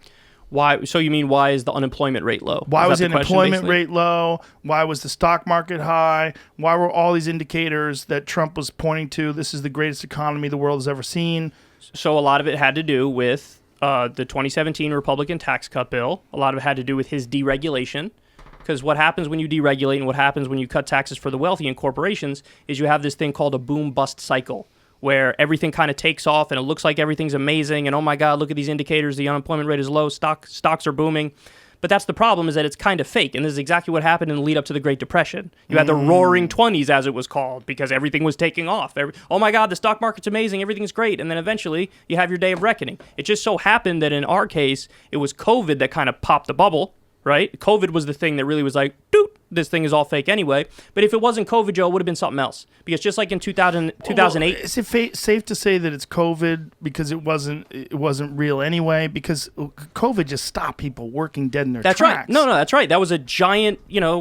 Why? So you mean why is the unemployment rate low? Why Is was that the the question, unemployment basically? rate low? Why was the stock market high? Why were all these indicators that Trump was pointing to, this is the greatest economy the world has ever seen? So a lot of it had to do with the 2017 Republican tax cut bill. A lot of it had to do with his deregulation. Because what happens when you deregulate and what happens when you cut taxes for the wealthy and corporations is you have this thing called a boom-bust cycle, where everything kind of takes off and it looks like everything's amazing and, oh my God, look at these indicators, the unemployment rate is low, stocks are booming. But that's the problem, is that it's kind of fake. And this is exactly what happened in the lead up to the Great Depression. You had the roaring 20s, as it was called, because everything was taking off. Oh my God, the stock market's amazing, everything's great. And then eventually you have your day of reckoning. It just so happened that in our case, it was COVID that kind of popped the bubble, right? COVID was the thing that really was like, doot, this thing is all fake anyway. But if it wasn't COVID, Joe, it would have been something else. Because just like in 2008... Well, is it safe to say that it's COVID because it wasn't real anyway? Because COVID just stopped people working dead in their That's tracks. right. No, that's right. That was a giant,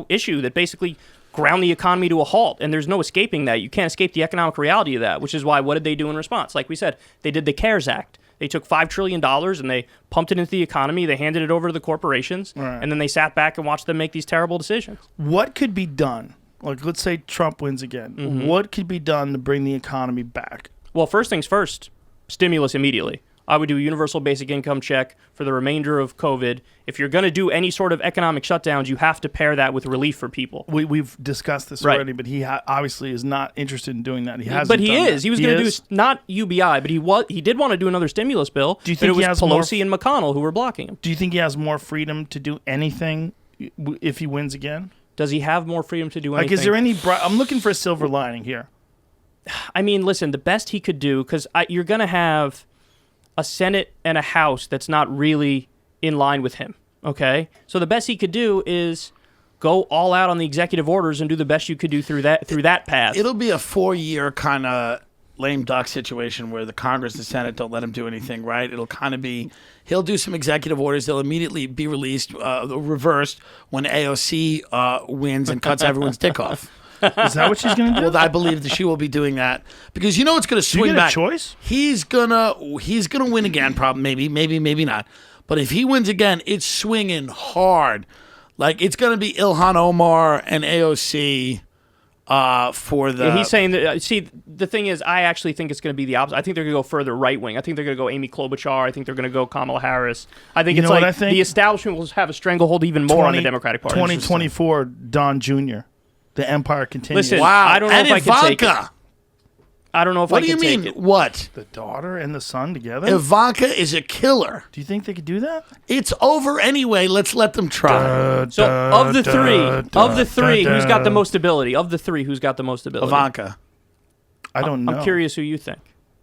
issue that basically ground the economy to a halt, and there's no escaping that. You can't escape the economic reality of that, which is why what did they do in response? Like we said, they did the CARES Act. They took $5 trillion and they pumped it into the economy. They handed it over to the corporations, and then they sat back and watched them make these terrible decisions. What could be done? Like, let's say Trump wins again. Mm-hmm. What could be done to bring the economy back? Well, first things first, stimulus immediately. I would do a universal basic income check for the remainder of COVID. If you're going to do any sort of economic shutdowns, you have to pair that with relief for people. We've discussed this Right. already, but he obviously is not interested in doing that. He hasn't. But he done is. that. He was going to do not UBI, but he did want to do another stimulus bill. Do you but think it was he has more Pelosi and McConnell who were blocking him? Do you think he has more freedom to do anything if he wins again? Does he have more freedom to do Like, anything? is there any? I'm looking for a silver lining here. I mean, listen, the best he could do, because you're going to have a Senate and a House that's not really in line with him, okay? So the best he could do is go all out on the executive orders and do the best you could do through that path. It'll be a 4-year kind of lame duck situation where the Congress and Senate don't let him do anything, right? It'll kind of be, he'll do some executive orders. They'll immediately be released, reversed when AOC wins and cuts everyone's dick off. Is that what she's going to do? Well, I believe that she will be doing that because it's going to Do you swing get back. a choice? He's gonna win again, probably, maybe not. But if he wins again, it's swinging hard. Like it's gonna be Ilhan Omar and AOC for the. Yeah, he's saying that. See, the thing is, I actually think it's going to be the opposite. I think they're going to go further right wing. I think they're going to go Amy Klobuchar. I think they're going to go Kamala Harris. I think You it's know what like I think? the establishment will have a stranglehold even more on the Democratic Party. 2024, Don Jr. The empire continues. Listen, wow. I don't know and if I can take it. Ivanka. I don't know if What I do can you take mean? it. What? The daughter and the son together. Ivanka is a killer. Do you think they could do that? It's over anyway. Let's let them try. So of the three, who's got the most ability? Of the three, who's got the most ability? Ivanka. I don't know. I'm curious who you think.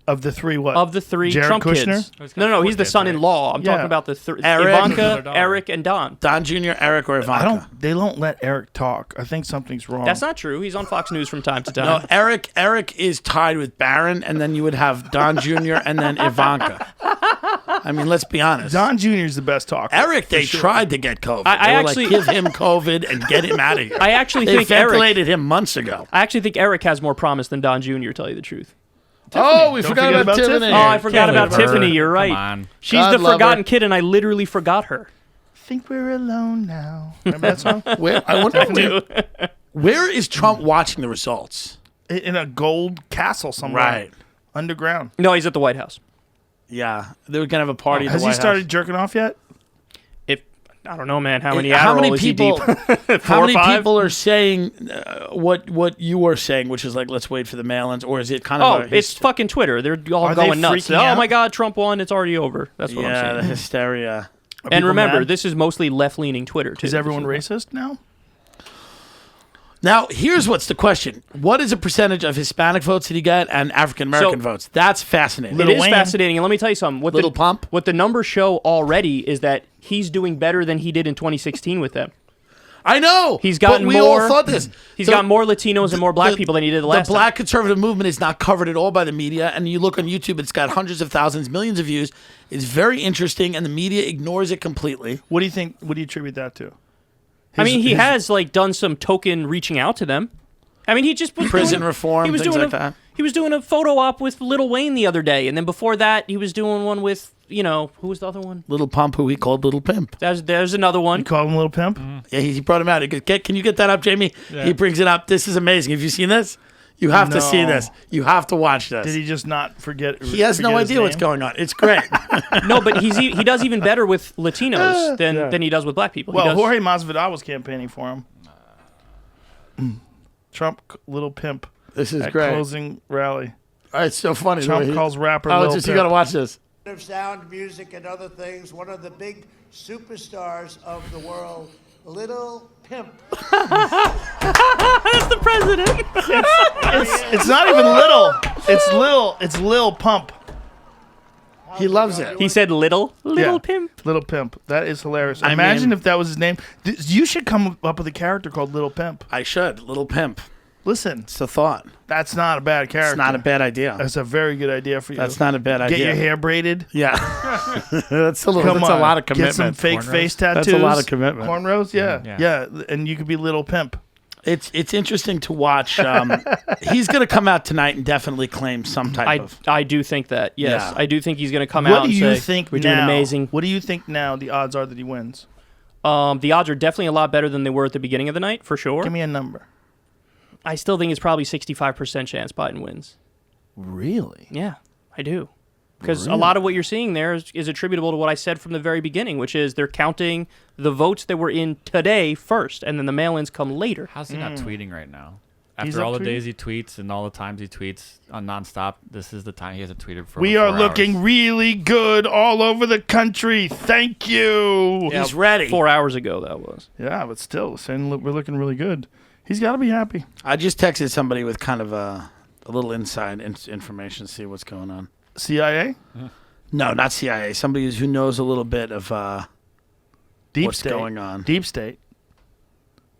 Of the three, what? Of the three Jared Trump Kushner? kids. No, he's the son-in-law. I'm Yeah. talking about the Eric. Ivanka, Daughter. Eric, and Don. Don Jr., Eric, or Ivanka? They don't let Eric talk. I think something's wrong. That's not true. He's on Fox News from time to No, time. Eric is tied with Barron, and then you would have Don Jr. and then Ivanka. I mean, let's be honest. Don Jr. is the best talker. Eric, they for sure. tried to get COVID. I They were actually- like, give him COVID and get him out of here. I actually they think Eric. ventilated him months ago. I actually think Eric has more promise than Don Jr. Tell you the truth. Oh, we Don't forgot forget about about Tiffany. Oh, I forgot about Love her. Tiffany. You're right. Come on. She's God the love forgotten her. kid, and I literally forgot her. Think we're alone now. Remember that song? I wonder where is Trump watching the results? In a gold castle somewhere. Right. Underground. No, he's at the White House. Yeah, they were gonna have a party. At Has the he White started House. jerking off yet? If I don't know, man, how many How many Adderall is he people? deep? How Four or many five? people are saying what you were saying, which is like, let's wait for the mail-ins, or is it kind Oh, of? it's fucking Twitter. They're all Are they going nuts. freaking Oh out? my God, Trump won. It's already over. That's what yeah, I'm the saying. hysteria. And people remember, mad? this is mostly left-leaning Twitter too. Is everyone racist now? Now, here's what's the question: what is a percentage of Hispanic votes did he get, and African American So- votes? That's fascinating. It Lil is Wayne. fascinating, and let me tell you something. What Little the, Pump? What the numbers show already is that he's doing better than he did in 2016 with them. I know. He's gotten but we more. all thought this. He's The- got more Latinos and more black people than he did the last The black conservative movement is not covered at all by the media, and you look on YouTube, it's got hundreds of thousands, millions of views. It's very interesting, and the media ignores it completely. What do you think? What do you attribute that to? I mean, he has like done some token reaching out to them. I mean, he just was Prison doing, reform, he was things doing like that. He was doing a photo op with Lil Wayne the other day, and then before that, he was doing one with who was the other one? Little Pump, who he called Little Pimp. There's another one. You call him Little Pimp? Yeah, he brought him out. He goes, can you get that up, Jamie? He brings it up. This is amazing. Have you seen this? You have to see No. this. You have to watch this. Did he just not forget? He has no forget his idea what's name? going on. It's great. No, but he does even better with Latinos than he does with black people. He Well, does- Jorge Masvidal was campaigning for him. Trump, Little Pimp. This is At great. closing rally. It's so funny. the way Trump he- calls rapper Oh, Lil just you Pimp. got to watch this. Of sound, music, and other things, one of the big superstars of the world, Little Pimp. That's the president. It's not even little. It's Lil. It's Lil Pump. He loves it. He said little Yeah. pimp. Little Pimp. That is hilarious. I Imagine mean- if that was his name. You should come up with a character called Little Pimp. I should. Little Pimp. Listen, It's a thought. that's not a bad character. It's not a bad idea. That's a very good idea for you. That's not a bad Get idea. your hair braided. Yeah. that's a little. Come That's on. a lot of commitment. Get some fake Cornrows? face tattoos. That's a lot of commitment. Cornrows, yeah. Yeah. Yeah. And you could be Little Pimp. It's interesting to watch. He's going to come out tonight and definitely claim some type of. I do think that. Yes, Yeah. I do think he's going to come What out do and you say think we're now? doing amazing. What do you think now the odds are that he wins? The odds are definitely a lot better than they were at the beginning of the night, for sure. Give me a number. I still think it's probably 65% chance Biden wins. Really? Yeah, I do. Because a lot of what you're seeing there is attributable to what I said from the very beginning, which is they're counting the votes that were in today first, and then the mail-ins come later. How's he not tweeting right now? He's After all the up days he tweets and all the times he tweets on nonstop, this is the time he hasn't tweeted for. We over are 4 looking hours. really good all over the country. Thank you. He's ready. 4 hours ago, that was. Yeah, but still, saying we're looking really good. He's got to be happy. I just texted somebody with kind of a little inside information to see what's going on. CIA? No, not CIA. Somebody who knows a little bit of Deep what's State. going on. Deep State.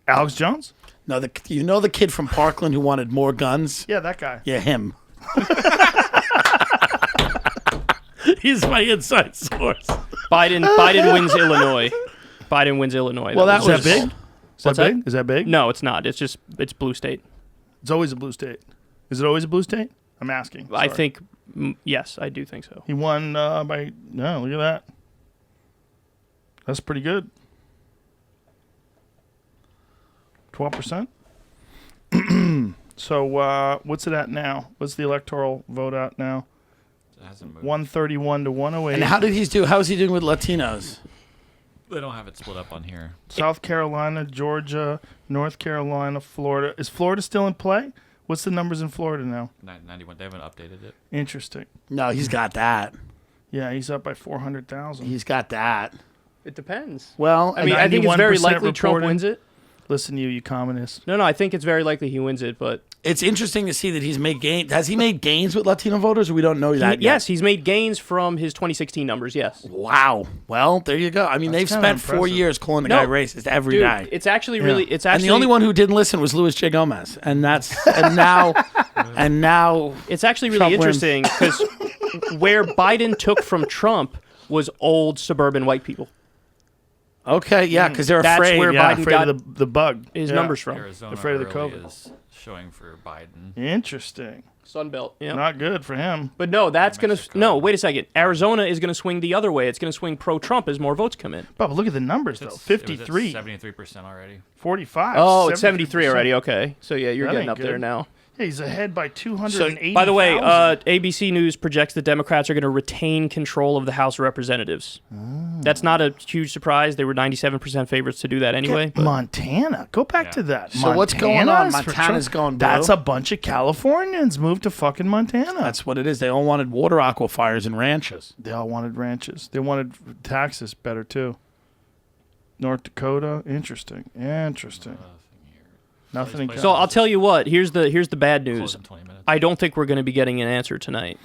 Alex Jones? No, you know the kid from Parkland who wanted more guns? Yeah, that guy. Yeah, him. He's my inside source. Biden wins Illinois. Biden wins Illinois. Well, that Is that was big? Is that What's that? big? Is that big? No, it's not. It's blue state. It's always a blue state. Is it always a blue state? I'm asking. I Sorry. think, yes, I do think so. He won by. No, look at that. That's pretty good. 12%. So what's it at now? What's the electoral vote at now? It hasn't moved. 131 to 108. And how is he doing with Latinos? They don't have it split up on here. South Carolina, Georgia, North Carolina, Florida. Is Florida still in play? What's the numbers in Florida now? 91. They haven't updated it. Interesting. No, he's got that. Yeah, he's up by 400,000. He's got that. It depends. Well, I mean, I think it's very 91% likely Trump reported. wins it. Listen to you communists. No, I think it's very likely he wins it, but it's interesting to see that he's made gains. Has he made gains with Latino voters, or we don't know that yet? yes, he's made gains from his 2016 numbers, yes. Wow. Well, there you go. I mean, That's they've kinda spent 4 impressive. years calling the No, guy racist every day. Dude, it's actually really, it's actually, And the only one who didn't listen was Luis J. Gomez, and now it's actually really Trump wins. interesting because where Biden took from Trump was old suburban white people. Okay, yeah, because they're That's afraid. where yeah. Biden Afraid got of the bug. his Yeah. numbers from. Arizona Afraid of the early COVID. is showing for Biden. Interesting. Sunbelt. Yeah. Not good for him. But no, that's going to Mexico. no. Wait a second. Arizona is going to swing the other way. It's going to swing pro-Trump as more votes come in. But look at the numbers, though. 53, 73% already. 45. Oh, it's 73 73%. already. Okay, so yeah, you're That getting ain't up there good. now. Yeah, he's ahead by So, 280. by the way, ABC News projects the Democrats are going to retain control of the House of Representatives. That's not a huge surprise. They were 97% favorites to do that anyway. but- Montana. Go back Yeah. to that. So what's going on? Montana's for Montana's Trump. going blue. That's a bunch of Californians moved to fucking Montana. That's what it is. They all wanted water aquifers and ranches. They all wanted ranches. They wanted taxes better too. North Dakota. Interesting. Nothing in So I'll tell you what. Here's the bad Close news. in 20 minutes. I don't think we're going to be getting an answer tonight,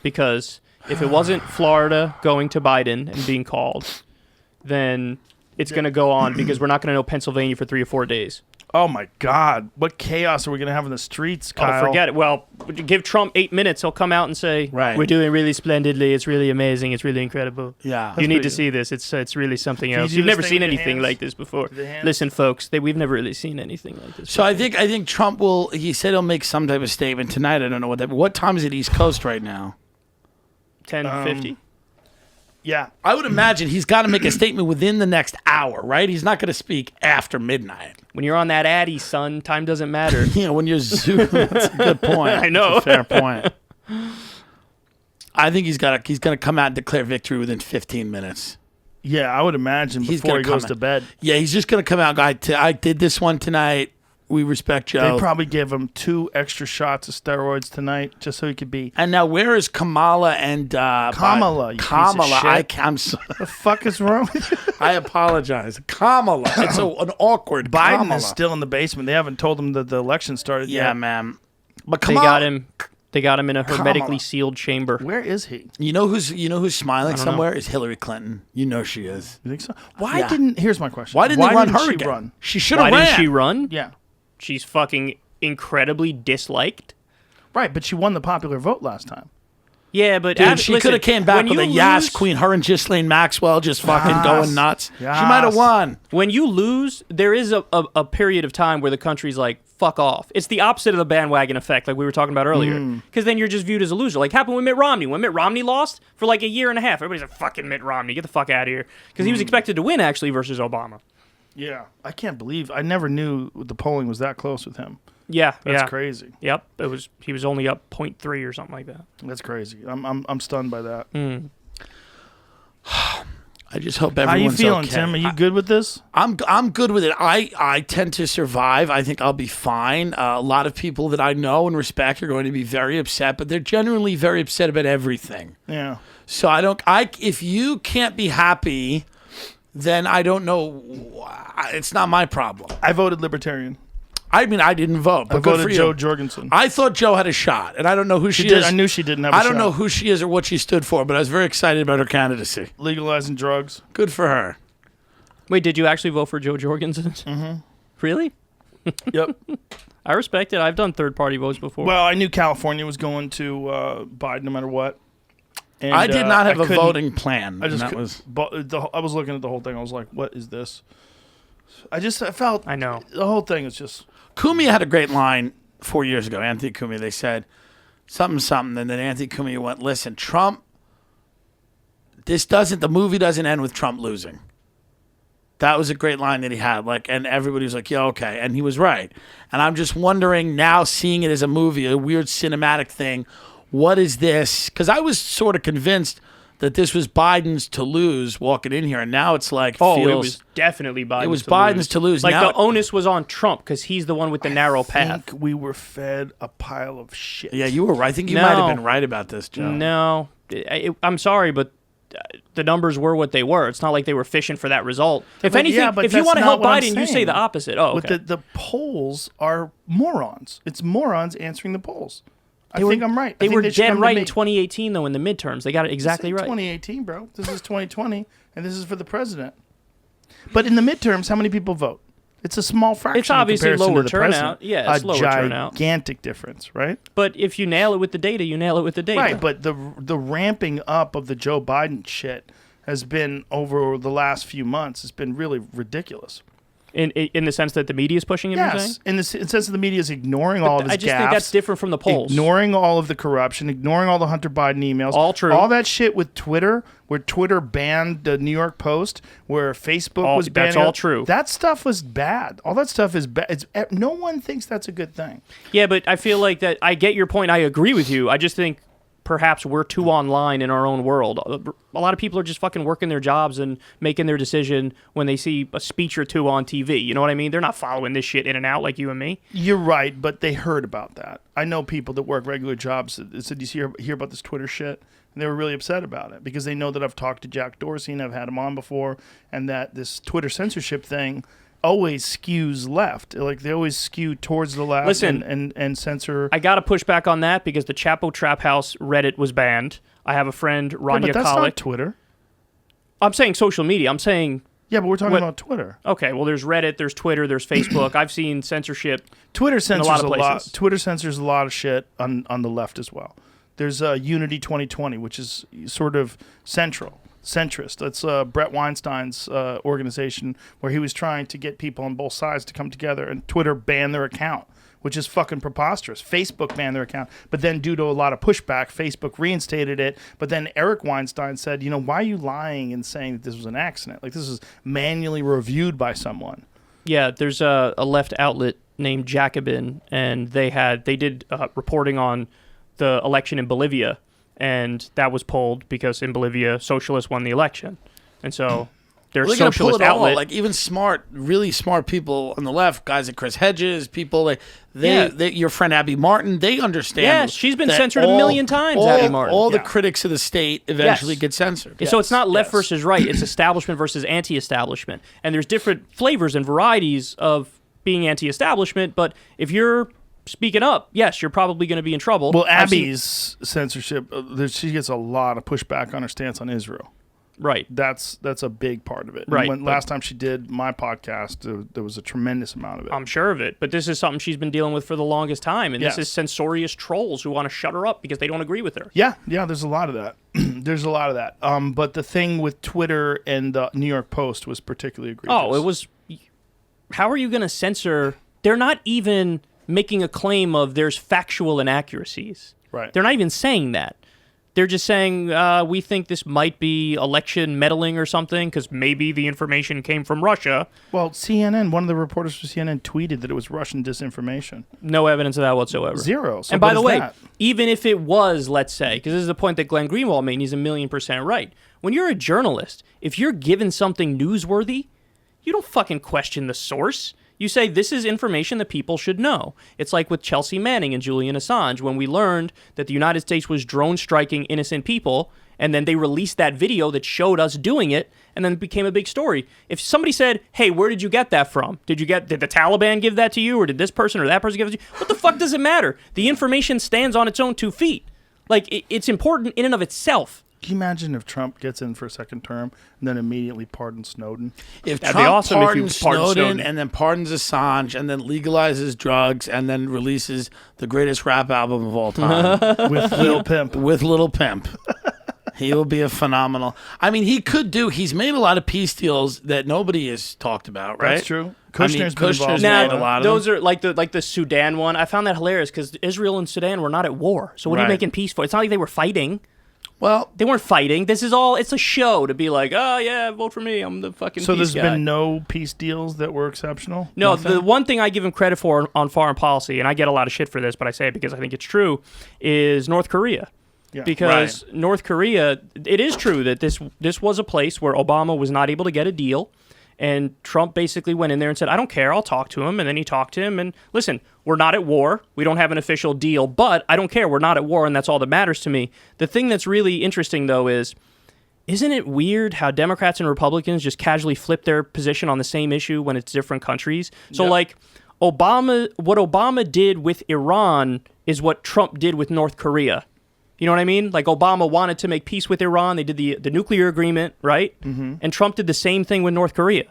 because if it wasn't Florida going to Biden and being called, then it's going to go on, because we're not going to know Pennsylvania for 3 or 4 days. Oh my God! What chaos are we gonna have in the streets, Kyle? Oh, forget it. Well, give Trump 8 minutes. He'll come out and say, Right. "We're doing really splendidly. It's really amazing. It's really incredible. Yeah. You need pretty to see this. It's really something you else. do You've this never thing seen with the anything hands? like this before. the hands? Listen, folks, we've never really seen anything like this. So I before. think Trump will. He said he'll make some type of statement tonight. I don't know what that. What time is it East Coast right now? 10:50. Yeah. I would imagine he's got to make a statement within the next hour, right? He's not going to speak after midnight. When you're on that Addy, son, time doesn't matter. You know, when you're zooming, that's a good point. I know. That's a fair point. I think he's going to come out and declare victory within 15 minutes. Yeah, I would imagine He's before gonna he goes come to in. bed. Yeah, he's just going to come out. I did this one tonight. We respect Joe. They probably give him 2 extra shots of steroids tonight just so he could be. And now, where is Kamala and Kamala, you piece of Kamala, shit. I'm so, The fuck is wrong with you? I apologize. Kamala. It's an awkward. Biden Kamala. is still in the basement. They haven't told him that the election started Yeah, yet. man. But They Kamala, got him. They got him in a hermetically Kamala. sealed chamber. Where is he? You know who's smiling somewhere is Hillary Clinton. You know she is. You think so? Why Yeah. didn't? Here's my question. Why didn't they run her she again? run? She should Why have ran. didn't she run? Yeah. She's fucking incredibly disliked. Right, but she won the popular vote last time. Yeah, but Dude, she could have came back with a Yas Queen. Her and Ghislaine Maxwell just fucking Yes. going nuts. Yes. She might have won. When you lose, there is a period of time where the country's like, fuck off. It's the opposite of the bandwagon effect, like we were talking about earlier. Because then you're just viewed as a loser. Like happened with Mitt Romney. When Mitt Romney lost for like a year and a half, everybody's like, fucking Mitt Romney, get the fuck out of here. Because he was expected to win, actually, versus Obama. Yeah. I can't believe. I never knew the polling was that close with him. Yeah, That's yeah. crazy. Yep, he was only up 0.3 or something like that. That's crazy. I'm stunned by that. I just hope How you everyone's feeling, okay. Tim? Are you good with this? I'm good with it. I tend to survive. I think I'll be fine. A lot of people that I know and respect are going to be very upset, but they're generally very upset about everything. Yeah. So if you can't be happy, then I don't know. It's not my problem. I voted Libertarian. I mean, I didn't vote, but I good voted for you. Joe Jorgensen. I thought Joe had a shot, and I don't know who she did. is. I knew she didn't have a I don't shot. know who she is or what she stood for, but I was very excited about her candidacy. Legalizing drugs. Good for her. Wait, did you actually vote for Joe Jorgensen? Mm-hmm. Really? Yep. I respect it. I've done third-party votes before. Well, I knew California was going to Biden no matter what. And, I did not have I a couldn't- voting plan. I just and that could- was I was looking at the whole thing. I was like, "What is this?" I felt. I know. The whole thing is just. Cumia had a great line 4 years ago. Anthony Cumia. They said something, and then Anthony Cumia went, "Listen, Trump. The movie doesn't end with Trump losing." That was a great line that he had. And everybody was like, "Yeah, okay," and he was right. And I'm just wondering now, seeing it as a movie, a weird cinematic thing. What is this? Because I was sort of convinced that this was Biden's to lose walking in here, and now it's like it was definitely Biden's. It was Biden's to lose. Like Now the onus was on Trump because he's the one with the narrow I path. think we were fed a pile of shit. Yeah, you were right. I think you No. might have been right about this, Joe. No, I'm sorry, but the numbers were what they were. It's not like they were fishing for that result. If But anything, yeah, but if you that's want to not help what I'm Biden, you say saying. the opposite. Oh, okay. But the polls are morons. It's morons answering the polls. I They were- think I'm right. I They think were should dead come to right me. in 2018, though, in the midterms. They got it exactly This ain't right. 2018, bro. This is 2020, and this is for the president. But in the midterms, how many people vote? It's a small fraction. It's obviously in comparison lower to the turnout. president. Yeah, it's a lower turnout. gigantic difference, right? But if you nail it with the data, you nail it with the data. Right. But the ramping up of the Joe Biden shit has been over the last few months has been really ridiculous. In the sense that the media is pushing him, you're saying? Yes, in the sense that the media is ignoring all of his I just gaffes, think that's different from the polls. ignoring all of the corruption, ignoring all the Hunter Biden emails. All true. All that shit with Twitter, where Twitter banned the New York Post, where Facebook was banned. That's all true. That stuff was bad. All that stuff is bad. No one thinks that's a good thing. Yeah, but I feel like that. I get your point. I agree with you. I just think perhaps we're too online in our own world. A lot of people are just fucking working their jobs and making their decision when they see a speech or two on TV. You know what I mean? They're not following this shit in and out like you and me. You're right, but they heard about that. I know people that work regular jobs that said, you hear about this Twitter shit? And they were really upset about it because they know that I've talked to Jack Dorsey and I've had him on before, and that this Twitter censorship thing always skews left. Like, they always skew towards the left. Listen, and censor. I got to push back on that because the Chapo Trap House Reddit was banned. I have a friend, Rania but that's Khalek. not Twitter. I'm saying social media. I'm saying... Yeah, but we're talking about Twitter. Okay, well, there's Reddit, there's Twitter, there's Facebook. I've seen censorship Twitter censors in a lot of places. Twitter censors a lot of shit on the left as well. There's Unity 2020, which is sort of centrist. That's Brett Weinstein's organization, where he was trying to get people on both sides to come together, and Twitter banned their account, which is fucking preposterous. Facebook banned their account, but then due to a lot of pushback, Facebook reinstated it. But then Eric Weinstein said, why are you lying and saying that this was an accident? Like, this is manually reviewed by someone. Yeah, there's a left outlet named Jacobin, and they did reporting on the election in Bolivia, and that was pulled because in Bolivia, socialists won the election. And so their They're gonna pull socialist it all. outlet... Like, even really smart people on the left, guys like Chris Hedges, people like your friend Abby Martin, they understand. Yeah, she's been that censored a million times, Abby Martin. All the critics of the state eventually get censored. So it's not left versus right. It's establishment versus anti-establishment. And there's different flavors and varieties of being anti-establishment, but if you're speaking up, yes, you're probably going to be in trouble. Well, Abby's censorship, she gets a lot of pushback on her stance on Israel. Right. That's a big part of it. Right. Last time she did my podcast, there was a tremendous amount of it. I'm sure of it. But this is something she's been dealing with for the longest time. And Yes. this is censorious trolls who want to shut her up because they don't agree with her. Yeah, there's a lot of that. There's a lot of that. But the thing with Twitter and the New York Post was particularly egregious. Oh, it was... How are you going to censor... They're not even making a claim of there's factual inaccuracies. Right. They're not even saying that. They're just saying, we think this might be election meddling or something because maybe the information came from Russia. Well, CNN, one of the reporters for CNN tweeted that it was Russian disinformation. No evidence of that whatsoever. Zero. So and by the way, that? even if it was, let's say, because this is the point that Glenn Greenwald made, and he's 1,000,000% right. When you're a journalist, if you're given something newsworthy, you don't fucking question the source. You say, this is information that people should know. It's like with Chelsea Manning and Julian Assange, when we learned that the United States was drone striking innocent people, and then they released that video that showed us doing it, and then it became a big story. If somebody said, hey, where did you get that from? Did the Taliban give that to you, or did this person or that person give it to you? What the fuck does it matter? The information stands on its own 2 feet. Like, it's important in and of itself. Can you imagine if Trump gets in for a second term and then immediately pardons Snowden? If That'd Trump be awesome pardons if you pardoned Snowden, Snowden and then pardons Assange and then legalizes drugs and then releases the greatest rap album of all time With Lil Pimp. with Little Pimp. He will be a phenomenal. I mean, he's made a lot of peace deals that nobody has talked about, right? That's true. Kushner's been involved. made Now, a lot of those them. are like the Sudan one. I found that hilarious because Israel and Sudan were not at war. So what are you Right. making peace for? It's not like they were fighting. Well, They weren't fighting. This is all, it's a show to be like, oh, yeah, vote for me. I'm the fucking So peace there's guy. been no peace deals that were exceptional? No, Nothing? the one thing I give him credit for on foreign policy, and I get a lot of shit for this, but I say it because I think it's true, is North Korea. Yeah. Because North Korea, it is true that this was a place where Obama was not able to get a deal, and Trump basically went in there and said, I don't care, I'll talk to him. And then he talked to him, and listen, we're not at war. We don't have an official deal, but I don't care. We're not at war, and that's all that matters to me. The thing that's really interesting, though, isn't it weird how Democrats and Republicans just casually flip their position on the same issue when it's different countries? So, like, what Obama did with Iran is what Trump did with North Korea. You know what I mean? Like, Obama wanted to make peace with Iran. They did the nuclear agreement, right? Mm-hmm. And Trump did the same thing with North Korea.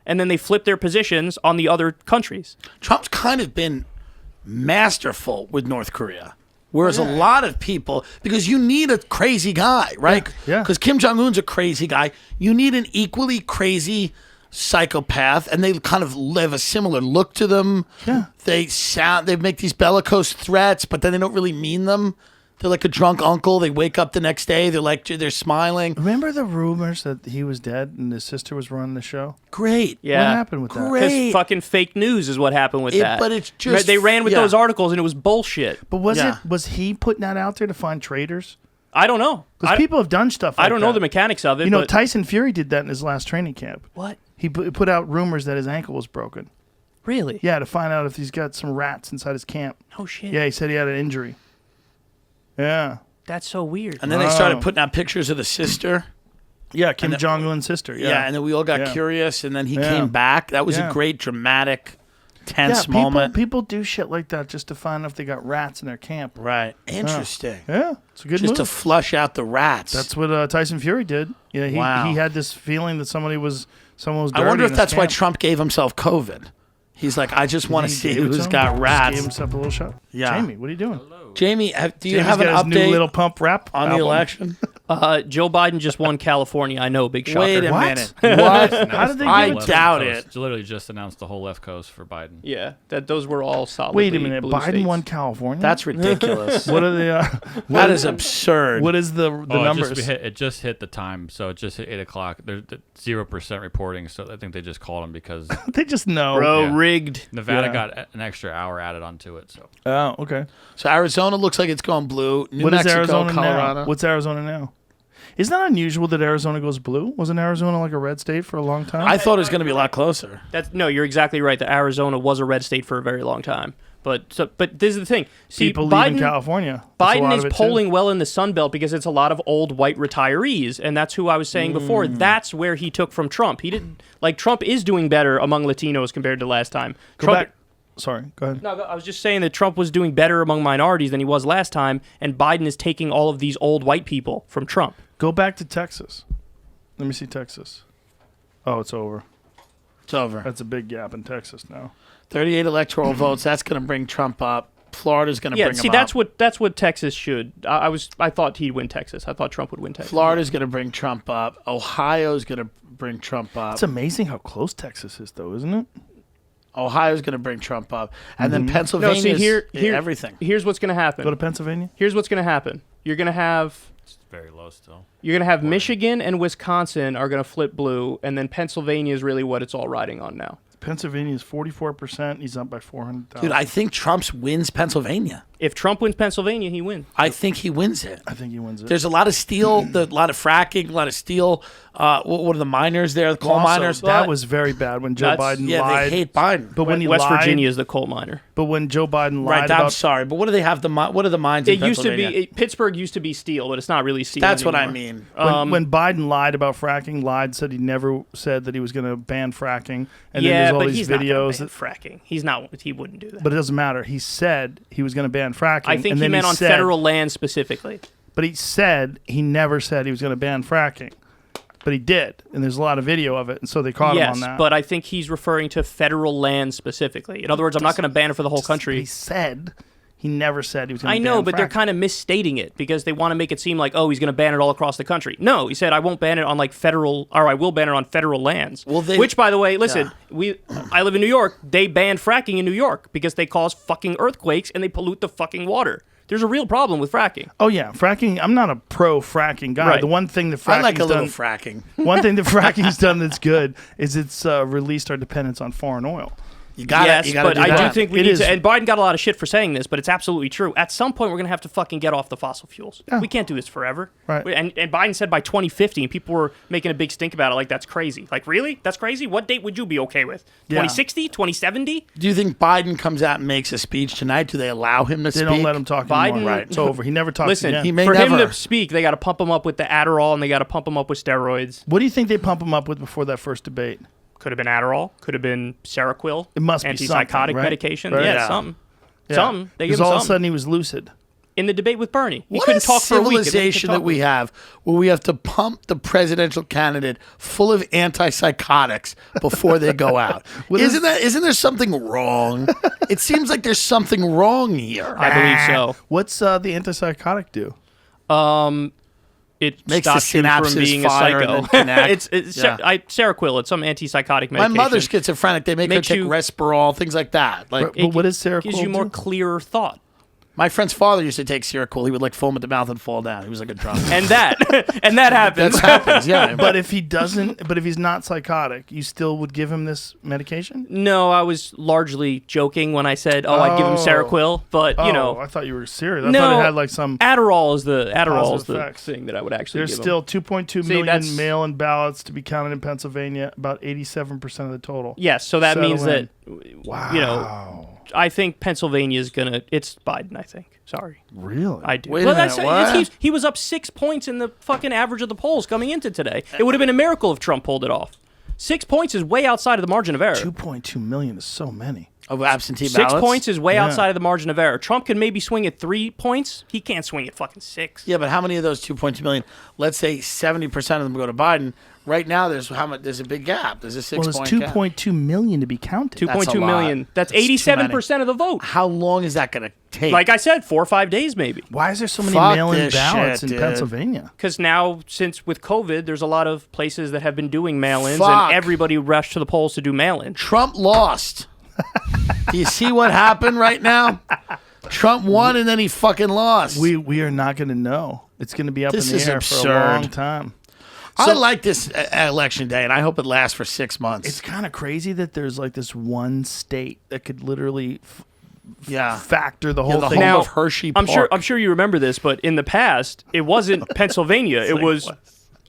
And then they flipped their positions on the other countries. Trump's kind of been masterful with North Korea. Whereas a lot of people, because you need a crazy guy, right? Yeah. Because Kim Jong-un's a crazy guy. You need an equally crazy psychopath, and they kind of have a similar look to them. Yeah. They make these bellicose threats, but then they don't really mean them. They're like a drunk uncle. They wake up the next day. They're smiling. Remember the rumors that he was dead and his sister was running the show? Great. Yeah. What happened with that? Great. Because fucking fake news is what happened with that. But it's just they ran with yeah. those articles and it was bullshit. But was he putting that out there to find traitors? I don't know. Because people have done stuff like I don't know that. the mechanics of it. You know, but Tyson Fury did that in his last training camp. what? He put out rumors that his ankle was broken. Really? Yeah, to find out if he's got some rats inside his camp. Oh shit. Yeah, he said he had an injury. Yeah. That's so weird. And then they started putting out pictures of the sister. Yeah, Kim Jong-un's sister. Yeah. And then we all got curious, and then he came back. That was a great, dramatic, tense moment. People do shit like that just to find out if they got rats in their camp. Right. Interesting. Yeah, it's a good Just move. to flush out the rats. That's what Tyson Fury did. Yeah, he had this feeling that someone was dirty I wonder in if his that's why camp. Trump gave himself COVID. He's like, I just want to see Gave it to who's him? got Just rats. Gave himself a little shot. Yeah. Jamie, what are you doing? Jamie, do you Jamie's have an got his update new Little Pump rap on the album. election? Joe Biden just won California. I know, big shocker. Wait a What? minute. What? Announced How did they the I whole left doubt coast. it. Literally just announced the whole left coast for Biden. Yeah, those were all solid. Wait a minute. blue Biden states. won California? That's ridiculous. What are the? That is absurd. What is the Oh, numbers? It just hit the time, so it just hit 8 o'clock. There's 0% reporting, so I think they just called him because They just know. Bro, Yeah. rigged. Nevada Yeah. got an extra hour added onto it. So Oh, okay. So Arizona looks like it's going blue. New What is Mexico, Arizona Colorado. now? What's Arizona now? Isn't that unusual that Arizona goes blue? Wasn't Arizona like a red state for a long time? I thought it was going to be a lot closer. No, you're exactly right. That Arizona was a red state for a very long time. But this is the thing. See, People Biden, leaving California. That's a lot Biden of is it, too. polling well in the Sun Belt because it's a lot of old white retirees, and that's who I was saying before. That's where he took from Trump. He didn't Trump is doing better among Latinos compared to last time. Go Trump, back. Sorry, go ahead. No, I was just saying that Trump was doing better among minorities than he was last time, and Biden is taking all of these old white people from Trump. Go back to Texas. Let me see Texas. Oh, it's over. It's over. That's a big gap in Texas now. 38 electoral votes. That's going to bring Trump up. Florida's going to bring him that's up. that's what Texas should. I thought he'd win Texas. I thought Trump would win Texas. Florida's going to bring Trump up. Ohio's going to bring Trump up. It's amazing how close Texas is, though, isn't it? Ohio's going to bring Trump up. And then No, Pennsylvania. see here, everything. Here's what's going to happen. Go to Pennsylvania. Here's what's going to happen. You're going to have it's very low still. Michigan and Wisconsin are going to flip blue, and then Pennsylvania is really what it's all riding on now. Pennsylvania is 44%. He's up by 400,000. Dude, I think Trump wins Pennsylvania. If Trump wins Pennsylvania, he wins. I think he wins it. I think he wins it. There's a lot of steel, a lot of fracking, a lot of steel. What are the miners there? The coal Also, miners. that was very bad when Joe Biden yeah, lied. they hate Biden. But when he West lied, Virginia is the coal miner. But when Joe Biden lied Right, I'm about sorry, but what do they have? What are the mines in It used to Pennsylvania? be Pittsburgh used to be steel, but it's not really steel. That's what I anymore. mean. when Biden lied about fracking, said he never said that he was going to ban fracking, and then Yeah, there's all but these he's not gonna videos. ban fracking. He's not. He wouldn't do that. But it doesn't matter. He said he was going to ban fracking. I think and he then meant on said, federal land specifically. But he said he never said he was going to ban fracking. But he did, and there's a lot of video of it, and so they caught him Yes, on that. but I think he's referring to federal land specifically. In other words, I'm not going to ban it for the whole country. He said he never said he was going to I ban know, but they're fracking. kind of misstating it because they want to make it seem like, oh, he's going to ban it all across the country. No, he said I won't ban it on I will ban it on federal lands. Well, which, by the way, listen, I live in New York. They ban fracking in New York because they cause fucking earthquakes and they pollute the fucking water. There's a real problem with fracking. Oh yeah, fracking. I'm not a pro fracking guy. Right. The one thing that I like a fracking's little done, fracking. one thing that fracking's done that's good is it's released our dependence on foreign oil. You got yes, it. You got to but do I that. do think we It need is- to. And Biden got a lot of shit for saying this, but it's absolutely true. At some point, we're going to have to fucking get off the fossil fuels. Yeah. We can't do this forever. Right. And Biden said by 2050, and people were making a big stink about it. Like, that's crazy. Like, really? That's crazy? What date would you be okay with? Yeah. 2060? 2070? Do you think Biden comes out and makes a speech tonight? Do they allow him to They speak? don't let him talk Biden- anymore. Right. It's over. He never talks Listen, again. he may for him never. to speak, they got to pump him up with the Adderall, and they got to pump him up with steroids. What do you think they pump him up with before that first debate? Could have been Adderall. Could have been Seroquel. It must be antipsychotic something, right? medication. Right. Yeah, Yeah. something. Yeah. Something. They give Because him all of a something. sudden he was lucid. in the debate with Bernie. He What couldn't a talk for a week. civilization that we have, where we have to pump the presidential candidate full of antipsychotics before they go out. Isn't there something wrong? It seems like there's something wrong here. I believe so. What's the antipsychotic do? It Makes the stops you from synapses being a fire and psycho. then connect. it's Yeah. Seroquel. It's some antipsychotic My medication. mother's schizophrenic. They make her Makes take you- Resperol, things like that. Like But what is Seroquel Gives you more do? clear thought. my friend's father used to take Seroquel. He would like foam at the mouth and fall down. He was like a drunk. And that happens. That happens, yeah. But if he's not psychotic, you still would give him this medication? No, I was largely joking when I said, I'd give him Seroquel, but you know, I thought you were serious. I no, thought it had like some Adderall is the positive effects. thing that I would actually There's give still him. 2.2 See, million that's- mail-in ballots to be counted in Pennsylvania, about 87% of the total. Yes, so that means Settle that you know, I think Pennsylvania is gonna. It's Biden. I think. Sorry, Really? I do. Wait a Well, minute, what? he was up 6 points in the fucking average of the polls coming into today. It would have been a miracle if Trump pulled it off. 6 points is way outside of the margin of error. 2.2 million is so many. Of absentee 6 ballots? points is way Yeah. outside of the margin of error. Trump can maybe swing at 3 points. He can't swing at fucking 6. Yeah, but how many of those 2.2 million? Let's say 70% of them go to Biden. Right now, there's how much? There's a big gap. There's a 6 Well, point there's gap. 2.2 million to be counted. 2.2 a lot. million. That's That's too 87% of the vote. How long is that going to take? Like I said, 4 or 5 days maybe. Why is there so many Fuck mail-in this ballots shit, in dude. Pennsylvania? Because now, since with COVID, there's a lot of places that have been doing mail-ins, Fuck. and everybody rushed to the polls to do mail-in. Trump lost. Do you see what happened right now? Trump won and then he fucking lost. We are not going to know. It's going to be up This in the is air for a absurd. long time. I like this election day, and I hope it lasts for 6 months. It's kind of crazy that there's like this one state that could literally yeah. factor the whole the thing. home Now, of Hershey I'm Park. sure you remember this, but in the past, it wasn't Pennsylvania. It was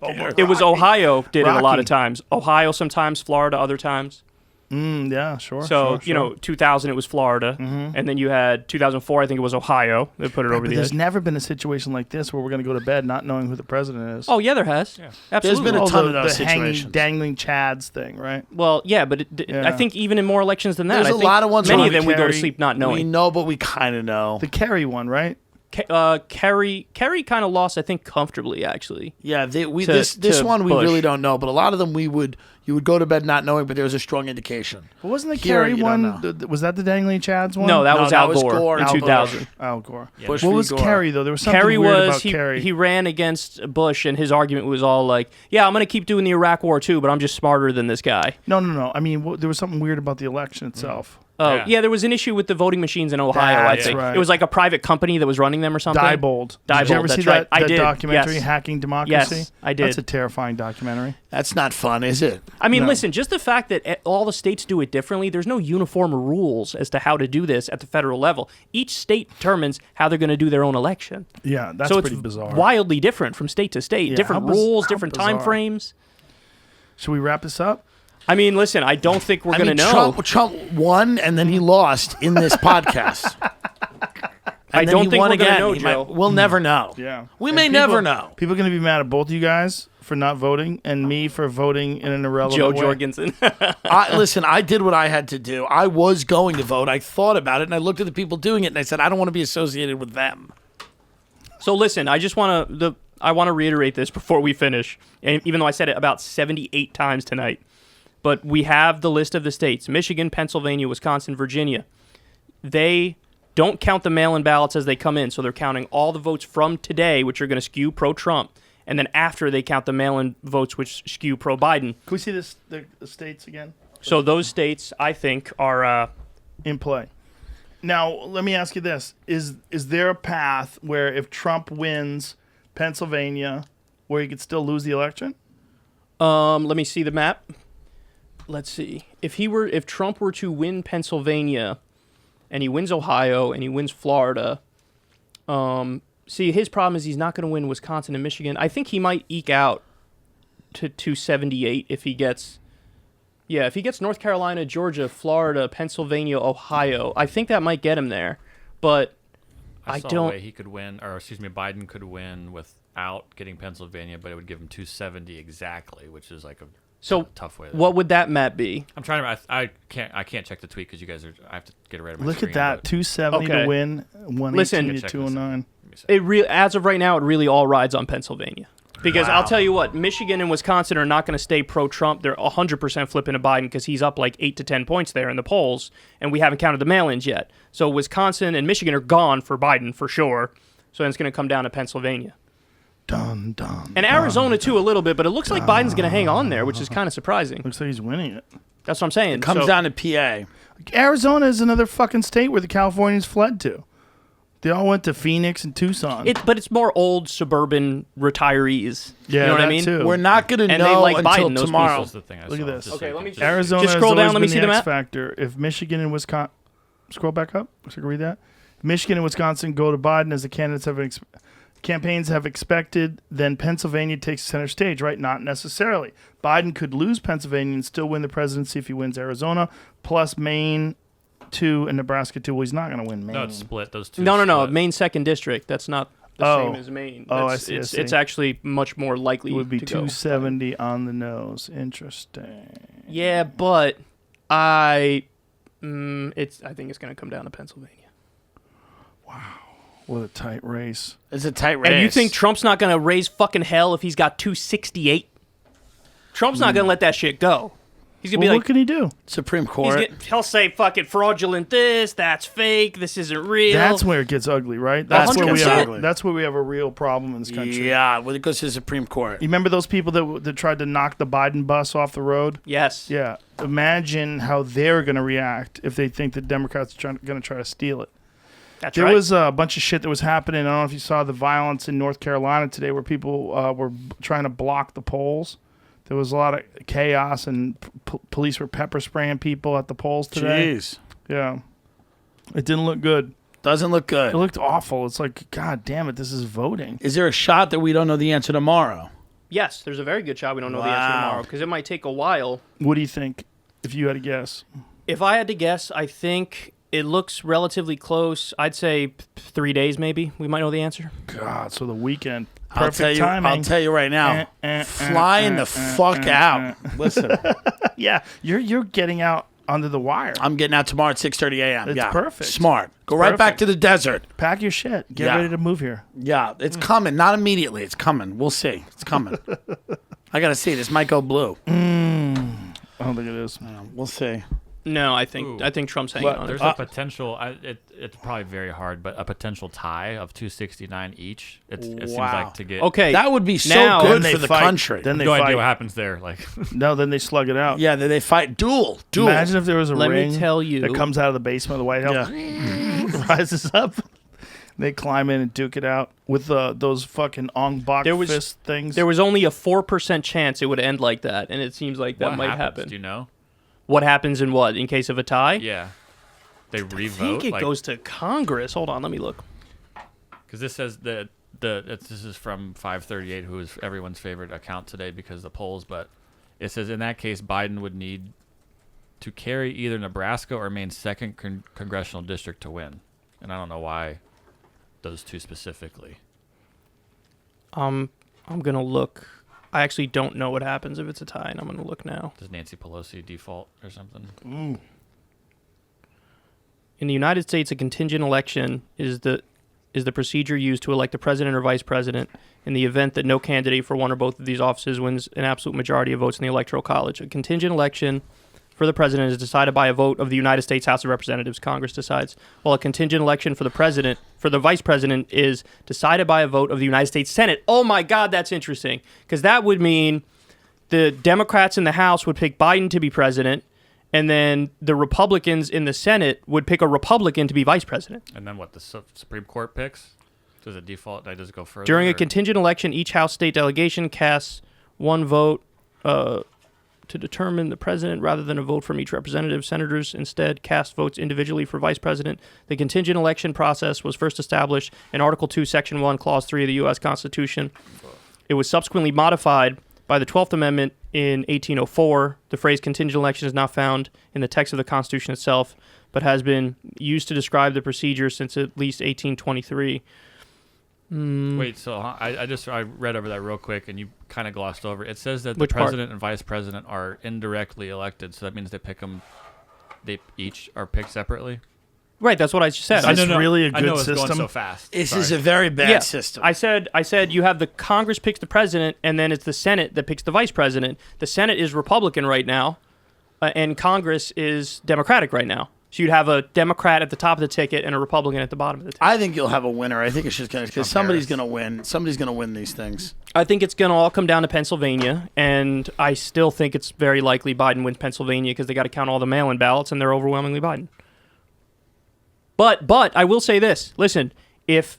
Ohio did it a lot Rocky. of times. Ohio sometimes, Florida other times. Yeah, sure. So, sure. 2000 it was Florida, and then you had 2004 I think it was Ohio. They put it over But the there's edge. never been a situation like this where we're going to go to bed not knowing who the president is. Oh, yeah, there has. Absolutely. been a Oh, ton the, of those the hanging, situations. dangling Chads thing, right? Well, yeah, but Yeah. I think even in more elections than that, There's I a think lot of ones many where of we them we go to carry- sleep not We knowing. know, but we kind of know. The Kerry one, right? Kerry kind of lost, I think, comfortably, actually. Yeah, to- this to one we Bush. really don't know, but a lot of them you would go to bed not knowing, but there was a strong indication. But wasn't the Here, Kerry you don't know. one? Was that the dangling Chads one? No, that No, was that Al was Gore, Gore. in Al Gore. 2000. Al Gore. Bush What v. was Gore. Kerry though? There was something Kerry weird was about Kerry. he ran against Bush, and his argument was all like, "Yeah, I'm going to keep doing the Iraq War too, but I'm just smarter than this guy." No. I mean, there was something weird about the election itself. Oh, yeah, there was an issue with the voting machines in Ohio. I That's think right. it was like a private company that was running them or something. Diebold. Did you ever Diebold, see that's that, right. I that did, documentary, yes. Hacking Democracy? Yes, I did. That's a terrifying documentary. That's not fun, is it? I mean, No. listen, just the fact that all the states do it differently, there's no uniform rules as to how to do this at the federal level. Each state determines how they're going to do their own election. Yeah, that's so pretty it's bizarre. wildly different from state to state. Yeah, Different how biz- rules, how different time bizarre. frames. Should we wrap this up? I mean, listen, I don't think we're going to know. Trump won and then he lost in this podcast. I And then don't he think won we're going to again. know, He might- Joe. We'll never know. Yeah. We And may people- never know. People are going to be mad at both of you guys for not voting and me for voting in an irrelevant Joe way. Jorgensen. Listen, I did what I had to do. I was going to vote. I thought about it, and I looked at the people doing it, and I said, I don't want to be associated with them. So listen, I just want to reiterate this before we finish, and even though I said it about 78 times tonight. But we have the list of the states: Michigan, Pennsylvania, Wisconsin, Virginia. They don't count the mail-in ballots as they come in, so they're counting all the votes from today, which are going to skew pro-Trump, and then after they count the mail-in votes, which skew pro-Biden. Can we see the states again? So those states, I think, are in play. Now, let me ask you this. Is there a path where if Trump wins Pennsylvania, where he could still lose the election? let me see the map. Let's see. If Trump were to win Pennsylvania and he wins Ohio and he wins Florida, see, his problem is he's not going to win Wisconsin and Michigan. I think he might eke out to 278 if he gets North Carolina, Georgia, Florida, Pennsylvania, Ohio. I think that might get him there. But I saw don't a way he could win, or excuse me, Biden could win without getting Pennsylvania, but it would give him 270 exactly, which is like a tough way. What would that map be? I'm trying to. I can't check the tweet because you guys are. I have to get it right. On my Look screen, at that, but- 270 Okay. to win, 118 Listen, to 209. so. As of right now, it really all rides on Pennsylvania. Because I'll tell you what, Michigan and Wisconsin are not going to stay pro-Trump. They're 100% flipping to Biden because he's up like 8 to 10 points there in the polls, and we haven't counted the mail-ins yet. So Wisconsin and Michigan are gone for Biden for sure. So then it's going to come down to Pennsylvania. Dun, dun, And Arizona, too, a little bit, but it looks like Biden's going to hang on there, which is kind of surprising. Looks like he's winning it. That's what I'm saying. It comes down to PA. Arizona is another fucking state where the Californians fled to. They all went to Phoenix and Tucson. But it's more old suburban retirees. Yeah, you know what I that mean? too. We're not going to And know they like until Biden, those tomorrow. That's the thing I Look saw, at this. just so Okay, you let can me just- Arizona Just has scroll down, always let me been see the X map. factor. If Michigan and Wisconsin, scroll back up so I can read that. If Michigan and Wisconsin go to Biden as the candidates campaigns have expected, then Pennsylvania takes center stage, right? Not necessarily. Biden could lose Pennsylvania and still win the presidency if he wins Arizona, plus Maine 2 and Nebraska 2. Well, he's not going to win Maine. No, it's split. Those two. No. split. Maine 2nd District. That's not the same as Maine. I That's- see, I It's, see. it's actually much more likely It would be to go. 270 on the nose. Interesting. Yeah, but I think it's going to come down to Pennsylvania. What a tight race. It's a tight race. And you think Trump's not going to raise fucking hell if he's got 268? Trump's not going to let that shit go. He's going to Well, be what like, can he do? Supreme Court? he'll say fucking fraudulent this, that's fake, this isn't real. That's where it gets ugly, right? That's where we 100%. have. That's where we have a real problem in this country. Yeah, when it goes to the Supreme Court. You remember those people that tried to knock the Biden bus off the road? Yes. Yeah. Imagine how they're going to react if they think the Democrats are going to try to steal it. That's There right. was a bunch of shit that was happening. I don't know if you saw the violence in North Carolina today where people were trying to block the polls. There was a lot of chaos and police were pepper spraying people at the polls today. Jeez. Yeah. It didn't look good. Doesn't look good. It looked awful. It's like, God damn it, this is voting. Is there a shot that we don't know the answer tomorrow? Yes, there's a very good shot we don't know the answer Wow. tomorrow because it might take a while. What do you think, if you had to guess? If I had to guess, I think it looks relatively close. I'd say 3 days maybe. We might know the answer. God, so the weekend. I'll tell you. I'll tell you right now. Flying the fuck out. Listen, Yeah, you're getting out under the wire. I'm getting out tomorrow at 6:30 a.m. It's yeah, perfect. Smart. Go It's right back perfect. to the desert. Pack your shit. Get Yeah. ready to move here. Yeah, it's coming. Not immediately. It's coming. We'll see. It's coming. I gotta see. This might go blue. I don't think it is. We'll see. No, I think Trump's hanging on. There's a potential. It's probably very hard, but a potential tie of 269 each. It seems Wow. like to get. Okay, That would be so Now- good Then for they the fight. country. Then they no idea fight. what happens there. Like, No, then they slug it out. Yeah, they fight duel. Imagine if there was a Let me ring tell you- that comes out of the basement of the White House, rises up. They climb in and duke it out with those fucking Ong Bak There was- fist things. There was only a 4% chance it would end like that, and it seems like that what might happens? happen. Do you know? What happens in what? In case of a tie? Yeah, they I revote. think it goes to Congress. Hold on, let me look. Because this says that this is from 538, who is everyone's favorite account today because of the polls. But it says in that case, Biden would need to carry either Nebraska or Maine's second congressional district to win, and I don't know why those two specifically. I'm gonna look. I actually don't know what happens if it's a tie, and I'm gonna look now. Does Nancy Pelosi default or something? In the United States, a contingent election is the procedure used to elect the president or vice president in the event that no candidate for one or both of these offices wins an absolute majority of votes in the Electoral College. A contingent election for the president is decided by a vote of the United States House of Representatives. Congress decides. While a contingent election for the vice president is decided by a vote of the United States Senate. Oh my God, that's interesting. Because that would mean the Democrats in the House would pick Biden to be president, and then the Republicans in the Senate would pick a Republican to be vice president. And then what the Supreme Court picks? Does it default? Does it go further? During a or- contingent election, each House state delegation casts one vote to determine the president rather than a vote from each representative. Senators instead cast votes individually for vice president. The contingent election process was first established in Article 2, Section 1, Clause 3 of the U.S. Constitution. It was subsequently modified by the 12th Amendment in 1804. The phrase contingent election is not found in the text of the Constitution itself, but has been used to describe the procedure since at least 1823. Wait, so I read over that real quick, and you kind of glossed over it. It says that the Which part? president and vice president are indirectly elected, so that means they pick them. They each are picked separately. Right, that's what I just said. Is this really a I know good it's going system? so fast. This Sorry. is a very bad system. I said you have the Congress picks the president, and then it's the Senate that picks the vice president. The Senate is Republican right now, and Congress is Democratic right now. So you'd have a Democrat at the top of the ticket and a Republican at the bottom of the ticket. I think you'll have a winner. I think it's just going to, because somebody's going to win. Somebody's going to win these things. I think it's going to all come down to Pennsylvania, and I still think it's very likely Biden wins Pennsylvania because they got to count all the mail-in ballots, and they're overwhelmingly Biden. But I will say this. Listen, if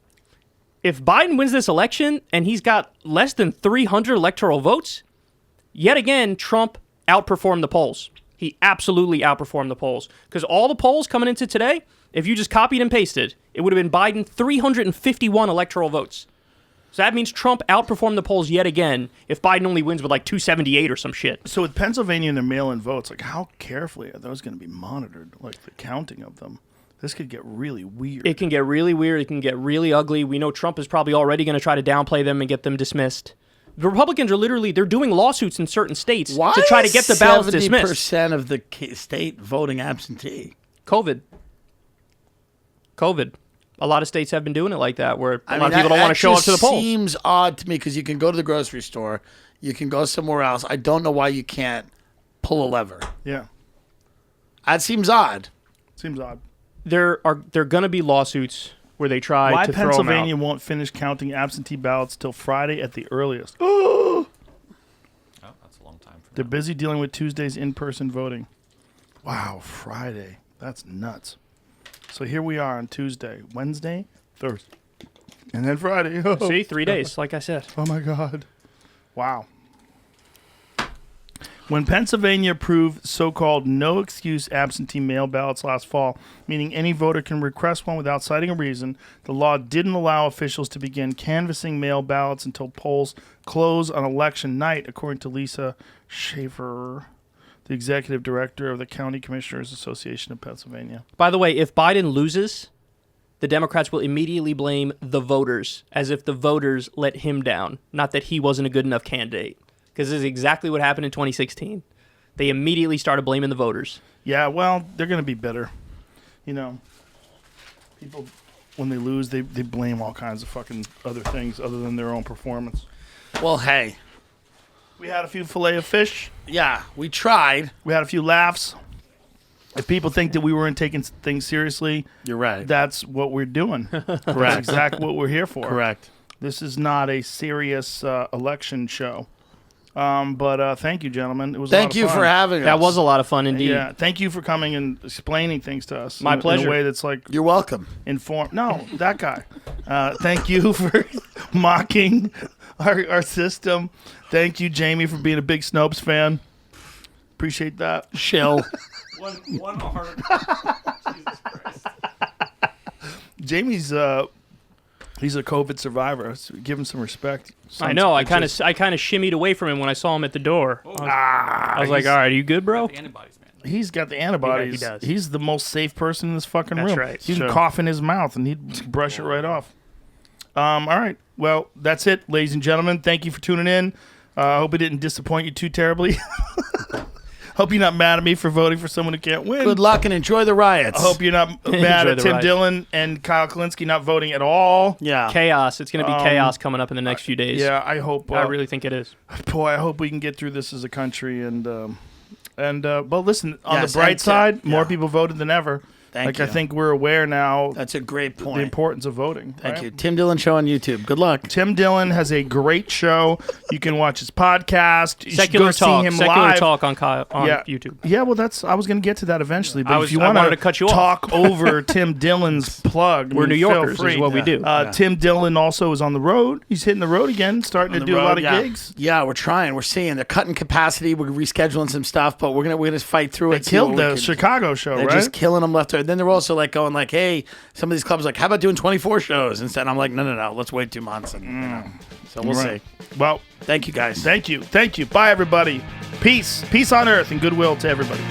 Biden wins this election and he's got less than 300 electoral votes, yet again, Trump outperformed the polls. He absolutely outperformed the polls. Because all the polls coming into today, if you just copied and pasted, it would have been Biden 351 electoral votes. So that means Trump outperformed the polls yet again if Biden only wins with like 278 or some shit. So with Pennsylvania and their mail-in votes, like how carefully are those going to be monitored? Like the counting of them. This could get really weird. It can get really weird. It can get really ugly. We know Trump is probably already going to try to downplay them and get them dismissed. The Republicans are literally, they're doing lawsuits in certain states to try to get the ballots dismissed. 70% of the state voting absentee? COVID. A lot of states have been doing it like that, where a lot of people don't want to show up to the polls. It seems odd to me because you can go to the grocery store, you can go somewhere else. I don't know why you can't pull a lever. Yeah. That seems odd. Seems odd. There going to be lawsuits where they try Why to throw them Pennsylvania out. won't finish counting absentee ballots till Friday at the earliest. Oh, that's a long time for They're them. busy dealing with Tuesday's in-person voting. Wow, Friday. That's nuts. So here we are on Tuesday, Wednesday, Thursday, and then Friday. Oh, See, 3 days, like I said. oh my God. Wow. When Pennsylvania approved so-called no-excuse absentee mail ballots last fall, meaning any voter can request one without citing a reason, the law didn't allow officials to begin canvassing mail ballots until polls close on election night, according to Lisa Schaefer, the executive director of the County Commissioners Association of Pennsylvania. By the way, if Biden loses, the Democrats will immediately blame the voters, as if the voters let him down, not that he wasn't a good enough candidate. Because this is exactly what happened in 2016. They immediately started blaming the voters. Yeah, well, they're going to be bitter. You know, people, when they lose, they blame all kinds of fucking other things other than their own performance. Well, hey. We had a few fillet of fish. Yeah, we tried. We had a few laughs. If people think that we weren't taking things seriously, You're right. that's what we're doing. Correct. That's exactly what we're here for. Correct. This is not a serious election show. But thank you, gentlemen. It was Thank a lot you of fun. for having us. That was a lot of fun indeed. Yeah, thank you for coming and explaining things to us. My in pleasure. a way that's like You're welcome. informed. No, that guy. Thank you for mocking our system. Thank you, Jamie, for being a big Snopes fan. Appreciate that. Shill. One article. Jesus Christ. Jamie's he's a COVID survivor. So give him some respect. I know. I kind of shimmied away from him when I saw him at the door. I was like, "All right, are you good, bro?" The antibodies, man. He's got the antibodies. He does. He's the most safe person in this fucking That's room. right. He can Sure. cough in his mouth and he'd brush it right off. All right. Well, that's it, ladies and gentlemen. Thank you for tuning in. I hope it didn't disappoint you too terribly. Hope you're not mad at me for voting for someone who can't win. Good luck and enjoy the riots. I hope you're not mad Enjoy at the Tim ride. Dillon and Kyle Kalinske not voting at all. Yeah. Chaos. It's going to be chaos coming up in the next few days. Yeah, I hope. I really think it is. Boy, I hope we can get through this as a country. And well, listen. On Yes, the bright and side, more yeah. people voted than ever. Thank I you. think we're aware now That's a great the point. importance of voting. Thank right? you. Tim Dillon Show on YouTube. Good luck. Tim Dillon has a great show. You can watch his podcast. You should Secular go talk. see him Secular live. talk on Yeah. YouTube. Yeah, well, I was going to get to that eventually. But if you I want wanted to cut you off. talk over Tim Dillon's plug, We're New feel Yorkers, free. is what we do. Tim Dillon also is on the road. He's hitting the road again, starting to The do a road, lot of yeah. gigs. Yeah, we're trying. We're seeing. They're cutting capacity. We're rescheduling some stuff, but we're gonna fight through They it. see killed what we the can- Chicago show, They're right? just killing them left. Then they're also like going like, hey, some of these clubs are like, how about doing 24 shows instead? And I'm like, no, let's wait 2 months. And, you know. So we'll Right. see. Well, Thank you guys. thank you. Bye, everybody. Peace on earth and goodwill to everybody.